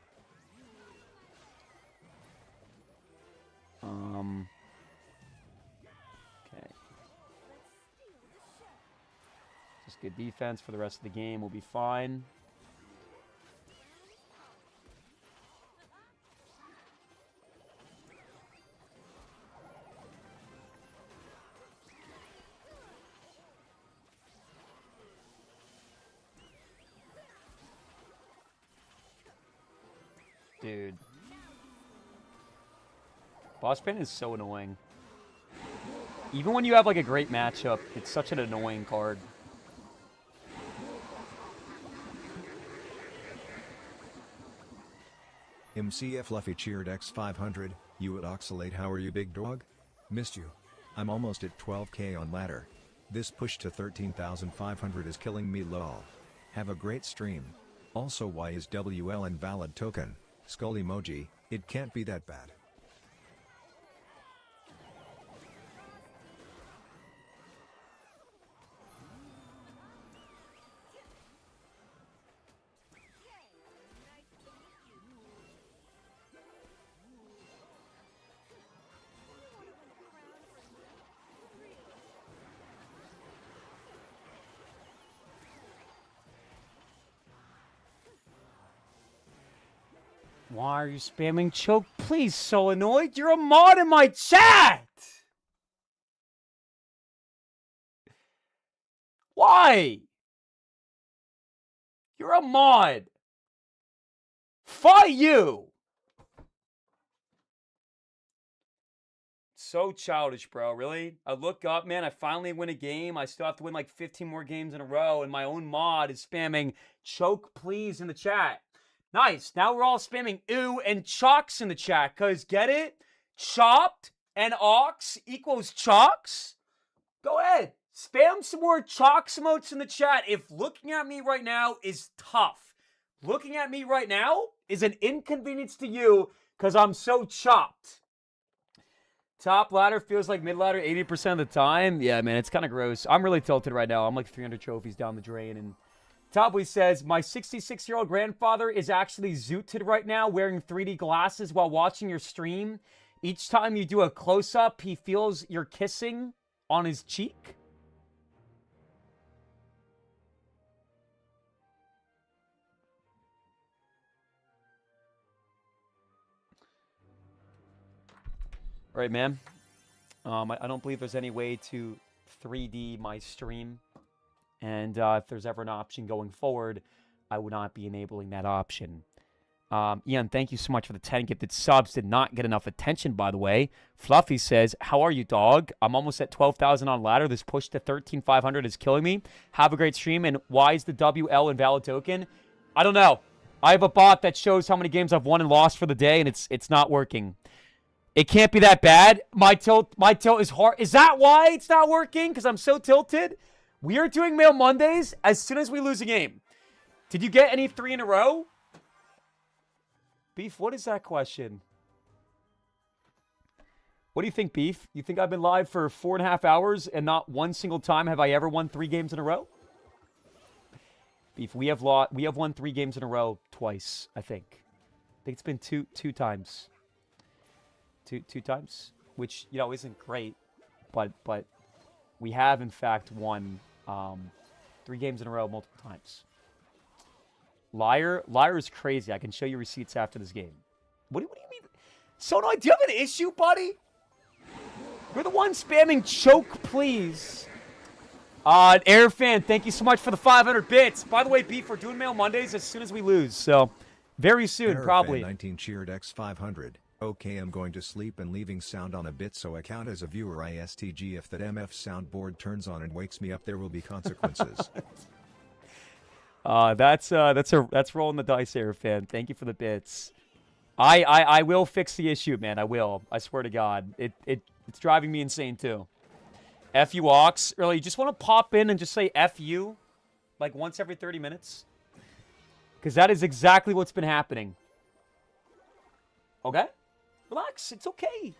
Okay. Just good defense for the rest of the game. We'll be fine. Dude. Boss Pain is so annoying. Even when you have like a great matchup, it's such an annoying card. MCF Fluffy cheered X500, you at Oxalate, how are you big dog? Missed you. I'm almost at 12k on ladder. This push to 13,500 is killing me lol. Have a great stream. Also, why is WL invalid token? Skull emoji, it can't be that bad. Why are you spamming choke? Please, so annoyed. You're a mod in my chat. Why? You're a mod. Fight you. So childish, bro. Really? I look up, man. I finally win a game. I still have to win like 15 more games in a row. And my own mod is spamming choke, please, in the chat. Nice. Now we're all spamming ooh and chalks in the chat. Because get it? Chopped and ox equals chalks? Go ahead. Spam some more chalks emotes in the chat if looking at me right now is tough. Looking at me right now is an inconvenience to you because I'm so chopped. Top ladder feels like mid ladder 80% of the time. Yeah, man, it's kind of gross. I'm really tilted right now. I'm like 300 trophies down the drain. And Topway says, my 66-year-old grandfather is actually zooted right now wearing 3D glasses while watching your stream. Each time you do a close-up, he feels you're kissing on his cheek. All right, man. I don't believe there's any way to 3D my stream. And if there's ever an option going forward, I would not be enabling that option. Ian, thank you so much for the 10 gifted subs. Did not get enough attention, by the way. Fluffy says, how are you, dog? I'm almost at 12,000 on ladder. This push to 13,500 is killing me. Have a great stream. And why is the WL invalid token? I don't know. I have a bot that shows how many games I've won and lost for the day, and it's not working. It can't be that bad. My tilt is hard. Is that why it's not working? Because I'm so tilted? We are doing Mail Mondays as soon as we lose a game. Did you get any 3 in a row? Beef, what is that question? What do you think, Beef? You think I've been live for 4.5 hours and not one single time have I ever won 3 games in a row? Beef, we have won 3 games in a row twice, I think. I think it's been two times. Two times, which, you know, isn't great, but we have in fact won 3 games in a row multiple times. Liar is crazy. I can show you receipts after this game. What do you mean? Sonoy, do you have an issue, buddy? You're the one spamming choke, please. Air fan, thank you so much for the 500 bits. By the way, Beef, we're doing Mail Mondays as soon as we lose, so very soon, Air probably. Fan 19 cheered X500. Okay, I'm going to sleep and leaving sound on a bit so I count as a viewer ISTG. If that MF soundboard turns on and wakes me up, there will be consequences. That's rolling the dice, Air fan. Thank you for the bits. I will fix the issue, man. I will. I swear to God. It's driving me insane too. F you Ox. Early, you just want to pop in and just say F you like once every 30 minutes? Because that is exactly what's been happening. Okay? Relax. It's okay.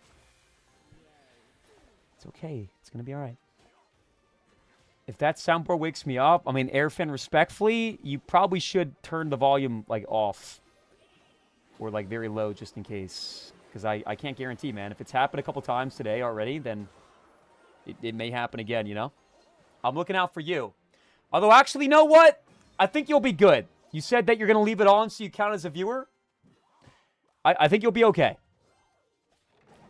It's okay. It's going to be all right. If that soundboard wakes me up, I mean, Airfan, respectfully, you probably should turn the volume, like, off. Or, like, very low just in case. Because I can't guarantee, man. If it's happened a couple times today already, then it may happen again, you know? I'm looking out for you. Although, actually, you know what? I think you'll be good. You said that you're going to leave it on so you count as a viewer. I think you'll be okay.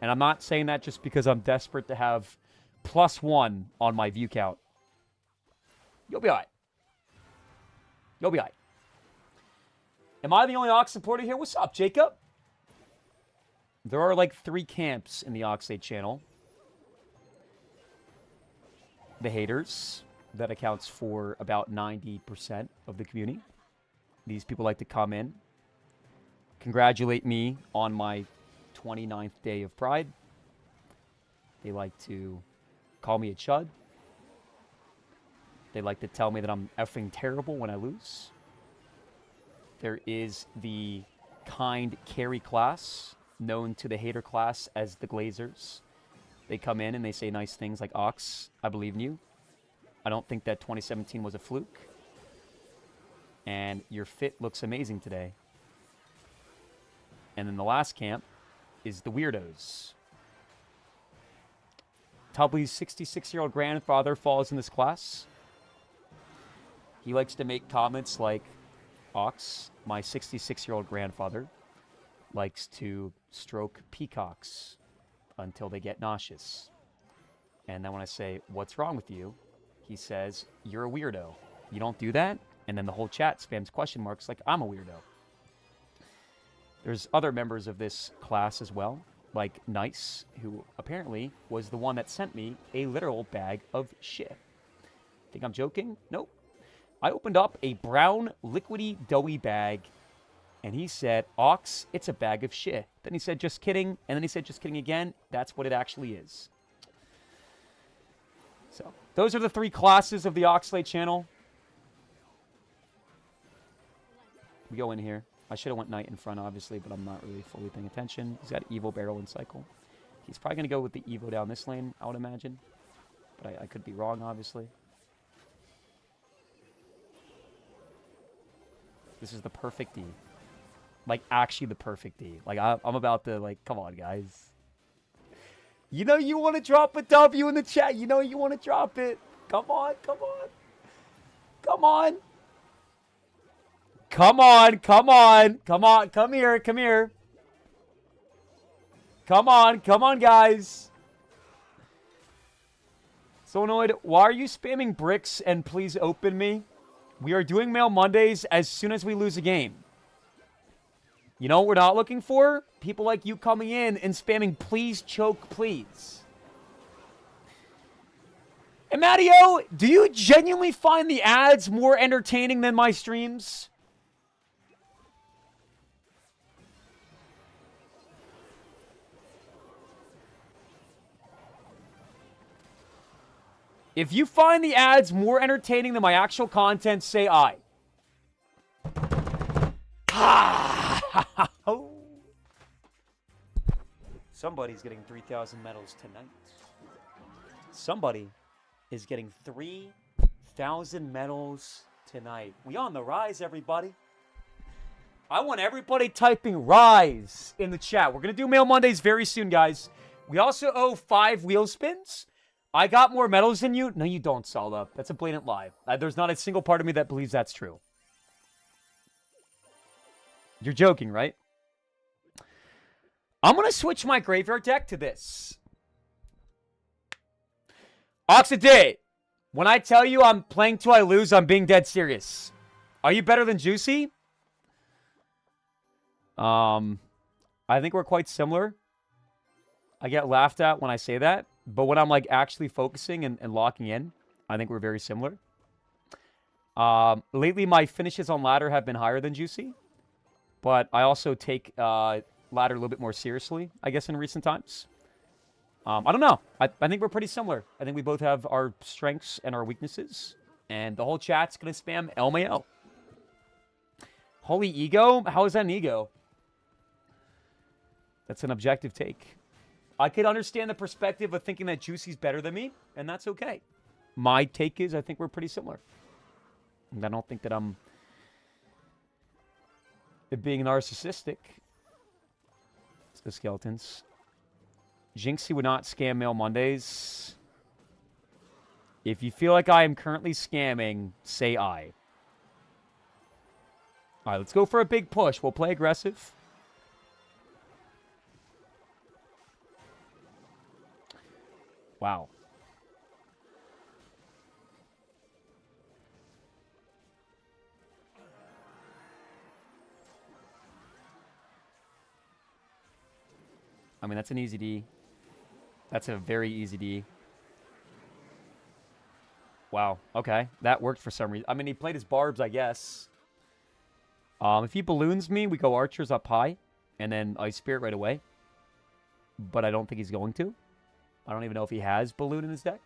And I'm not saying that just because I'm desperate to have +1 on my view count. You'll be all right. You'll be all right. Am I the only Ox supporter here? What's up, Jacob? There are like 3 camps in the Oxalate channel. The haters. That accounts for about 90% of the community. These people like to come in, congratulate me on my 29th day of Pride. They like to call me a chud. They like to tell me that I'm effing terrible when I lose. There is the kind carry class, known to the hater class as the Glazers. They come in and they say nice things like, Ox, I believe in you. I don't think that 2017 was a fluke. And your fit looks amazing today. And then the last camp is the Weirdos. Tubbly's 66-year-old grandfather falls in this class. He likes to make comments like, Ox, my 66-year-old grandfather, likes to stroke peacocks until they get nauseous. And then when I say, what's wrong with you? He says, you're a weirdo. You don't do that? And then the whole chat spams question marks like, I'm a weirdo. There's other members of this class as well, like Nice, who apparently was the one that sent me a literal bag of shit. Think I'm joking? Nope. I opened up a brown, liquidy, doughy bag, and he said, Ox, it's a bag of shit. Then he said, just kidding. And then he said, just kidding again. That's what it actually is. So, those are the 3 classes of the Oxalate channel. We go in here. I should have went Knight in front, obviously, but I'm not really fully paying attention. He's got Evo, Barrel, and Cycle. He's probably going to go with the Evo down this lane, I would imagine. But I could be wrong, obviously. This is the perfect D. Like, actually the perfect D. Like, I'm about to, like, come on, guys. You know you want to drop a W in the chat. You know you want to drop it. Come on, come on. Come on. Come on, come on. Come on, come here, come here. Come on, guys. So annoyed. Why are you spamming bricks and please open me? We are doing Mail Mondays as soon as we lose a game. You know what we're not looking for? People like you coming in and spamming please choke please. And Matteo, do you genuinely find the ads more entertaining than my streams? If you find the ads more entertaining than my actual content, say I. Somebody's getting 3,000 medals tonight. Somebody is getting 3,000 medals tonight. We on the rise, everybody. I want everybody typing rise in the chat. We're going to do Mail Mondays very soon, guys. We also owe 5 wheel spins. I got more medals than you. No, you don't, Salda. That's a blatant lie. There's not a single part of me that believes that's true. You're joking, right? I'm going to switch my graveyard deck to this. Oxalate, when I tell you I'm playing till I lose, I'm being dead serious. Are you better than Juicy? I think we're quite similar. I get laughed at when I say that. But when I'm like actually focusing and locking in, I think we're very similar. Lately, my finishes on ladder have been higher than Juicy. But I also take ladder a little bit more seriously, I guess, in recent times. I don't know. I think we're pretty similar. I think we both have our strengths and our weaknesses. And the whole chat's going to spam LMAO. Holy ego? How is that an ego? That's an objective take. I could understand the perspective of thinking that Juicy's better than me, and that's okay. My take is I think we're pretty similar. And I don't think that I'm being narcissistic. Let's go skeletons. Jinxie would not scam Mail Mondays. If you feel like I am currently scamming, say I. All right, let's go for a big push. We'll play aggressive. Wow. I mean, that's an easy D. That's a very easy D. Wow. Okay. That worked for some reason. I mean, he played his barbs, I guess. If he balloons me, we go archers up high. And then Ice Spirit right away. But I don't think he's going to. I don't even know if he has balloon in his deck.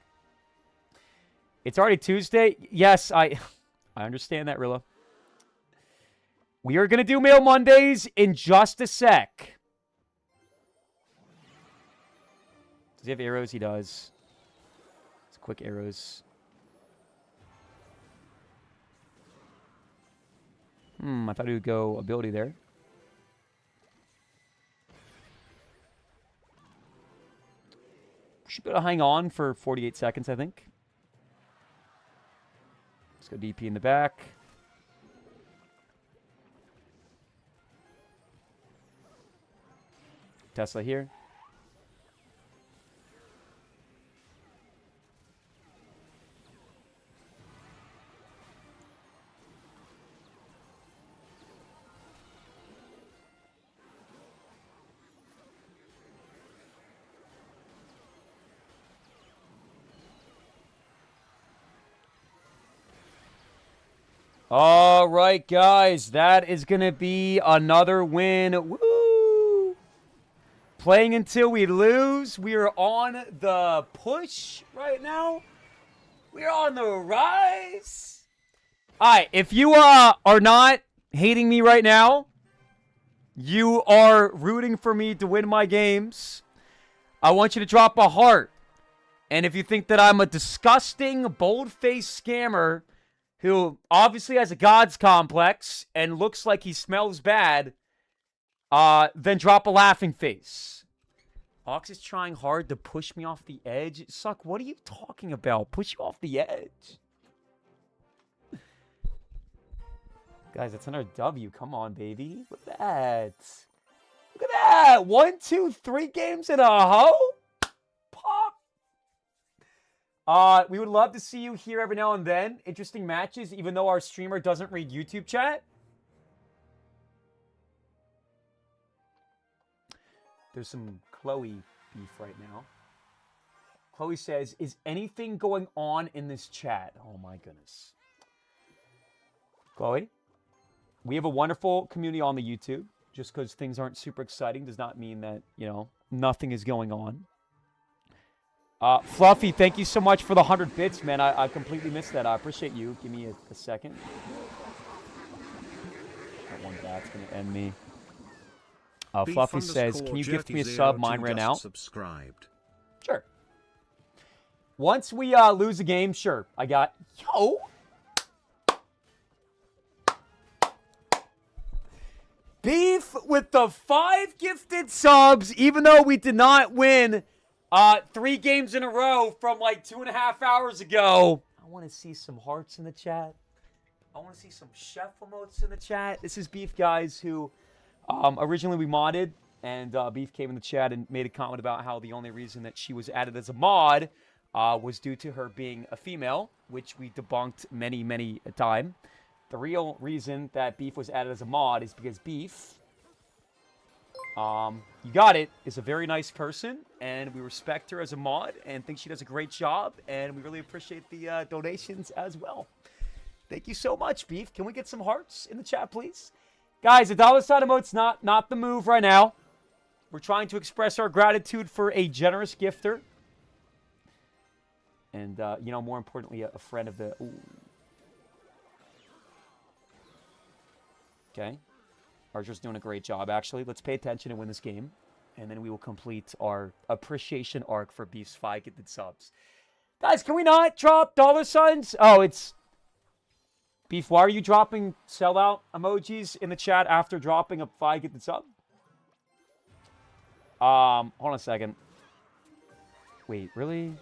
It's already Tuesday. Yes, I understand that, Rilla. We are going to do Mail Mondays in just a sec. Does he have arrows? He does. It's quick arrows. I thought he would go ability there. Should be able to hang on for 48 seconds, I think. Let's go DP in the back. Tesla here. All right, guys, that is going to be another win. Woo! Playing until we lose. We are on the push right now. We're on the rise. All right, if you are not hating me right now, you are rooting for me to win my games, I want you to drop a heart. And if you think that I'm a disgusting, bold-faced scammer who obviously has a God's complex and looks like he smells bad, then drop a laughing face. Ox is trying hard to push me off the edge. Suck, what are you talking about? Push you off the edge? Guys, that's another W. Come on, baby. Look at that. Look at that. 1, 2, 3 games in a hoe. Pop. We would love to see you here every now and then. Interesting matches, even though our streamer doesn't read YouTube chat. There's some Chloe beef right now. Chloe says, is anything going on in this chat? Oh my goodness. Chloe, we have a wonderful community on the YouTube. Just because things aren't super exciting does not mean that, you know, nothing is going on. Fluffy, thank you so much for the 100 bits, man. I completely missed that. I appreciate you. Give me a second. That one bat's going to end me. Fluffy says, can you gift me a sub? Mine ran out. Subscribed. Sure. Once we lose a game, sure. I got... Yo! Beef with the 5 gifted subs, even though we did not win 3 games in a row from like 2.5 hours ago. I want to see some hearts in the chat. I want to see some chef emotes in the chat. This is Beef, guys, who originally we modded, and Beef came in the chat and made a comment about how the only reason that she was added as a mod was due to her being a female, which we debunked many, many a time. The real reason that Beef was added as a mod is because Beef, you got it, is a very nice person, and we respect her as a mod and think she does a great job, and we really appreciate the donations as well. Thank you so much, Beef. Can we get some hearts in the chat, please? Guys, a dollar sign emote's not the move right now. We're trying to express our gratitude for a generous gifter. And, you know, more importantly, a friend of the... Ooh. Okay. Archer's doing a great job, actually. Let's pay attention and win this game. And then we will complete our appreciation arc for Beef's 5 gifted subs. Guys, can we not drop dollar signs? Oh, it's... Beef, why are you dropping sellout emojis in the chat after dropping a 5 gifted sub? Hold on a second. Wait, really?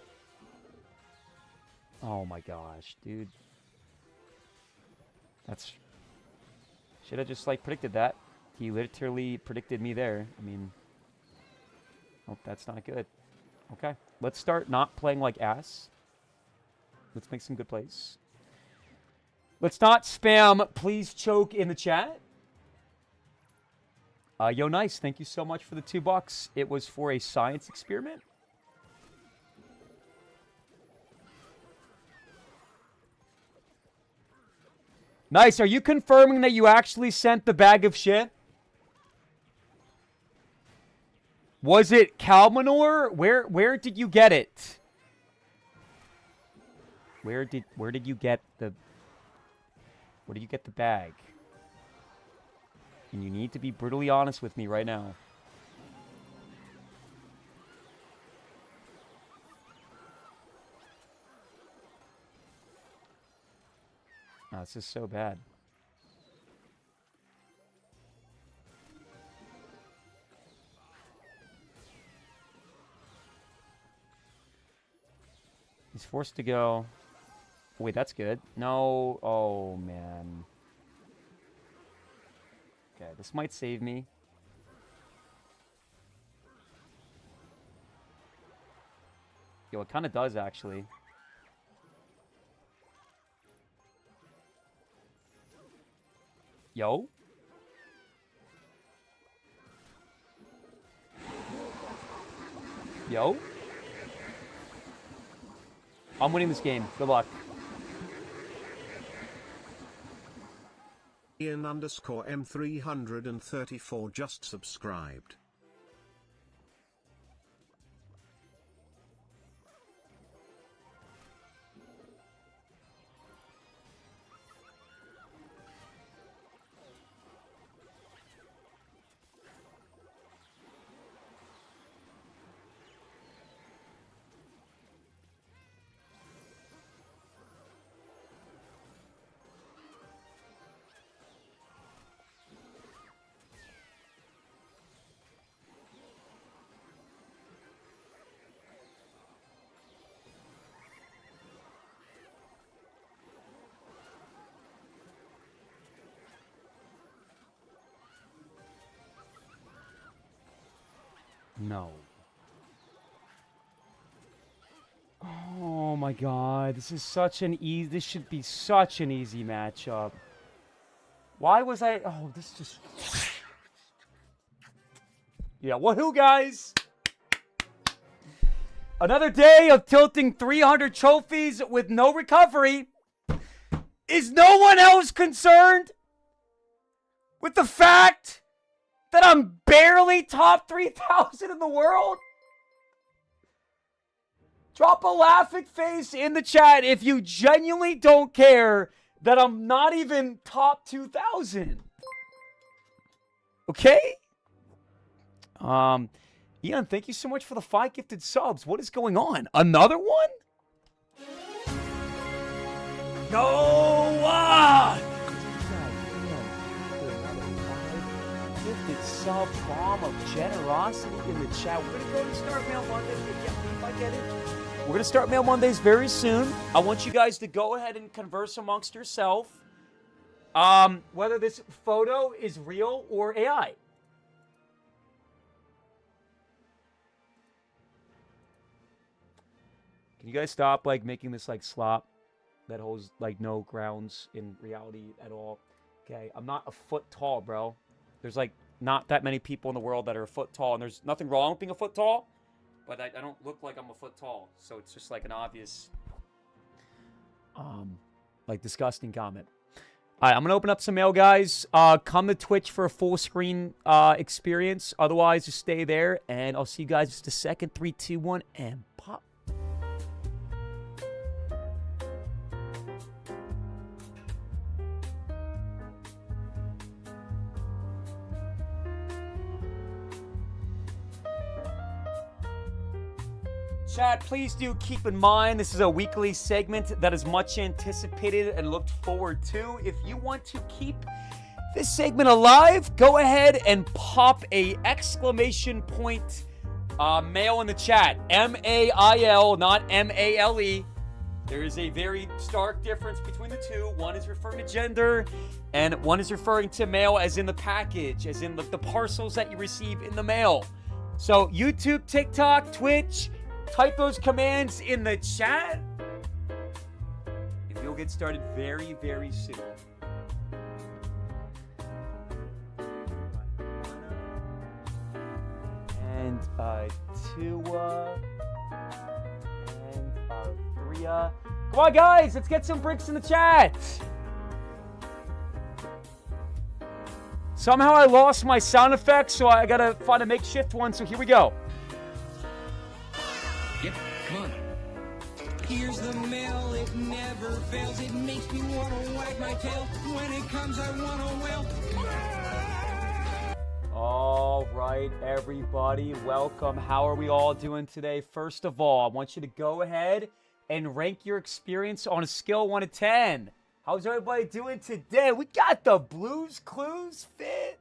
Oh my gosh, dude. That's... Should have just, like, predicted that. He literally predicted me there. I mean... Oh, that's not good. Okay. Let's start not playing like ass. Let's make some good plays. Let's not spam please choke in the chat. Yo, nice. Thank you so much for the $2. It was for a science experiment. Nice. Are you confirming that you actually sent the bag of shit? Was it cow manure? Where did you get it? Where did you get the bag? And you need to be brutally honest with me right now. Oh, this is so bad. He's forced to go. Wait, that's good. No. Oh, man. Okay, this might save me. Yo, it kind of does, actually. Yo. Yo. I'm winning this game. Good luck. Ian_M334 just subscribed. No. Oh my god, this is such an easy, this should be such an easy matchup. Why was I, oh, this just... Yeah, woohoo, guys! Another day of tilting 300 trophies with no recovery. Is no one else concerned with the fact that I'm barely top 3,000 in the world? Drop a laughing face in the chat if you genuinely don't care that I'm not even top 2,000. Okay? Ian, thank you so much for the 5 gifted subs. What is going on? Another one? No! Gifted sub bomb of generosity in the chat. We're gonna go to Start Mail Monday. If I get it. We're gonna start Mail Mondays very soon. I want you guys to go ahead and converse amongst yourself. Whether this photo is real or AI. Can you guys stop like making this like slop that holds like no grounds in reality at all? Okay, I'm not a foot tall, bro. There's like not that many people in the world that are a foot tall, and there's nothing wrong with being a foot tall, but I don't look like I'm a foot tall, so it's just like an obvious, like disgusting comment. All right, I'm gonna open up some mail, guys. Come to Twitch for a full screen experience. Otherwise, just stay there, and I'll see you guys in just a second. 3, 2, 1, and pop. Chat, please do keep in mind this is a weekly segment that is much anticipated and looked forward to. If you want to keep this segment alive, go ahead and pop a exclamation point mail in the chat. M-A-I-L, not M-A-L-E. There is a very stark difference between the two. One is referring to gender, and one is referring to mail as in the package, as in the parcels that you receive in the mail. So YouTube, TikTok, Twitch, type those commands in the chat, and we'll get started very, very soon. And 2, and 3. Come on, guys, let's get some bricks in the chat. Somehow I lost my sound effects, so I gotta find a makeshift one. So here we go. Yep, come on. Here's the mail, it never fails. It makes me want to wag my tail. When it comes, I want to wail. All right, everybody, welcome. How are we all doing today? First of all, I want you to go ahead and rank your experience on a scale of 1 to 10. How's everybody doing today? We got the Blues Clues fit.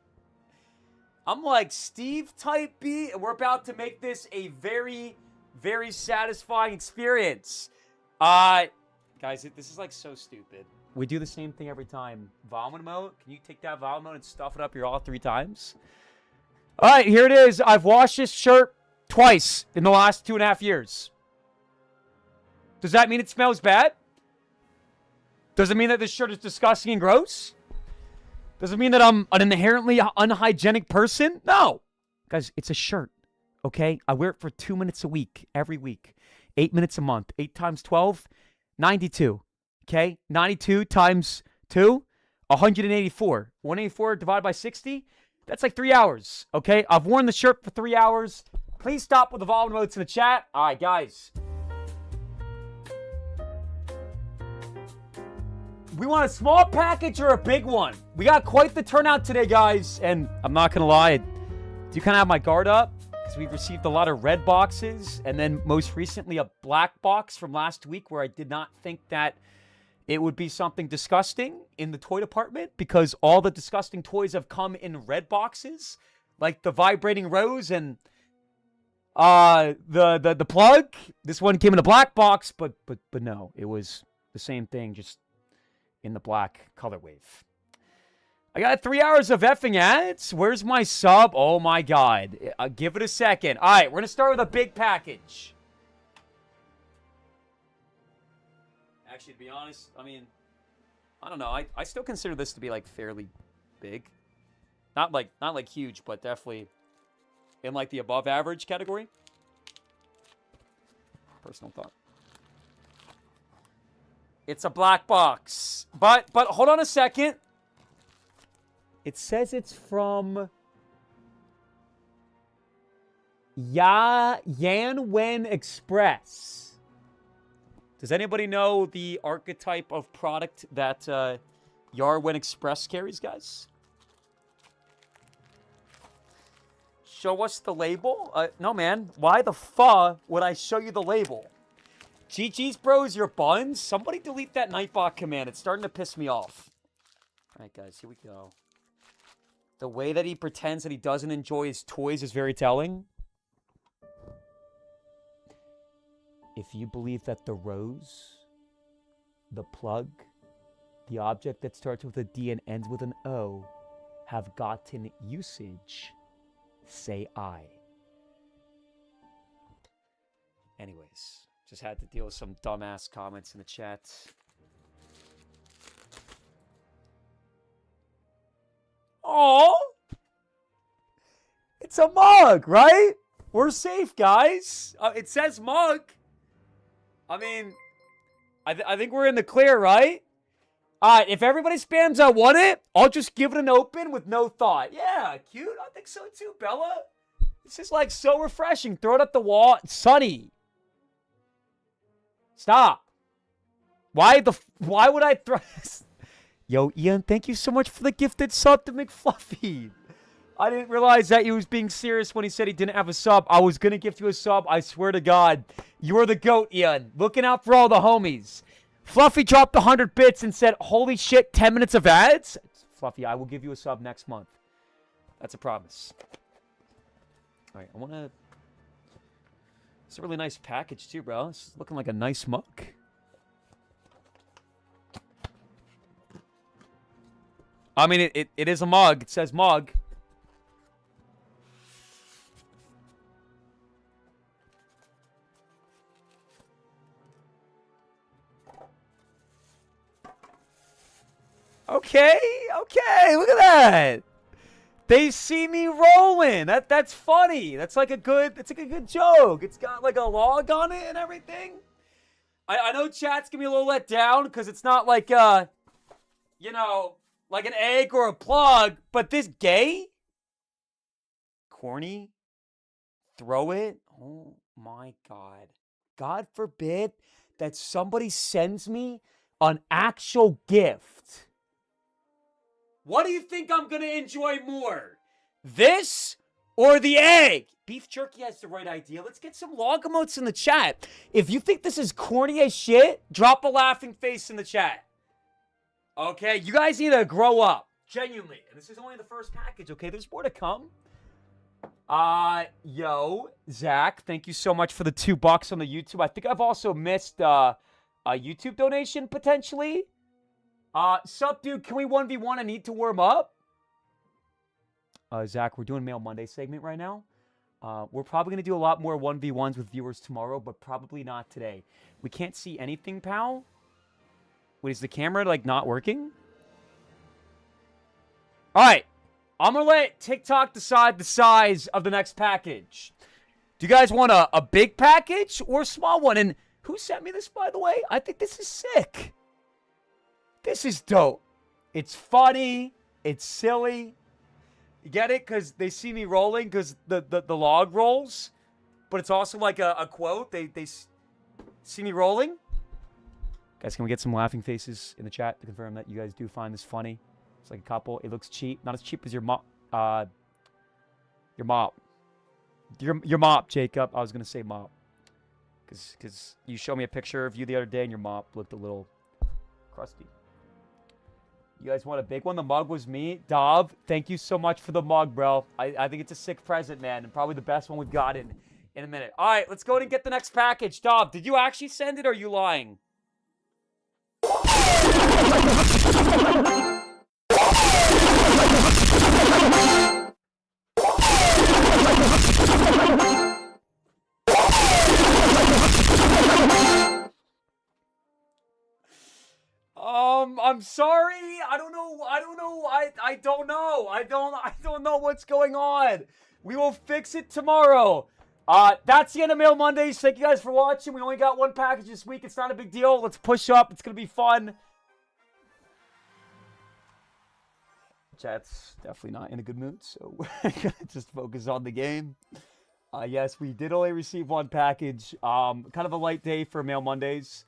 I'm like Steve type B, and we're about to make this a very, very satisfying experience. Guys, this is like so stupid. We do the same thing every time. Vomit mode. Can you take that vomit mode and stuff it up your all 3 times? All right, here it is. I've washed this shirt twice in the last 2.5 years. Does that mean it smells bad? Does it mean that this shirt is disgusting and gross? Does it mean that I'm an inherently unhygienic person? No. Guys, it's a shirt, okay? I wear it for 2 minutes a week, every week. 8 minutes a month. 8 times 12, 92. Okay, 92 times 2, 184. 184 divided by 60, that's like 3 hours. Okay, I've worn the shirt for 3 hours. Please stop with the volume notes in the chat. All right, guys. We want a small package or a big one? We got quite the turnout today, guys. And I'm not going to lie, I do kind of have my guard up because we've received a lot of red boxes. And then most recently, a black box from last week where I did not think that it would be something disgusting in the toy department because all the disgusting toys have come in red boxes, like the vibrating rose and the plug. This one came in a black box, but no, it was the same thing, just in the black color wave. I got 3 hours of effing ads. Where's my sub? Oh my God. Give it a second. All right, we're gonna start with a big package. Actually, to be honest, I mean, I don't know. I still consider this to be like fairly big. Not like huge, but definitely in like the above average category. Personal thought. It's a black box. But hold on a second. It says it's from Yanwen Express. Does anybody know the archetype of product that Yarwen Express carries, guys? Show us the label? No, man. Why the fuck would I show you the label? GG's, bros, your buns? Somebody delete that Nightbot command. It's starting to piss me off. All right, guys, here we go. The way that he pretends that he doesn't enjoy his toys is very telling. If you believe that the rose, the plug, the object that starts with a D and ends with an O have gotten usage, say I. Anyways, just had to deal with some dumbass comments in the chat. Oh, it's a mug, right? We're safe, guys. It says mug. I mean, I think we're in the clear, right? All right, if everybody spams I want it, I'll just give it an open with no thought. Yeah, cute. I think so too, Bella. This is like so refreshing. Throw it up the wall. It's sunny. Stop. Why would I throw this? Yo, Ian, thank you so much for the gifted sub to McFluffy. I didn't realize that he was being serious when he said he didn't have a sub. I was going to gift you a sub. I swear to God. You're the GOAT, Ian. Looking out for all the homies. Fluffy dropped 100 bits and said, holy shit, 10 minutes of ads? Fluffy, I will give you a sub next month. That's a promise. All right, I want to... It's a really nice package, too, bro. It's looking like a nice mug. I mean, it is a mug. It says mug. Okay, look at that. They see me rolling. That's funny. That's like a good joke. It's got like a log on it and everything. I know chat's gonna be a little let down because it's not like you know, like an egg or a plug, but this gay? Corny? Throw it? Oh my God. God forbid that somebody sends me an actual gift. What do you think I'm going to enjoy more? This or the egg? Beef jerky has the right idea. Let's get some log emotes in the chat. If you think this is corny as shit, drop a laughing face in the chat. Okay, you guys need to grow up. Genuinely. And this is only the first package, okay? There's more to come. Yo, Zach, thank you so much for the $2 on the YouTube. I think I've also missed a YouTube donation, potentially. Sup, dude, can we 1v1? I need to warm up. Zach, we're doing Mail Monday segment right now. We're probably going to do a lot more 1v1s with viewers tomorrow, but probably not today. We can't see anything, pal. Wait, is the camera, like, not working? All right. I'm going to let TikTok decide the size of the next package. Do you guys want a big package or a small one? And who sent me this, by the way? I think this is sick. This is dope. It's funny. It's silly. You get it? Because they see me rolling because the log rolls. But it's also like a quote. They see me rolling. Guys, can we get some laughing faces in the chat to confirm that you guys do find this funny? It's like a couple. It looks cheap. Not as cheap as your mop. Your mop. Your mop, Jacob. I was going to say mop. Because you showed me a picture of you the other day and your mop looked a little crusty. You guys want a big one? The mug was me. Dov, thank you so much for the mug, bro. I think it's a sick present, man. And probably the best one we've got in a minute. All right, let's go ahead and get the next package. Dov, did you actually send it or are you lying? I'm sorry. I don't know. I don't know what's going on. We will fix it tomorrow. That's the end of Mail Mondays. Thank you guys for watching. We only got one package this week. It's not a big deal. Let's push up. It's going to be fun. Chat's definitely not in a good mood, so we're going to just focus on the game. Yes, we did only receive one package. Kind of a light day for Mail Mondays.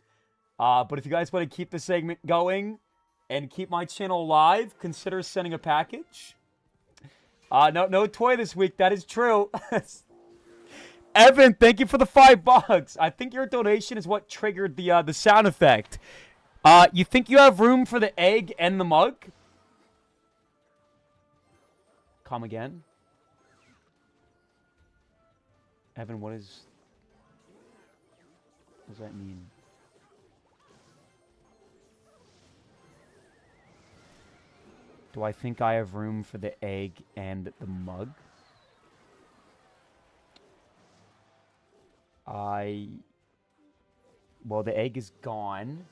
But if you guys want to keep the segment going and keep my channel alive, consider sending a package. No toy this week. That is true. Evan, thank you for the $5. I think your donation is what triggered the sound effect. You think you have room for the egg and the mug? Come again. Evan, what does that mean? Do I think I have room for the egg and the mug? Well, the egg is gone,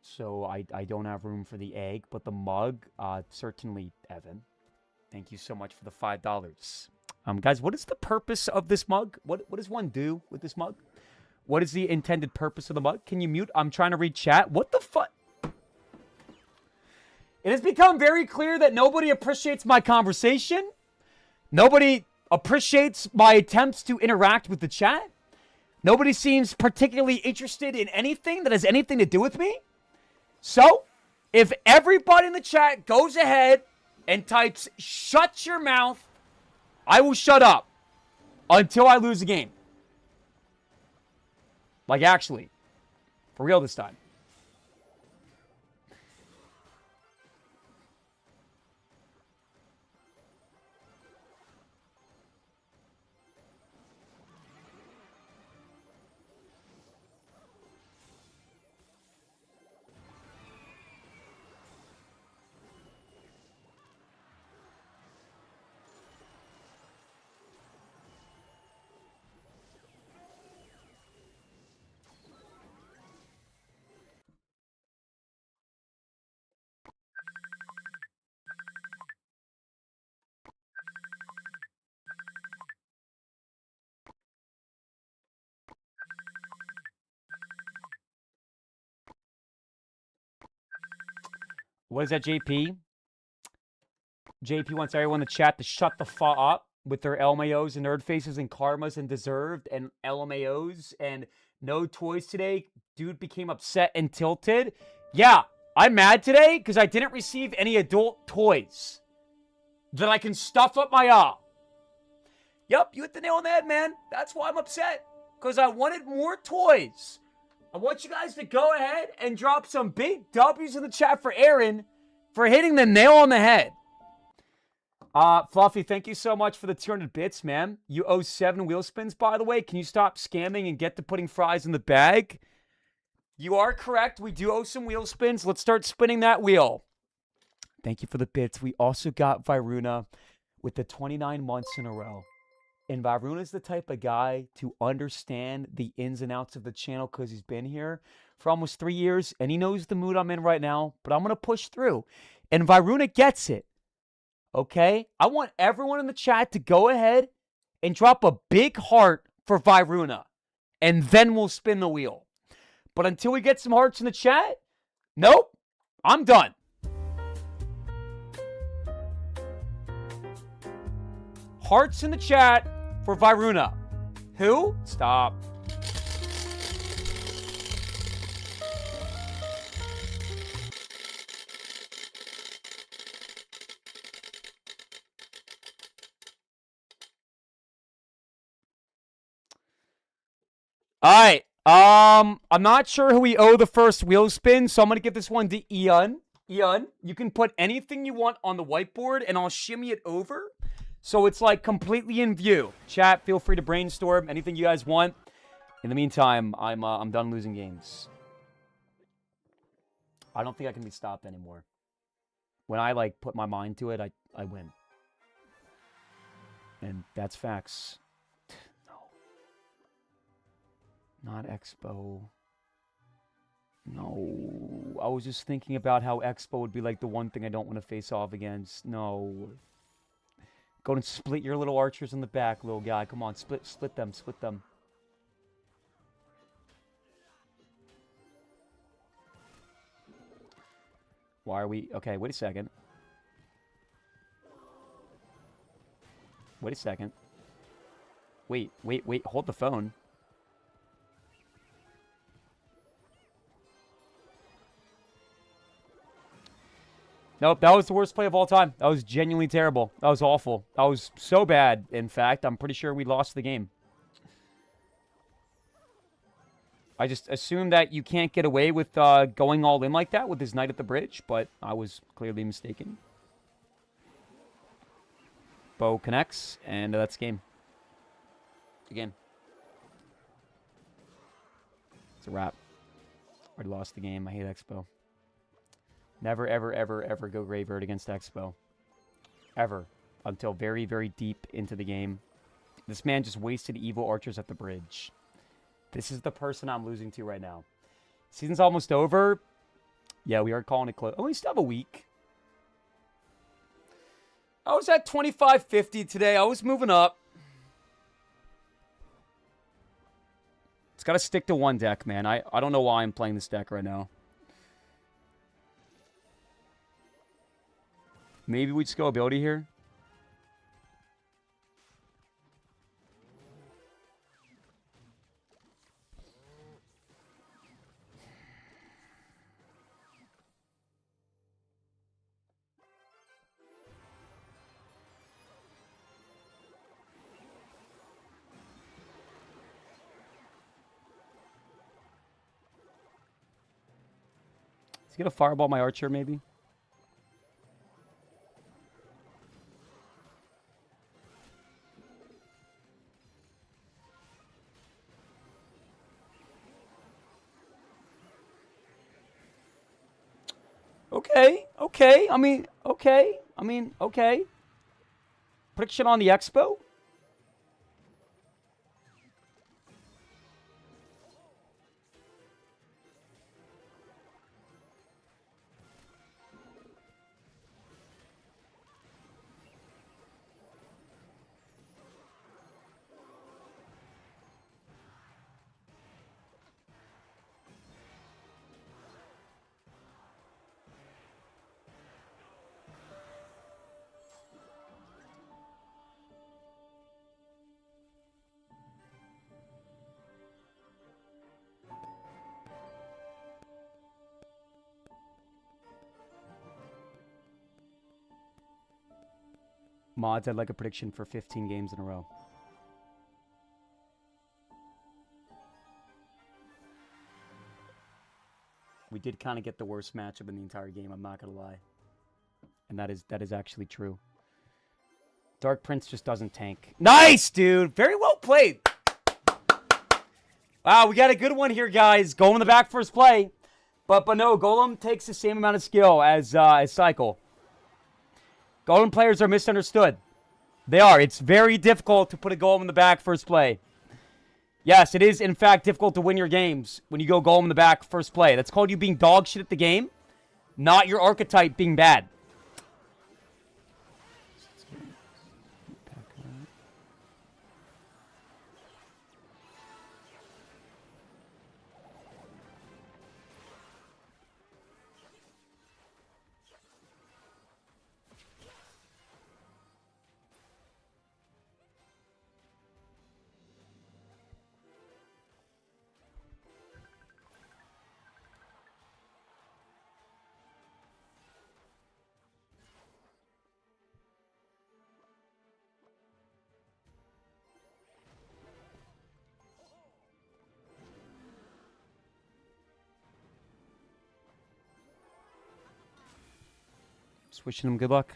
so I don't have room for the egg, but the mug, certainly, Evan. Thank you so much for the $5. Guys, what is the purpose of this mug? What does one do with this mug? What is the intended purpose of the mug? Can you mute? I'm trying to read chat. What the fuck? It has become very clear that nobody appreciates my conversation. Nobody appreciates my attempts to interact with the chat. Nobody seems particularly interested in anything that has anything to do with me. So, if everybody in the chat goes ahead and types, "shut your mouth," I will shut up until I lose the game. Like, actually. For real this time. What is that, JP? JP wants everyone in the chat to shut the fuck up with their LMAOs and nerd faces and karmas and deserved and LMAOs and no toys today. Dude became upset and tilted. Yeah, I'm mad today because I didn't receive any adult toys. that I can stuff up my arm. Yep, you hit the nail on the head, man. That's why I'm upset. Because I wanted more toys. I want you guys to go ahead and drop some big W's in the chat for Aaron for hitting the nail on the head. Fluffy, thank you so much for the 200 bits, man. You owe 7 wheel spins, by the way. Can you stop scamming and get to putting fries in the bag? You are correct. We do owe some wheel spins. Let's start spinning that wheel. Thank you for the bits. We also got Viruna with the 29 months in a row. And Varuna's the type of guy to understand the ins and outs of the channel because he's been here for almost 3 years. And he knows the mood I'm in right now. But I'm going to push through. And Viruna gets it. Okay? I want everyone in the chat to go ahead and drop a big heart for Viruna. And then we'll spin the wheel. But until we get some hearts in the chat, nope, I'm done. Hearts in the chat for Viruna. Who? Stop. All right. I'm not sure who we owe the first wheel spin, so I'm going to give this one to Ian. Ian, you can put anything you want on the whiteboard, and I'll shimmy it over, so it's like completely in view. Chat, feel free to brainstorm anything you guys want. In the meantime, I'm done losing games. I don't think I can be stopped anymore. When I like put my mind to it, I win. And that's facts. Not Expo. No. I was just thinking about how Expo would be like the one thing I don't want to face off against. No. Go and split your little archers in the back, little guy. Come on, split them, split them. Why are we... Okay, wait a second. Wait a second. Wait. Hold the phone. Nope, that was the worst play of all time. That was genuinely terrible. That was awful. That was so bad, in fact. I'm pretty sure we lost the game. I just assumed that you can't get away with going all in like that with his knight at the bridge, but I was clearly mistaken. Bow connects, and that's game. Again. It's a wrap. Already lost the game. I hate Expo. Never, ever, ever, ever go graveyard against Expo. Ever. Until very, very deep into the game. This man just wasted evil archers at the bridge. This is the person I'm losing to right now. Season's almost over. Yeah, we are calling it close. Oh, we still have a week. I was at 2550 today. I was moving up. It's got to stick to one deck, man. I don't know why I'm playing this deck right now. Maybe we just go ability here. Let's get a fireball my archer, maybe. Okay. I mean, okay. Prediction on the Expo? Mods, I'd like a prediction for 15 games in a row. We did kind of get the worst matchup in the entire game, I'm not going to lie. And that is actually true. Dark Prince just doesn't tank. Nice, dude! Very well played! Wow, we got a good one here, guys. Golem in the back first play. But no, Golem takes the same amount of skill as Cycle. Golem players are misunderstood. They are. It's very difficult to put a Golem in the back first play. Yes, it is, in fact, difficult to win your games when you go Golem in the back first play. That's called you being dog shit at the game, not your archetype being bad. Just wishing him good luck.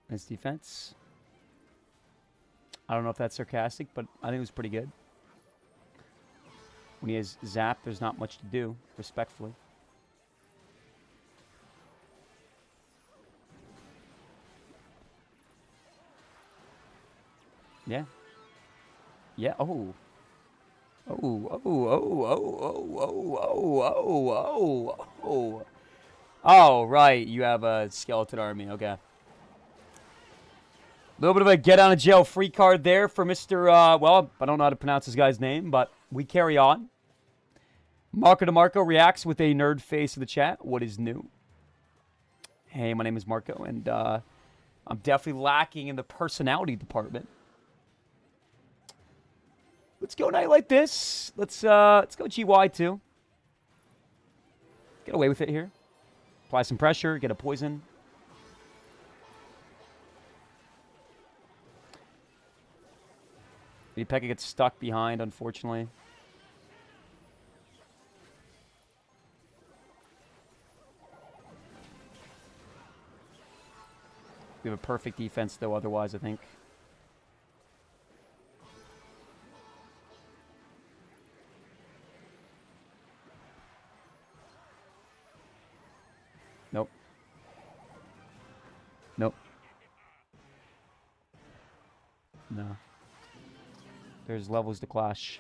Nice defense. I don't know if that's sarcastic, but I think it was pretty good. When he has Zap, there's not much to do, respectfully. Yeah. Yeah, oh. Oh, right. You have a skeleton army. Okay. A little bit of a get out of jail free card there for Mr. Well, I don't know how to pronounce this guy's name, but we carry on. Marco DeMarco reacts with a nerd face in the chat. What is new? Hey, my name is Marco, and I'm definitely lacking in the personality department. Let's go night like this. Let's go GY too. Get away with it here. Apply some pressure. Get a poison. Pekka gets stuck behind, unfortunately. We have a perfect defense, though, otherwise, I think. Nope. Nope. No. There's levels to clash.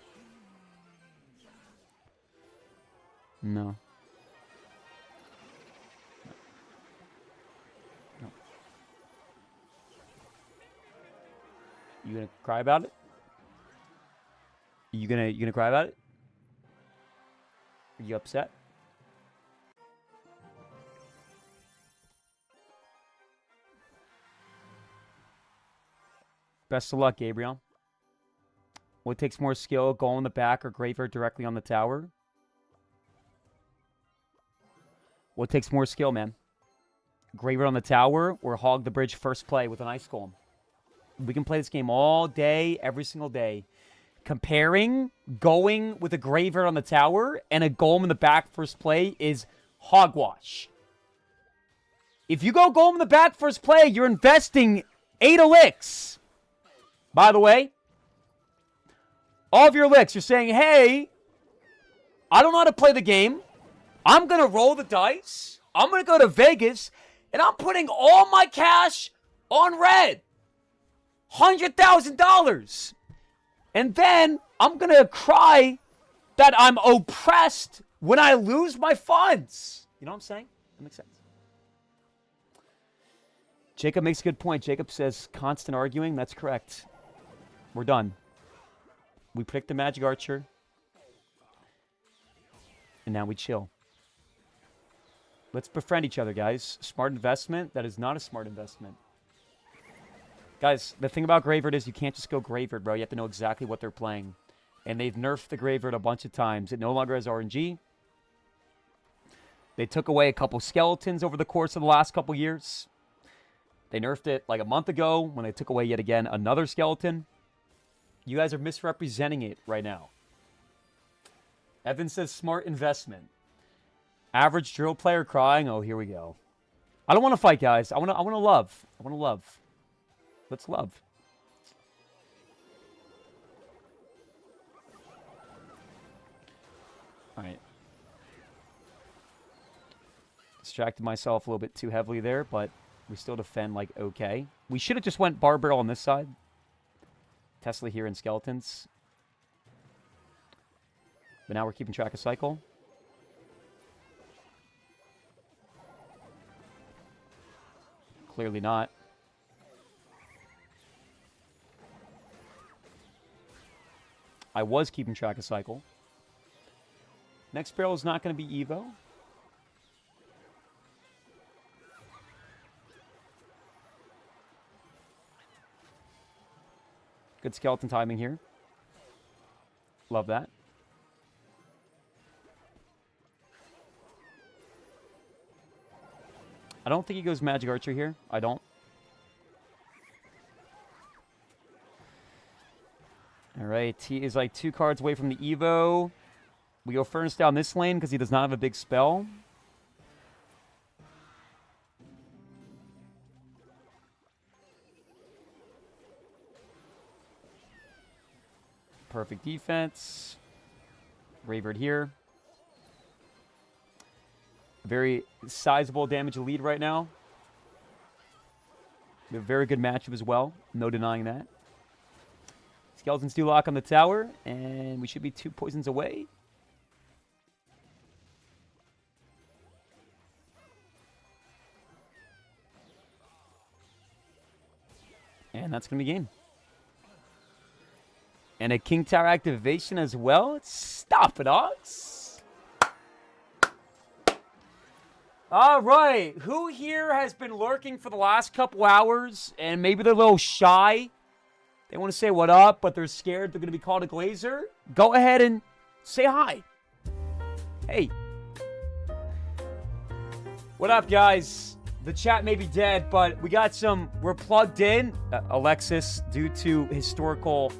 No. No. You gonna cry about it? You gonna cry about it? Are you upset? Best of luck, Gabriel. What takes more skill, goal in the back or graveyard directly on the tower? What takes more skill, man? Graveyard on the tower or hog the bridge first play with an ice golem? We can play this game all day, every single day. Comparing going with a graveyard on the tower and a golem in the back first play is hogwash. If you go golem in the back first play, you're investing 8 elixirs. By the way, all of your licks, you're saying, hey, I don't know how to play the game. I'm going to roll the dice. I'm going to go to Vegas, and I'm putting all my cash on red. $100,000. And then I'm going to cry that I'm oppressed when I lose my funds. You know what I'm saying? That makes sense. Jacob makes a good point. Jacob says constant arguing. That's correct. We're done. We picked the Magic Archer. And now we chill. Let's befriend each other, guys. Smart investment. That is not a smart investment. Guys, the thing about Graveyard is you can't just go Graveyard, bro. You have to know exactly what they're playing. And they've nerfed the Graveyard a bunch of times. It no longer has RNG. They took away a couple skeletons over the course of the last couple years. They nerfed it like a month ago when they took away yet again another skeleton. You guys are misrepresenting it right now. Evan says smart investment. Average drill player crying. Oh, here we go. I don't want to fight, guys. I want to love. I want to love. Let's love. All right. Distracted myself a little bit too heavily there, but we still defend like okay. We should have just went bar barrel on this side. Tesla here and skeletons. But now we're keeping track of cycle. Clearly not. I was keeping track of cycle. Next barrel is not going to be Evo. Good skeleton timing here. Love that. I don't think he goes Magic Archer here. I don't. All right. He is like 2 cards away from the Evo. We go Furnace down this lane because he does not have a big spell. Perfect defense. Raverd here. Very sizable damage lead right now. We have a very good matchup as well. No denying that. Skeletons do lock on the tower, and we should be 2 poisons away. And that's going to be game. And a King Tower activation as well. Stop it, Ox. All right. Who here has been lurking for the last couple hours and maybe they're a little shy? They want to say what up, but they're scared they're going to be called a glazer? Go ahead and say hi. Hey. What up, guys? The chat may be dead, but we're plugged in. Alexis, due to historical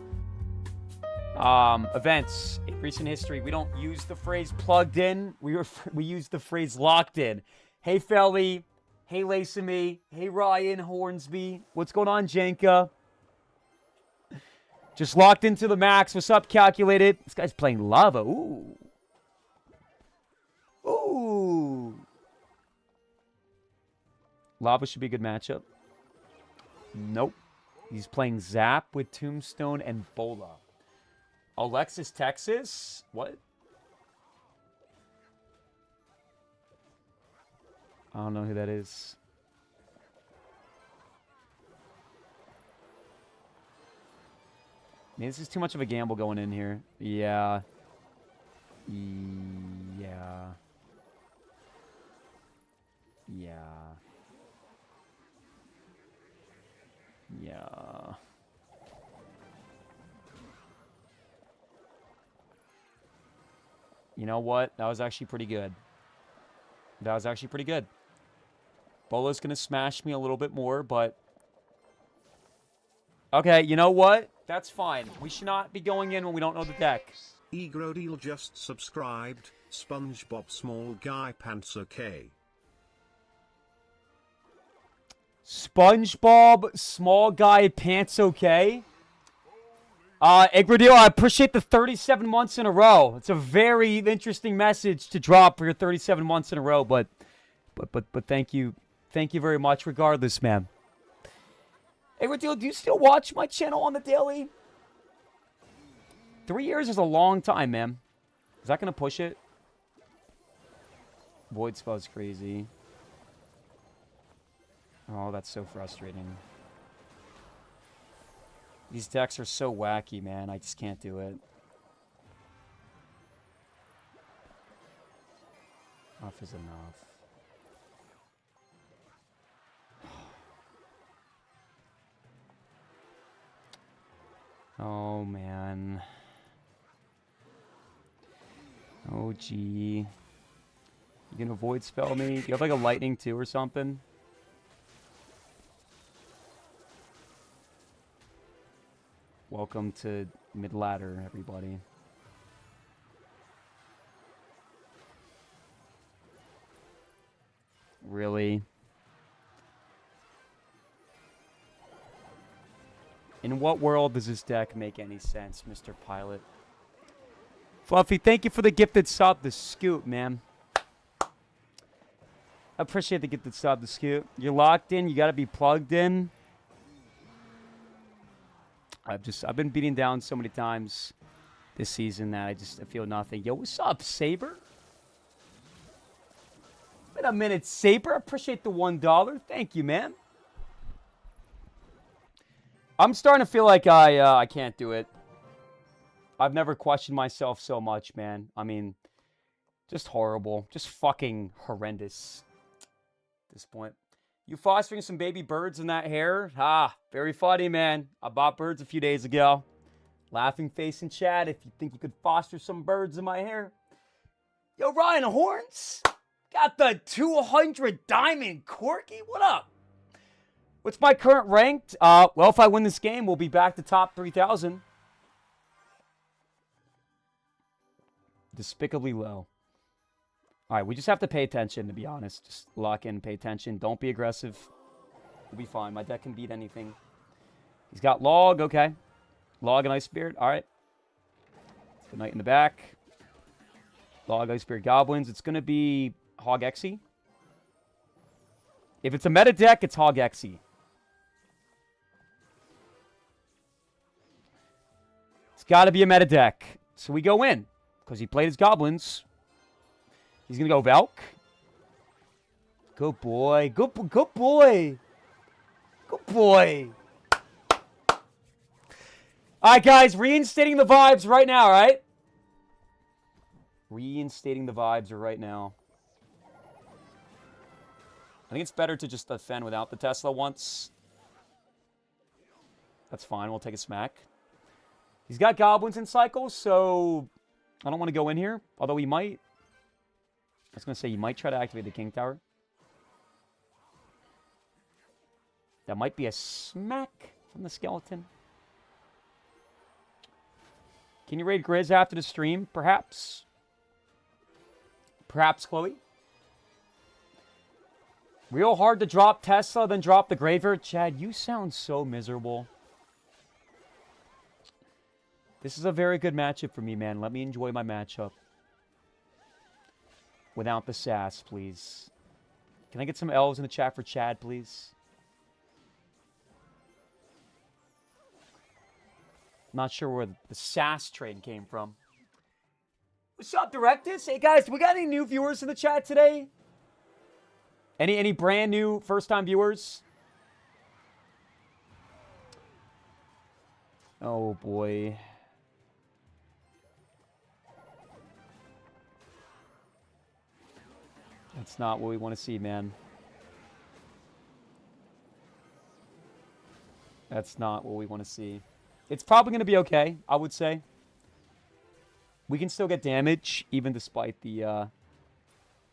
events in recent history, we don't use the phrase plugged in. We use the phrase locked in. Hey, Felly. Hey, Lacey. Hey, Ryan Hornsby. What's going on, Jenka? Just locked into the max. What's up, Calculated? This guy's playing Lava. Ooh. Ooh. Lava should be a good matchup. Nope. He's playing Zap with Tombstone and Bola. Alexis, Texas? What? I don't know who that is. Man, this is too much of a gamble going in here. Yeah. Yeah. Yeah. Yeah. You know what? That was actually pretty good. That was actually pretty good. Bolo's going to smash me a little bit more, but... Okay, you know what? That's fine. We should not be going in when we don't know the deck. Egrodil just subscribed. SpongeBob Small Guy Pants okay. SpongeBob Small Guy Pants okay. Egrodil, I appreciate the 37 months in a row. It's a very interesting message to drop for your 37 months in a row, but thank you. Thank you very much regardless, man. Egrodil, do you still watch my channel on the daily? 3 years is a long time, man. Is that going to push it? Void Spell's crazy. Oh, that's so frustrating. These decks are so wacky, man. I just can't do it. Enough is enough. Oh, man. Oh, gee. You can avoid spell me. Do you have like a lightning too or something? Welcome to mid-ladder, everybody. Really? In what world does this deck make any sense, Mr. Pilot? Fluffy, thank you for the gifted sub, the scoop, man. I appreciate the gifted sub, the scoop. You're locked in. You got to be plugged in. I've been beaten down so many times this season that I feel nothing. Yo, what's up, Saber? Been a minute, Saber. I appreciate the $1. Thank you, man. I'm starting to feel like I can't do it. I've never questioned myself so much, man. I mean, just horrible. Just fucking horrendous at this point. You fostering some baby birds in that hair? Ah, very funny, man. I bought birds a few days ago. Laughing face in chat if you think you could foster some birds in my hair. Yo, Ryan Horns? Got the 200 diamond Corky? What up? What's my current ranked? Well, if I win this game, we'll be back to top 3,000. Despicably low. All right, we just have to pay attention, to be honest. Just lock in, pay attention. Don't be aggressive. We'll be fine. My deck can beat anything. He's got Log, okay. Log and Ice Spirit, all right. Good Knight in the back. Log, Ice Spirit, Goblins. It's going to be Hog Exy. If it's a meta deck, it's Hog Exy. It's got to be a meta deck. So we go in, because he played his Goblins. He's going to go Valk. Good boy. Good boy. Good boy. All right, guys. Reinstating the vibes right now, all right? Reinstating the vibes right now. I think it's better to just defend without the Tesla once. That's fine. We'll take a smack. He's got Goblins in cycle, so I don't want to go in here. Although he might. I was going to say, you might try to activate the King Tower. That might be a smack from the skeleton. Can you raid Grizz after the stream? Perhaps. Perhaps, Chloe. Real hard to drop Tesla, then drop the Graveyard. Chad, you sound so miserable. This is a very good matchup for me, man. Let me enjoy my matchup. Without the sass, please. Can I get some elves in the chat for Chad, please? Not sure where the sass trade came from. What's up, Directus? Hey, guys, do we got any new viewers in the chat today? Any brand new first-time viewers? Oh, boy. That's not what we want to see, man. That's not what we want to see. It's probably going to be okay, I would say. We can still get damage, even despite the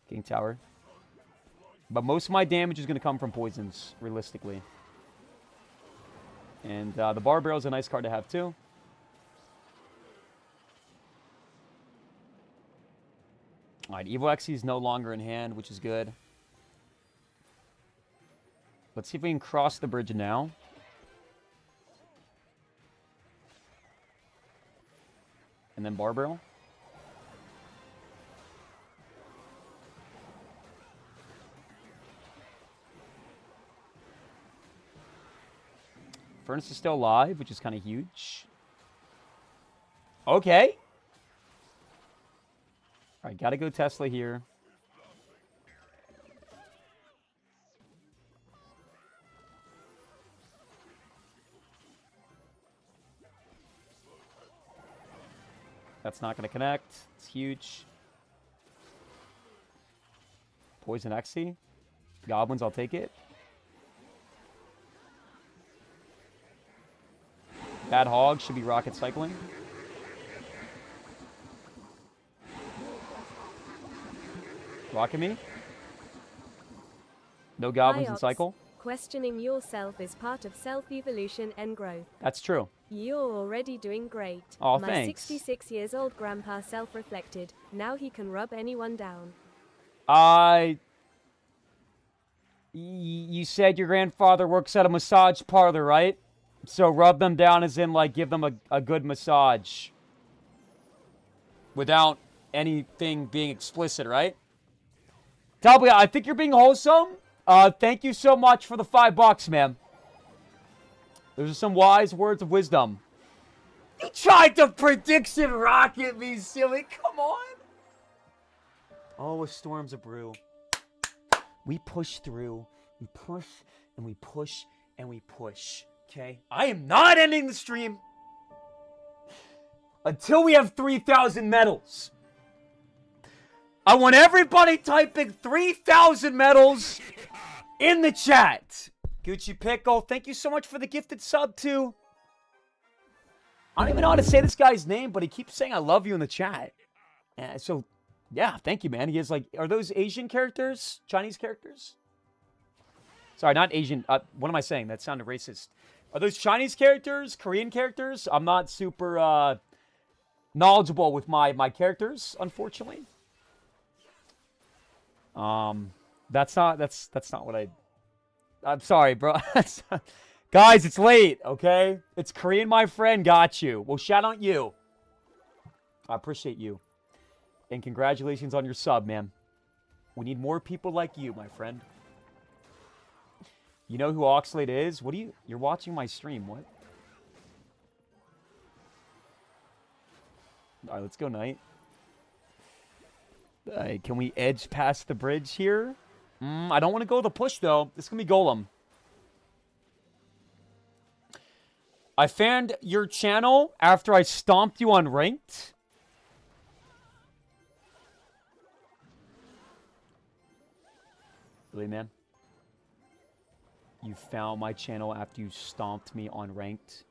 King Tower. But most of my damage is going to come from poisons, realistically. And the Bar Barrel is a nice card to have, too. Alright, Evo Exy is no longer in hand, which is good. Let's see if we can cross the bridge now. And then Bar Barrel. Furnace is still alive, which is kind of huge. Okay. All right, gotta go Tesla here. That's not gonna connect. It's huge. Poison Exy. Goblins, I'll take it. Bad Hog should be rocket cycling. Rocking me? No goblins in Ox, cycle? questioning yourself is part of self-evolution and growth. That's true. You're already doing great. Oh, My thanks. 66 years old grandpa self-reflected. Now he can rub anyone down. You said your grandfather works at a massage parlor, right? So rub them down as in, like, give them a good massage. Without anything being explicit, right? Talbot, I think you're being wholesome. Thank you so much for the $5, man. Those are some wise words of wisdom. You tried to prediction rocket me, silly. Come on. Oh, a storm's a brew. We push through. We push, and we push, and we push. Okay? I am not ending the stream until we have 3,000 medals. I want everybody typing 3,000 medals in the chat. Gucci Pickle, thank you so much for the gifted sub, too. I don't even know how to say this guy's name, but he keeps saying I love you in the chat. So, yeah, thank you, man. He is like, are those Asian characters? Chinese characters? Sorry, not Asian. What am I saying? That sounded racist. Are those Chinese characters? Korean characters? I'm not super knowledgeable with my characters, unfortunately. That's not what I'm sorry, bro. Guys, it's late, okay? It's Korean, my friend. Got you. Well, shout out you. I appreciate you. And congratulations on your sub, man. We need more people like you, my friend. You know who Oxalate is? What do you... You're watching my stream. What? All right, let's go, Knight. Can we edge past the bridge here? I don't want to go the push, though. This is going to be Golem. I found your channel after I stomped you on ranked. Really, man? You found my channel after you stomped me on ranked?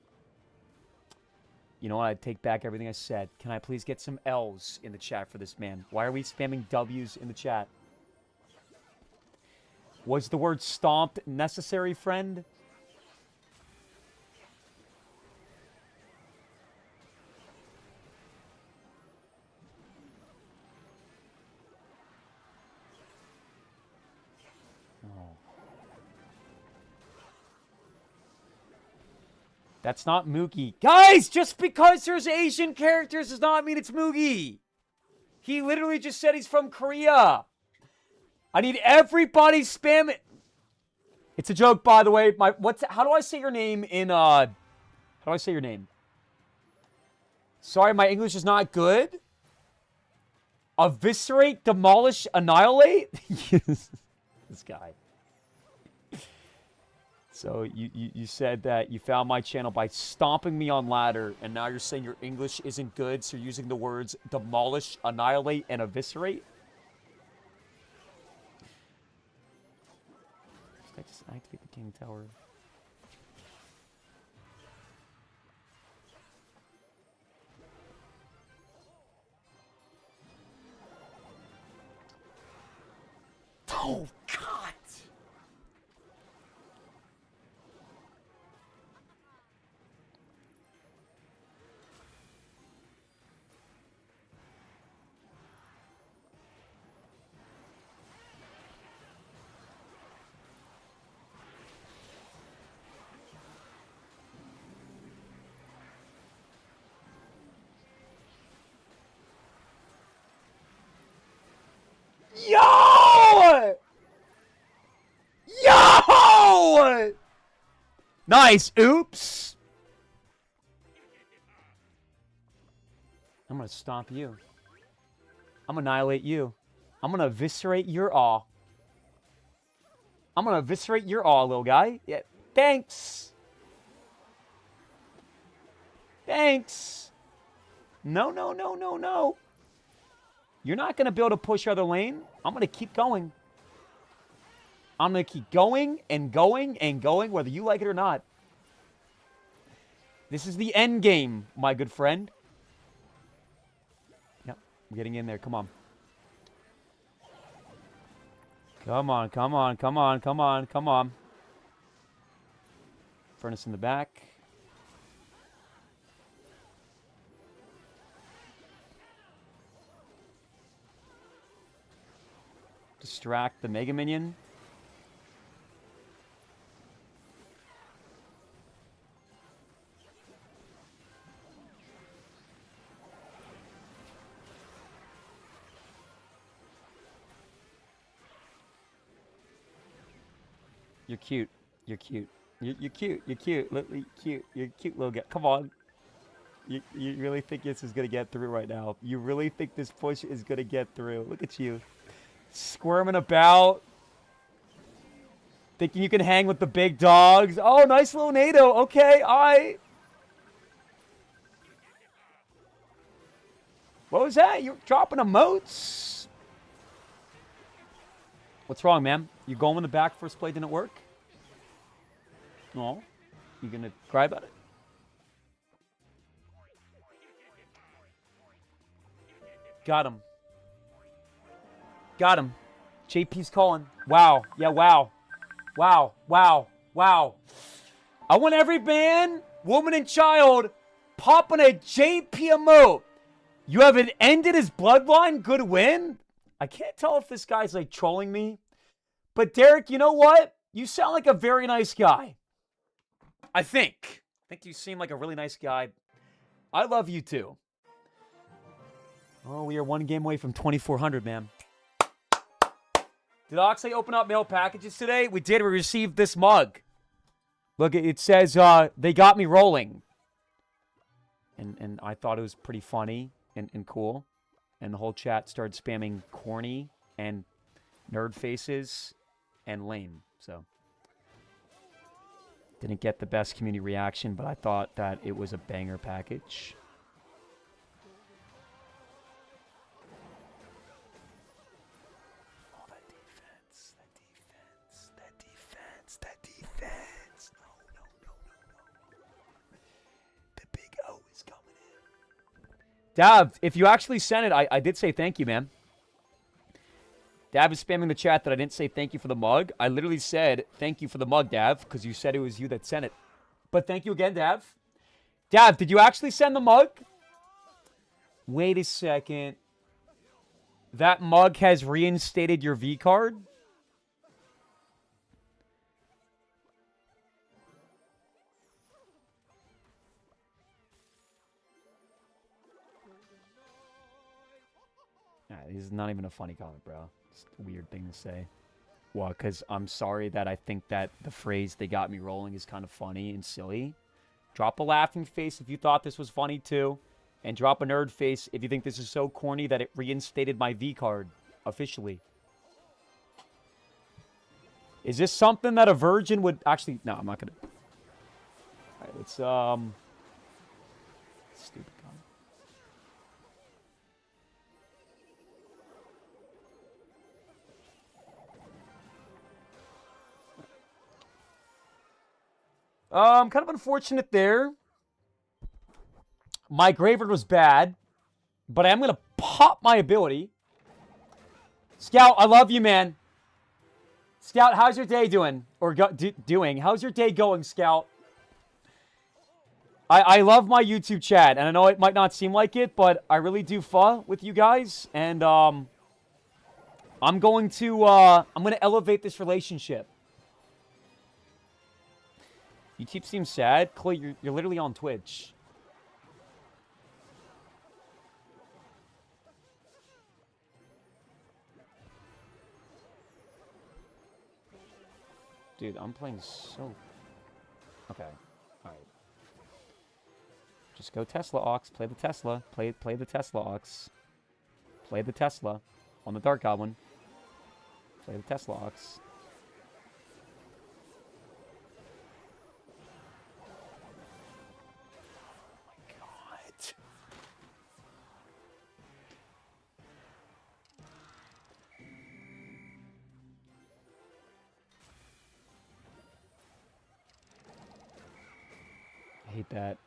You know what? I take back everything I said. Can I please get some L's in the chat for this man? Why are we spamming W's in the chat? Was the word stomped necessary, friend? That's not Moogie. Guys, just because there's Asian characters does not mean it's Moogie. He literally just said he's from Korea. I need everybody spam it. It's a joke, by the way. How do I say your name in how do I say your name? Sorry, my English is not good. Eviscerate, demolish, annihilate? This guy. So you said that you found my channel by stomping me on ladder, and now you're saying your English isn't good, so you're using the words demolish, annihilate, and eviscerate? Should I just activate the King Tower? Oh, God! Yo! Yo! Nice. Oops. I'm going to stomp you. I'm going to annihilate you. I'm going to eviscerate your awe. I'm going to eviscerate your awe, little guy. Yeah. Thanks. Thanks. No, no, no, no, no. You're not going to be able to push other lane. I'm going to keep going. I'm going to keep going and going and going, whether you like it or not. This is the end game, my good friend. Yep, I'm getting in there. Come on. Come on, come on, come on, come on, come on. Furnace in the back. Distract the Mega Minion. You're cute. You're cute. You're cute. You're cute. You're cute. You're a cute little guy. Come on. You really think this is going to get through right now? You really think this push is going to get through? Look at you. Squirming about. Thinking you can hang with the big dogs. Oh, nice little NATO. Okay, all right. What was that? You're dropping emotes? What's wrong, man? You going in the back first play didn't work? No. You going to cry about it? Got him. Got him. JP's calling. Wow. Yeah, wow. Wow. Wow. Wow. I want every man, woman, and child popping a JP emote. You haven't ended his bloodline. Good win. I can't tell if this guy's like trolling me. But Derek, you know what? You sound like a very nice guy. I think you seem like a really nice guy. I love you too. Oh, we are one game away from 2,400, man. Did Oxley open up mail packages today? We did. We received this mug. Look, it says, they got me rolling. And I thought it was pretty funny and cool. And the whole chat started spamming corny and nerd faces and lame. So, didn't get the best community reaction, but I thought that it was a banger package. That defense. No. The big O is coming in. Dav, if you actually sent it, I did say thank you, man. Dav is spamming the chat that I didn't say thank you for the mug. I literally said thank you for the mug, Dav, because you said it was you that sent it. But thank you again, Dav. Dav, did you actually send the mug? Wait a second. That mug has reinstated your V card? This is not even a funny comment, bro. It's a weird thing to say. Well, because I'm sorry that I think that the phrase "they got me rolling" is kind of funny and silly. Drop a laughing face if you thought this was funny too. And drop a nerd face if you think this is so corny that it reinstated my V card officially. Is this something that a virgin would actually... No, I'm not going to... All right, let's... Stupid comment. Kind of unfortunate there. My graveyard was bad, but I am going to pop my ability. Scout, I love you, man. Scout, how's your day doing? Or doing? How's your day going, Scout? I love my YouTube chat, and I know it might not seem like it, but I really do fun with you guys, and I'm going to elevate this relationship. YouTube seems sad. Chloe, you're literally on Twitch. Dude, I'm playing so... Okay. Alright. Just go Tesla, Ox. Play the Tesla. Play the Tesla, Ox. Play the Tesla. On the Dark Goblin. Play the Tesla, Ox. I hate that.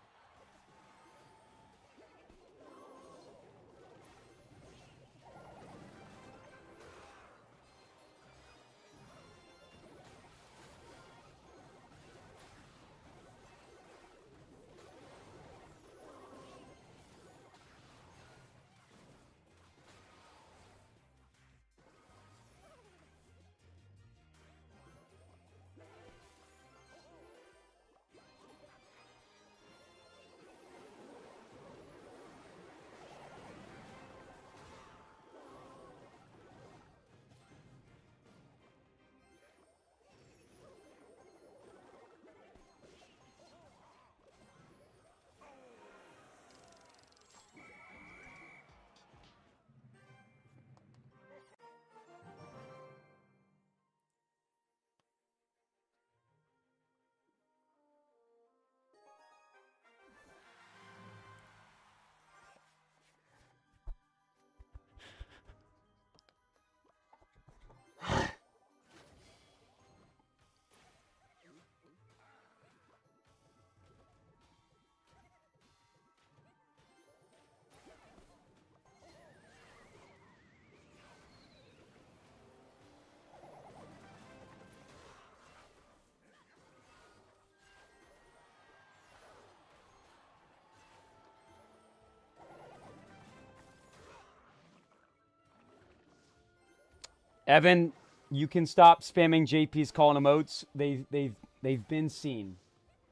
Evan, you can stop spamming JP's calling emotes. They've been seen.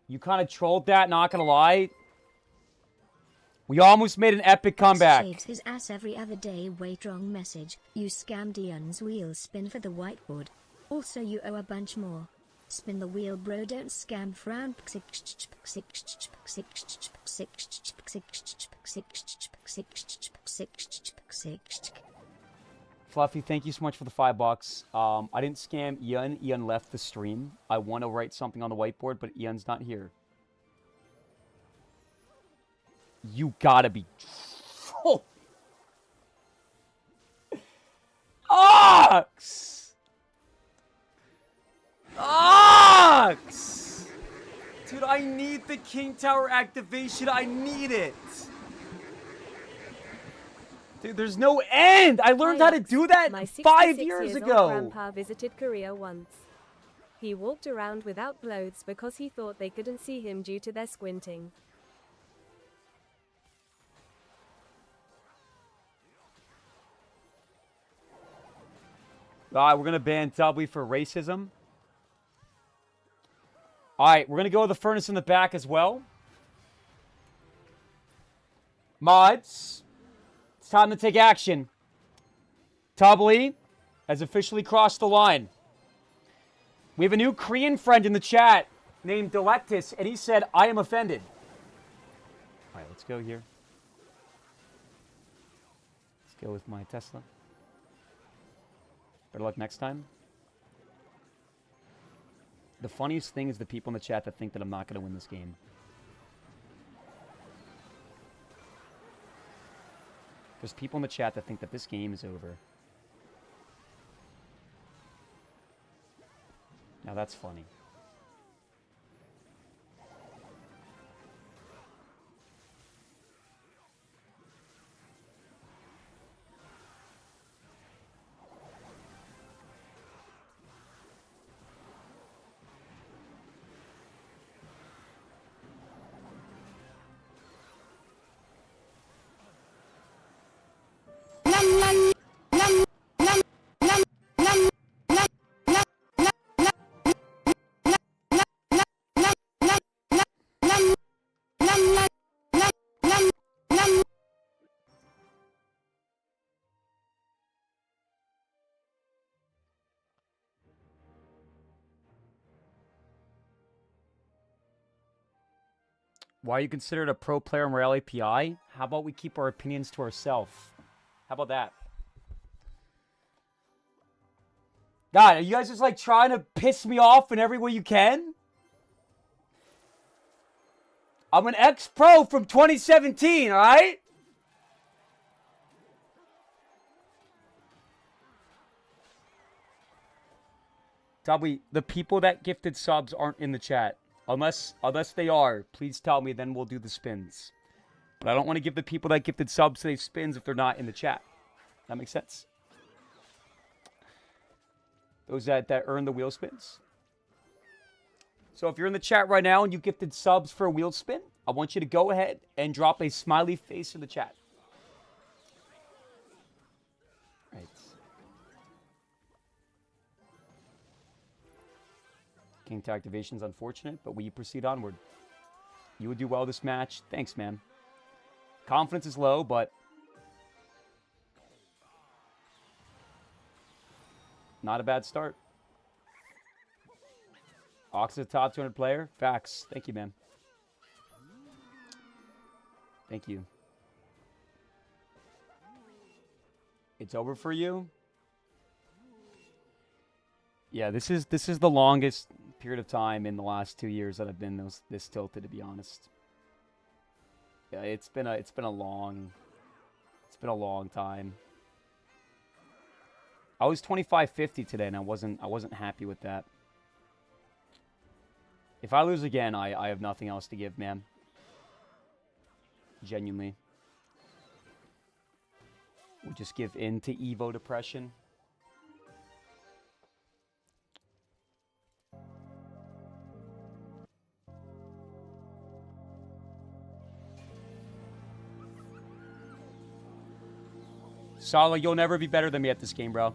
You kind of trolled that, not gonna lie. We almost made an epic comeback. Shaves his ass every other day. Wait, wrong message. You scammed Ian's wheel spin for the whiteboard. Also, you owe a bunch more. Spin the wheel, bro. Don't scam. Frown. Fluffy, thank you so much for the $5. I didn't scam Ian. Ian left the stream. I want to write something on the whiteboard, but Ian's not here. You gotta be... Oh. Ox! Ox! Dude, I need the King Tower activation. I need it. Dude, there's no end. I learned how to do that 5 years ago. Grandpa visited Korea once. He walked around without clothes because he thought they couldn't see him due to their squinting. All right, we're going to ban Dubby for racism. All right, we're going to go with the furnace in the back as well. Mods, it's time to take action. Tubbly has officially crossed the line. We have a new Korean friend in the chat named Delectus, and he said, I am offended. All right, let's go here. Let's go with my Tesla. Better luck next time. The funniest thing is the people in the chat that think that I'm not going to win this game. There's people in the chat that think that this game is over. Now that's funny. Why are you considered a pro player in Royale API? How about we keep our opinions to ourselves? How about that? God, are you guys just like trying to piss me off in every way you can? I'm an ex-pro from 2017, alright? Tubby, the people that gifted subs aren't in the chat. Unless they are, please tell me, then we'll do the spins. But I don't want to give the people that gifted subs to these spins if they're not in the chat. That makes sense. Those that earn the wheel spins. So if you're in the chat right now and you gifted subs for a wheel spin, I want you to go ahead and drop a smiley face in the chat. Right. King to activation's unfortunate, but we proceed onward. You would do well this match. Thanks, man. Confidence is low, but not a bad start. Ox is a top 200 player. Facts. Thank you, man. Thank you. It's over for you? Yeah, this is the longest period of time in the last 2 years that I've been this tilted, to be honest. Yeah, it's been a long time. I was 2550 today, and I wasn't happy with that. If I lose again, I have nothing else to give, man. Genuinely. We'll just give in to Evo depression. Sala, you'll never be better than me at this game, bro.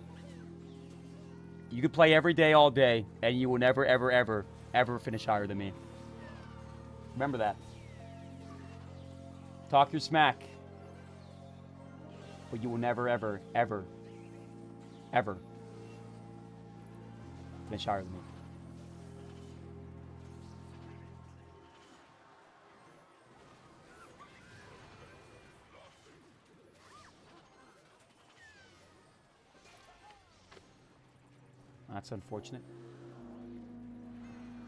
You could play every day, all day, and you will never, ever, ever, ever finish higher than me. Remember that. Talk your smack. But you will never, ever, ever, ever finish higher than me. That's unfortunate.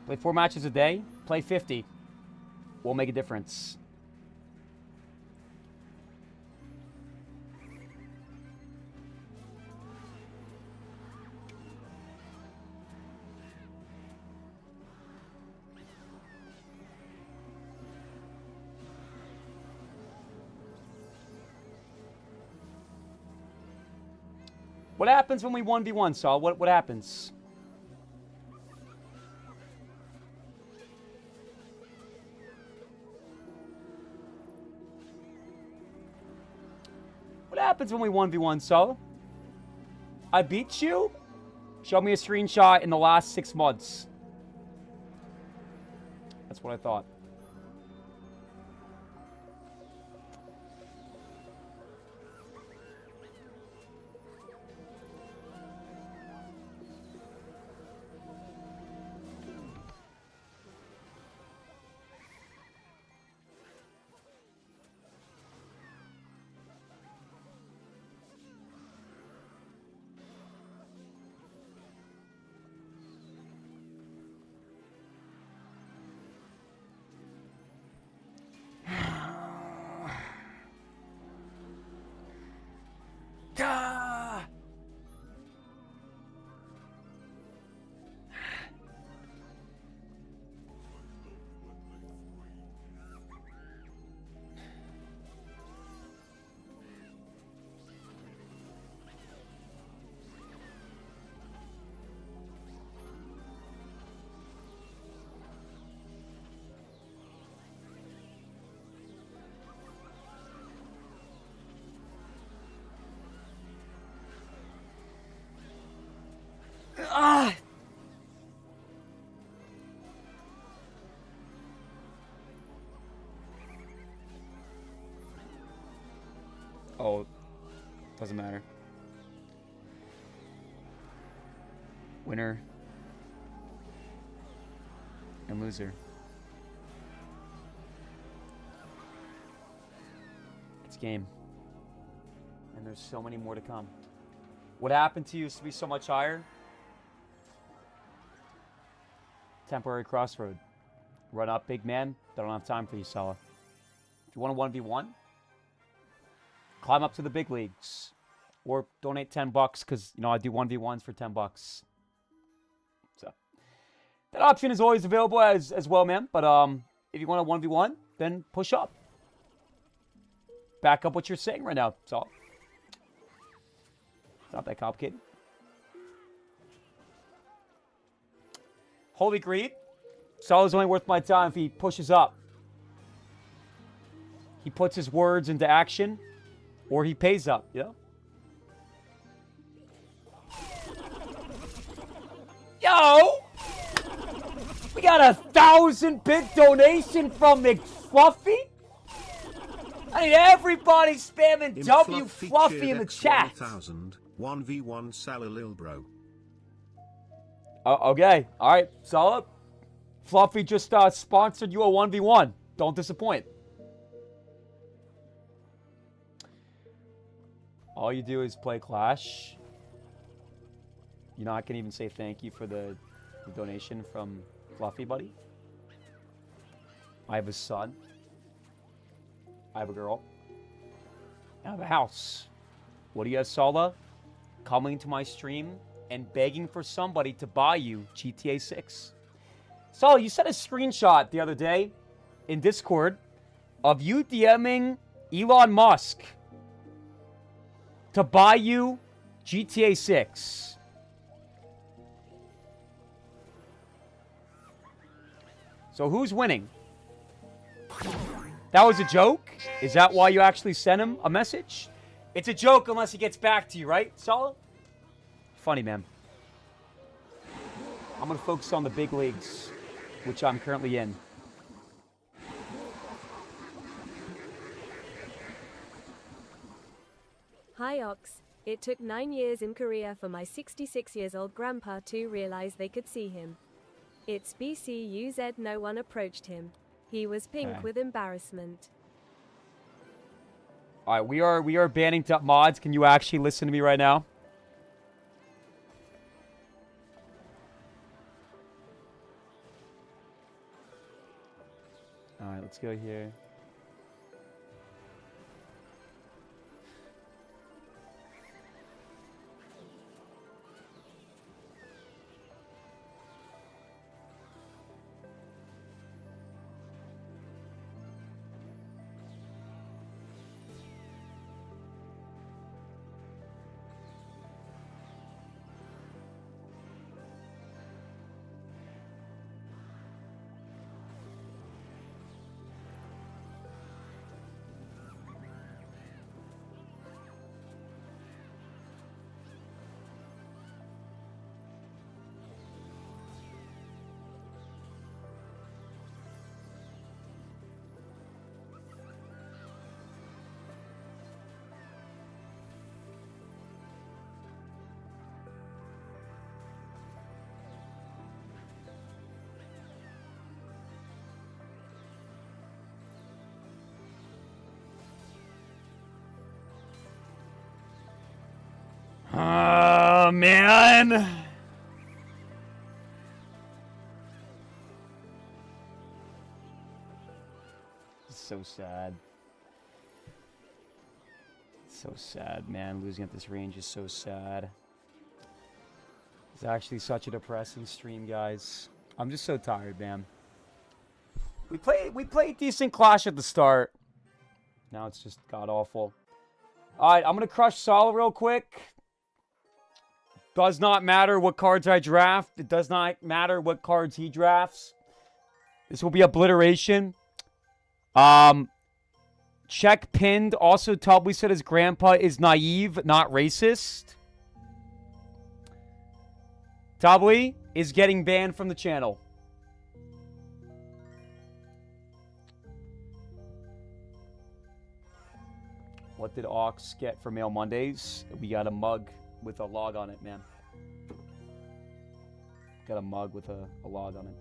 Play 4 matches a day. Play 50. We'll make a difference. What happens when we 1v1, Saul? What happens? What happens when we 1v1, Saul? I beat you? Show me a screenshot in the last 6 months. That's what I thought. Oh, doesn't matter. Winner and loser. It's game. And there's so many more to come. What happened to you used to be so much higher? Temporary crossroad. Run up, big man. I don't have time for you, Salah. If you want a 1v1, climb up to the big leagues. Or donate $10 because, you know, I do 1v1s for $10. So, that option is always available as well, man. But if you want a 1v1, then push up. Back up what you're saying right now. It's all. It's not that complicated. Holy Greed. Salah's only worth my time if he pushes up. He puts his words into action. Or he pays up, you know? Yo! We got a 1,000-bit donation from McFluffy? I need everybody spamming W Fluffy in the chat. 1v1 Salah Lil Bro. Okay. All right. Salah. Fluffy just sponsored you a 1v1. Don't disappoint. All you do is play Clash. You know, I can even say thank you for the donation from Fluffy, buddy. I have a son. I have a girl. I have a house. What do you have, Salah? Coming to my stream and begging for somebody to buy you GTA 6. Salah, you sent a screenshot the other day in Discord of you DMing Elon Musk to buy you GTA 6. So who's winning? That was a joke? Is that why you actually sent him a message? It's a joke unless he gets back to you, right, Salah? Funny, man. I'm going to focus on the big leagues, which I'm currently in. Hi Ox, it took 9 years in Korea for my 66-years-old grandpa to realize they could see him. It's BCUZ, no one approached him. He was pink with embarrassment. All right, we are banning top mods. Can you actually listen to me right now? All right, let's go here. Oh, man. So sad. So sad, man. Losing at this range is so sad. It's actually such a depressing stream, guys. I'm just so tired, man. We played decent Clash at the start. Now it's just god-awful. Alright, I'm going to crush Saul real quick. Does not matter what cards I draft. It does not matter what cards he drafts. This will be obliteration. Check pinned. Also, Tubby said his grandpa is naive, not racist. Tubby is getting banned from the channel. What did Ox get for Mail Mondays? We got a mug with a log on it, man. Got a mug with a log on it.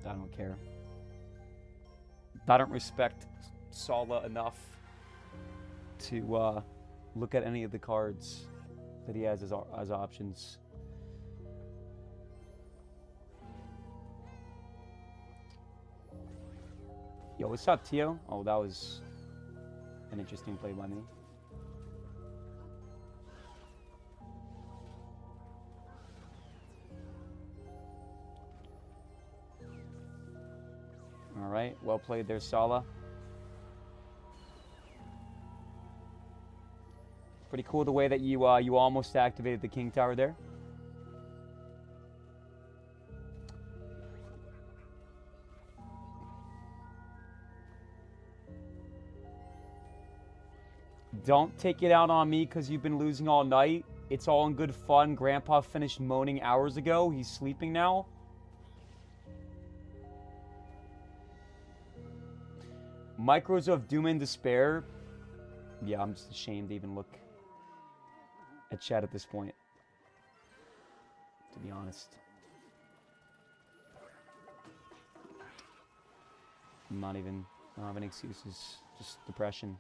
I don't care. I don't respect Sala enough to look at any of the cards that he has as options. Yo, what's up, Tio? Oh, that was an interesting play by me. All right, well played there, Sala. Pretty cool the way that you almost activated the King Tower there. Don't take it out on me because you've been losing all night. It's all in good fun. Grandpa finished moaning hours ago. He's sleeping now. Micros of Doom and Despair. Yeah, I'm just ashamed to even look at chat at this point, to be honest. I don't have any excuses. Just depression.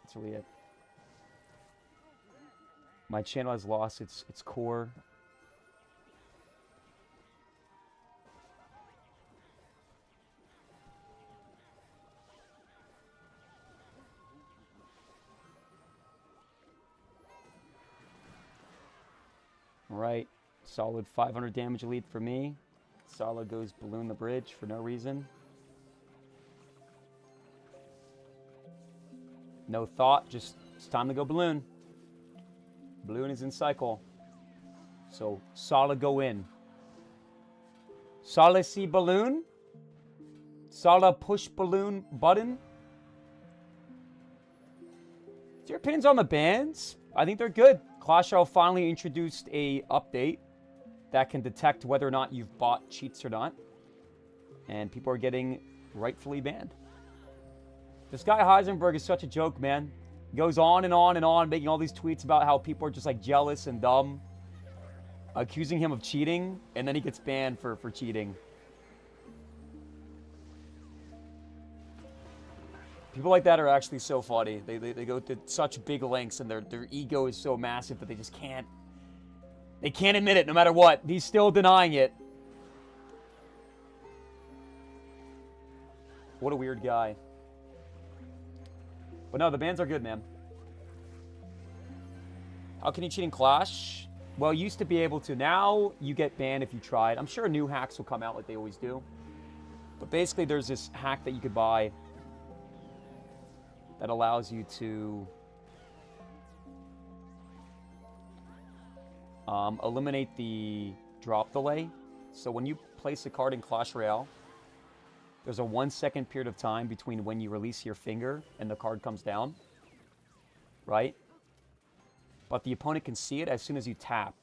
That's really it. My channel has lost its core. Right, solid 500 damage lead for me. Sala goes balloon the bridge for no reason. No thought, just it's time to go balloon. Balloon is in cycle. So Sala go in. Sala see balloon. Saw the push balloon button. What's your opinions on the bans? I think they're good. Clash Royale finally introduced a update that can detect whether or not you've bought cheats or not. And people are getting rightfully banned. This guy Heisenberg is such a joke, man. He goes on and on and on, making all these tweets about how people are just like jealous and dumb, accusing him of cheating, and then he gets banned for cheating. People like that are actually so funny. They go to such big lengths, and their ego is so massive that they just can't. They can't admit it no matter what. He's still denying it. What a weird guy. But no, the bans are good, man. How can you cheat in Clash? Well, you used to be able to. Now you get banned if you tried. I'm sure new hacks will come out like they always do. But basically, there's this hack that you could buy that allows you to eliminate the drop delay. So when you place a card in Clash Royale, there's a 1 second period of time between when you release your finger and the card comes down, right? But the opponent can see it as soon as you tap.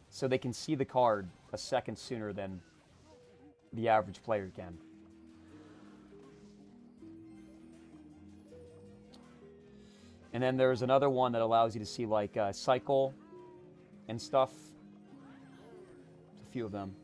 So they can see the card a second sooner than the average player can. And then there's another one that allows you to see like cycle and stuff. There's a few of them.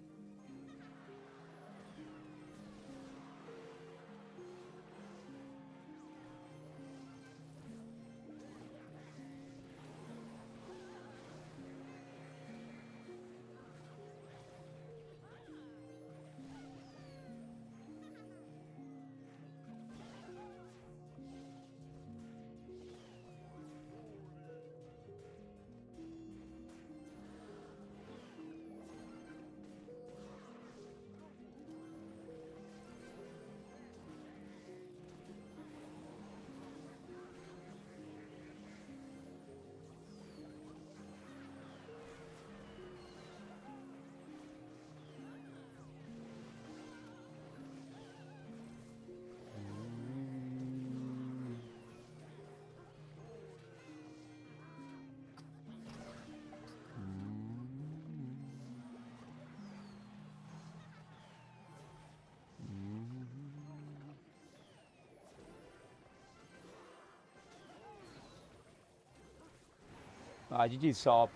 GG Saw.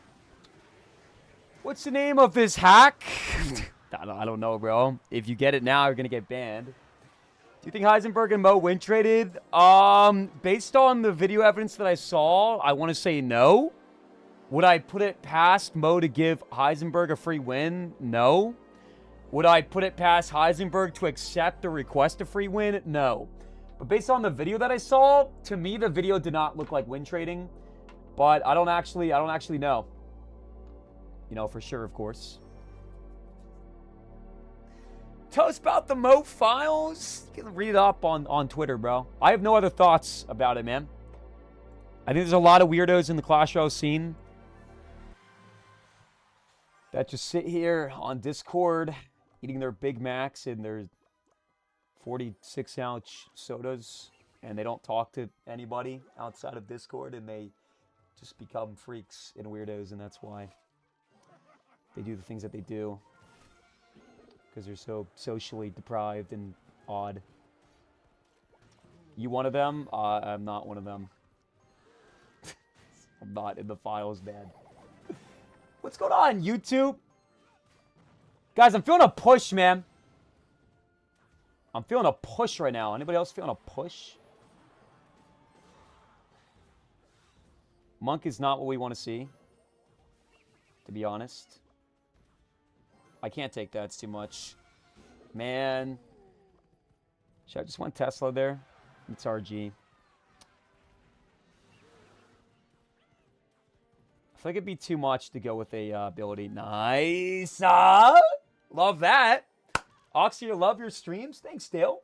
What's the name of this hack? I don't know, bro. If you get it now, you're going to get banned. Do you think Heisenberg and Mo win traded? Based on the video evidence that I saw, I want to say no. Would I put it past Mo to give Heisenberg a free win? No. Would I put it past Heisenberg to accept or request a free win? No. But based on the video that I saw, to me, the video did not look like win trading. But I don't actually know. You know, for sure, of course. Tell us about the Mo files. You can read it up on Twitter, bro. I have no other thoughts about it, man. I think there's a lot of weirdos in the Clash Royale scene that just sit here on Discord eating their Big Macs and their 46-ounce sodas, and they don't talk to anybody outside of Discord, and they just become freaks and weirdos, and that's why they do the things that they do, because they're so socially deprived and odd. You one of them? I'm not one of them. I'm not in the files, man. What's going on, YouTube? Guys, I'm feeling a push, man. I'm feeling a push right now. Anybody else feeling a push? Monk is not what we want to see, to be honest. I can't take that. It's too much. Man. Should I just want Tesla there? It's RG. I feel like it'd be too much to go with a ability. Nice. Love that. Oxy, you love your streams. Thanks, Dale.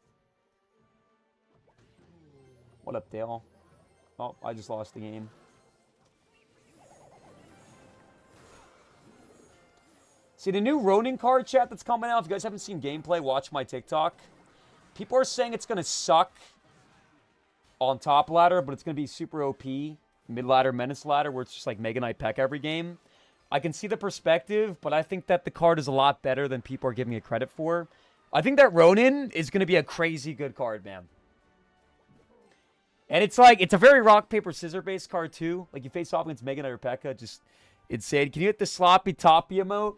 What up, Dale? Oh, I just lost the game. See, the new Ronin card, chat, that's coming out. If you guys haven't seen gameplay, watch my TikTok. People are saying it's going to suck on top ladder, but it's going to be super OP. Mid ladder, menace ladder, where it's just like Mega Knight Peck every game. I can see the perspective, but I think that the card is a lot better than people are giving it credit for. I think that Ronin is going to be a crazy good card, man. And it's like, it's a very rock, paper, scissor based card too. Like you face off against Mega Knight or P.E.K.K.A. Just insane. Can you hit the sloppy toppy emote?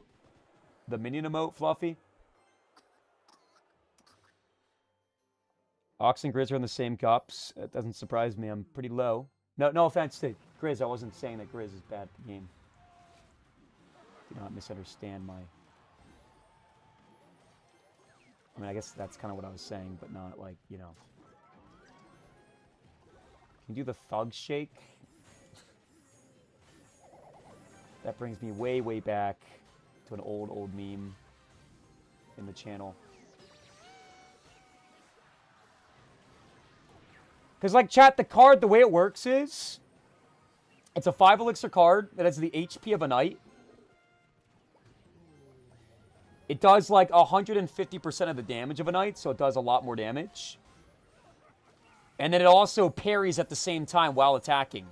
The minion emote, Fluffy? Ox and Grizz are in the same cups. That doesn't surprise me. I'm pretty low. No offense to Grizz. I wasn't saying that Grizz is bad at the game. Do not misunderstand my... I mean, I guess that's kind of what I was saying, but not like, you know. Can you do the thug shake? That brings me way, way back to an old meme in the channel. Because, like, chat, the card, the way it works is... It's a 5 elixir card that has the HP of a knight. It does, like, 150% of the damage of a knight, so it does a lot more damage. And then it also parries at the same time while attacking.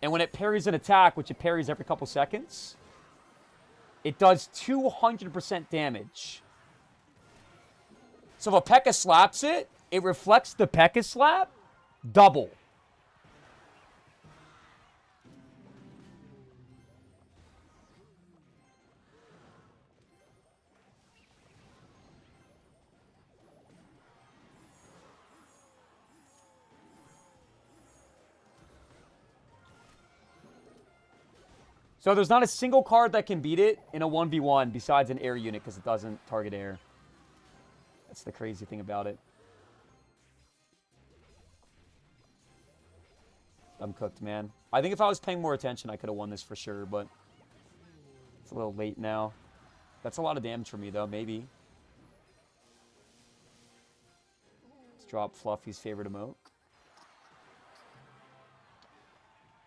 And when it parries an attack, which it parries every couple seconds, it does 200% damage. So if a P.E.K.K.A. slaps it, it reflects the P.E.K.K.A. slap double. So there's not a single card that can beat it in a 1v1 besides an air unit because it doesn't target air. That's the crazy thing about it. I'm cooked, man. I think if I was paying more attention, I could have won this for sure, but it's a little late now. That's a lot of damage for me, though. Maybe. Let's drop Fluffy's favorite emote.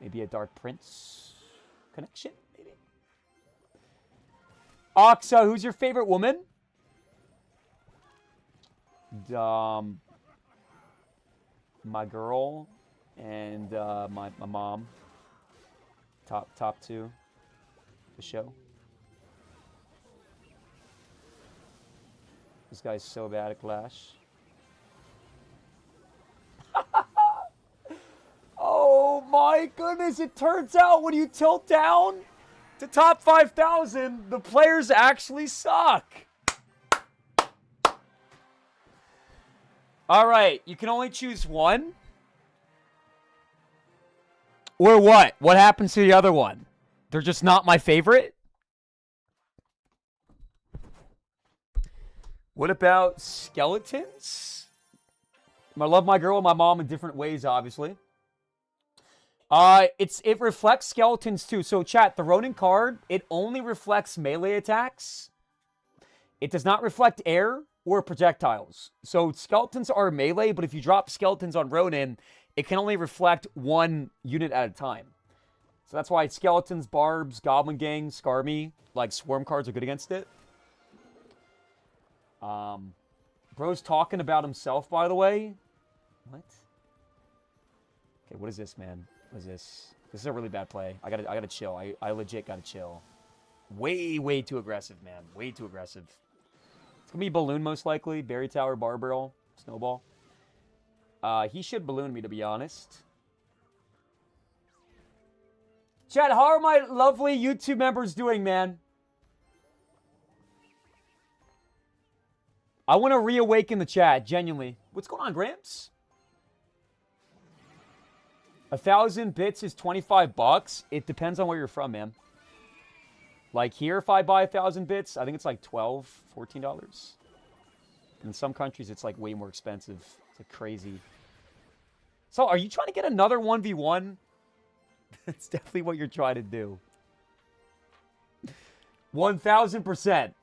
Maybe a Dark Prince connection, maybe. Oxa, who's your favorite woman? My girl and my mom. Top two. The show. This guy's so bad at Clash. Oh my goodness, it turns out when you tilt down to top 5,000, the players actually suck. All right, you can only choose one. Or what? What happens to the other one? They're just not my favorite? What about skeletons? I love my girl and my mom in different ways, obviously. It reflects skeletons too. So chat, the Ronin card, it only reflects melee attacks. It does not reflect air or projectiles. So skeletons are melee, but if you drop skeletons on Ronin, it can only reflect one unit at a time. So that's why skeletons, barbs, goblin gang, Skarmy, like swarm cards are good against it. Bro's talking about himself, by the way. What? Okay, what is this, man? What is this? This is a really bad play. I gotta chill. I legit gotta chill. Way too aggressive, man. Way too aggressive. It's gonna be Balloon most likely. Berry Tower, Bar Barrel, Snowball. He should balloon me, to be honest. Chad, how are my lovely YouTube members doing, man? I want to reawaken the chat, genuinely. What's going on, Gramps? 1,000 bits is 25 bucks. It depends on where you're from, man. Like here, if I buy 1,000 bits, I think it's like $12, $14. In some countries, it's like way more expensive. It's like crazy. So, are you trying to get another 1v1? That's definitely what you're trying to do. 1,000%.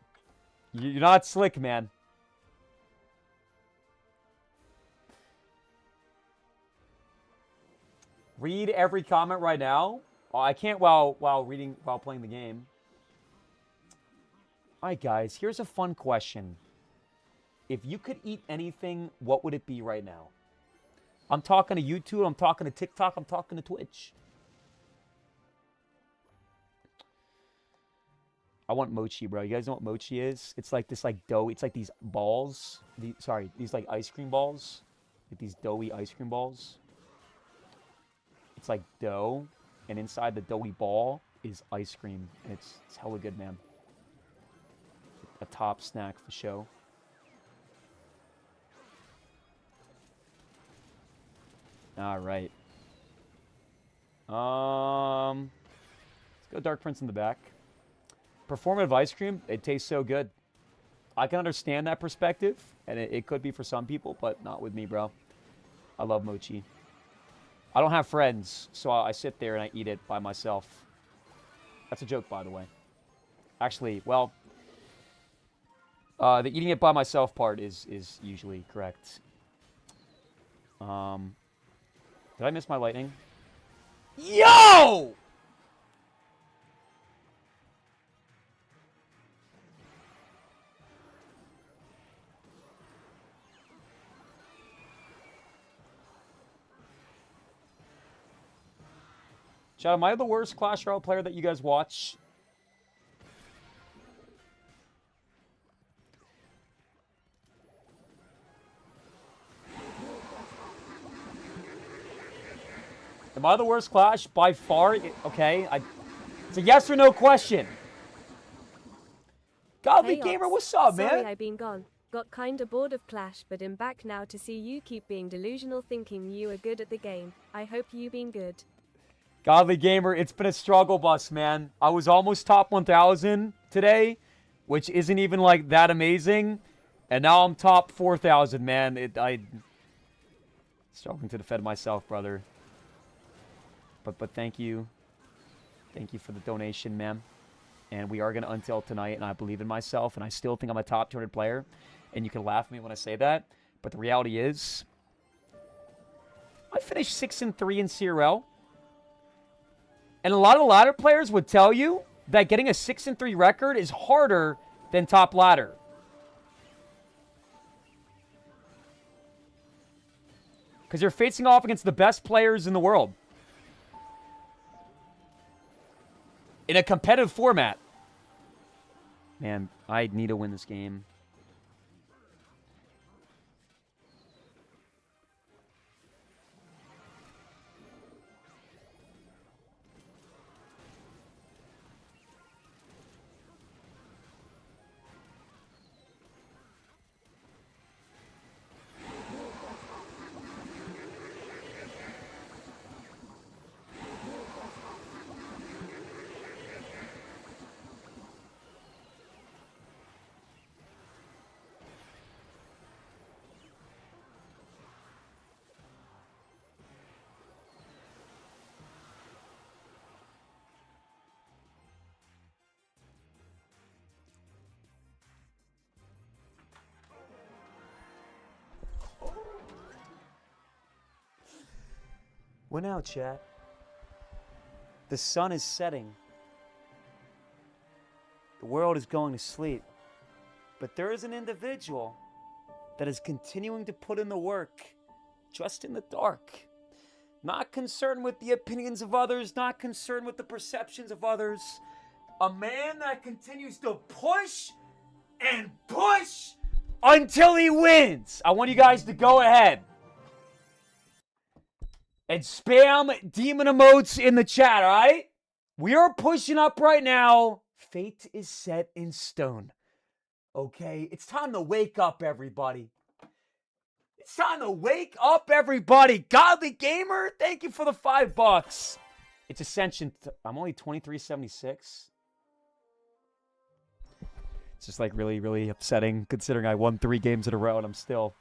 You're not slick, man. Read every comment right now. Oh, I can't while playing the game. All right, guys. Here's a fun question. if you could eat anything, what would it be right now? I'm talking to YouTube, I'm talking to TikTok, I'm talking to Twitch. I want mochi, bro. You guys know what mochi is? It's like this like dough. It's like these balls. These like ice cream balls. Like these doughy ice cream balls. It's like dough, and inside the doughy ball is ice cream. And it's hella good, man. A top snack for show. All right. Let's go Dark Prince in the back. Performative ice cream, it tastes so good. I can understand that perspective, and it could be for some people, but not with me, bro. I love mochi. I don't have friends, so I sit there and I eat it by myself. That's a joke, by the way. Actually, well, the eating it by myself part is usually correct. Did I miss my lightning? Yo! Chat, am I the worst Clash Royale player that you guys watch? Am I the worst Clash? By far? Okay, it's a yes or no question. Godly Hey, Gamer, Ox. what's up, Sorry man? I been gone. Got kinda bored of Clash, but am back now to see you keep being delusional thinking you are good at the game. I hope you been good. Godly Gamer, it's been a struggle bus, man. I was almost top 1,000 today, which isn't even like that amazing. And now I'm top 4,000, man. Struggling to defend myself, brother. But thank you. Thank you for the donation, man. And we are going to until tonight, and I believe in myself, and I still think I'm a top 200 player. And you can laugh at me when I say that. But the reality is, I finished 6-3 in CRL. And a lot of ladder players would tell you that getting a 6-3 record is harder than top ladder. Because you're facing off against the best players in the world. In a competitive format. Man, I need to win this game. When out, chat. The sun is setting. The world is going to sleep. But there is an individual that is continuing to put in the work, just in the dark. Not concerned with the opinions of others, not concerned with the perceptions of others. A man that continues to push and push until he wins. I want you guys to go ahead and spam demon emotes in the chat, all right? We are pushing up right now. Fate is set in stone. Okay? It's time to wake up, everybody. It's time to wake up, everybody. Godly Gamer, thank you for the $5. It's Ascension. I'm only 2376. It's just like really, really upsetting considering I won 3 games in a row and I'm still...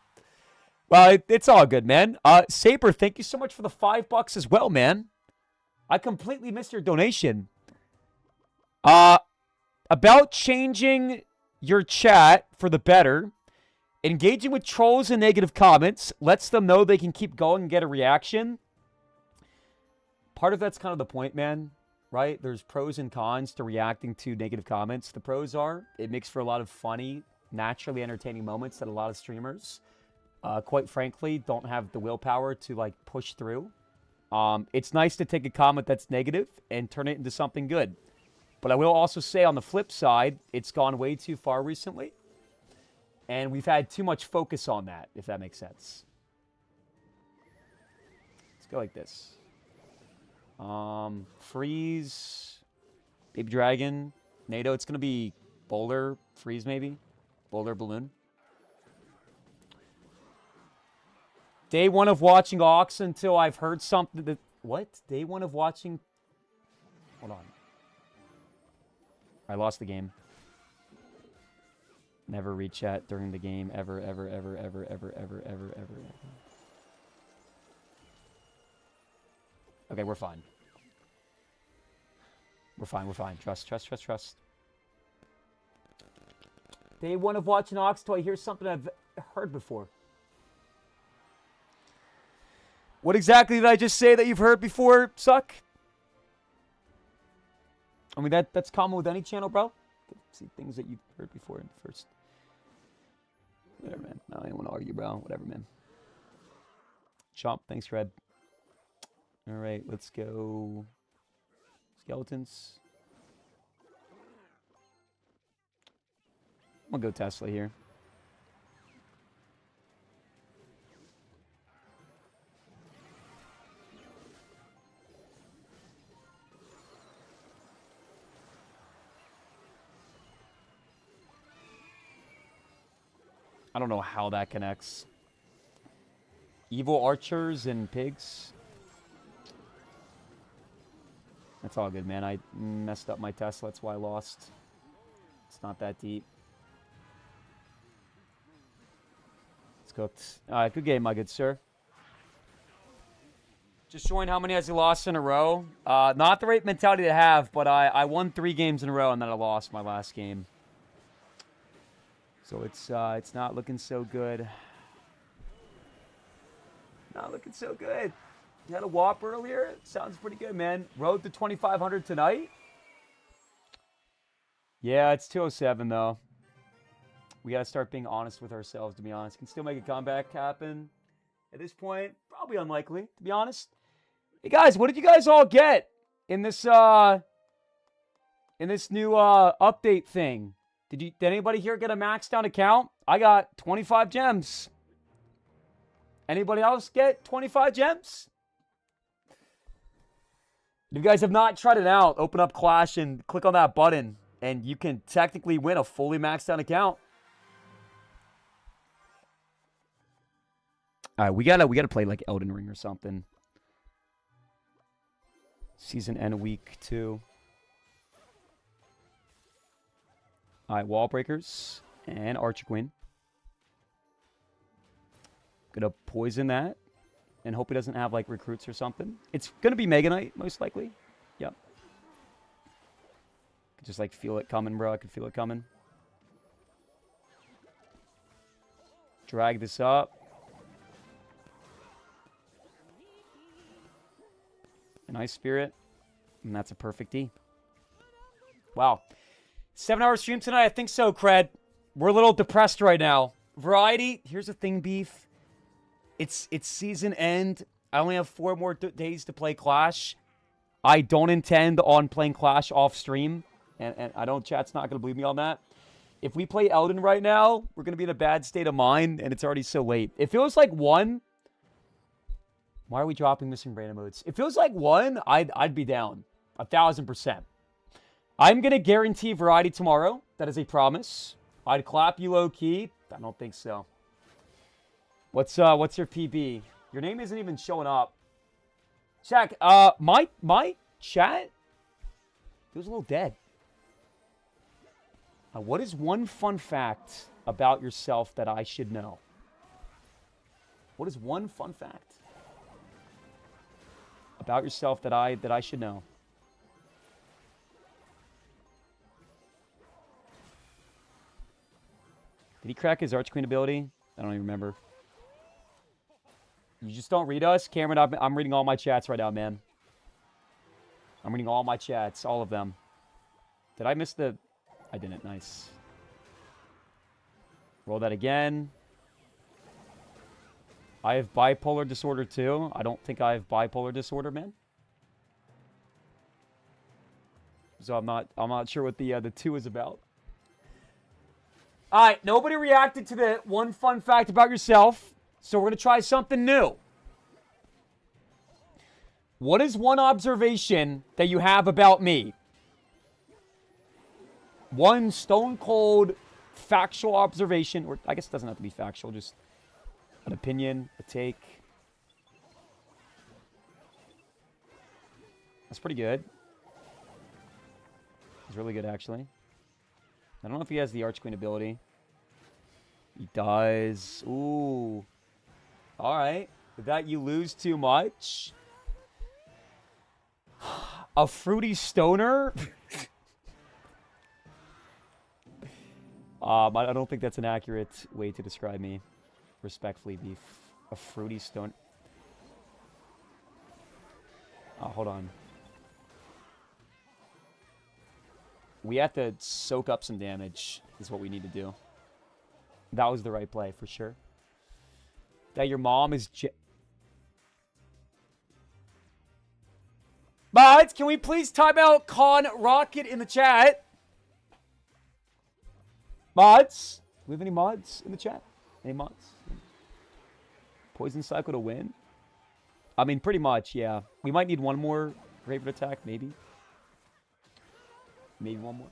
Well, it's all good, man. Saber, thank you so much for the $5 as well, man. I completely missed your donation. About changing your chat for the better, engaging with trolls and negative comments lets them know they can keep going and get a reaction. Part of that's kind of the point, man, right? There's pros and cons to reacting to negative comments. The pros are it makes for a lot of funny naturally entertaining moments that a lot of streamers, quite frankly, don't have the willpower to like push through. It's nice to take a comment that's negative and turn it into something good. But I will also say on the flip side, it's gone way too far recently. And we've had too much focus on that, if that makes sense. Let's go like this. Freeze, Baby Dragon, NATO. It's going to be Boulder, Freeze maybe. Boulder, Balloon. Day one of watching Ox until I've heard something that... What? Day one of watching... Hold on. I lost the game. Never read chat during the game. Ever, ever, ever, ever, ever, ever, ever, ever. Okay, we're fine. We're fine, we're fine. Trust, trust, trust, trust. Day one of watching Ox till I hear something I've heard before. What exactly did I just say that you've heard before, Suck? I mean, that's common with any channel, bro. See things that you've heard before in the first... Whatever, man. I don't even want to argue, bro. Whatever, man. Chomp, thanks, Red. All right, let's go... Skeletons. I'm going to go Tesla here. I don't know how that connects. Evil archers and pigs. That's all good, man. I messed up my Tesla. That's why I lost. It's not that deep. It's cooked. All right, good game, my good sir. Just showing how many has he lost in a row. Not the right mentality to have, but I won 3 games in a row and then I lost my last game. So it's not looking so good. Not looking so good. You had a whop earlier. Sounds pretty good, man. Road to 2,500 tonight. Yeah, it's 207 though. We gotta start being honest with ourselves. To be honest, can still make a comeback happen. At this point, probably unlikely. To be honest. Hey guys, what did you guys all get in this new update thing? Did anybody here get a maxed out account? I got 25 gems. Anybody else get 25 gems? If you guys have not tried it out, open up Clash and click on that button, and you can technically win a fully maxed out account. All right, we gotta play like Elden Ring or something. Season end week 2. All right, Wall Breakers and Archer Queen. Gonna poison that and hope he doesn't have like recruits or something. It's gonna be Mega Knight most likely. Yep. Could just like feel it coming, bro. I could feel it coming. Drag this up. A nice spirit. And that's a perfect D. Wow. 7-hour stream tonight? I think so, Cred. We're a little depressed right now. Variety, here's the thing, Beef. It's season end. I only have 4 more days to play Clash. I don't intend on playing Clash off stream. And I don't, chat's not going to believe me on that. If we play Elden right now, we're going to be in a bad state of mind. And it's already so late. It feels like 1. Why are we dropping missing brain emotes? It feels like 1, I'd be down. 1,000%. I'm going to guarantee Variety tomorrow. That is a promise. I'd clap you low-key. I don't think so. What's your PB? Your name isn't even showing up. Check. My chat feels a little dead. What is one fun fact about yourself that I should know? What is one fun fact about yourself that I should know? Did he crack his Arch Queen ability? I don't even remember. You just don't read us? Cameron, I'm reading all my chats right now, man. I'm reading all my chats. All of them. Did I miss the... I didn't. Nice. Roll that again. I have bipolar disorder too. I don't think I have bipolar disorder, man. So I'm not sure what the 2 is about. All right, nobody reacted to the one fun fact about yourself, so we're going to try something new. What is one observation that you have about me? One stone cold factual observation, or I guess it doesn't have to be factual, just an opinion, a take. That's pretty good. It's really good, actually. I don't know if he has the Arch Queen ability. He does. Ooh. All right. With that, you lose too much. A fruity stoner? I don't think that's an accurate way to describe me. Respectfully, be a fruity stoner. Hold on. We have to soak up some damage, is what we need to do. That was the right play, for sure. That your mom is... Mods, can we please time out Con Rocket in the chat? Mods? Do we have any mods in the chat? Any mods? Poison Cycle to win? I mean, pretty much, yeah. We might need one more Raven attack, maybe. Maybe one more.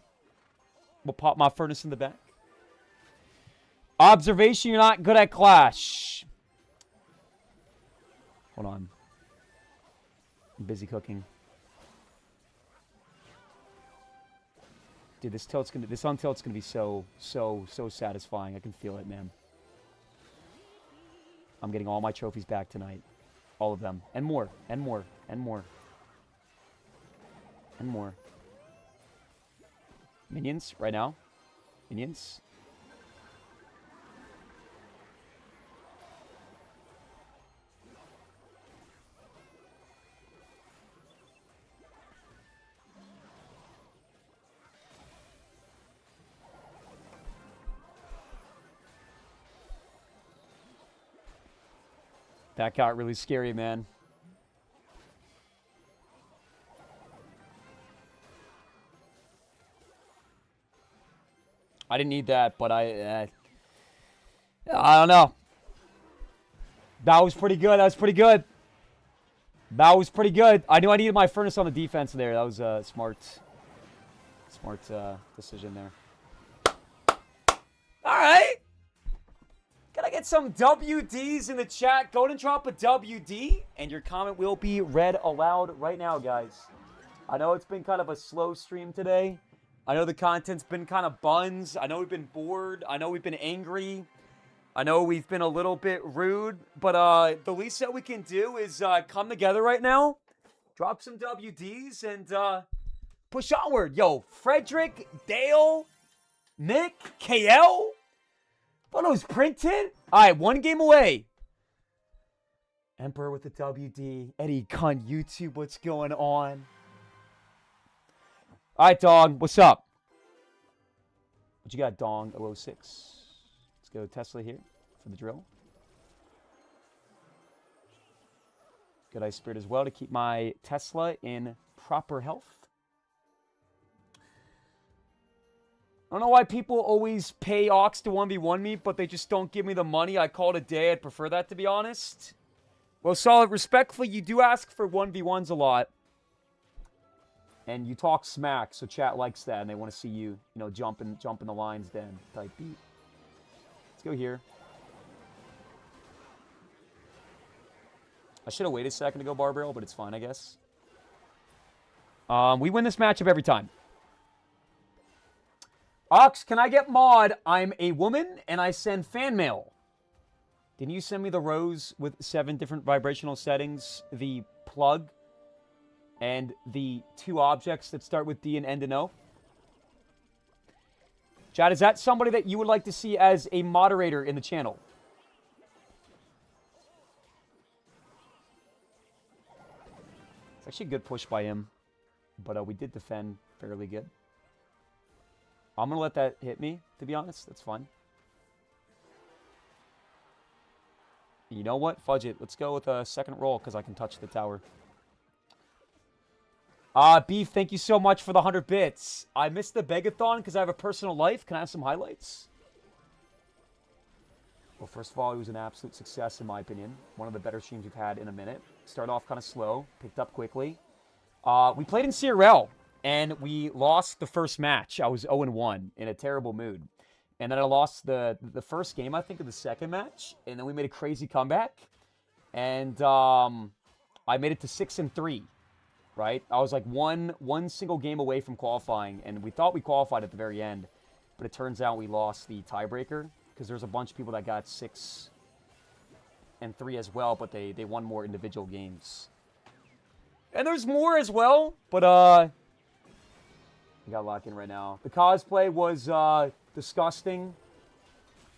We'll pop my furnace in the back. Observation, you're not good at Clash. Hold on. I'm busy cooking. Dude, this on tilt's gonna be so satisfying. I can feel it, man. I'm getting all my trophies back tonight. All of them. And more. And more. And more. And more. Minions, right now. Minions. That got really scary, man. I didn't need that, but I don't know. That was pretty good. That was pretty good. That was pretty good. I knew I needed my furnace on the defense there. That was a smart decision there. All right. Can I get some WDs in the chat? Go and drop a WD, and your comment will be read aloud right now, guys. I know it's been kind of a slow stream today. I know the content's been kind of buns. I know we've been bored. I know we've been angry. I know we've been a little bit rude. But the least that we can do is come together right now, drop some WDs, and push onward. Yo, Frederick, Dale, Nick, KL. Photos printed? All right, one game away. Emperor with the WD. Eddie Cunt YouTube, what's going on? All right, dog, what's up? What you got, Dong 006? Let's go Tesla here for the drill. Good Ice Spirit as well to keep my Tesla in proper health. I don't know why people always pay Ox to 1v1 me, but they just don't give me the money. I call it a day. I'd prefer that, to be honest. Well, Solid, respectfully, you do ask for 1v1s a lot. And you talk smack, so chat likes that, and they want to see you, jump in the lines then. Type beat. Let's go here. I should have waited a second to go bar barrel, but it's fine, I guess. We win this matchup every time. Ox, can I get mod? I'm a woman, and I send fan mail. Didn't you send me the rose with 7 different vibrational settings, the plug, and the 2 objects that start with D and end in O? Chad, is that somebody that you would like to see as a moderator in the channel? It's actually a good push by him, but we did defend fairly good. I'm going to let that hit me, to be honest. That's fine. You know what? Fudge it. Let's go with a second roll because I can touch the tower. Beef, thank you so much for the 100 bits. I missed the Begathon because I have a personal life. Can I have some highlights? Well, first of all, it was an absolute success in my opinion. One of the better streams we've had in a minute. Started off kind of slow, picked up quickly. We played in CRL, and we lost the first match. I was 0-1 in a terrible mood. And then I lost the first game, I think, of the second match. And then we made a crazy comeback. And I made it to 6-3. Right? I was like one single game away from qualifying, and we thought we qualified at the very end, but it turns out we lost the tiebreaker because there's a bunch of people that got 6-3 as well, but they won more individual games. And there's more as well, but we got locked in right now. The cosplay was disgusting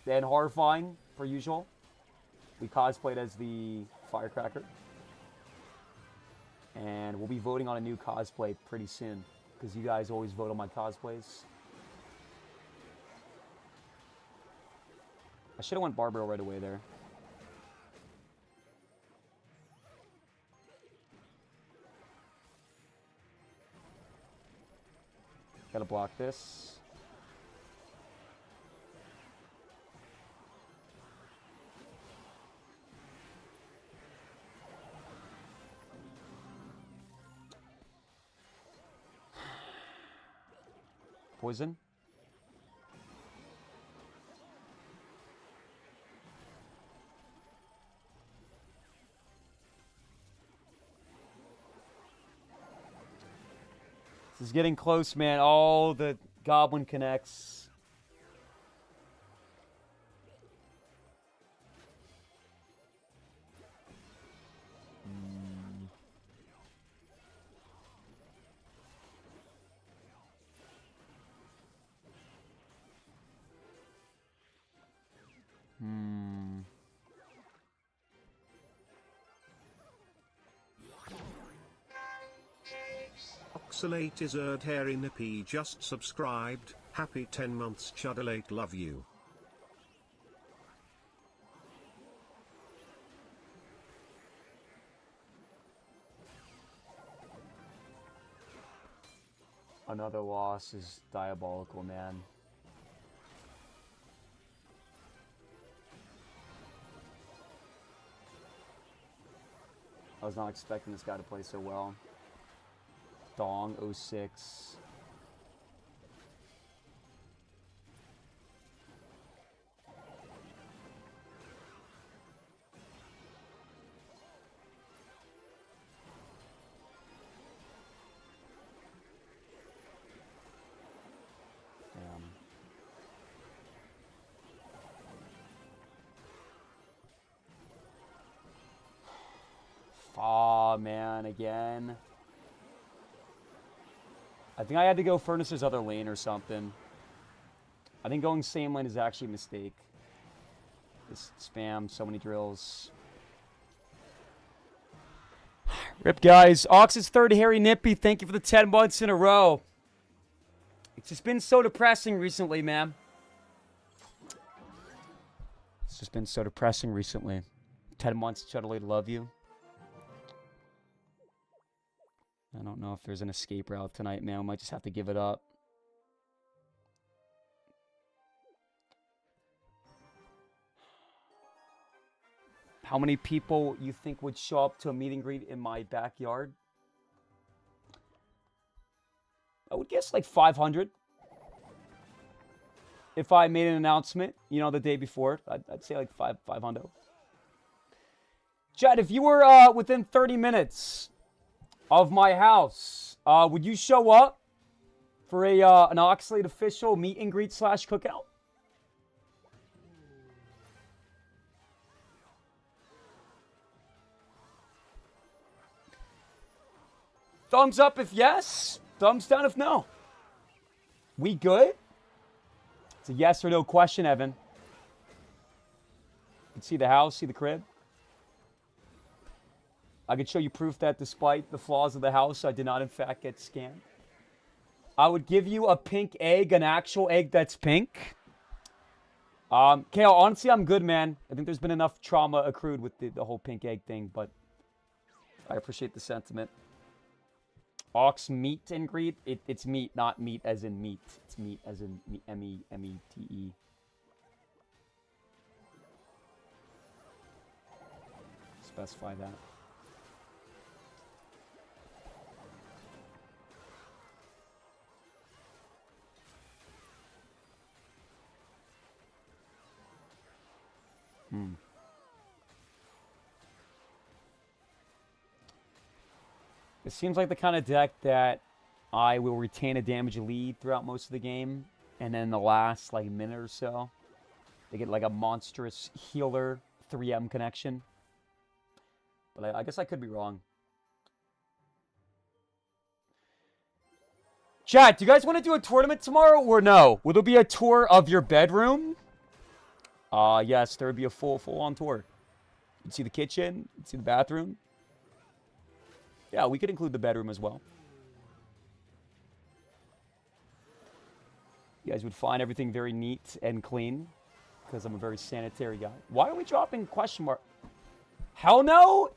and horrifying per usual. We cosplayed as the firecracker. And we'll be voting on a new cosplay pretty soon, because you guys always vote on my cosplays. I should have went Barbaro right away there. Gotta block this. Poison. This is getting close, man. Oh, the goblin connects. Oxalate is hairy nippy just subscribed. Happy 10 months Chudalate, love you. Another loss is diabolical, man. I was not expecting this guy to play so well. Dong 06. Damn. Aw, man, again. I think I had to go Furnace's other lane or something. I think going same lane is actually a mistake. Just spam so many drills. Rip, guys. Ox's third hairy nippy. Thank you for the 10 months in a row. It's just been so depressing recently, man. It's just been so depressing recently. 10 months, totally love you. I don't know if there's an escape route tonight, man. I might just have to give it up. How many people you think would show up to a meet and greet in my backyard? I would guess like 500. If I made an announcement, you know, the day before, I'd say like 500. Chad, if you were within 30 minutes of my house, would you show up for an Oxalate official meet and greet / cookout? Thumbs up if yes, thumbs down if no. We good? It's a yes or no question, Evan. You can see the house, see the crib. I could show you proof that despite the flaws of the house, I did not in fact get scammed. I would give you a pink egg, an actual egg that's pink. Kale, honestly, I'm good, man. I think there's been enough trauma accrued with the whole pink egg thing, but I appreciate the sentiment. Ox meet and greet. It's meat, not meat as in meat. It's meat as in M-E-T-E. Specify that. It seems like the kind of deck that I will retain a damage lead throughout most of the game, and then the last like minute or so, they get like a monstrous healer 3M connection. But I guess I could be wrong. Chat, do you guys want to do a tournament tomorrow or no? Will there be a tour of your bedroom? Yes, there would be a full-on tour. You'd see the kitchen, you'd see the bathroom. Yeah, we could include the bedroom as well. You guys would find everything very neat and clean because I'm a very sanitary guy. Why are we dropping question mark? Hell no!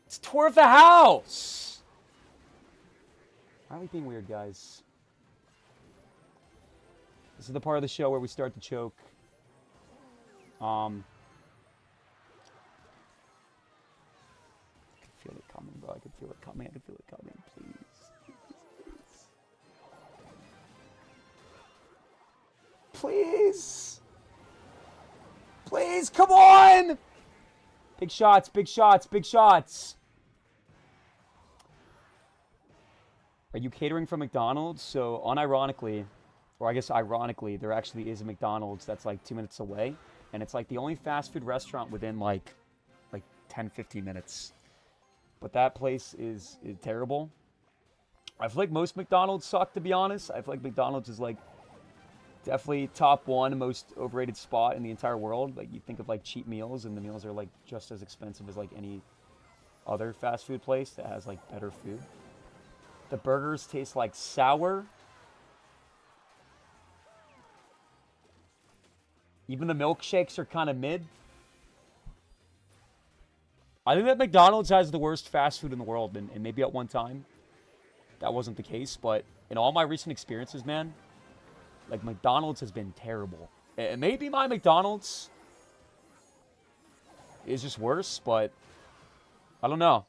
It's tour of the house! Why are we being weird, guys? This is the part of the show where we start to choke. I can feel it coming, bro. I can feel it coming. I can feel it coming. Please. Please. Please, come on! Big shots, big shots, big shots. Are you catering from McDonald's? So, unironically, or I guess ironically, there actually is a McDonald's that's like 2 minutes away. And it's like the only fast food restaurant within like 10, 15 minutes. But that place is terrible. I feel like most McDonald's suck, to be honest. I feel like McDonald's is like definitely top one most overrated spot in the entire world. Like you think of like cheap meals, and the meals are like just as expensive as like any other fast food place that has like better food. The burgers taste like sour. Even the milkshakes are kind of mid. I think that McDonald's has the worst fast food in the world, and maybe at one time that wasn't the case, but in all my recent experiences, man, like McDonald's has been terrible. And maybe my McDonald's is just worse, but I don't know.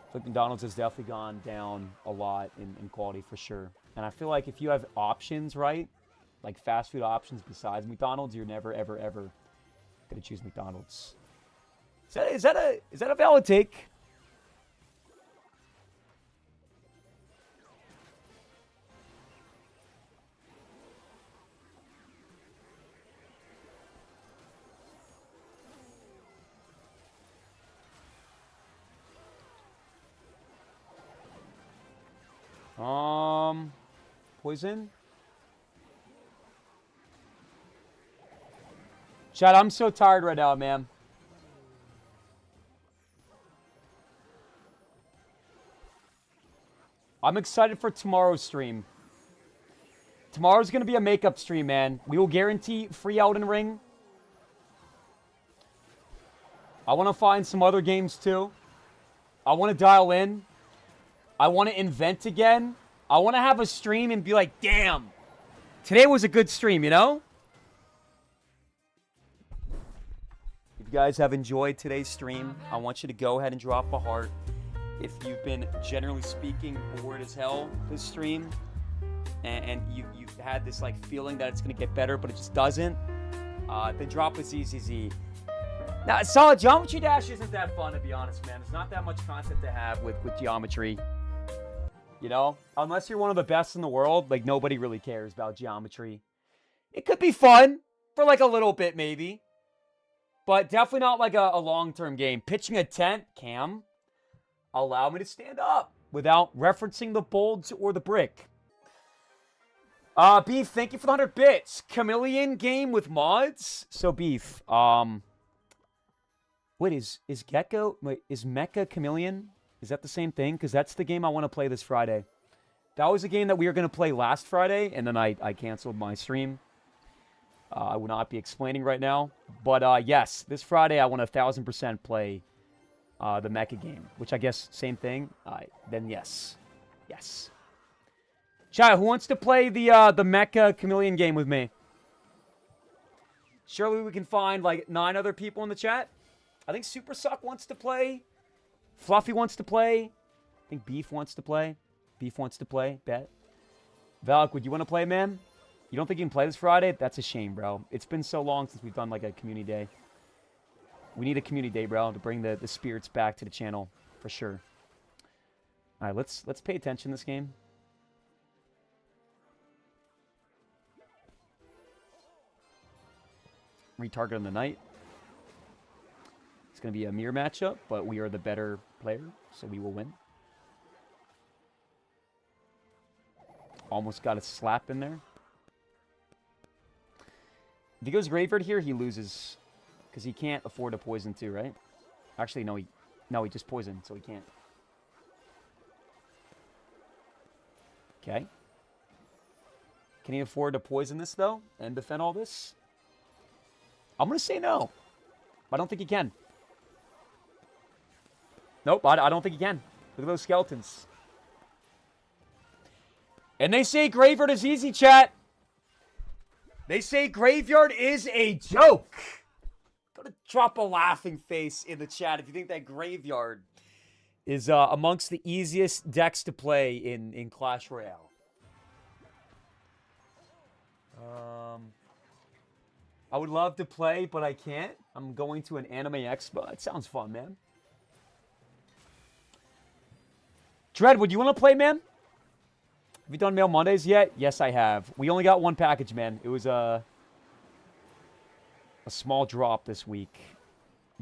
I think McDonald's has definitely gone down a lot in quality for sure. And I feel like if you have options, right, like fast food options besides McDonald's, you're never, ever, ever gonna choose McDonald's. Is that a valid take? Poison? Chad, I'm so tired right now, man. I'm excited for tomorrow's stream. Tomorrow's going to be a makeup stream, man. We will guarantee free Elden Ring. I want to find some other games, too. I want to dial in. I want to invent again. I want to have a stream and be like, damn, today was a good stream, you know? If you guys have enjoyed today's stream, I want you to go ahead and drop a heart. If you've been, generally speaking, bored as hell this stream, and you've had this like feeling that it's going to get better, but it just doesn't, then drop a ZZZ. Now, Solid Geometry Dash isn't that fun, to be honest, man. There's not that much content to have with geometry. You know? Unless you're one of the best in the world, like, nobody really cares about geometry. It could be fun for, like, a little bit, maybe. But definitely not, like, a long-term game. Pitching a tent, Cam, allow me to stand up without referencing the bulge or the brick. Beef, thank you for the 100 bits. Chameleon game with mods? So, Beef, wait, is Mecha Chameleon? Is that the same thing? Because that's the game I want to play this Friday. That was a game that we were going to play last Friday, and then I canceled my stream. I will not be explaining right now. But yes, this Friday I want to 1,000% play the mecha game, which I guess same thing. Then yes. Yes. Chat, who wants to play the mecha chameleon game with me? Surely we can find like 9 other people in the chat. I think Super Suck wants to play. Fluffy wants to play. I think Beef wants to play. Beef wants to play. Bet. Valak, would you want to play, man? You don't think you can play this Friday? That's a shame, bro. It's been so long since we've done like a community day. We need a community day, bro, to bring the spirits back to the channel for sure. All right, let's pay attention to this game. Retarget on the knight. It's going to be a mirror matchup, but we are the better player, so we will win. Almost got a slap in there. If he goes graveyard here, he loses. Because he can't afford a poison too, right? Actually, no, he just poisoned, so he can't. Okay. Can he afford to poison this, though? And defend all this? I'm going to say no. I don't think he can. Nope, I don't think he can. Look at those skeletons. And they say graveyard is easy, chat. They say graveyard is a joke. Gotta drop a laughing face in the chat if you think that graveyard is amongst the easiest decks to play in Clash Royale. I would love to play, but I can't. I'm going to an anime expo. It sounds fun, man. Dread, would you want to play, man? Have you done Mail Mondays yet? Yes, I have. We only got one package, man. It was a small drop this week.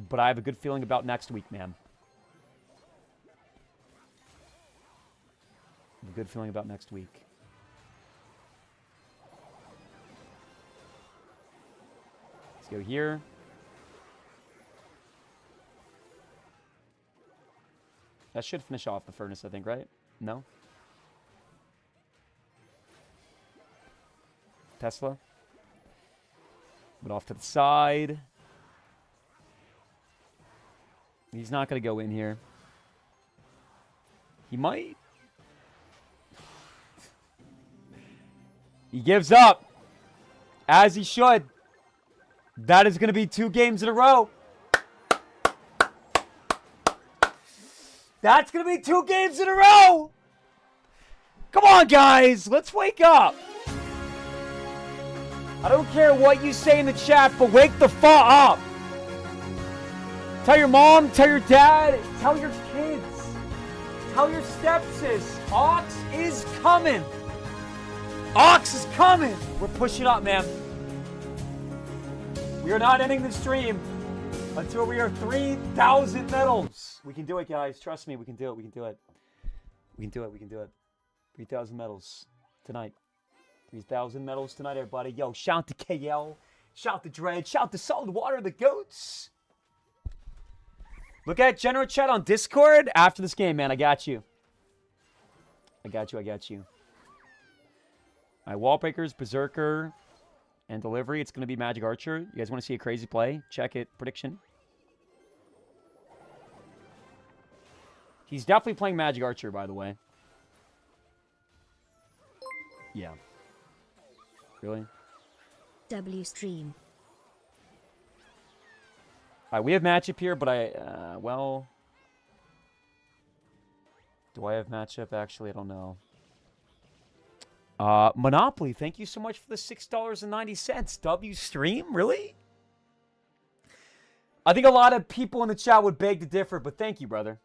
But I have a good feeling about next week, man. I have a good feeling about next week. Let's go here. That should finish off the furnace, I think, right? No? Tesla. But off to the side. He's not going to go in here. He might. He gives up. As he should. That is going to be 2 games in a row. That's going to be 2 games in a row. Come on, guys. Let's wake up. I don't care what you say in the chat, but wake the fuck up. Tell your mom, tell your dad, tell your kids, tell your stepsis. Ox is coming. Ox is coming. We're pushing up, man. We are not ending the stream until we are 3,000 medals. We can do it, guys. Trust me, we can do it. We can do it. We can do it. We can do it. 3,000 medals tonight. 3,000 medals tonight, everybody. Yo, shout to KL. Shout to Dread. Shout to Solid Water, the goats. Look at General Chat on Discord after this game, man. I got you. I got you. I got you. All right, Wallbreakers, Berserker, and Delivery. It's going to be Magic Archer. You guys want to see a crazy play? Check it. Prediction. He's definitely playing Magic Archer, by the way. Yeah. Really? W stream. All right, we have matchup here, but well... Do I have matchup? Actually, I don't know. Monopoly, thank you so much for the $6.90. W stream? Really? I think a lot of people in the chat would beg to differ, but thank you, brother.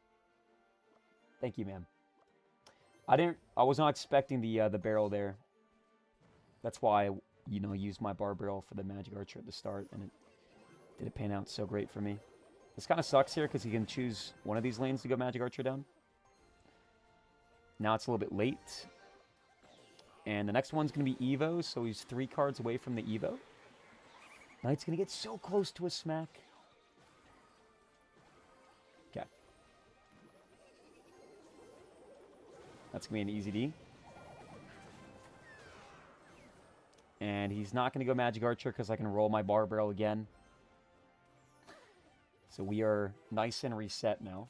Thank you, man. I was not expecting the barrel there. That's why I, used my bar barrel for the Magic Archer at the start, and it didn't pan out so great for me. This kind of sucks here because you can choose one of these lanes to go Magic Archer down. Now it's a little bit late. And the next one's going to be Evo, so he's 3 cards away from the Evo. Knight's going to get so close to a smack. Okay. That's going to be an easy D. And he's not going to go Magic Archer because I can roll my Bar Barrel again. So we are nice and reset now.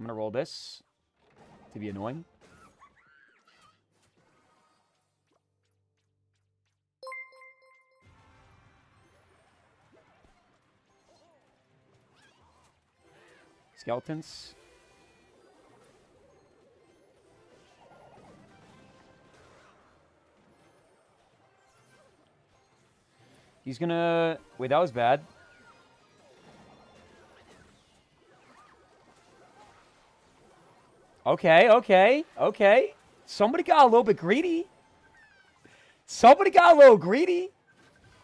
I'm going to roll this to be annoying. Skeletons. He's gonna... Wait, that was bad. Okay, okay, okay. Somebody got a little bit greedy. Somebody got a little greedy.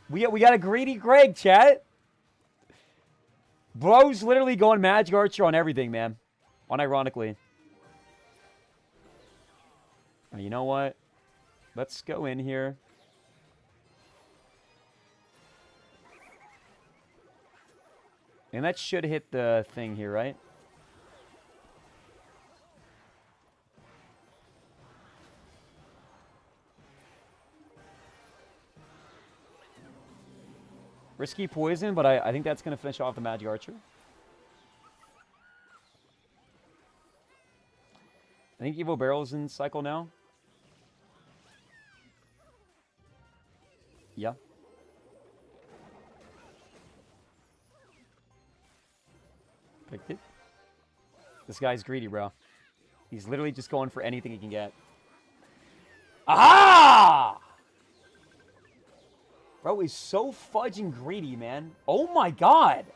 We got a greedy Greg, chat. Bro's literally going Magic Archer on everything, man. Unironically. You know what? Let's go in here. And that should hit the thing here, right? Risky poison, but I think that's going to finish off the Magic Archer. I think Evo Barrel's in cycle now. Yeah. Picked it. This guy's greedy, bro. He's literally just going for anything he can get. Aha! Bro, he's so fudging greedy, man. Oh my god.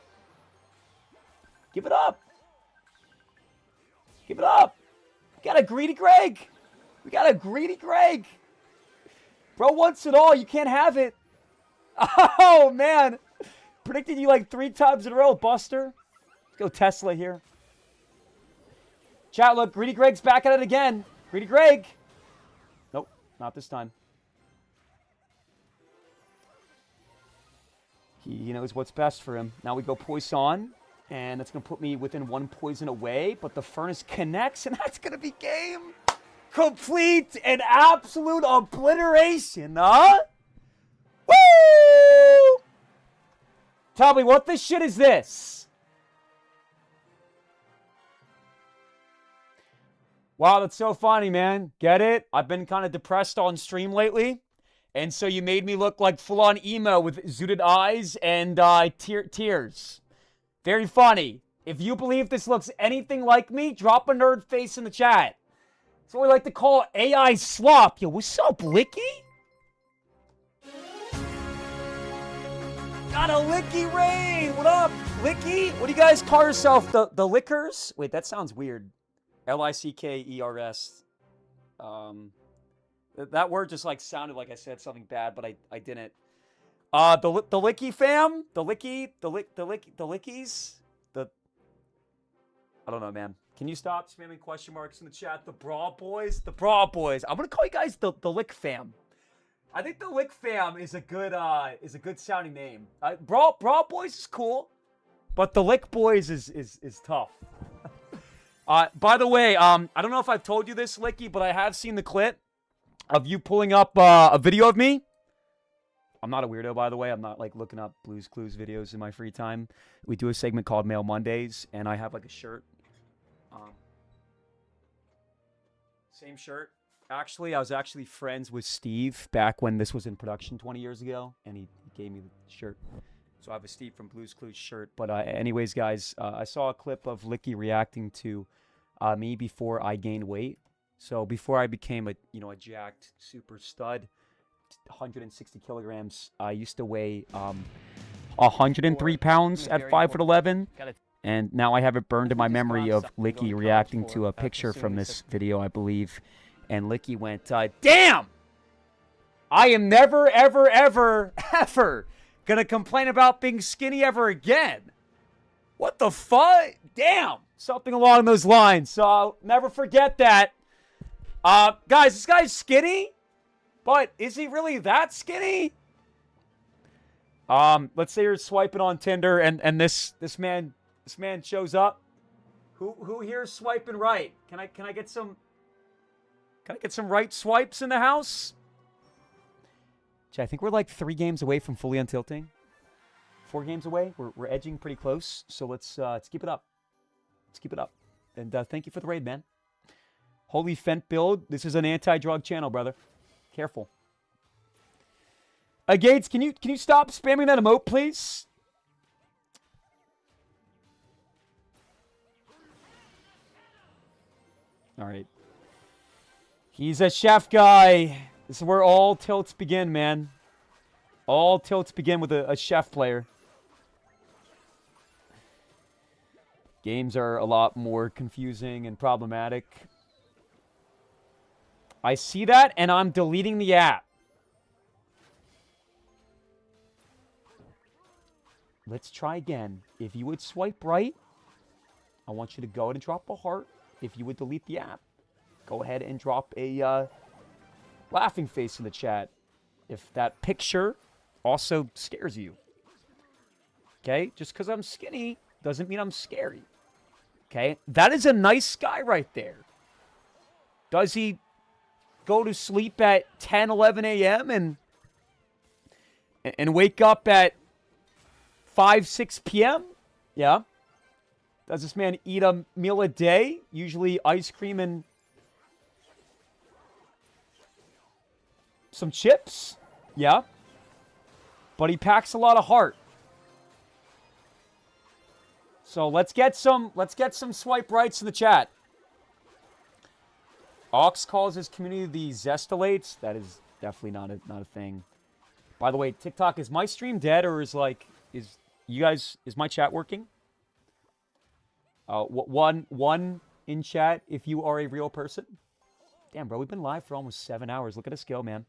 Give it up. Give it up. We got a greedy Greg. We got a greedy Greg. Bro wants it all. You can't have it. Oh, man. Predicted you like 3 times in a row, Buster. Let's go Tesla here. Chat, look. Greedy Greg's back at it again. Greedy Greg. Nope. Not this time. He knows what's best for him. Now we go Poison. And that's going to put me within 1 poison away. But the Furnace connects, and that's going to be game complete and absolute obliteration, huh? Woo! Tell me, what this shit is this? Wow, that's so funny, man. Get it? I've been kind of depressed on stream lately. And so you made me look like full-on emo with zooted eyes and tears. Very funny. If you believe this looks anything like me, drop a nerd face in the chat. That's what we like to call AI slop. Yo, what's up, Licky? Got a Licky raid. What up, Licky? What do you guys call yourself? The Lickers? Wait, that sounds weird. Lickers. That word just like sounded like I said something bad, but I didn't. The Licky fam? The Lickies? I don't know, man. Can you stop spamming question marks in the chat? The Bra Boys? The Bra Boys. I'm gonna call you guys the Lick fam. I think the Lick fam is a good sounding name. Bra Boys is cool, but the Lick Boys is tough. By the way, I don't know if I've told you this, Licky, but I have seen the clip of you pulling up a video of me. I'm not a weirdo, by the way. I'm not, like, looking up Blue's Clues videos in my free time. We do a segment called Mail Mondays, and I have, like, a shirt. Same shirt. Actually, I was actually friends with Steve back when this was in production 20 years ago, and he gave me the shirt. So I have a Steve from Blue's Clues shirt. But anyways, guys, I saw a clip of Licky reacting to me before I gained weight. So before I became a jacked super stud, 160 kilograms. I used to weigh 103 pounds at 5'11", and now I have it burned in my memory of Licky reacting to a picture from this video, I believe, and Licky went, "Damn! I am never, ever, ever, ever gonna complain about being skinny ever again." What the fuck? Damn! Something along those lines. So I'll never forget that. Guys, this guy's skinny. But is he really that skinny? Let's say you're swiping on Tinder and this man shows up. Who here is swiping right? Can I get some Can I get some right swipes in the house? Gee, I think we're like 3 games away from fully untilting. 4 games away. We're edging pretty close. So let's keep it up. Let's keep it up. And thank you for the raid, man. Holy Fent build. This is an anti-drug channel, brother. Careful. Gates, can you stop spamming that emote, please? All right. He's a chef guy. This is where all tilts begin, man. All tilts begin with a chef player. Games are a lot more confusing and problematic. I see that, and I'm deleting the app. Let's try again. If you would swipe right, I want you to go ahead and drop a heart. If you would delete the app, go ahead and drop a laughing face in the chat. If that picture also scares you. Okay? Just because I'm skinny doesn't mean I'm scary. Okay? That is a nice guy right there. Does he go to sleep at 10, 11 a.m. and wake up at 5, 6 p.m.? Yeah. Does this man eat a meal a day? Usually ice cream and some chips? Yeah. But he packs a lot of heart. So let's get some swipe rights in the chat. Ox calls his community the Zestalates. That is definitely not a thing. By the way, TikTok, is my stream dead, or is my chat working? One in chat if you are a real person. Damn, bro, we've been live for almost 7 hours. Look at us go, man.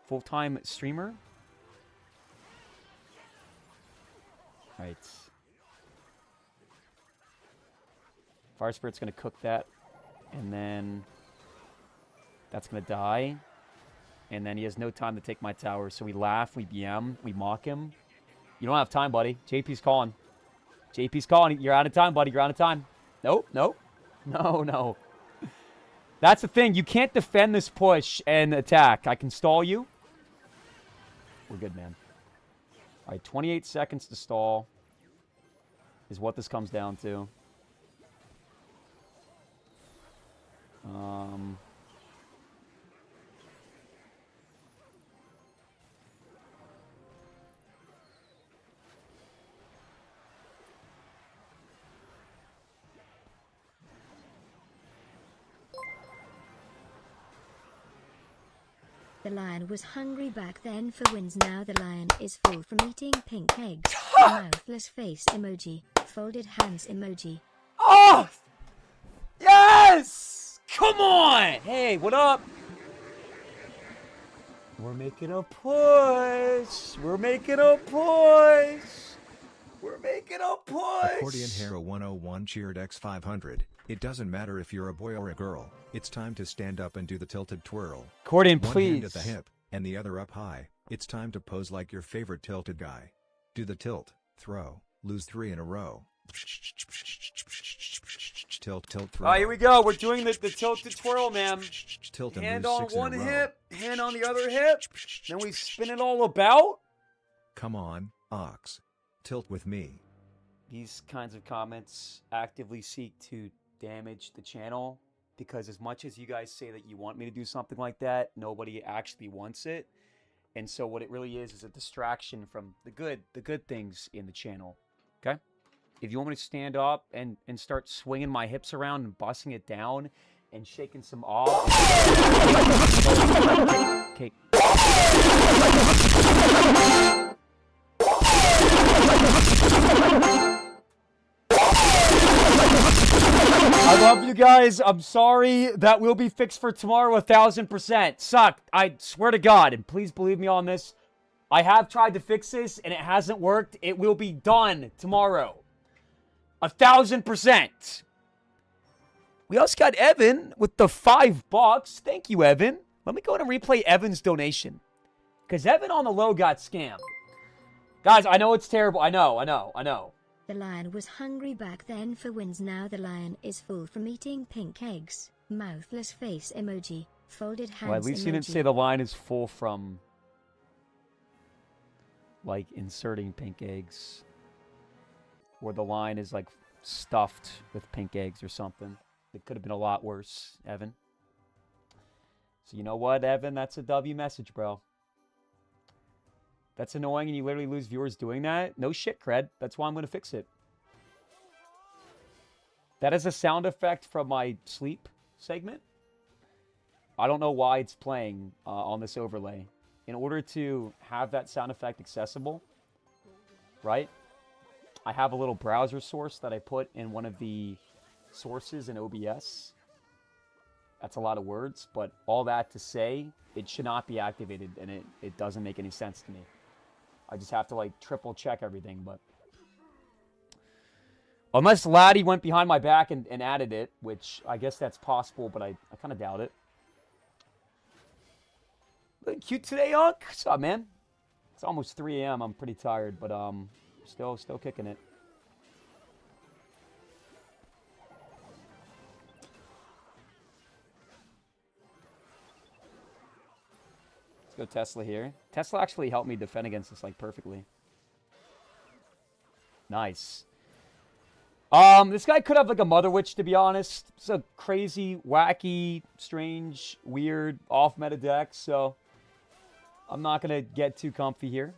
Full-time streamer. Right. Fire Spirit's going to cook that. And then that's going to die. And then he has no time to take my tower. So we laugh, we BM, we mock him. You don't have time, buddy. JP's calling. JP's calling. You're out of time, buddy. You're out of time. Nope, nope. No. That's the thing. You can't defend this push and attack. I can stall you. We're good, man. All right, 28 seconds to stall is what this comes down to. The lion was hungry back then for wins. Now the lion is full from eating pink eggs. Mouthless face emoji. Folded hands emoji. Oh! Yes! Come on! Hey, what up? We're making a push. We're making a push. We're making a push. Accordion Hero 101 cheered X500. It doesn't matter if you're a boy or a girl. It's time to stand up and do the tilted twirl. Accordion, One please. hand at the hip, and the other up high. It's time to pose like your favorite tilted guy. Do the tilt, throw, lose 3 in a row. Tilt, tilt, throw. All right, here we go. We're doing the tilted twirl, man. Tilt and Hand lose on 6 in a one row. hip, hand on the other hip. Then we spin it all about. Come on, Ox. Tilt with me. These kinds of comments actively seek to damage the channel, because as much as you guys say that you want me to do something like that, nobody actually wants it. And so what it really is a distraction from the good things in the channel. Okay? If you want me to stand up and start swinging my hips around and busting it down and shaking some off. Okay. I love you guys. I'm sorry. That will be fixed for tomorrow 1,000%. Suck. I swear to God. And please believe me on this. I have tried to fix this and it hasn't worked. It will be done tomorrow. 1,000%. We also got Evan with the $5. Thank you, Evan. Let me go ahead and replay Evan's donation. Because Evan on the low got scammed. Guys, I know it's terrible. I know. The lion was hungry back then for wins. Now the lion is full from eating pink eggs. Mouthless face emoji. Folded hands Well, at least emoji. you didn't say the line is full from, like, inserting pink eggs. Or the line is, like, stuffed with pink eggs or something. It could have been a lot worse, Evan. So you know what, Evan? That's a W message, bro. That's annoying and you literally lose viewers doing that? No shit, Cred. That's why I'm going to fix it. That is a sound effect from my sleep segment. I don't know why it's playing on this overlay. In order to have that sound effect accessible, right? I have a little browser source that I put in one of the sources in OBS. That's a lot of words, but all that to say, it should not be activated, and it doesn't make any sense to me. I just have to, like, triple check everything, but... Unless Laddie went behind my back and added it, which I guess that's possible, but I kind of doubt it. Looking cute today, Unc. What's up, man? It's almost 3 a.m. I'm pretty tired, but still kicking it. Let's go Tesla here. Tesla actually helped me defend against this, like, perfectly. Nice. This guy could have, like, a Mother Witch, to be honest. It's a crazy, wacky, strange, weird, off-meta deck, so... I'm not going to get too comfy here.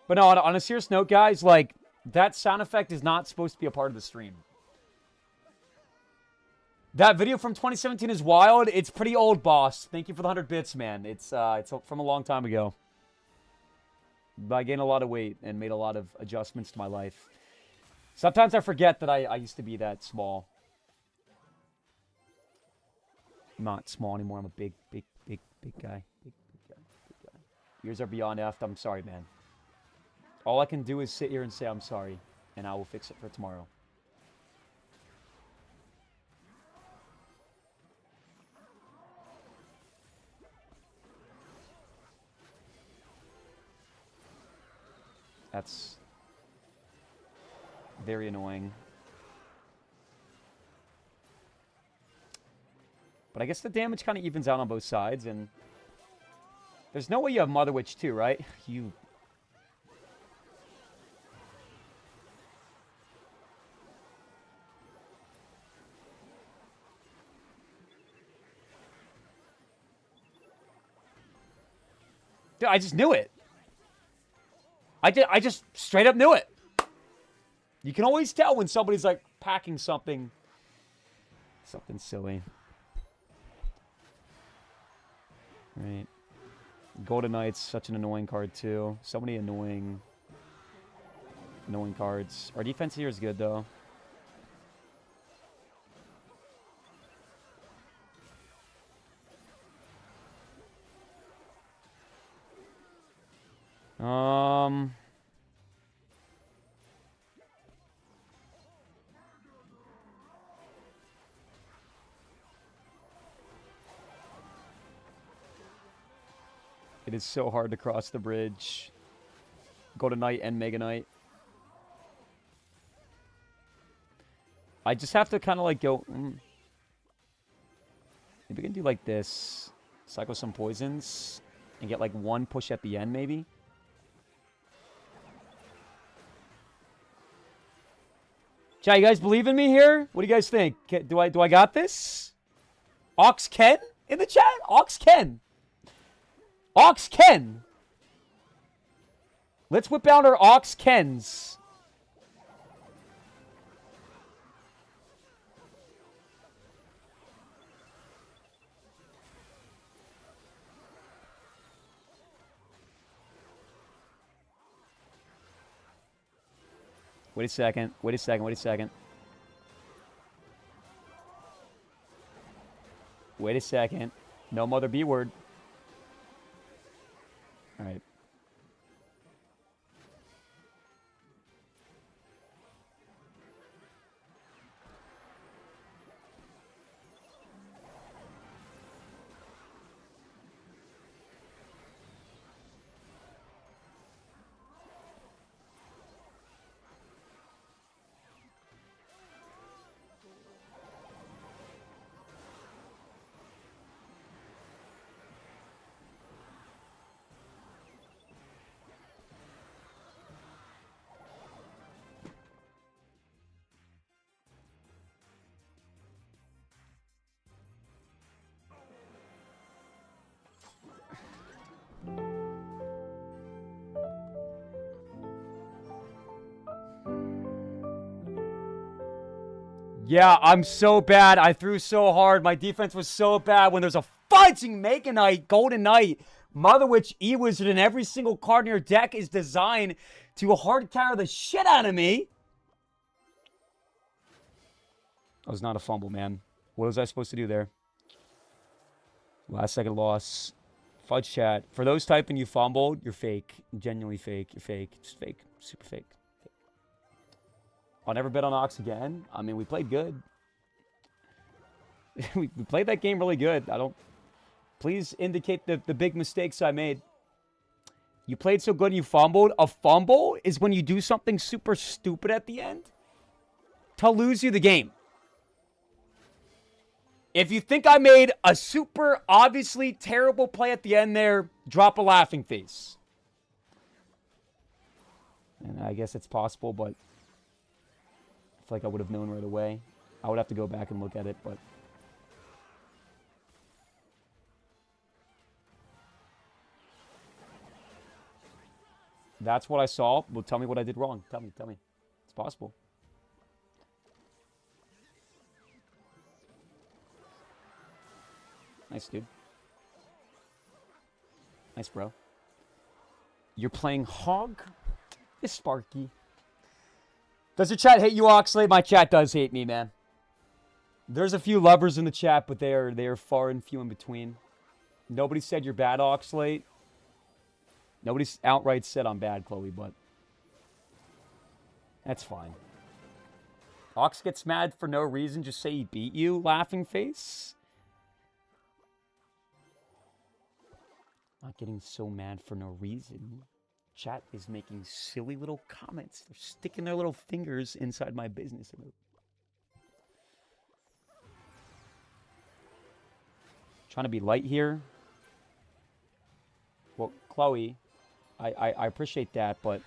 But no, on a serious note, guys, like, that sound effect is not supposed to be a part of the stream. That video from 2017 is wild. It's pretty old, boss. Thank you for the 100 bits, man. It's from a long time ago. But I gained a lot of weight and made a lot of adjustments to my life. Sometimes I forget that I used to be that small. I'm not small anymore. I'm a big guy. Big guy. Big guy. Yours are beyond effed. I'm sorry, man. All I can do is sit here and say I'm sorry. And I will fix it for tomorrow. That's very annoying. But I guess the damage kind of evens out on both sides, and there's no way you have Mother Witch too, right? You... Dude, I just knew it. I just straight up knew it. You can always tell when somebody's, like, packing something silly. Right. Golden Knight's such an annoying card, too. So many annoying cards. Our defense here is good, though. It is so hard to cross the bridge. Golden Knight and Mega Knight. I just have to kind of, like, go... Maybe we can do, like, this. Cycle some poisons. And get, like, one push at the end, maybe. Chat, you guys believe in me here? What do you guys think? Do I got this? Ox Ken in the chat? Ox Ken. Ox Ken. Let's whip out our Ox Kens. Wait a second. Wait a second. Wait a second. Wait a second. No mother B word. All right. Yeah, I'm so bad. I threw so hard. My defense was so bad. When there's a fudging Mega Knight, Golden Knight, Mother Witch, E-Wizard, and every single card in your deck is designed to hard counter the shit out of me. That was not a fumble, man. What was I supposed to do there? Last second loss. Fudge chat. For those typing you fumbled, you're fake. Genuinely fake. You're fake. Just fake. Super fake. I'll never bet on Ox again. I mean, we played good. we played that game really good. I don't... Please indicate the big mistakes I made. You played so good and you fumbled. A fumble is when you do something super stupid at the end to lose you the game. If you think I made a super obviously terrible play at the end there, drop a laughing face. And I guess it's possible, but I feel like I would have known right away. I would have to go back and look at it, but... That's what I saw. Well, tell me what I did wrong. Tell me. It's possible. Nice, dude. Nice, bro. You're playing Hog? It's Sparky. Does your chat hate you, Oxalate? My chat does hate me, man. There's a few lovers in the chat, but they are far and few in between. Nobody said you're bad, Oxalate. Nobody's outright said I'm bad, Chloe, but that's fine. Ox gets mad for no reason. Just say he beat you, laughing face. Not getting so mad for no reason. Chat is making silly little comments. They're sticking their little fingers inside my business. Trying to be light here. Well, Chloe, I appreciate that, but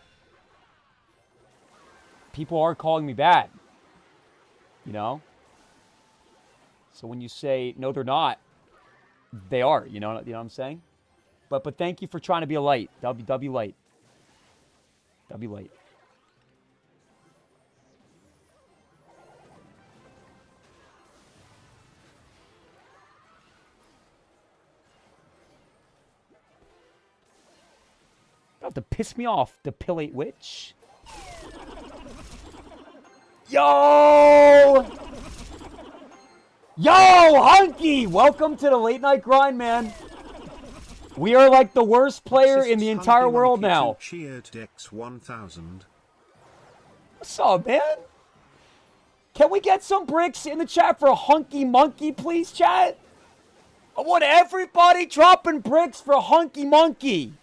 people are calling me bad. You know? So when you say, no, they're not, they are. You know what I'm saying? But thank you for trying to be a light. W light. W light. About to piss me off, the Pillate Witch. Yo! Yo, Hunky! Welcome to the late night grind, man. We are like the worst player in the entire world now. What's up, man? Can we get some bricks in the chat for Hunky Monkey, please, chat? I want everybody dropping bricks for Hunky Monkey.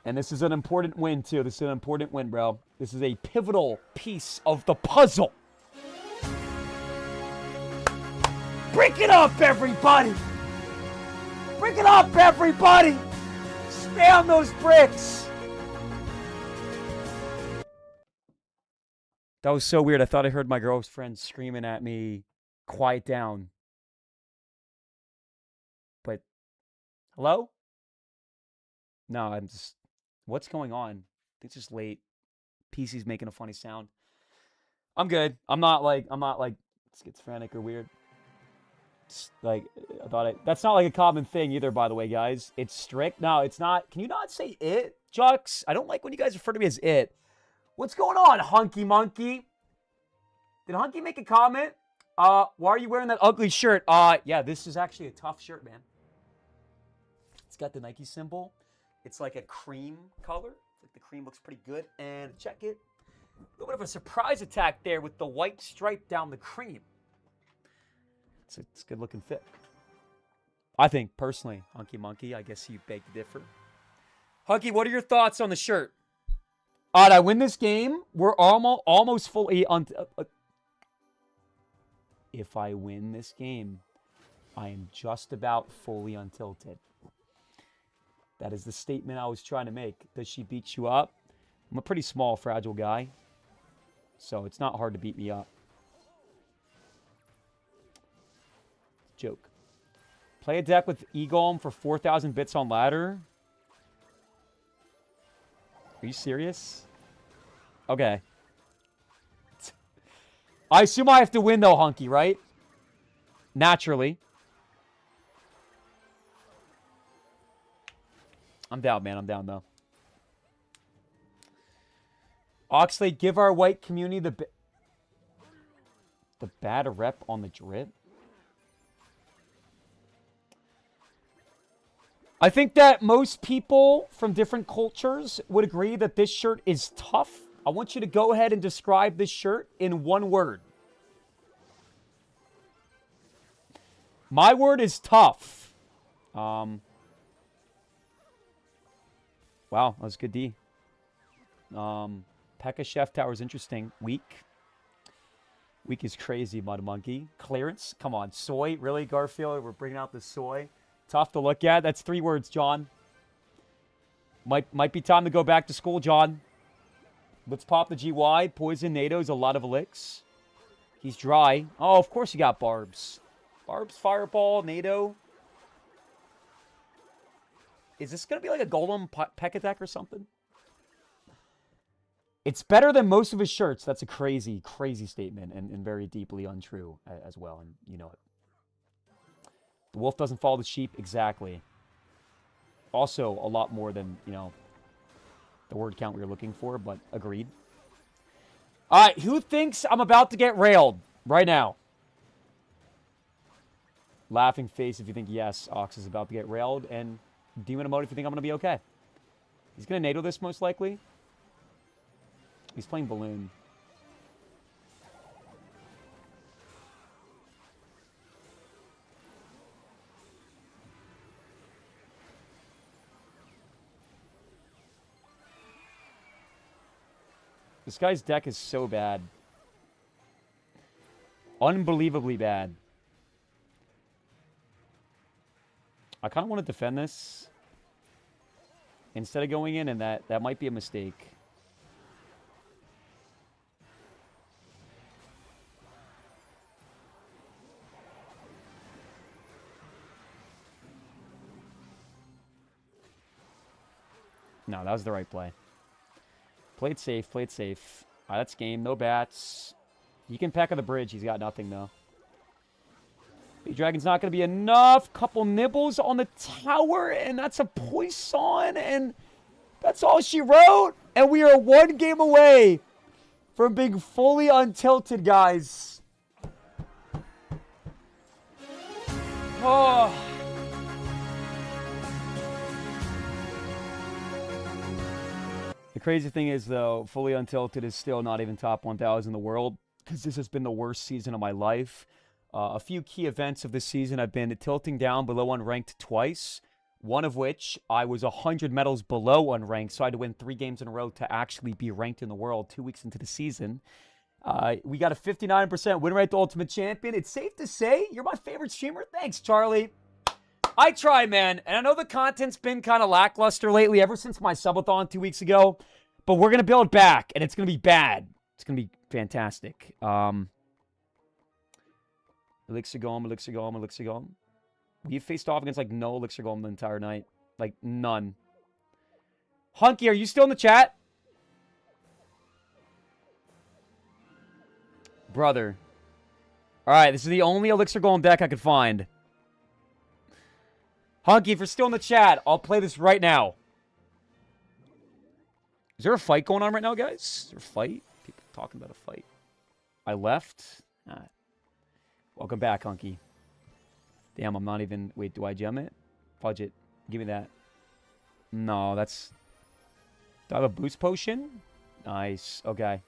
And this is an important win, too. This is an important win, bro. This is a pivotal piece of the puzzle. Break it up, everybody! Break it up, everybody! Spam those bricks! That was so weird. I thought I heard my girlfriend screaming at me, quiet down. But, hello? No, I'm just... What's going on? It's just late. PC's making a funny sound. I'm good. I'm not like schizophrenic or weird. It's like, that's not like a common thing either, by the way, guys. It's strict. No, it's not. Can you not say it, Jux? I don't like when you guys refer to me as it. What's going on, Hunky Monkey? Did Hunky make a comment? Why are you wearing that ugly shirt? Yeah, this is actually a tough shirt, man. It's got the Nike symbol. It's like a cream color. Like the cream looks pretty good. And check it. A little bit of a surprise attack there with the white stripe down the cream. It's a good looking fit. I think, personally, Hunky Monkey, I guess you beg to differ. Hunky, what are your thoughts on the shirt? Did I win this game? We're almost fully on... If I win this game, I am just about fully untilted. That is the statement I was trying to make. Does she beat you up? I'm a pretty small, fragile guy. So it's not hard to beat me up. Joke. Play a deck with Egolm for 4,000 bits on ladder? Are you serious? Okay. I assume I have to win, though, Hunky, right? Naturally. I'm down, man. I'm down, though. Oxalate, give our white community the bad rep on the drip. I think that most people from different cultures would agree that this shirt is tough. I want you to go ahead and describe this shirt in one word. My word is tough. Wow, that was good D. Pekka Chef Tower is interesting. Weak. Weak is crazy, Mud Monkey. Clearance. Come on. Soy. Really, Garfield? We're bringing out the soy. Tough to look at. That's 3 words, John. Might be time to go back to school, John. Let's pop the GY. Poison NATO's a lot of licks. He's dry. Oh, of course you got Barbs. Barbs, Fireball, NATO. Is this going to be like a Golem Peck Attack or something? It's better than most of his shirts. That's a crazy, crazy statement and very deeply untrue as well. And you know it. The wolf doesn't follow the sheep. Exactly. Also, a lot more than, you know, the word count we were looking for, but agreed. All right, who thinks I'm about to get railed right now? Laughing face if you think yes, Ox is about to get railed, and Demon Emote if you think I'm going to be okay. He's going to NATO this most likely. He's playing Balloon. This guy's deck is so bad. Unbelievably bad. I kind of want to defend this instead of going in, and that might be a mistake. No, that was the right play. Played safe, played safe. All right, that's game. No bats. He can peck on the bridge. He's got nothing, though. Big Dragon's not going to be enough. Couple nibbles on the tower, and that's a Poison, and that's all she wrote. And we are 1 game away from being fully untilted, guys. Oh. The crazy thing is, though, fully untilted is still not even top 1,000 in the world, because this has been the worst season of my life. A few key events of this season, I've been tilting down below unranked twice, one of which I was 100 medals below unranked, so I had to win 3 games in a row to actually be ranked in the world 2 weeks into the season. We got a 59% win rate to Ultimate Champion. It's safe to say you're my favorite streamer. Thanks, Charlie. I try, man, and I know the content's been kind of lackluster lately ever since my subathon 2 weeks ago, but we're going to build back, and it's going to be bad. It's going to be fantastic. Elixir Golem, Elixir Golem, Elixir Golem. We've faced off against, like, no Elixir Golem the entire night. Like, none. Hunky, are you still in the chat? Brother. Alright, this is the only Elixir Golem deck I could find. Hunky, if you're still in the chat, I'll play this right now. Is there a fight going on right now, guys? Is there a fight? People talking about a fight. I left. Welcome back, Hunky. Damn, I'm not even... Wait, do I gem it? Fudge it. Give me that. No, that's... Do I have a boost potion? Nice. Okay.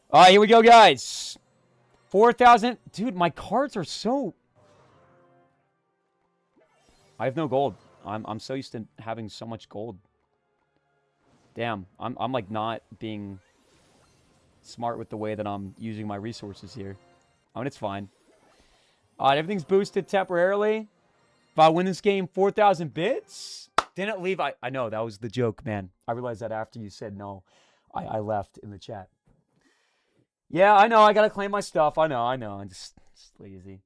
All right, here we go, guys. 4,000. Dude, my cards are so... I have no gold. I'm so used to having so much gold. Damn, I'm like not being smart with the way that I'm using my resources here. I mean, it's fine. Everything's boosted temporarily. If I win this game, 4,000 bits. Didn't leave. I know, that was the joke, man. I realized that after you said no. I left in the chat. Yeah, I know. I got to claim my stuff. I know. I'm just lazy.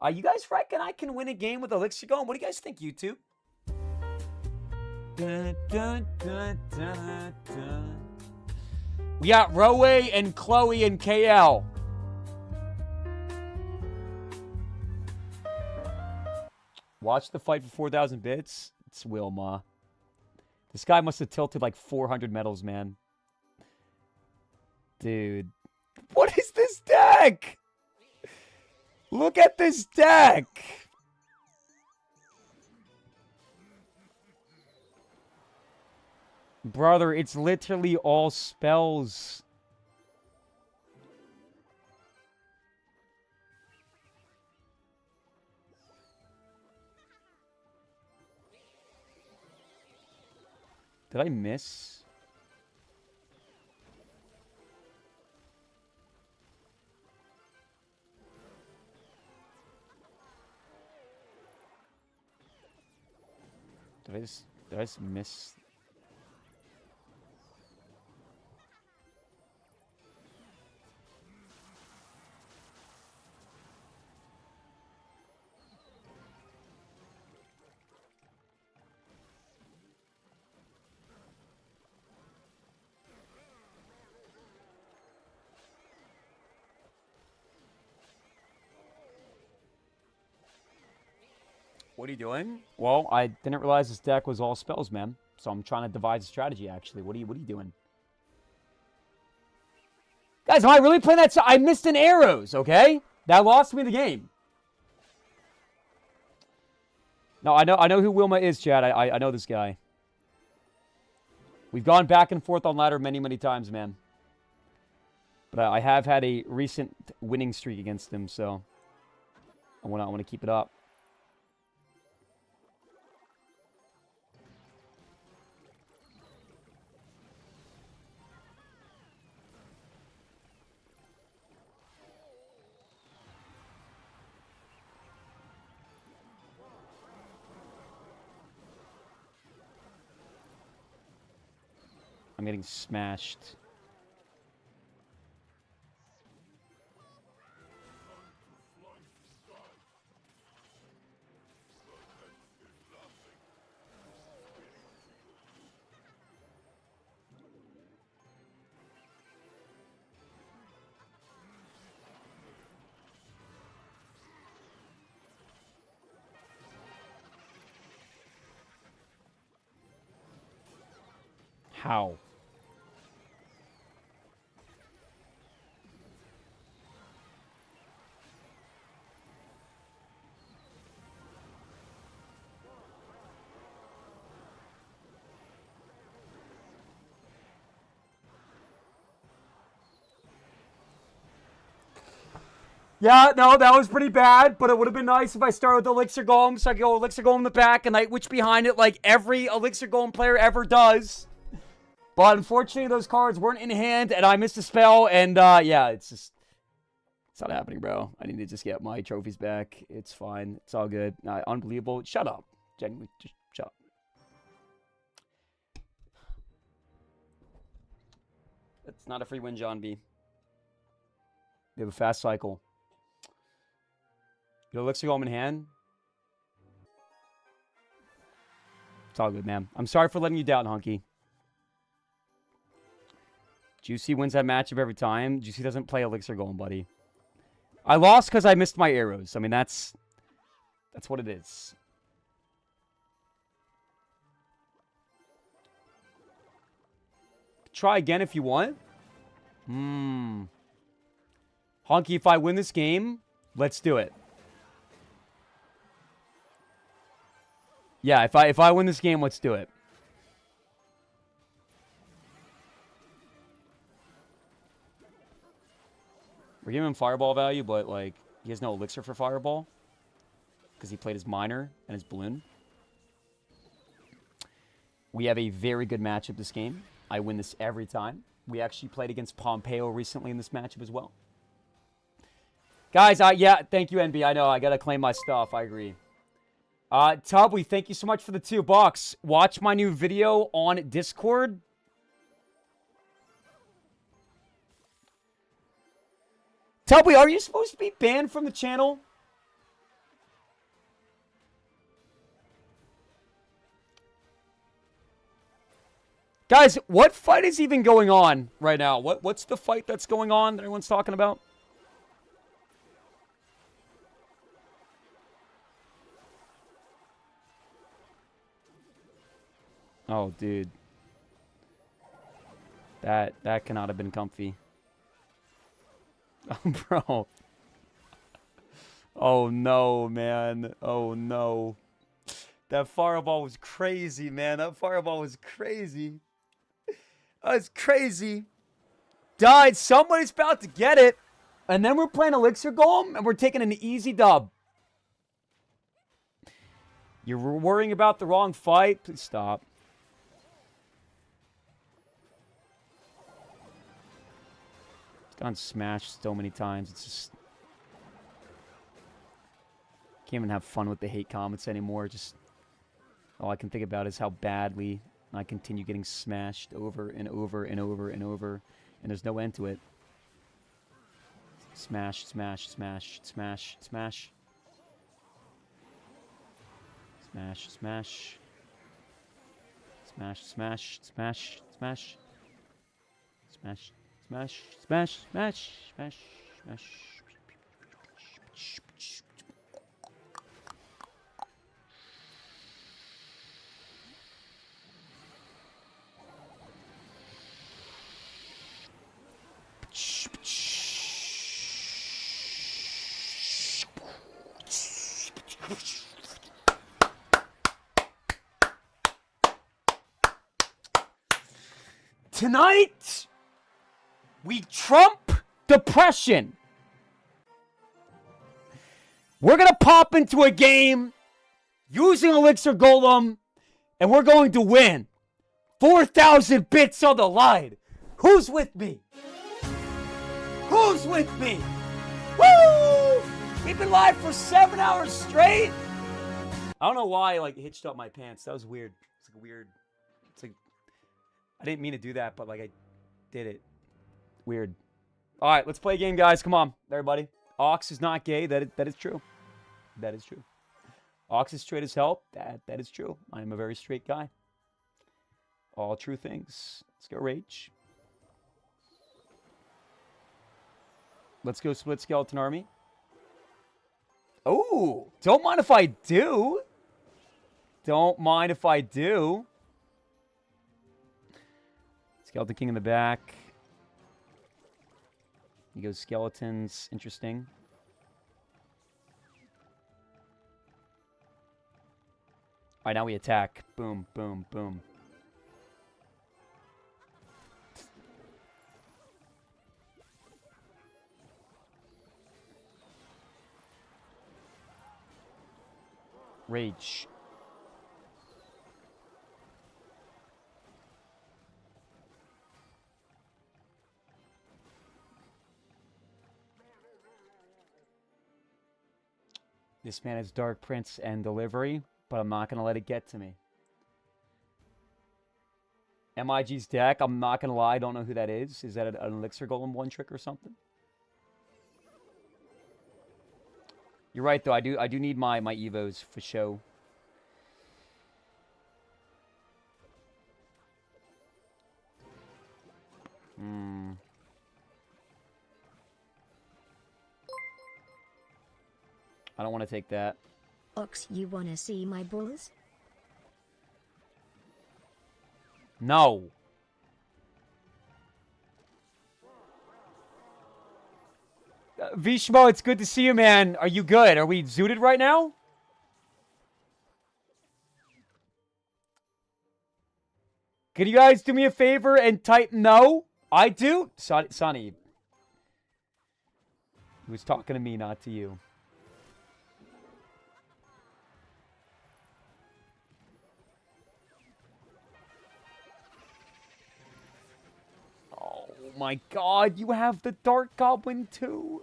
You guys reckon I can win a game with Elixir Golem? What do you guys think, YouTube? Dun, dun, dun, dun, dun. We got Roe and Chloe and KL. Watch the fight for 4,000 bits. It's Wilma. This guy must have tilted like 400 medals, man. Dude. What is this deck? Look at this deck. Brother, it's literally all spells. Did I miss? Did I just miss? What are you doing? Well, I didn't realize this deck was all spells, man. So I'm trying to devise a strategy, actually. What are you doing? Guys, am I really playing that? I missed an arrows, okay? That lost me the game. No, I know who Wilma is, Chad. I know this guy. We've gone back and forth on ladder many, many times, man. But I have had a recent winning streak against him, so I want to keep it up. I'm getting smashed. How? Yeah, no, that was pretty bad, but it would have been nice if I started with Elixir Golem, so I could go Elixir Golem in the back and Night Witch behind it like every Elixir Golem player ever does. But unfortunately, those cards weren't in hand, and I missed a spell, and yeah, it's not happening, bro. I need to just get my trophies back. It's fine. It's all good. Unbelievable. Shut up. Genuinely, just shut up. It's not a free win, John B. We have a fast cycle. You know, Elixir Golem in hand. It's all good, man. I'm sorry for letting you down, Hunky. Juicy wins that matchup every time. Juicy doesn't play Elixir Golem, buddy. I lost because I missed my arrows. I mean, that's what it is. Try again if you want. Honky, if I win this game, let's do it. Yeah, if I win this game, let's do it. We're giving him fireball value, but like he has no elixir for fireball because he played his miner and his balloon. We have a very good matchup this game. I win this every time. We actually played against Pompeo recently in this matchup as well. Guys, yeah, thank you, NB. I know, I gotta claim my stuff. I agree. Tubby, thank you so much for the $2. Watch my new video on Discord. Tubby, are you supposed to be banned from the channel? Guys, what fight is even going on right now? What's the fight that's going on that everyone's talking about? Oh, dude. That cannot have been comfy. Oh, bro. Oh, no, man. Oh, no. That fireball was crazy, man. That fireball was crazy. That was crazy. Died. Somebody's about to get it. And then we're playing Elixir Golem, and we're taking an easy dub. You're worrying about the wrong fight? Please stop. Gone smashed so many times. It's just can't even have fun with the hate comments anymore. Just all I can think about is how badly I continue getting smashed over and over and over and over, and there's no end to it. Smash, smash, smash, smash, smash. Smash, smash. Smash, smash, smash, smash. Smash. Smash, smash, smash, smash, smash. Tonight, we trump depression. We're going to pop into a game using Elixir Golem, and we're going to win. 4,000 bits on the line. Who's with me? Who's with me? Woo! We've been live for 7 hours straight. I don't know why I hitched up my pants. That was weird. It's weird. It's like I didn't mean to do that, but I did it. Weird. All right, let's play a game, guys. Come on, everybody. Ox is not gay. That is true. That is true. Ox is straight as hell. That is true. I am a very straight guy. All true things. Let's go rage. Let's go split skeleton army. Oh, don't mind if I do. Don't mind if I do. Skeleton King in the back. He goes skeletons. Interesting. All right, now we attack. Boom, boom, boom. Rage. This man has Dark Prince and Delivery, but I'm not going to let it get to me. MIG's deck, I'm not going to lie, I don't know who that is. Is that an Elixir Golem one trick or something? You're right, though. I do need my Evos for show. I don't want to take that. Ox, you wanna see my balls? No. Vishmo, it's good to see you, man. Are you good? Are we zooted right now? Can you guys do me a favor and type no? I do? Sonny. He was talking to me, not to you. Oh my god, you have the Dark Goblin too?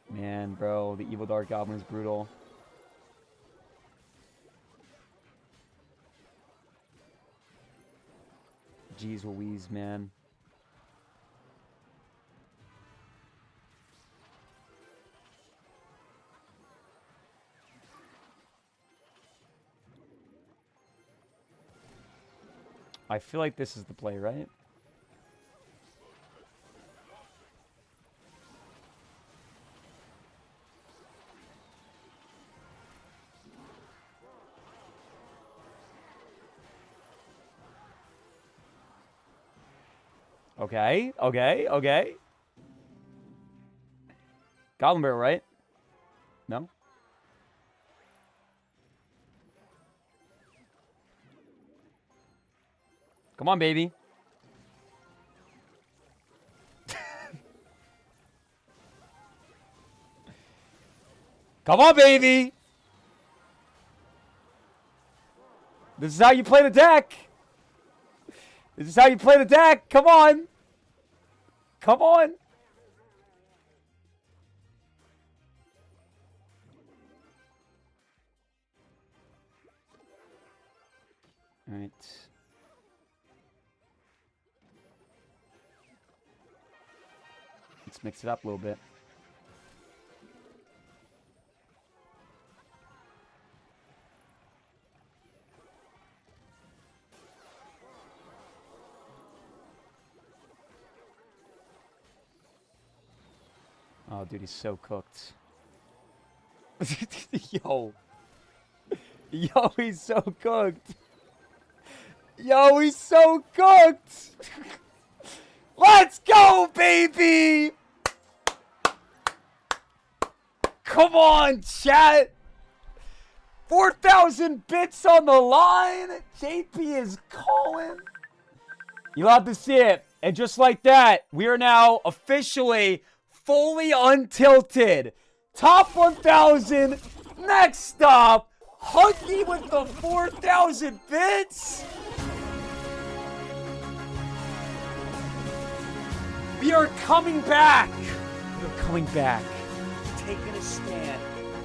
Man, bro, the evil Dark Goblin is brutal. Jeez Louise, man. I feel like this is the play, right? Okay, okay, okay. Goblin Barrel, right? No? Come on, baby. Come on, baby. This is how you play the deck. This is how you play the deck. Come on. Come on. All right. Let's mix it up a little bit. Oh, dude, he's so cooked. Yo. Yo, he's so cooked. Yo, he's so cooked. Let's go, baby. Come on, chat. 4,000 bits on the line. JP is calling. You love to see it. And just like that, we are now officially fully untilted. Top 1,000. Next stop. Hunky with the 4,000 bits. We are coming back. We're coming back. Taking a stand.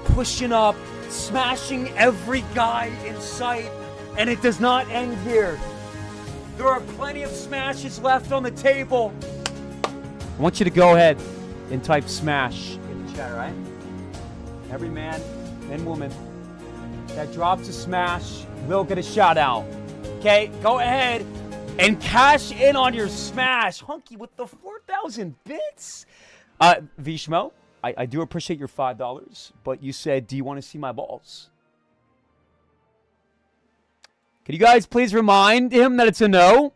Pushing up. Smashing every guy in sight. And it does not end here. There are plenty of smashes left on the table. I want you to go ahead and type smash in the chat, right? Every man and woman that drops a smash will get a shout out. Okay, go ahead and cash in on your smash. Hunky with the 4,000 bits. Vishmo, I do appreciate your $5, but you said, do you want to see my balls? Can you guys please remind him that it's a no?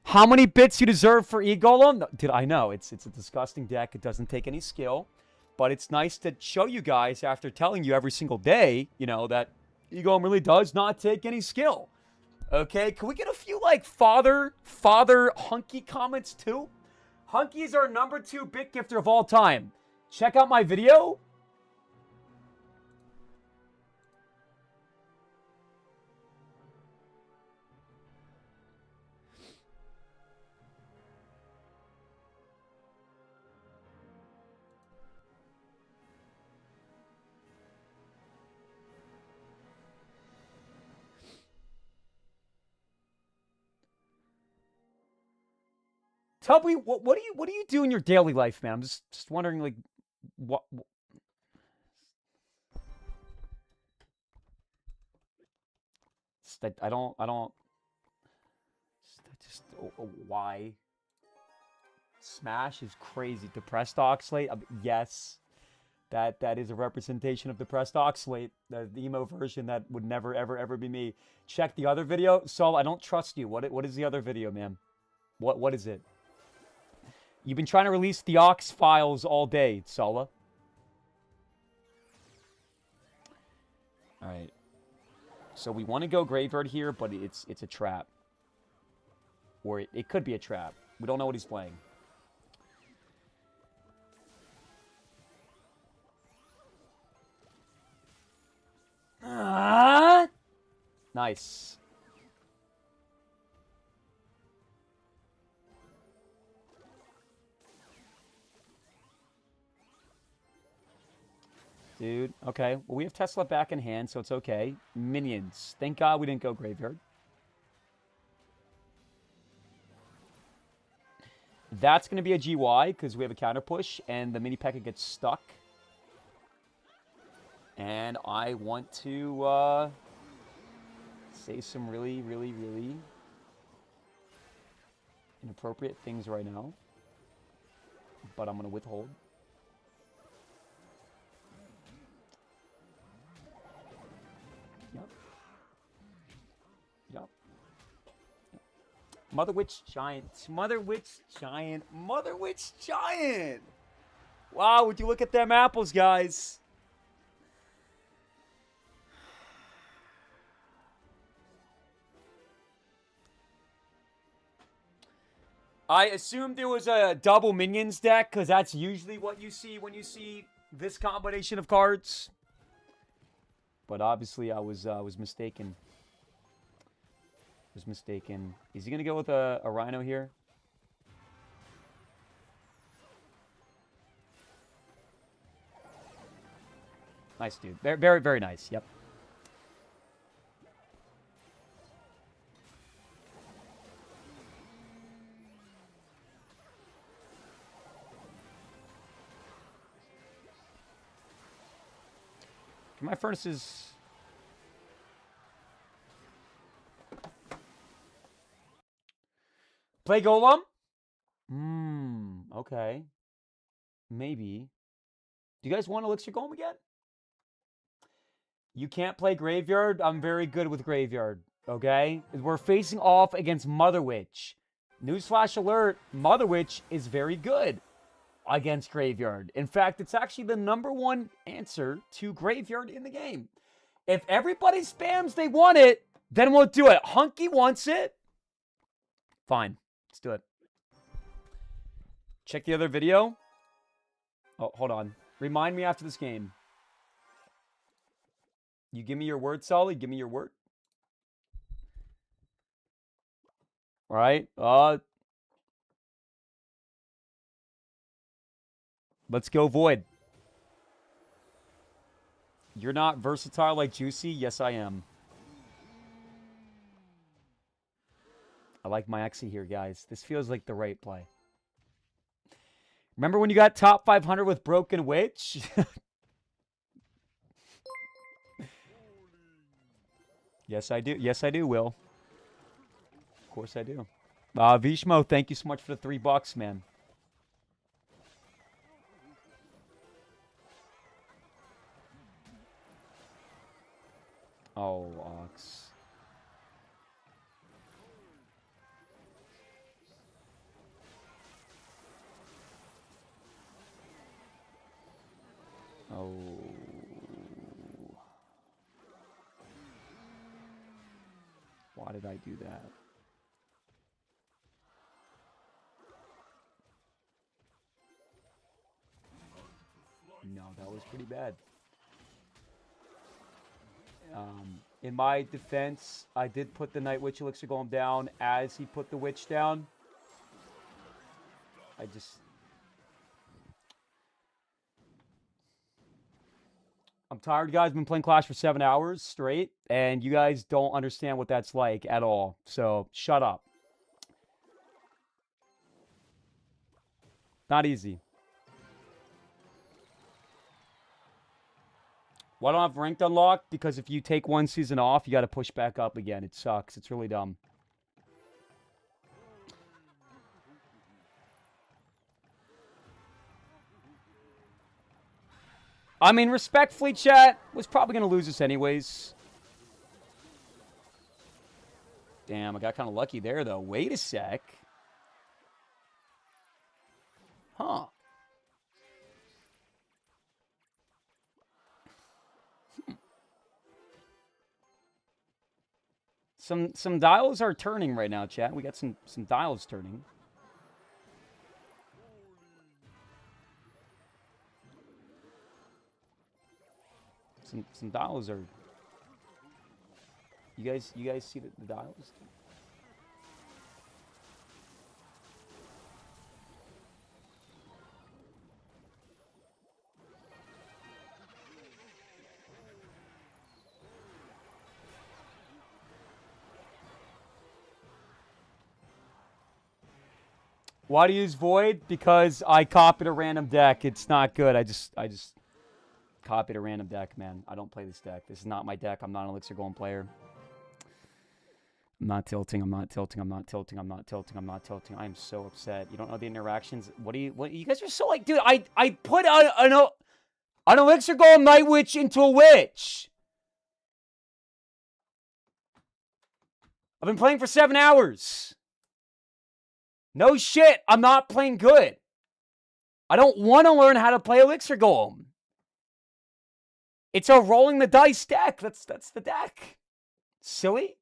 How many bits you deserve for E-Golem? No, dude, I know. It's a disgusting deck. It doesn't take any skill. But it's nice to show you guys after telling you every single day, you know, that E-Golem really does not take any skill. Okay? Can we get a few, like, father Hunky comments, too? Hunky is our #2 bit gifter of all time. Check out my video. Tell me, what do you do in your daily life, man? I'm just wondering, like, what I don't just why Smash is crazy. Depressed Oxalate, yes, that is a representation of depressed Oxalate, the emo version that would never ever be me. Check the other video. Saul, I don't trust you. What is the other video, man? What is it? You've been trying to release the Ox files all day, Sala. All right. So we want to go Graveyard here, but it's a trap. Or it could be a trap. We don't know what he's playing. Nice. Dude, okay. Well, we have Tesla back in hand, so it's okay. Minions. Thank God we didn't go Graveyard. That's going to be a GY, because we have a counter push, and the mini packet gets stuck. And I want to say some really inappropriate things right now, but I'm going to withhold. Yep. Yep. Mother Witch Giant. Mother Witch Giant. Mother Witch Giant. Wow, would you look at them apples, guys? I assumed there was a double minions deck, because that's usually what you see when you see this combination of cards. But obviously, I was mistaken. Was mistaken. Is he going to go with a Rhino here? Nice, dude. Very, very, very nice. Yep. My furnaces. Play Golem? Okay. Maybe. Do you guys want Elixir Golem again? You can't play Graveyard? I'm very good with Graveyard. Okay? We're facing off against Mother Witch. Newsflash alert, Mother Witch is very good against Graveyard. In fact, it's actually the #1 answer to Graveyard in the game. If everybody spams they want it, then we'll do it. Hunky wants it. Fine. Let's do it. Check the other video. Oh, hold on. Remind me after this game. You give me your word, Solly. Give me your word. All right. Let's go Void. You're not versatile like Juicy? Yes, I am. I like my Exy here, guys. This feels like the right play. Remember when you got top 500 with Broken Witch? Yes, I do. Yes, I do, Will. Of course I do. Vishmo, thank you so much for the $3, man. Oh, Ox. Oh. Why did I do that? No, that was pretty bad. In my defense, I did put the Night Witch Elixir Golem down as he put the Witch down. I'm tired, guys. I've been playing Clash for 7 hours straight, and you guys don't understand what that's like at all. So, shut up. Not easy. Why don't I have ranked unlocked? Because if you take one season off, you got to push back up again. It sucks. It's really dumb. I mean, respectfully, chat, was probably going to lose this anyways. Damn, I got kind of lucky there, though. Wait a sec. Huh. Some dials are turning right now, chat. We got some dials turning. Some dials are. You guys see the dials? Why do you use Void? Because I copied a random deck. It's not good. I just copied a random deck, man. I don't play this deck. This is not my deck. I'm not an Elixir Golem player. I'm not tilting. I'm not tilting. I'm not tilting. I'm not tilting. I'm not tilting. I'm so upset. You don't know the interactions. What you guys are so like, dude, I put an elixir golem night witch into a witch. I've been playing for 7 hours. No shit. I'm not playing good. I don't want to learn how to play elixir golem. It's a rolling the dice deck. That's the deck. Silly.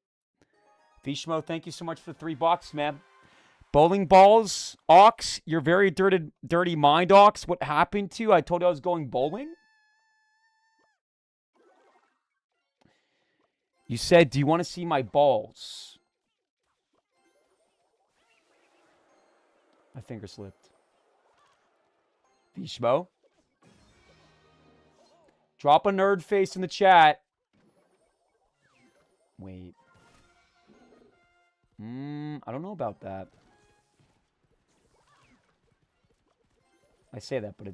Vishmo, thank you so much for the $3, man. Bowling balls, Ox. You're very dirty mind, Ox. What happened to you? I told you I was going bowling. You said, do you want to see my balls? My finger slipped. Vishmo. Drop a nerd face in the chat. Wait. I don't know about that. I say that, but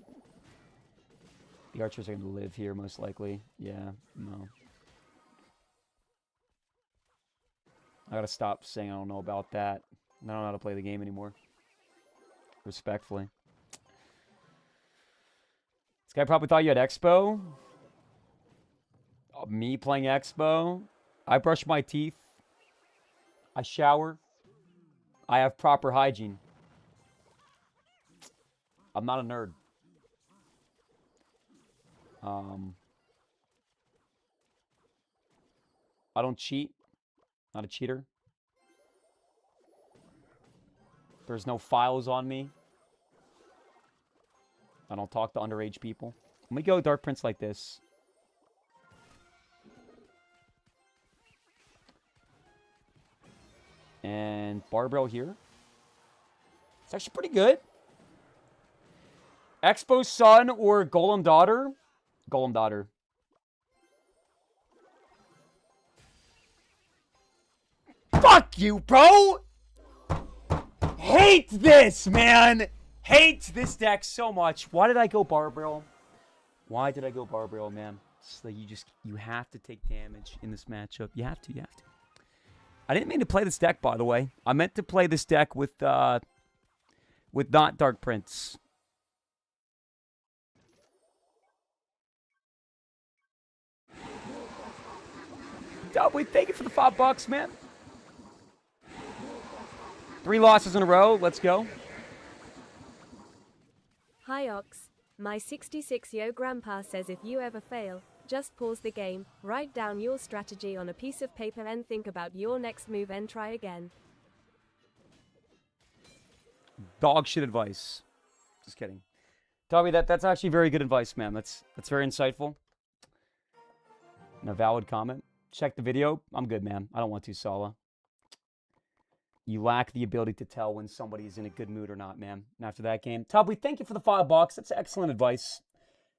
the archers are going to live here, most likely. Yeah, no. I gotta stop saying I don't know about that. I don't know how to play the game anymore. Respectfully. This guy probably thought you had Expo. Me playing Expo. I brush my teeth. I shower. I have proper hygiene. I'm not a nerd. I don't cheat. Not a cheater. There's no files on me. I don't talk to underage people. Let me go Dark Prince like this. And Barbell here. It's actually pretty good. Expo Son or Golem Daughter? Golem Daughter. Fuck you, bro! Hate this, man! Hate this deck so much. Why did I go Barbell? Why did I go Barbell, man? It's like you have to take damage in this matchup. You have to. I didn't mean to play this deck, by the way. I meant to play this deck with not Dark Prince. Dubway, thank you for the $5, man. 3 losses in a row. Let's go. Hi Ox. My 66-year grandpa says if you ever fail, just pause the game, write down your strategy on a piece of paper and think about your next move and try again. Dog shit advice. Just kidding. Toby, that's actually very good advice, man. That's very insightful. And a valid comment. Check the video. I'm good, man. I don't want to, Sala. You lack the ability to tell when somebody is in a good mood or not, man. And after that game, Toby, thank you for the $5. That's excellent advice.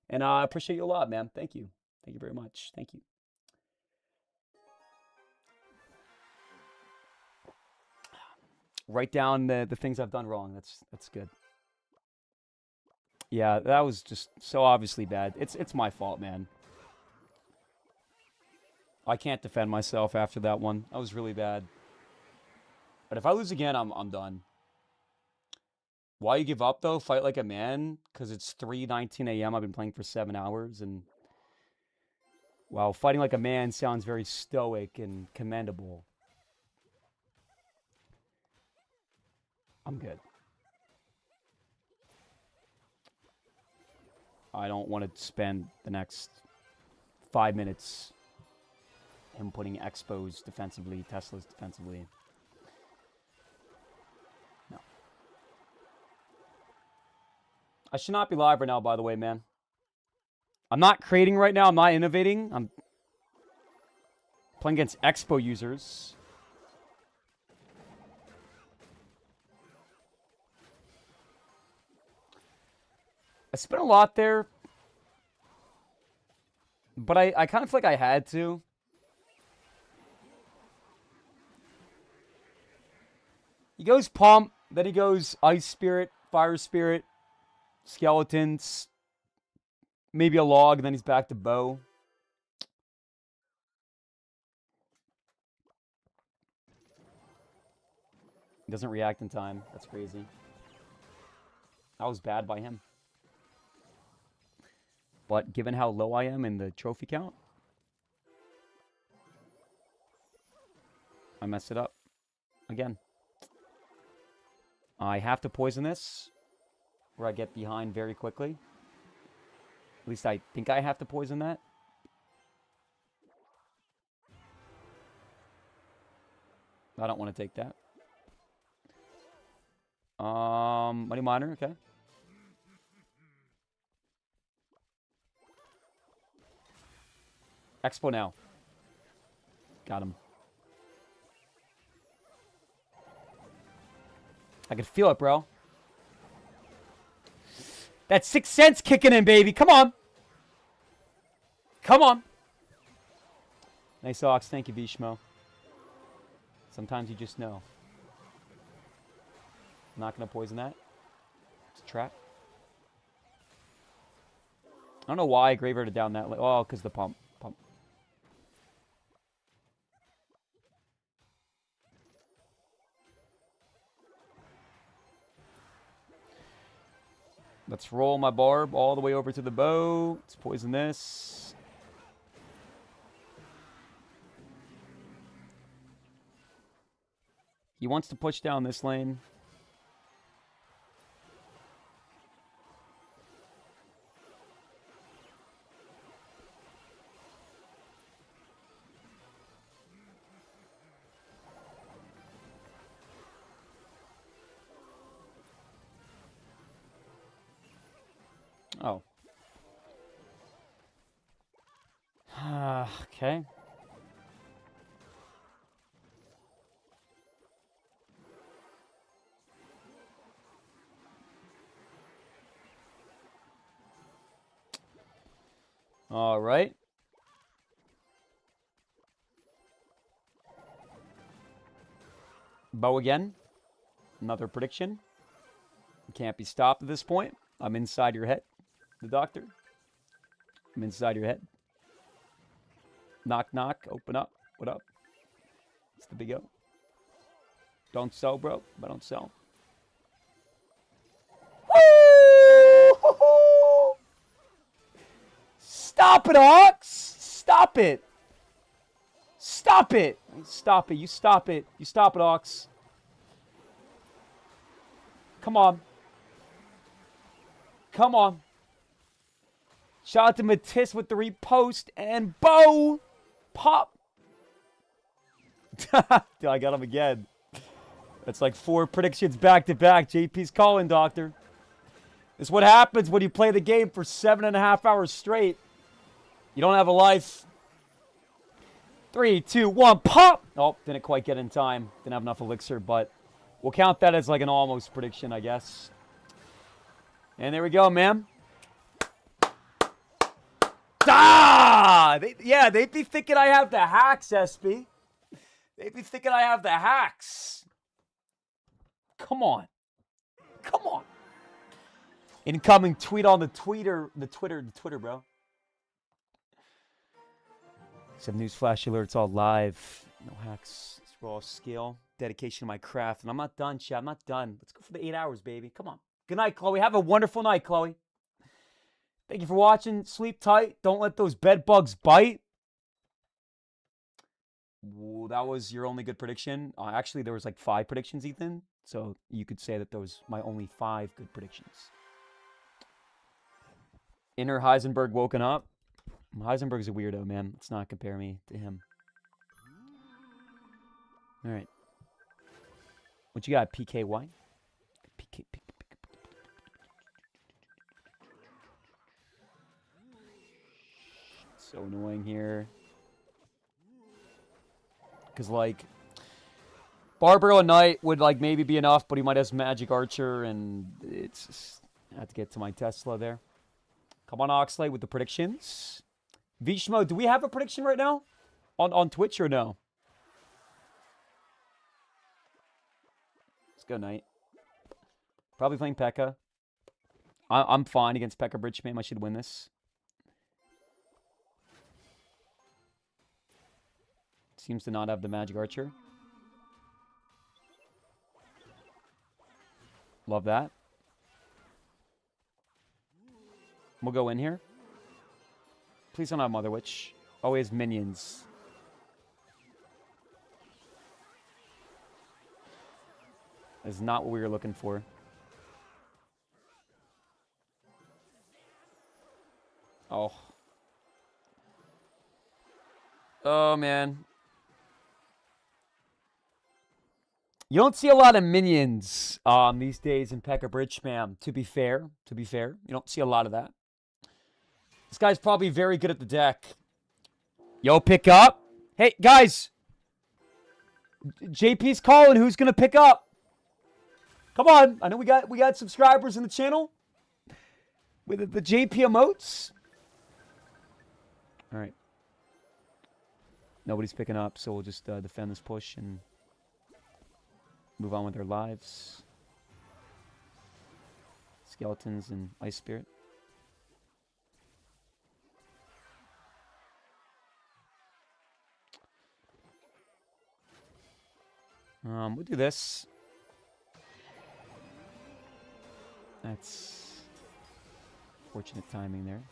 And I appreciate you a lot, man. Thank you. Thank you very much. Thank you. Write down the things I've done wrong. That's good. Yeah, that was just so obviously bad. It's my fault, man. I can't defend myself after that one. That was really bad. But if I lose again, I'm done. Why you give up, though? Fight like a man? Because it's 3:19 a.m. I've been playing for 7 hours. And, wow, fighting like a man sounds very stoic and commendable. I'm good. I don't want to spend the next 5 minutes him putting Expos defensively, Teslas defensively. No. I should not be live right now, by the way, man. I'm not creating right now. I'm not innovating. I'm playing against Expo users. I spent a lot there. But I kind of feel like I had to. He goes Pump, then he goes Ice Spirit, Fire Spirit, Skeletons, maybe a Log, and then he's back to Bow. He doesn't react in time. That's crazy. That was bad by him. But given how low I am in the trophy count, I messed it up again. I have to poison this, or I get behind very quickly. At least I think I have to poison that. I don't want to take that. Money miner, okay. Expo now. Got him. I can feel it, bro. That 6 cents kicking in, baby. Come on. Come on. Nice ox. Thank you, Vishmo. Sometimes you just know. I'm not going to poison that. It's a trap. I don't know why I graveyarded down that. Oh, because the pump. Let's roll my barb all the way over to the bow. Let's poison this. He wants to push down this lane. Oh. Okay. All right. Bow again. Another prediction. Can't be stopped at this point. I'm inside your head. The doctor. I'm inside your head. Knock, knock. Open up. What up? It's the big O. Don't sell, bro. I don't sell. Woo! Stop it, Ox! Stop it! Stop it! Stop it. You stop it. You stop it, Ox. Come on. Come on. Shout out to Matisse with the repost and Bo. Pop. Dude, I got him again. That's like 4 predictions back to back. JP's calling, doctor. This is what happens when you play the game for 7.5 hours straight. You don't have a life. 3, 2, 1, pop! Oh, didn't quite get in time. Didn't have enough elixir, but we'll count that as like an almost prediction, I guess. And there we go, man. Ah! They'd be thinking I have the hacks, SB. They'd be thinking I have the hacks. Come on. Come on. Incoming tweet on the Twitter, bro. Some newsflash alerts all live. No hacks. It's raw skill. Dedication to my craft. And I'm not done, chat. I'm not done. Let's go for the 8 hours, baby. Come on. Good night, Chloe. Have a wonderful night, Chloe. Thank you for watching. Sleep tight. Don't let those bed bugs bite. Ooh, that was your only good prediction. Actually, there was like 5 predictions, Ethan. So you could say that those my only 5 good predictions. Inner Heisenberg woken up. Heisenberg's a weirdo, man. Let's not compare me to him. All right. What you got, PKY? PK. So annoying here. Because, like, Barbaro Knight would, like, maybe be enough, but he might have Magic Archer, and it's just... I have to get to my Tesla there. Come on, Oxalate, with the predictions. Vishmo, do we have a prediction right now? On Twitch or no? Let's go, Knight. Probably playing P.E.K.K.A. I'm fine against P.E.K.K.A. Bridgman. I should win this. Seems to not have the Magic Archer. Love that. We'll go in here. Please don't have Mother Witch. Oh, he has minions. That's not what we were looking for. Oh. Oh, man. You don't see a lot of minions these days in P.E.K.K.A. Bridge Spam, to be fair. You don't see a lot of that. This guy's probably very good at the deck. Yo, pick up. Hey, guys. JP's calling. Who's going to pick up? Come on. I know we got subscribers in the channel. With the JP emotes. All right. Nobody's picking up, so we'll just defend this push and move on with our lives. Skeletons and Ice Spirit. We'll do this. That's fortunate timing there.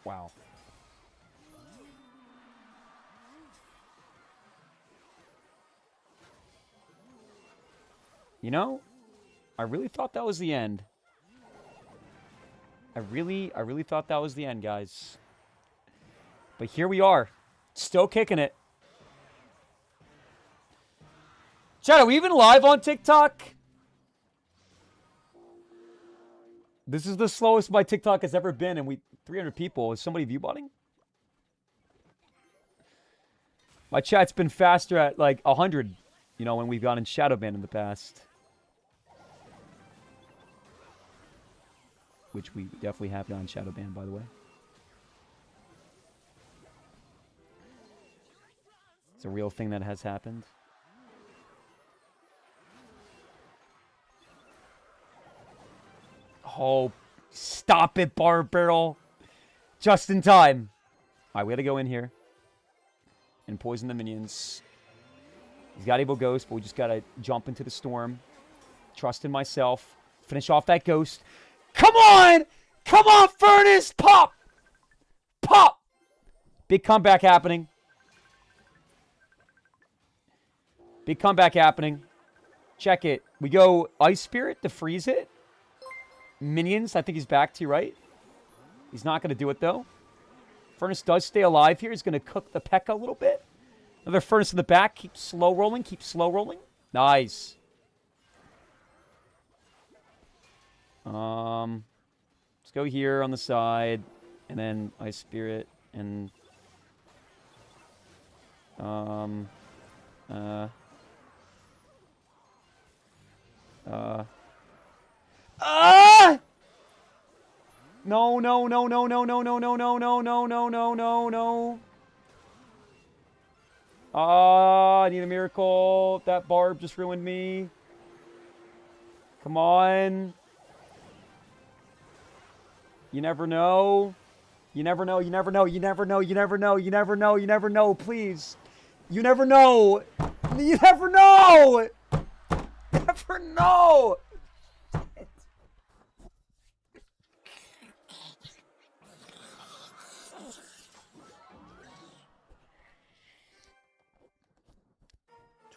Wow. You know, I really thought that was the end. I really thought that was the end, guys. But here we are. Still kicking it. Chat, are we even live on TikTok? This is the slowest my TikTok has ever been, and 300 people. Is somebody viewbotting? My chat's been faster at like 100, you know, when we've gone in shadow ban in the past. Which we definitely have done shadow ban, by the way. It's a real thing that has happened. Oh, stop it, Bar Barrel. Just in time. All right, we got to go in here and poison the minions. He's got Able Ghost, but we just got to jump into the storm. Trust in myself. Finish off that ghost. Come on! Come on, Furnace! Pop! Pop! Big comeback happening. Big comeback happening. Check it. We go Ice Spirit to freeze it. Minions, I think he's back to you, right? He's not going to do it, though. Furnace does stay alive here. He's going to cook the P.E.K.K.A. a little bit. Another Furnace in the back. Keep slow rolling. Keep slow rolling. Nice. Let's go here on the side. And then Ice Spirit. And... No, no, no, no, no, no, no, no, no, no, no, no, no, no, no. I need a miracle. That barb just ruined me. Come on. You never know. You never know, you never know, you never know, you never know, you never know, you never know, please. You never know. You never know. You never know.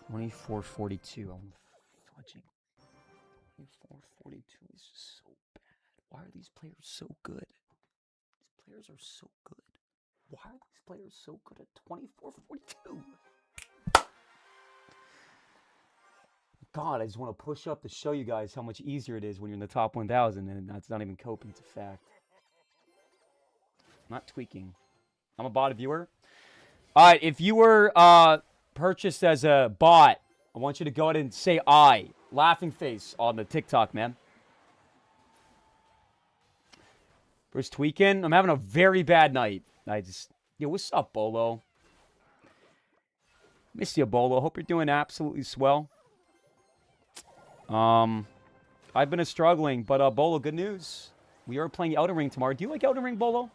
2442. I'm fudging. 2442 is just so bad. Why are these players so good? These players are so good. Why are these players so good at 2442? God, I just want to push up to show you guys how much easier it is when you're in the top 1,000, and that's not even coping, it's a fact. Not tweaking. I'm a bot viewer. Alright, if you were purchased as a bot, I want you to go ahead and say I. Laughing face on the TikTok, man. Bruce tweaking. I'm having a very bad night. Yo, what's up, Bolo? Miss you, Bolo. Hope you're doing absolutely swell. I've been struggling, but Bolo, good news. We are playing Elden Ring tomorrow. Do you like Elden Ring, Bolo?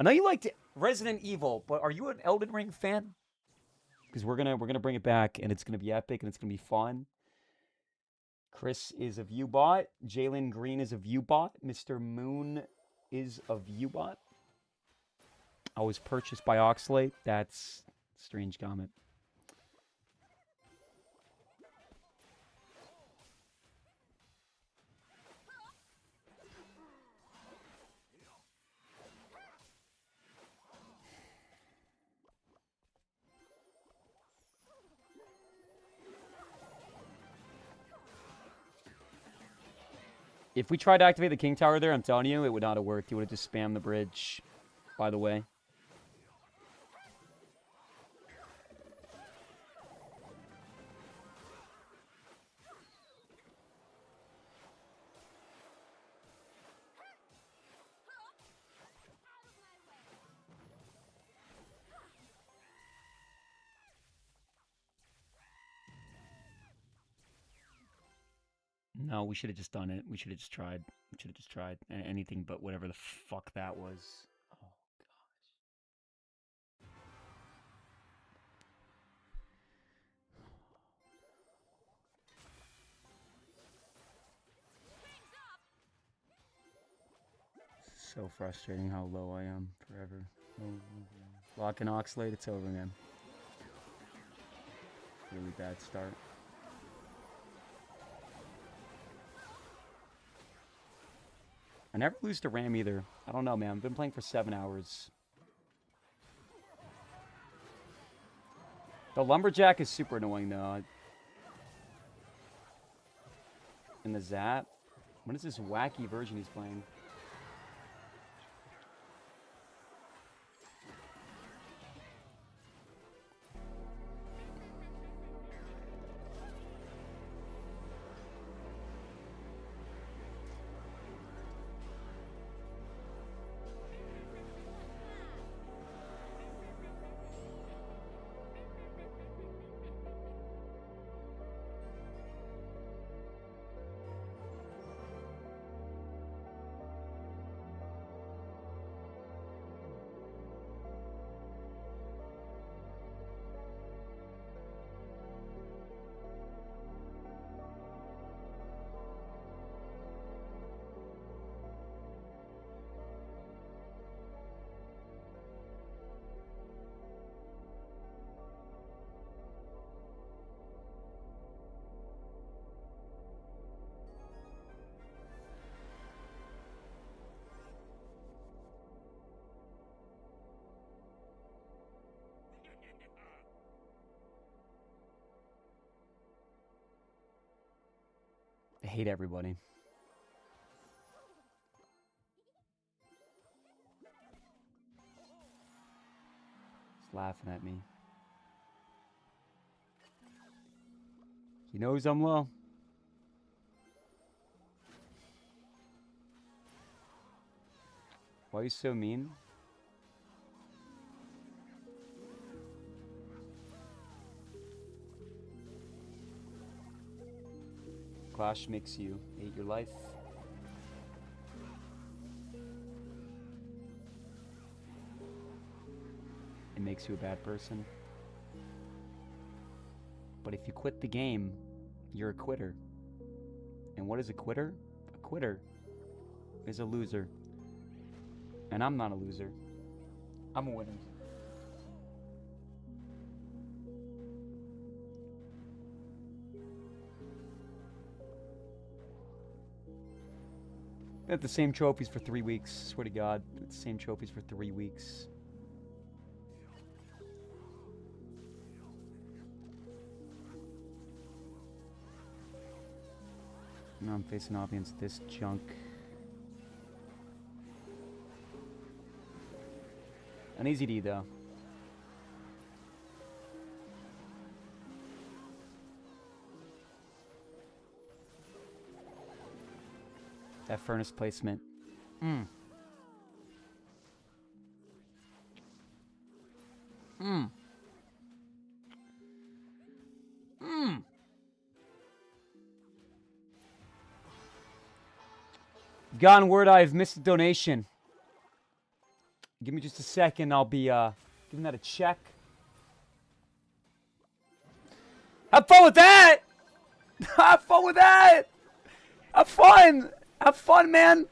I know you liked Resident Evil, but are you an Elden Ring fan? Because we're gonna bring it back, and it's gonna be epic, and it's gonna be fun. Chris is a Viewbot. Jalen Green is a Viewbot. Mr. Moon is a Viewbot. I was purchased by Oxalate. That's a strange comment. If we tried to activate the King Tower there, I'm telling you, it would not have worked. He would have just spammed the bridge, by the way. No, we should have just done it. We should have just tried. We should have just tried anything but whatever the fuck that was. Oh, gosh. So frustrating how low I am forever. Lock and Oxalate, it's over, man. Really bad start. I never lose to Ram either. I don't know, man. I've been playing for 7 hours. The Lumberjack is super annoying, though. And the Zap. What is this wacky version he's playing? I hate everybody. He's laughing at me. He knows I'm low. Why are you so mean? Clash makes you hate your life. It makes you a bad person. But if you quit the game, you're a quitter. And what is a quitter? A quitter is a loser. And I'm not a loser. I'm a winner. I had the same trophies for 3 weeks. Swear to God, the same trophies for 3 weeks. Now I'm facing off against this junk. An easy D though. That furnace placement. Mm. Mm. Mm. Gotten word I've missed a donation. Give me just a second. I'll be giving that a check. Have fun with that! Have fun with that! Have fun! Have fun, man!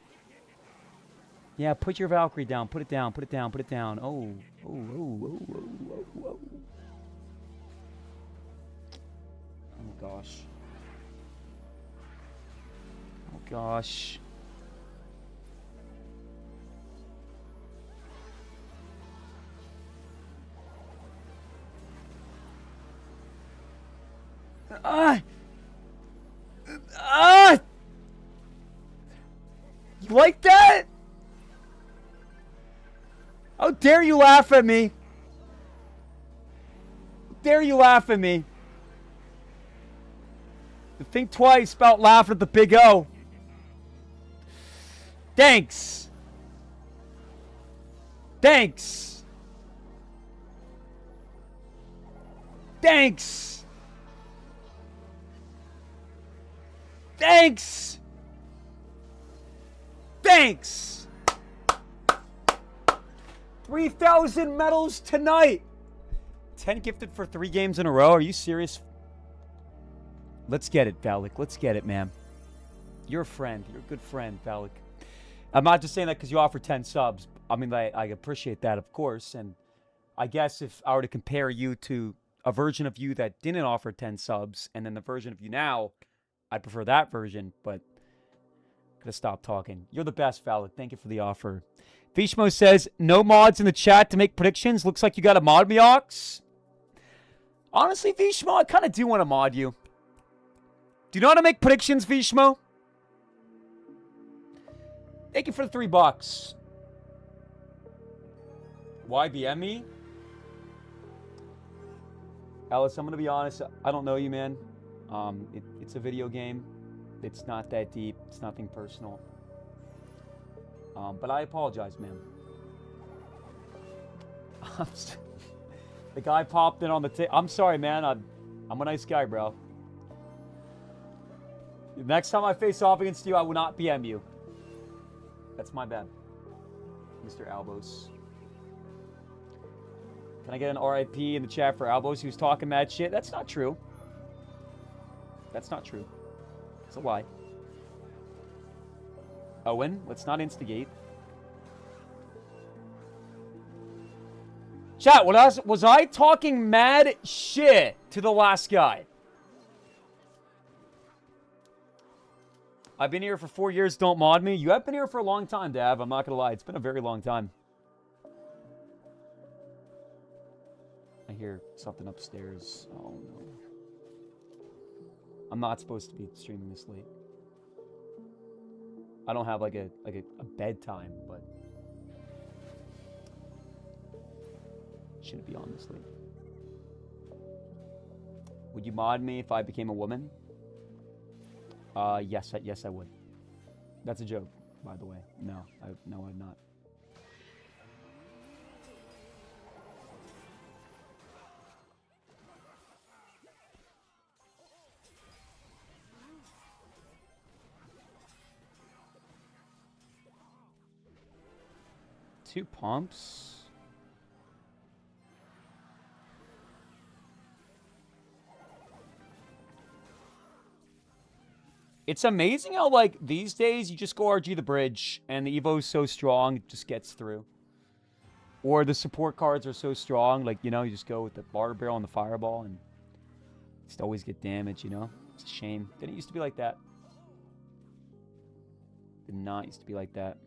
Yeah, put your Valkyrie down. Put it down. Put it down. Put it down. Oh. Oh, oh, oh, oh, oh, oh. Oh, gosh. Oh, gosh. You like that? How dare you laugh at me? How dare you laugh at me? Think twice about laughing at the big O. Thanks. Thanks. Thanks. Thanks. Thanks. 3,000 medals tonight. 10 gifted for 3 games in a row. Are you serious? Let's get it, Valak. Let's get it, man. You're a friend. You're a good friend, Valak. I'm not just saying that because you offer 10 subs. I mean, I appreciate that, of course. And I guess if I were to compare you to a version of you that didn't offer 10 subs and then the version of you now, I'd prefer that version, but gotta stop talking. You're the best, Valak. Thank you for the offer. Vishmo says, no mods in the chat to make predictions. Looks like you got to mod me, Ox. Honestly, Vishmo, I kind of do want to mod you. Do you know how to make predictions, Vishmo? Thank you for the $3. Why BM me? Alice, I'm going to be honest. I don't know you, man. It's a video game. It's not that deep. It's nothing personal. But I apologize, man. The guy popped in on the table. I'm sorry, man. I'm a nice guy, bro. Next time I face off against you, I will not BM you. That's my bad. Mr. Albos. Can I get an RIP in the chat for Albos? He was talking mad shit. That's not true. That's not true. It's a lie. Owen, let's not instigate. Chat, was I talking mad shit to the last guy? I've been here for 4 years, don't mod me. You have been here for a long time, Dav. I'm not going to lie. It's been a very long time. I hear something upstairs. Oh, no. I'm not supposed to be streaming this late. I don't have like a bedtime, but shouldn't be on this late. Would you mod me if I became a woman? Yes, I would. That's a joke, by the way. No, I'm not. Two pumps. It's amazing how, like, these days you just go RG the bridge and the Evo's so strong it just gets through. Or the support cards are so strong, like, you know, you just go with the water barrel and the fireball and just always get damage, you know? It's a shame. Didn't it used to be like that? Did not used to be like that.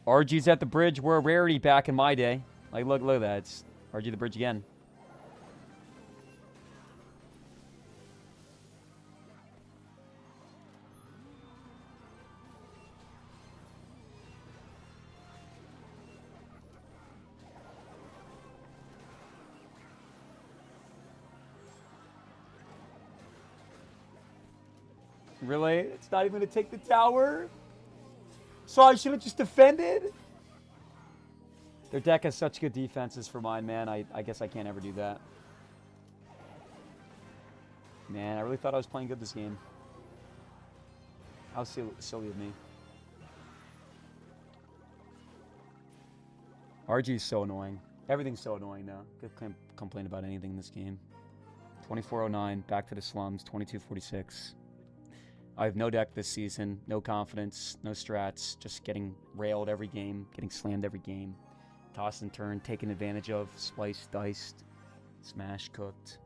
RGs at the bridge were a rarity back in my day. Like, look at that. It's RG the bridge again. Really? It's not even going to take the tower? So I should have just defended? Their deck has such good defenses for mine, man. I guess I can't ever do that. Man, I really thought I was playing good this game. How silly of me. RG's so annoying. Everything's so annoying now. Could complain about anything in this game. 2409, back to the slums, 2246. I have no deck this season, no confidence, no strats, just getting railed every game, getting slammed every game. Toss and turn, taken advantage of, spliced, diced, smash, cooked.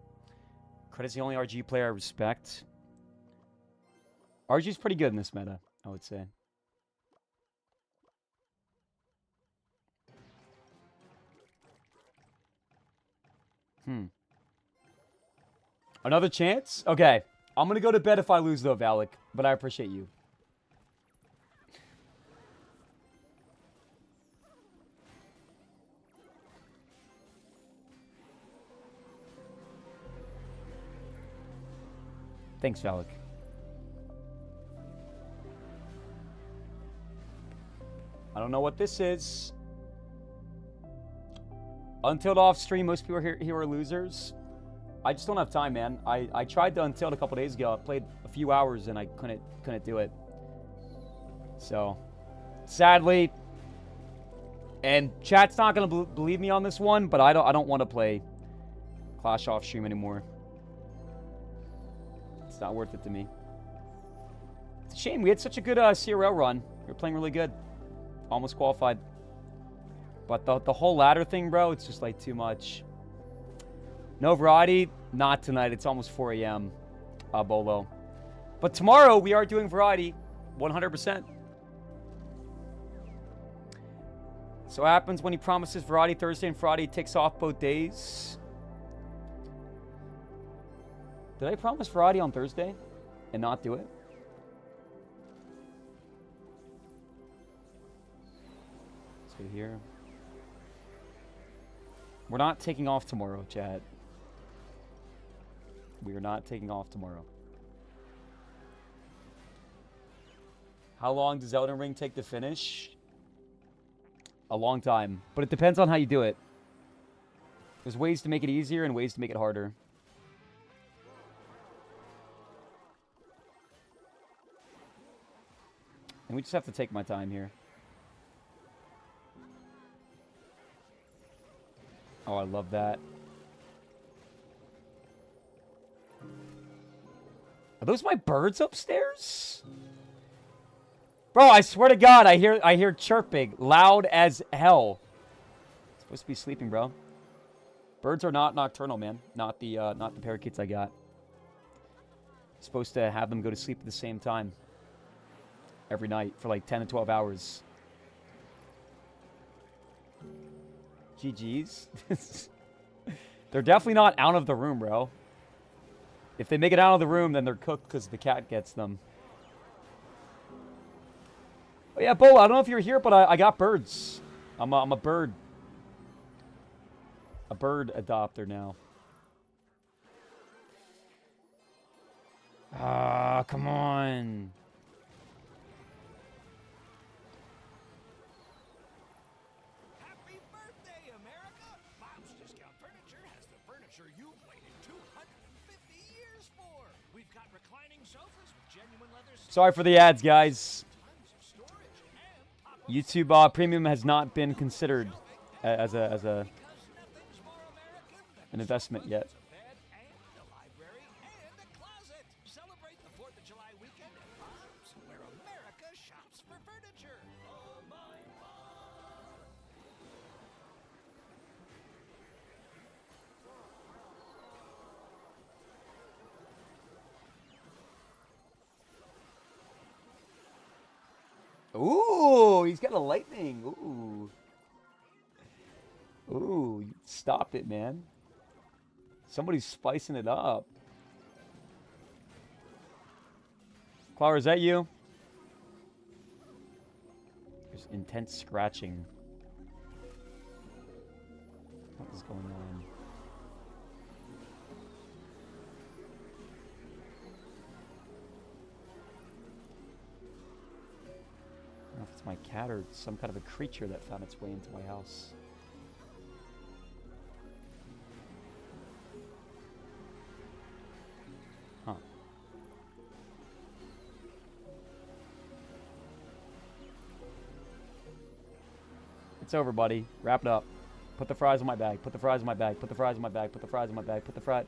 Credit's the only RG player I respect. RG's pretty good in this meta, I would say. Another chance? Okay. I'm going to go to bed if I lose, though, Valak. But I appreciate you. Thanks, Valak. I don't know what this is. Until off stream, most people here are losers. I just don't have time, man. I tried to untilt a couple days ago. I played a few hours and I couldn't do it. So, sadly, and chat's not gonna believe me on this one, but I don't want to play Clash off stream anymore. It's not worth it to me. It's a shame. We had such a good CRL run. We were playing really good. Almost qualified. But the whole ladder thing, bro, it's just like too much. No variety, not tonight. It's almost 4 a.m. Bolo. But tomorrow we are doing variety, 100%. So what happens when he promises variety Thursday and Friday, he takes off both days? Did I promise variety on Thursday and not do it? Let's go here. We're not taking off tomorrow, chat. We are not taking off tomorrow. How long does Elden Ring take to finish? A long time. But it depends on how you do it. There's ways to make it easier and ways to make it harder. And we just have to take my time here. Oh, I love that. Are those my birds upstairs? Bro, I swear to God, I hear chirping loud as hell. I'm supposed to be sleeping, bro. Birds are not nocturnal, man. Not the parakeets I got. Supposed to have them go to sleep at the same time every night for like 10 to 12 hours. GG's. They're definitely not out of the room, bro. If they make it out of the room, then they're cooked because the cat gets them. Oh yeah, Bo, I don't know if you're here, but I got birds. I'm a bird. A bird adopter now. Ah, come on. Happy birthday, America! Bob's Discount Furniture has the furniture you've waited 250 years for. We've got reclining sofas with genuine leather. Sorry for the ads, guys. YouTube Premium has not been considered as an investment yet. Ooh, he's got a lightning. Ooh. Ooh, stop it, man. Somebody's spicing it up. Clara, is that you? There's intense scratching. What is going on? I don't know if it's my cat or some kind of a creature that found its way into my house. Huh. It's over, buddy. Wrap it up. Put the fries in my bag. Put the fries in my bag. Put the fries in my bag. Put the fries in my bag. Put the fries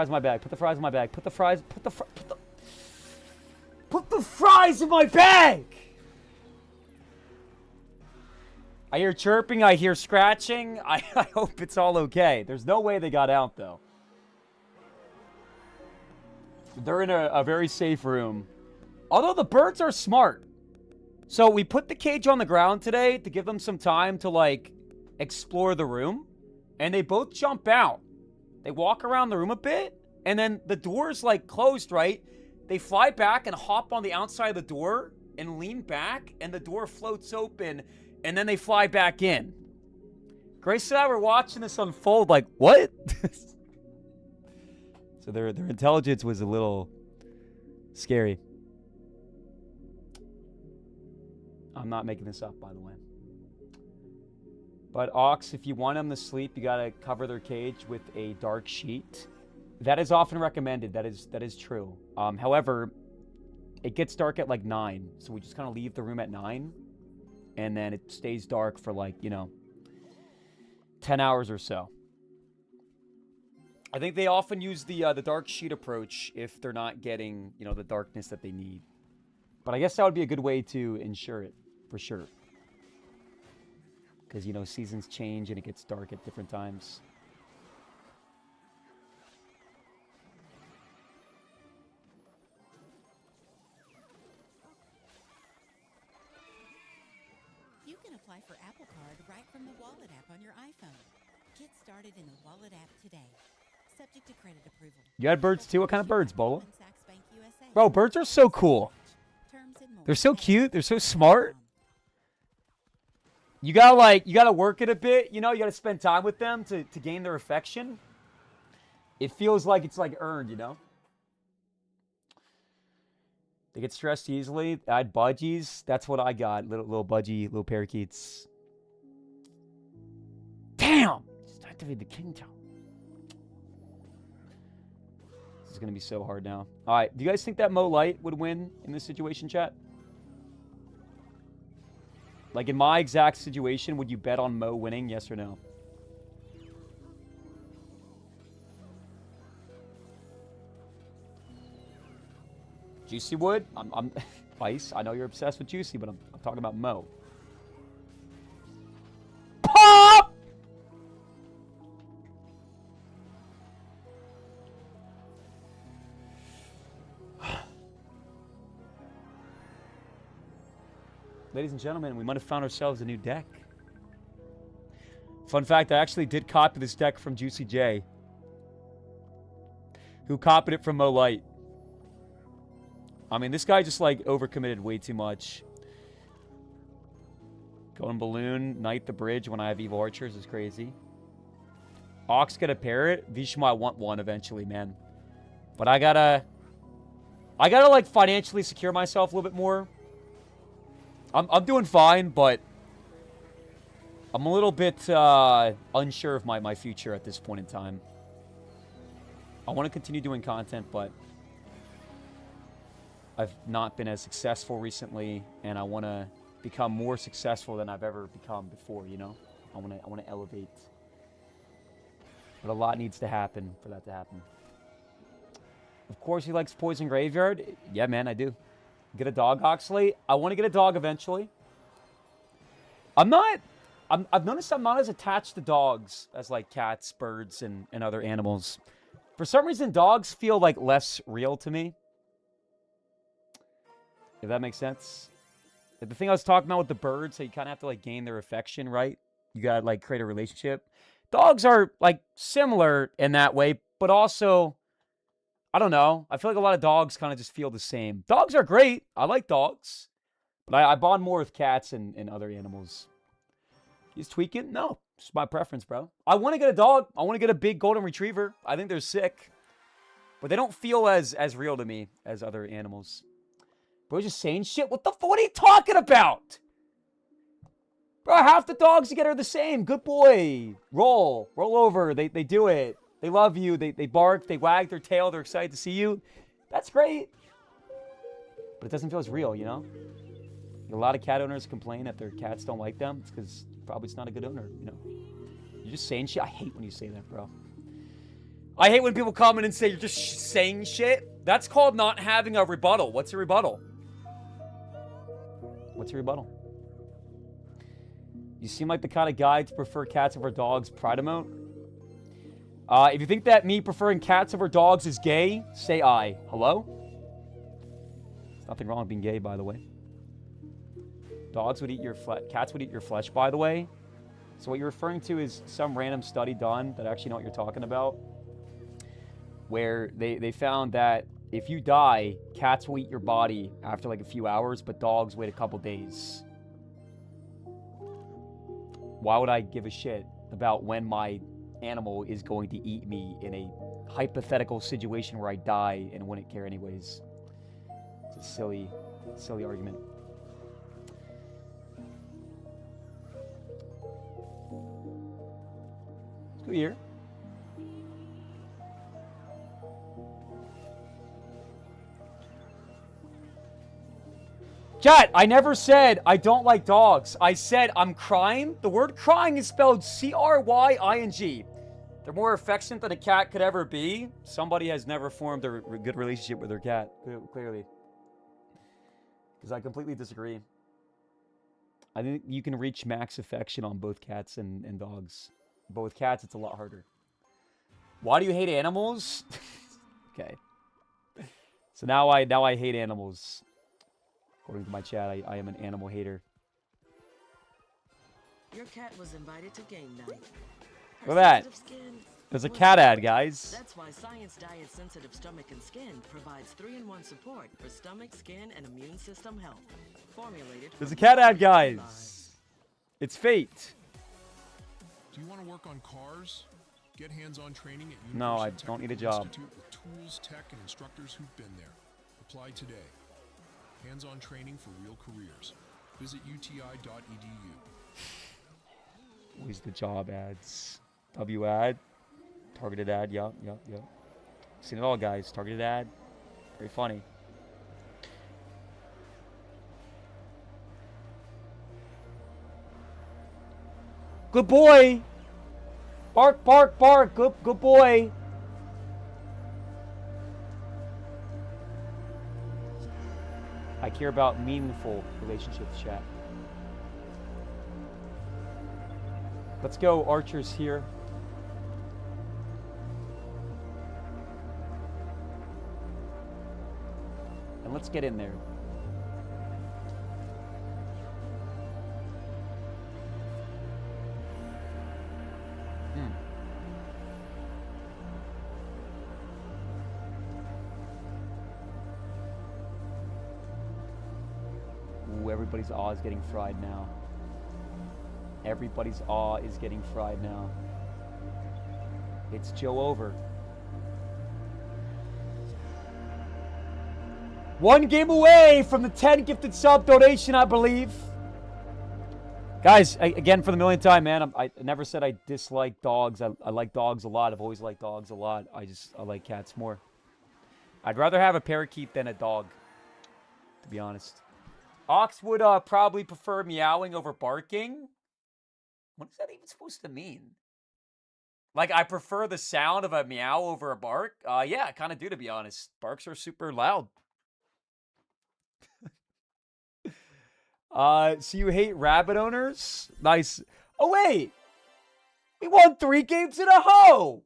in my bag. Put the fries in my bag. Put the fries in my bag. I hear chirping. I hear scratching. I hope it's all okay. There's no way they got out though. They're in a very safe room. Although the birds are smart. So we put the cage on the ground today to give them some time to like explore the room. And they both jump out. They walk around the room a bit. And then the door's like closed, right? They fly back and hop on the outside of the door and lean back. And the door floats open. And then they fly back in. Grace and I were watching this unfold like, what? So their intelligence was a little scary. I'm not making this up, by the way. But Ox, if you want them to sleep, you gotta cover their cage with a dark sheet. That is often recommended. That is true. However, it gets dark at like 9, so we just kind of leave the room at 9, and then it stays dark for like 10 hours or so. I think they often use the dark sheet approach if they're not getting the darkness that they need. But I guess that would be a good way to ensure it. For sure. Because, seasons change and it gets dark at different times. You can apply for Apple Card right from the Wallet app on your iPhone. Get started in the Wallet app today. Subject to credit approval. You had birds too? What kind of birds, Bolo? Bro, birds are so cool. They're so cute. They're so smart. You gotta work it a bit, you gotta spend time with them to gain their affection. It feels like it's like earned, They get stressed easily. I had budgies. That's what I got. Little budgie, little parakeets. Damn! Just activate the king tower. This is gonna be so hard now. Alright, do you guys think that Mo Light would win in this situation, chat? Like, in my exact situation, would you bet on Mo winning, yes or no? Juicy would? I'm Vice, I know you're obsessed with Juicy, but I'm talking about Mo. Pop! Ladies and gentlemen, we might have found ourselves a new deck. Fun fact, I actually did copy this deck from Juicy J, who copied it from Mo Light. I mean, this guy just, like, overcommitted way too much. Going Balloon, Knight the Bridge when I have Evil Archers is crazy. Ox get a Parrot. Vishma, I want one eventually, man. But I gotta, like, financially secure myself a little bit more. I'm doing fine, but I'm a little bit unsure of my future at this point in time. I want to continue doing content, but I've not been as successful recently, and I want to become more successful than I've ever become before, I want to elevate. But a lot needs to happen for that to happen. Of course he likes Poison Graveyard. Yeah, man, I do. Get a dog, Oxalate. I want to get a dog eventually. I've noticed I'm not as attached to dogs as like cats, birds, and other animals. For some reason, dogs feel like less real to me. If that makes sense. Like the thing I was talking about with the birds, so you kind of have to like gain their affection, right? You got to like create a relationship. Dogs are like similar in that way, but also, I don't know. I feel like a lot of dogs kind of just feel the same. Dogs are great. I like dogs. But I bond more with cats and other animals. He's tweaking? No. It's my preference, bro. I want to get a dog. I want to get a big golden retriever. I think they're sick. But they don't feel as real to me as other animals. Bro, just saying shit. What are you talking about? Bro, half the dogs you get are the same. Good boy. Roll over. They do it. They love you. They bark. They wag their tail. They're excited to see you. That's great. But it doesn't feel as real, You A lot of cat owners complain that their cats don't like them. It's because probably it's not a good owner, you know. You're just saying shit. I hate when you say that, bro. I hate when people come in and say you're just saying shit. That's called not having a rebuttal. What's a rebuttal? What's a rebuttal? You seem like the kind of guy to prefer cats over dogs. Pride emote. If you think that me preferring cats over dogs is gay, say I. Hello? There's nothing wrong with being gay, by the way. Dogs would eat your flesh. Cats would eat your flesh, by the way. So what you're referring to is some random study done that I actually know what you're talking about, where they found that if you die, cats will eat your body after like a few hours, but dogs wait a couple days. Why would I give a shit about when my animal is going to eat me in a hypothetical situation where I die and wouldn't care anyways? It's a silly argument. Good year. Chat, I never said I don't like dogs. I said I'm crying. The word crying is spelled C-R-Y-I-N-G. They're more affectionate than a cat could ever be. Somebody has never formed a good relationship with their cat, clearly. Because I completely disagree. I think you can reach max affection on both cats and dogs. But with cats, it's a lot harder. Why do you hate animals? Okay. So now I hate animals. According to my chat, I am an animal hater. Your cat was invited to game night. Look at that. There's a cat ad, guys. That's why Science Diet Sensitive Stomach and Skin provides 3-in-1 support for stomach, skin, and immune system health. Formulated. There's a cat ad, guys. It's fate. Do you want to work on cars? Get hands-on training at University No, I don't need a job. Institute with tools, tech, and instructors who've been there. Apply today. Hands-on training for real careers. Visit uti.edu. Always the job ads. W ad. Targeted ad. Yup. Seen it all, guys. Targeted ad. Very funny. Good boy. Bark, bark, bark. Good boy. I care about meaningful relationships, chat. Let's go, archers here. And let's get in there. Ooh, everybody's awe is getting fried now. Everybody's awe is getting fried now. It's Joe over. One game away from the 10 gifted sub donation, I believe. Guys, again, for the millionth time, man, I never said I dislike dogs. I like dogs a lot. I've always liked dogs a lot. I like cats more. I'd rather have a parakeet than a dog, to be honest. Ox would probably prefer meowing over barking. What is that even supposed to mean? Like, I prefer the sound of a meow over a bark? Yeah, I kind of do, to be honest. Barks are super loud. So you hate rabbit owners? Nice. Oh, wait. We won 3 games in a row.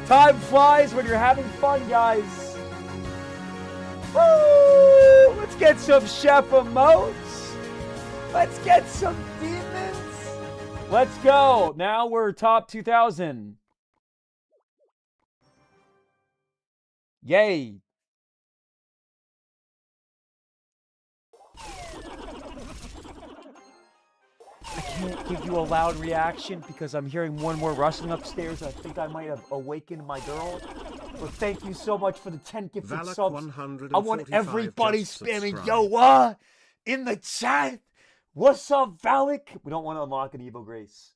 Time flies when you're having fun, guys. Woo! Let's get some chef emotes. Let's get some demons. Let's go. Now we're top 2,000. Yay. I can't give you a loud reaction because I'm hearing more and more rustling upstairs. I think I might have awakened my girl. But thank you so much for the 10 gifted Valak subs. I want everybody spamming yo in the chat. What's up, Valak? We don't want to unlock an Evo Grace.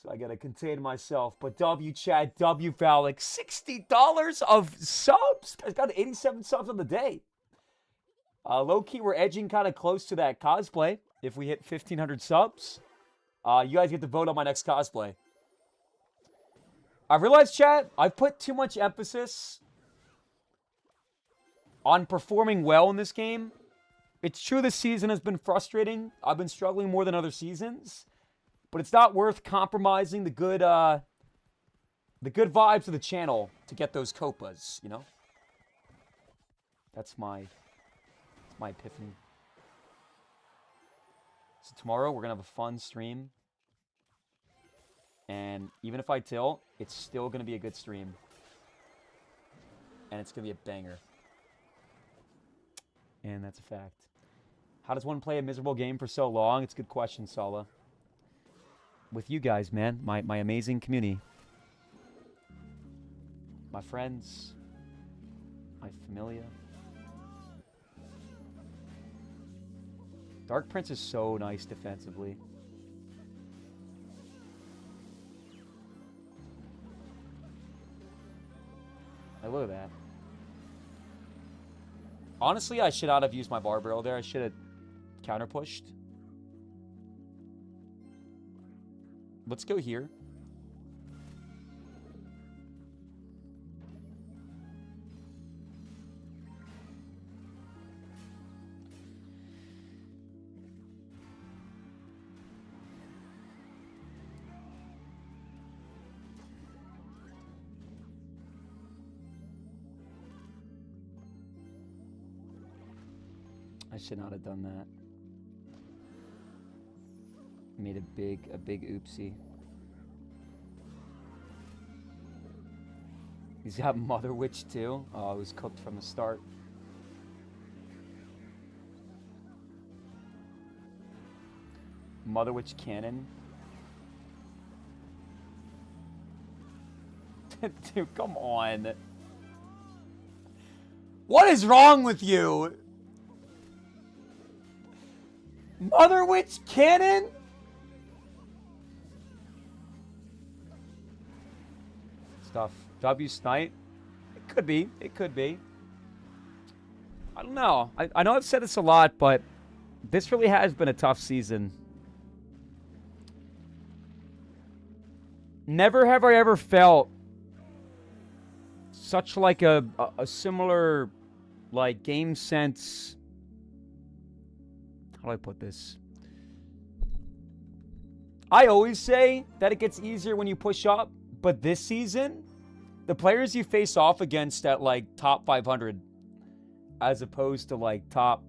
So I got to contain myself. But W chat, W Valak. $60 of subs? Guys got 87 subs on the day. Low-key, we're edging kind of close to that cosplay. If we hit 1,500 subs, you guys get to vote on my next cosplay. I realized, chat, I've put too much emphasis on performing well in this game. It's true this season has been frustrating. I've been struggling more than other seasons. But it's not worth compromising the good vibes of the channel to get those copas, you know? That's my epiphany. So tomorrow we're going to have a fun stream. And even if I tilt, it's still going to be a good stream. And it's going to be a banger. And that's a fact. How does one play a miserable game for so long? It's a good question, Sala. With you guys, man. My amazing community. My friends. My familia. Dark Prince is so nice defensively. Hey, look at that. Honestly, I should not have used my bar barrel there. I should have counter pushed. Let's go here. I should not have done that. Made a big oopsie. He's got Mother Witch too. Oh, it was cooked from the start. Mother Witch cannon. Dude, come on. What is wrong with you? Mother Witch cannon? Stuff. W snipe? It could be. It could be. I don't know. I know I've said this a lot, but this really has been a tough season. Never have I ever felt such like a similar like game sense. How do I put this? I always say that it gets easier when you push up, but this season, the players you face off against at like top 500 as opposed to like top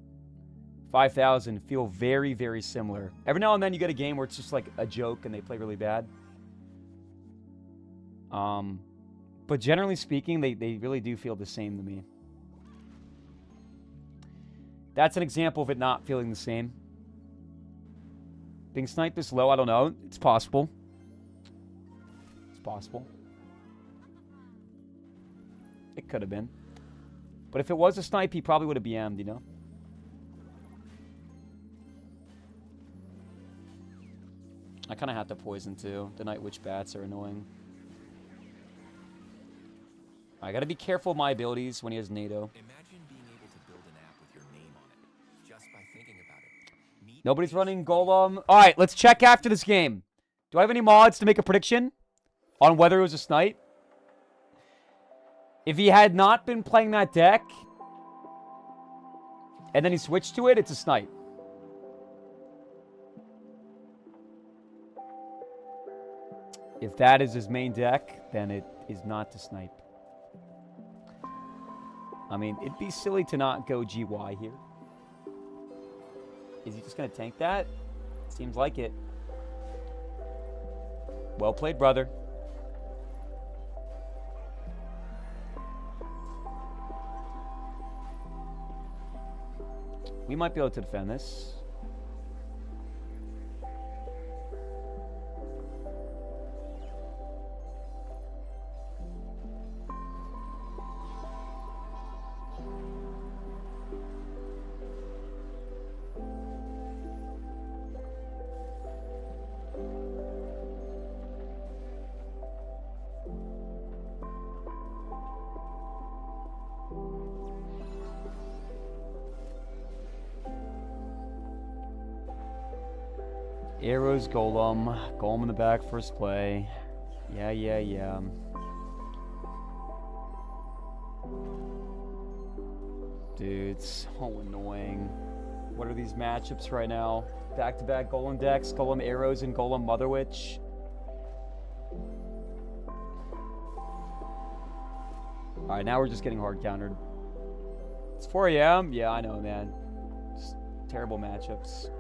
5,000 feel very, very similar. Every now and then you get a game where it's just like a joke and they play really bad. But generally speaking, they really do feel the same to me. That's an example of it not feeling the same. Being sniped this low, I don't know. It's possible. It's possible. It could have been. But if it was a snipe, he probably would have BM'd, you know? I kind of have to poison too. The Night Witch bats are annoying. I gotta be careful of my abilities when he has NATO. Imagine being able to build an app with your name on it, just by thinking about it. Nobody's running Golem. All right, let's check after this game. Do I have any mods to make a prediction on whether it was a snipe? If he had not been playing that deck, and then he switched to it, it's a snipe. If that is his main deck, then it is not to snipe. I mean, it'd be silly to not go GY here. Is he just going to tank that? Seems like it. Well played, brother. We might be able to defend this. Arrows, Golem. Golem in the back, first play. Yeah. Dude, it's so annoying. What are these matchups right now? Back-to-back Golem decks, Golem Arrows, and Golem Mother Witch. Alright, now we're just getting hard countered. It's 4 a.m.? Yeah, I know, man. Just terrible matchups.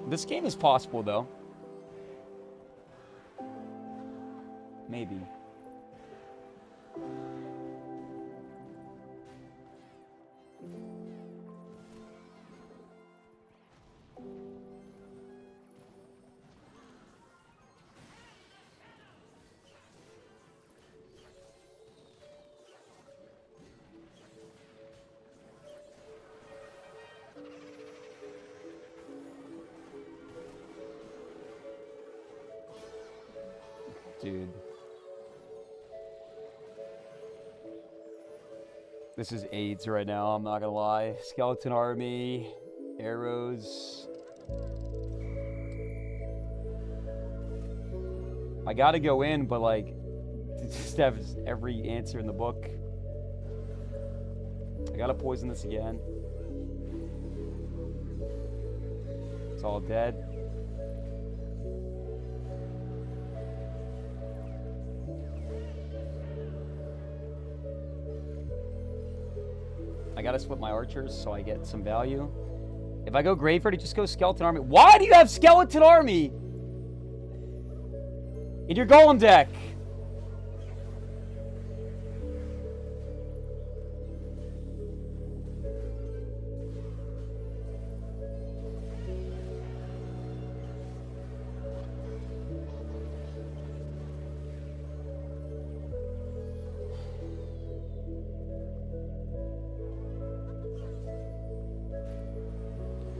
This game is possible, though. Maybe. Dude. This is AIDS right now, I'm not gonna lie. Skeleton Army, arrows. I gotta go in, but like, to just have every answer in the book. I gotta poison this again. It's all dead. I gotta split my archers so I get some value. If I go Graveyard, it just goes Skeleton Army. Why do you have Skeleton Army in your Golem deck?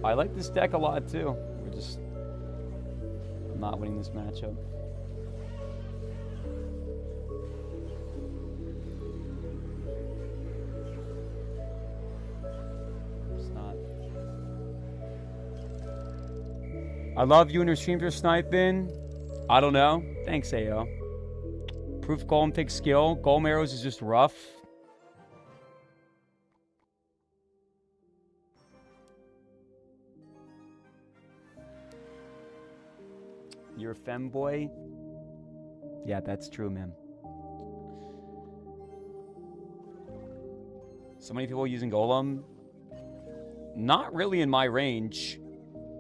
I like this deck a lot too. I'm not winning this matchup. It's not. I love you and your streams are sniping. I don't know. Thanks, AO. Proof Golem takes skill. Golem Arrows is just rough. You're a femboy? Yeah, that's true, man. So many people using Golem. Not really in my range.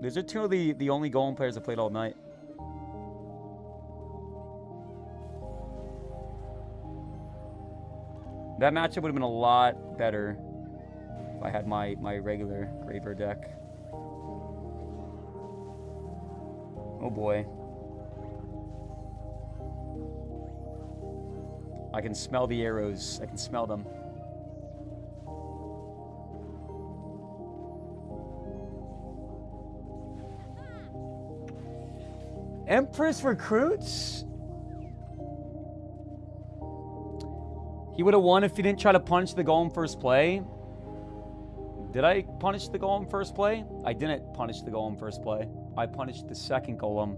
These are two of the only Golem players that played all night. That matchup would have been a lot better if I had my regular Graveyard deck. Oh boy. I can smell the arrows. I can smell them. Empress recruits? He would have won if he didn't try to punish the Golem first play. Did I punish the Golem first play? I didn't punish the Golem first play. I punished the second Golem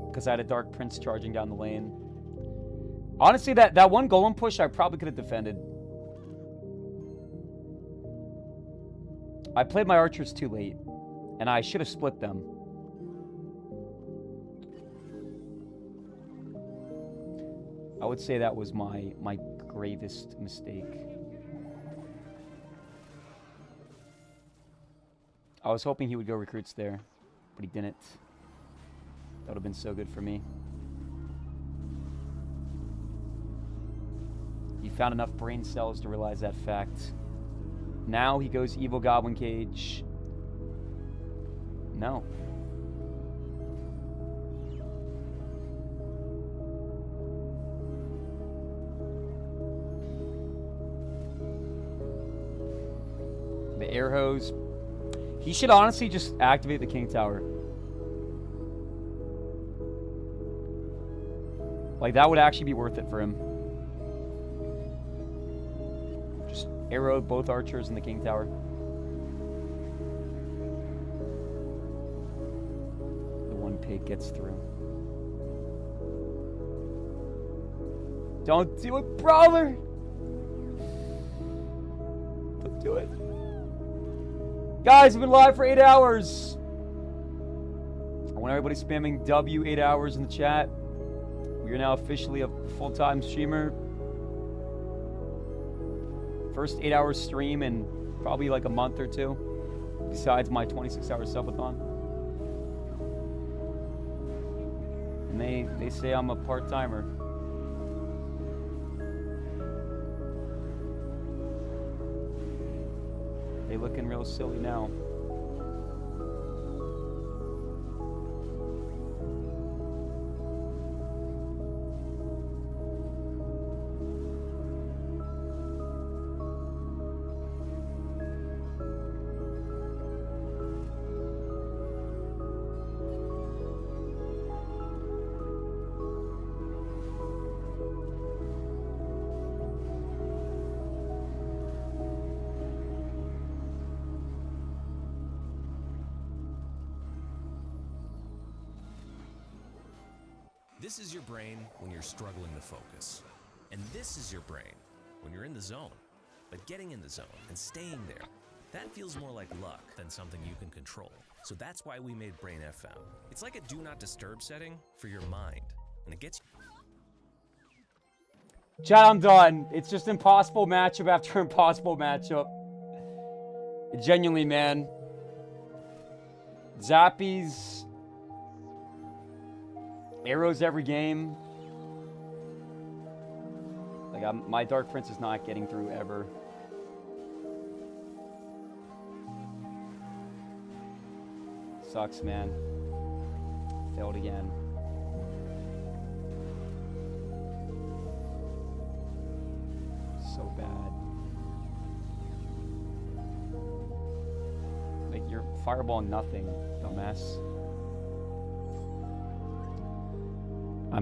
because I had a Dark Prince charging down the lane. Honestly, that one Golem push I probably could have defended. I played my archers too late, and I should have split them. I would say that was my gravest mistake. I was hoping he would go recruits there, but he didn't. That would have been so good for me. He found enough brain cells to realize that fact. Now he goes Evil Goblin Cage. No. air hose. He should honestly just activate the king tower. Like, that would actually be worth it for him. Just arrow both archers in the king tower. The one pig gets through. Don't do it, brother! Don't do it. Guys, we've been live for 8 hours. I want everybody spamming W 8 hours in the chat. We are now officially a full-time streamer. First 8-hour stream in probably like a month or two, besides my 26-hour subathon. And they say I'm a part-timer. They looking real silly now. This is your brain when you're struggling to focus. And this is your brain when you're in the zone. But getting in the zone and staying there, that feels more like luck than something you can control. So that's why we made Brain FM. It's like a do not disturb setting for your mind. And it gets... Chat, I'm done. It's just impossible matchup after impossible matchup. Genuinely, man. Zappies. Arrows every game. Like, my Dark Prince is not getting through ever. Sucks, man. Failed again. So bad. Like, you're fireball nothing, dumbass.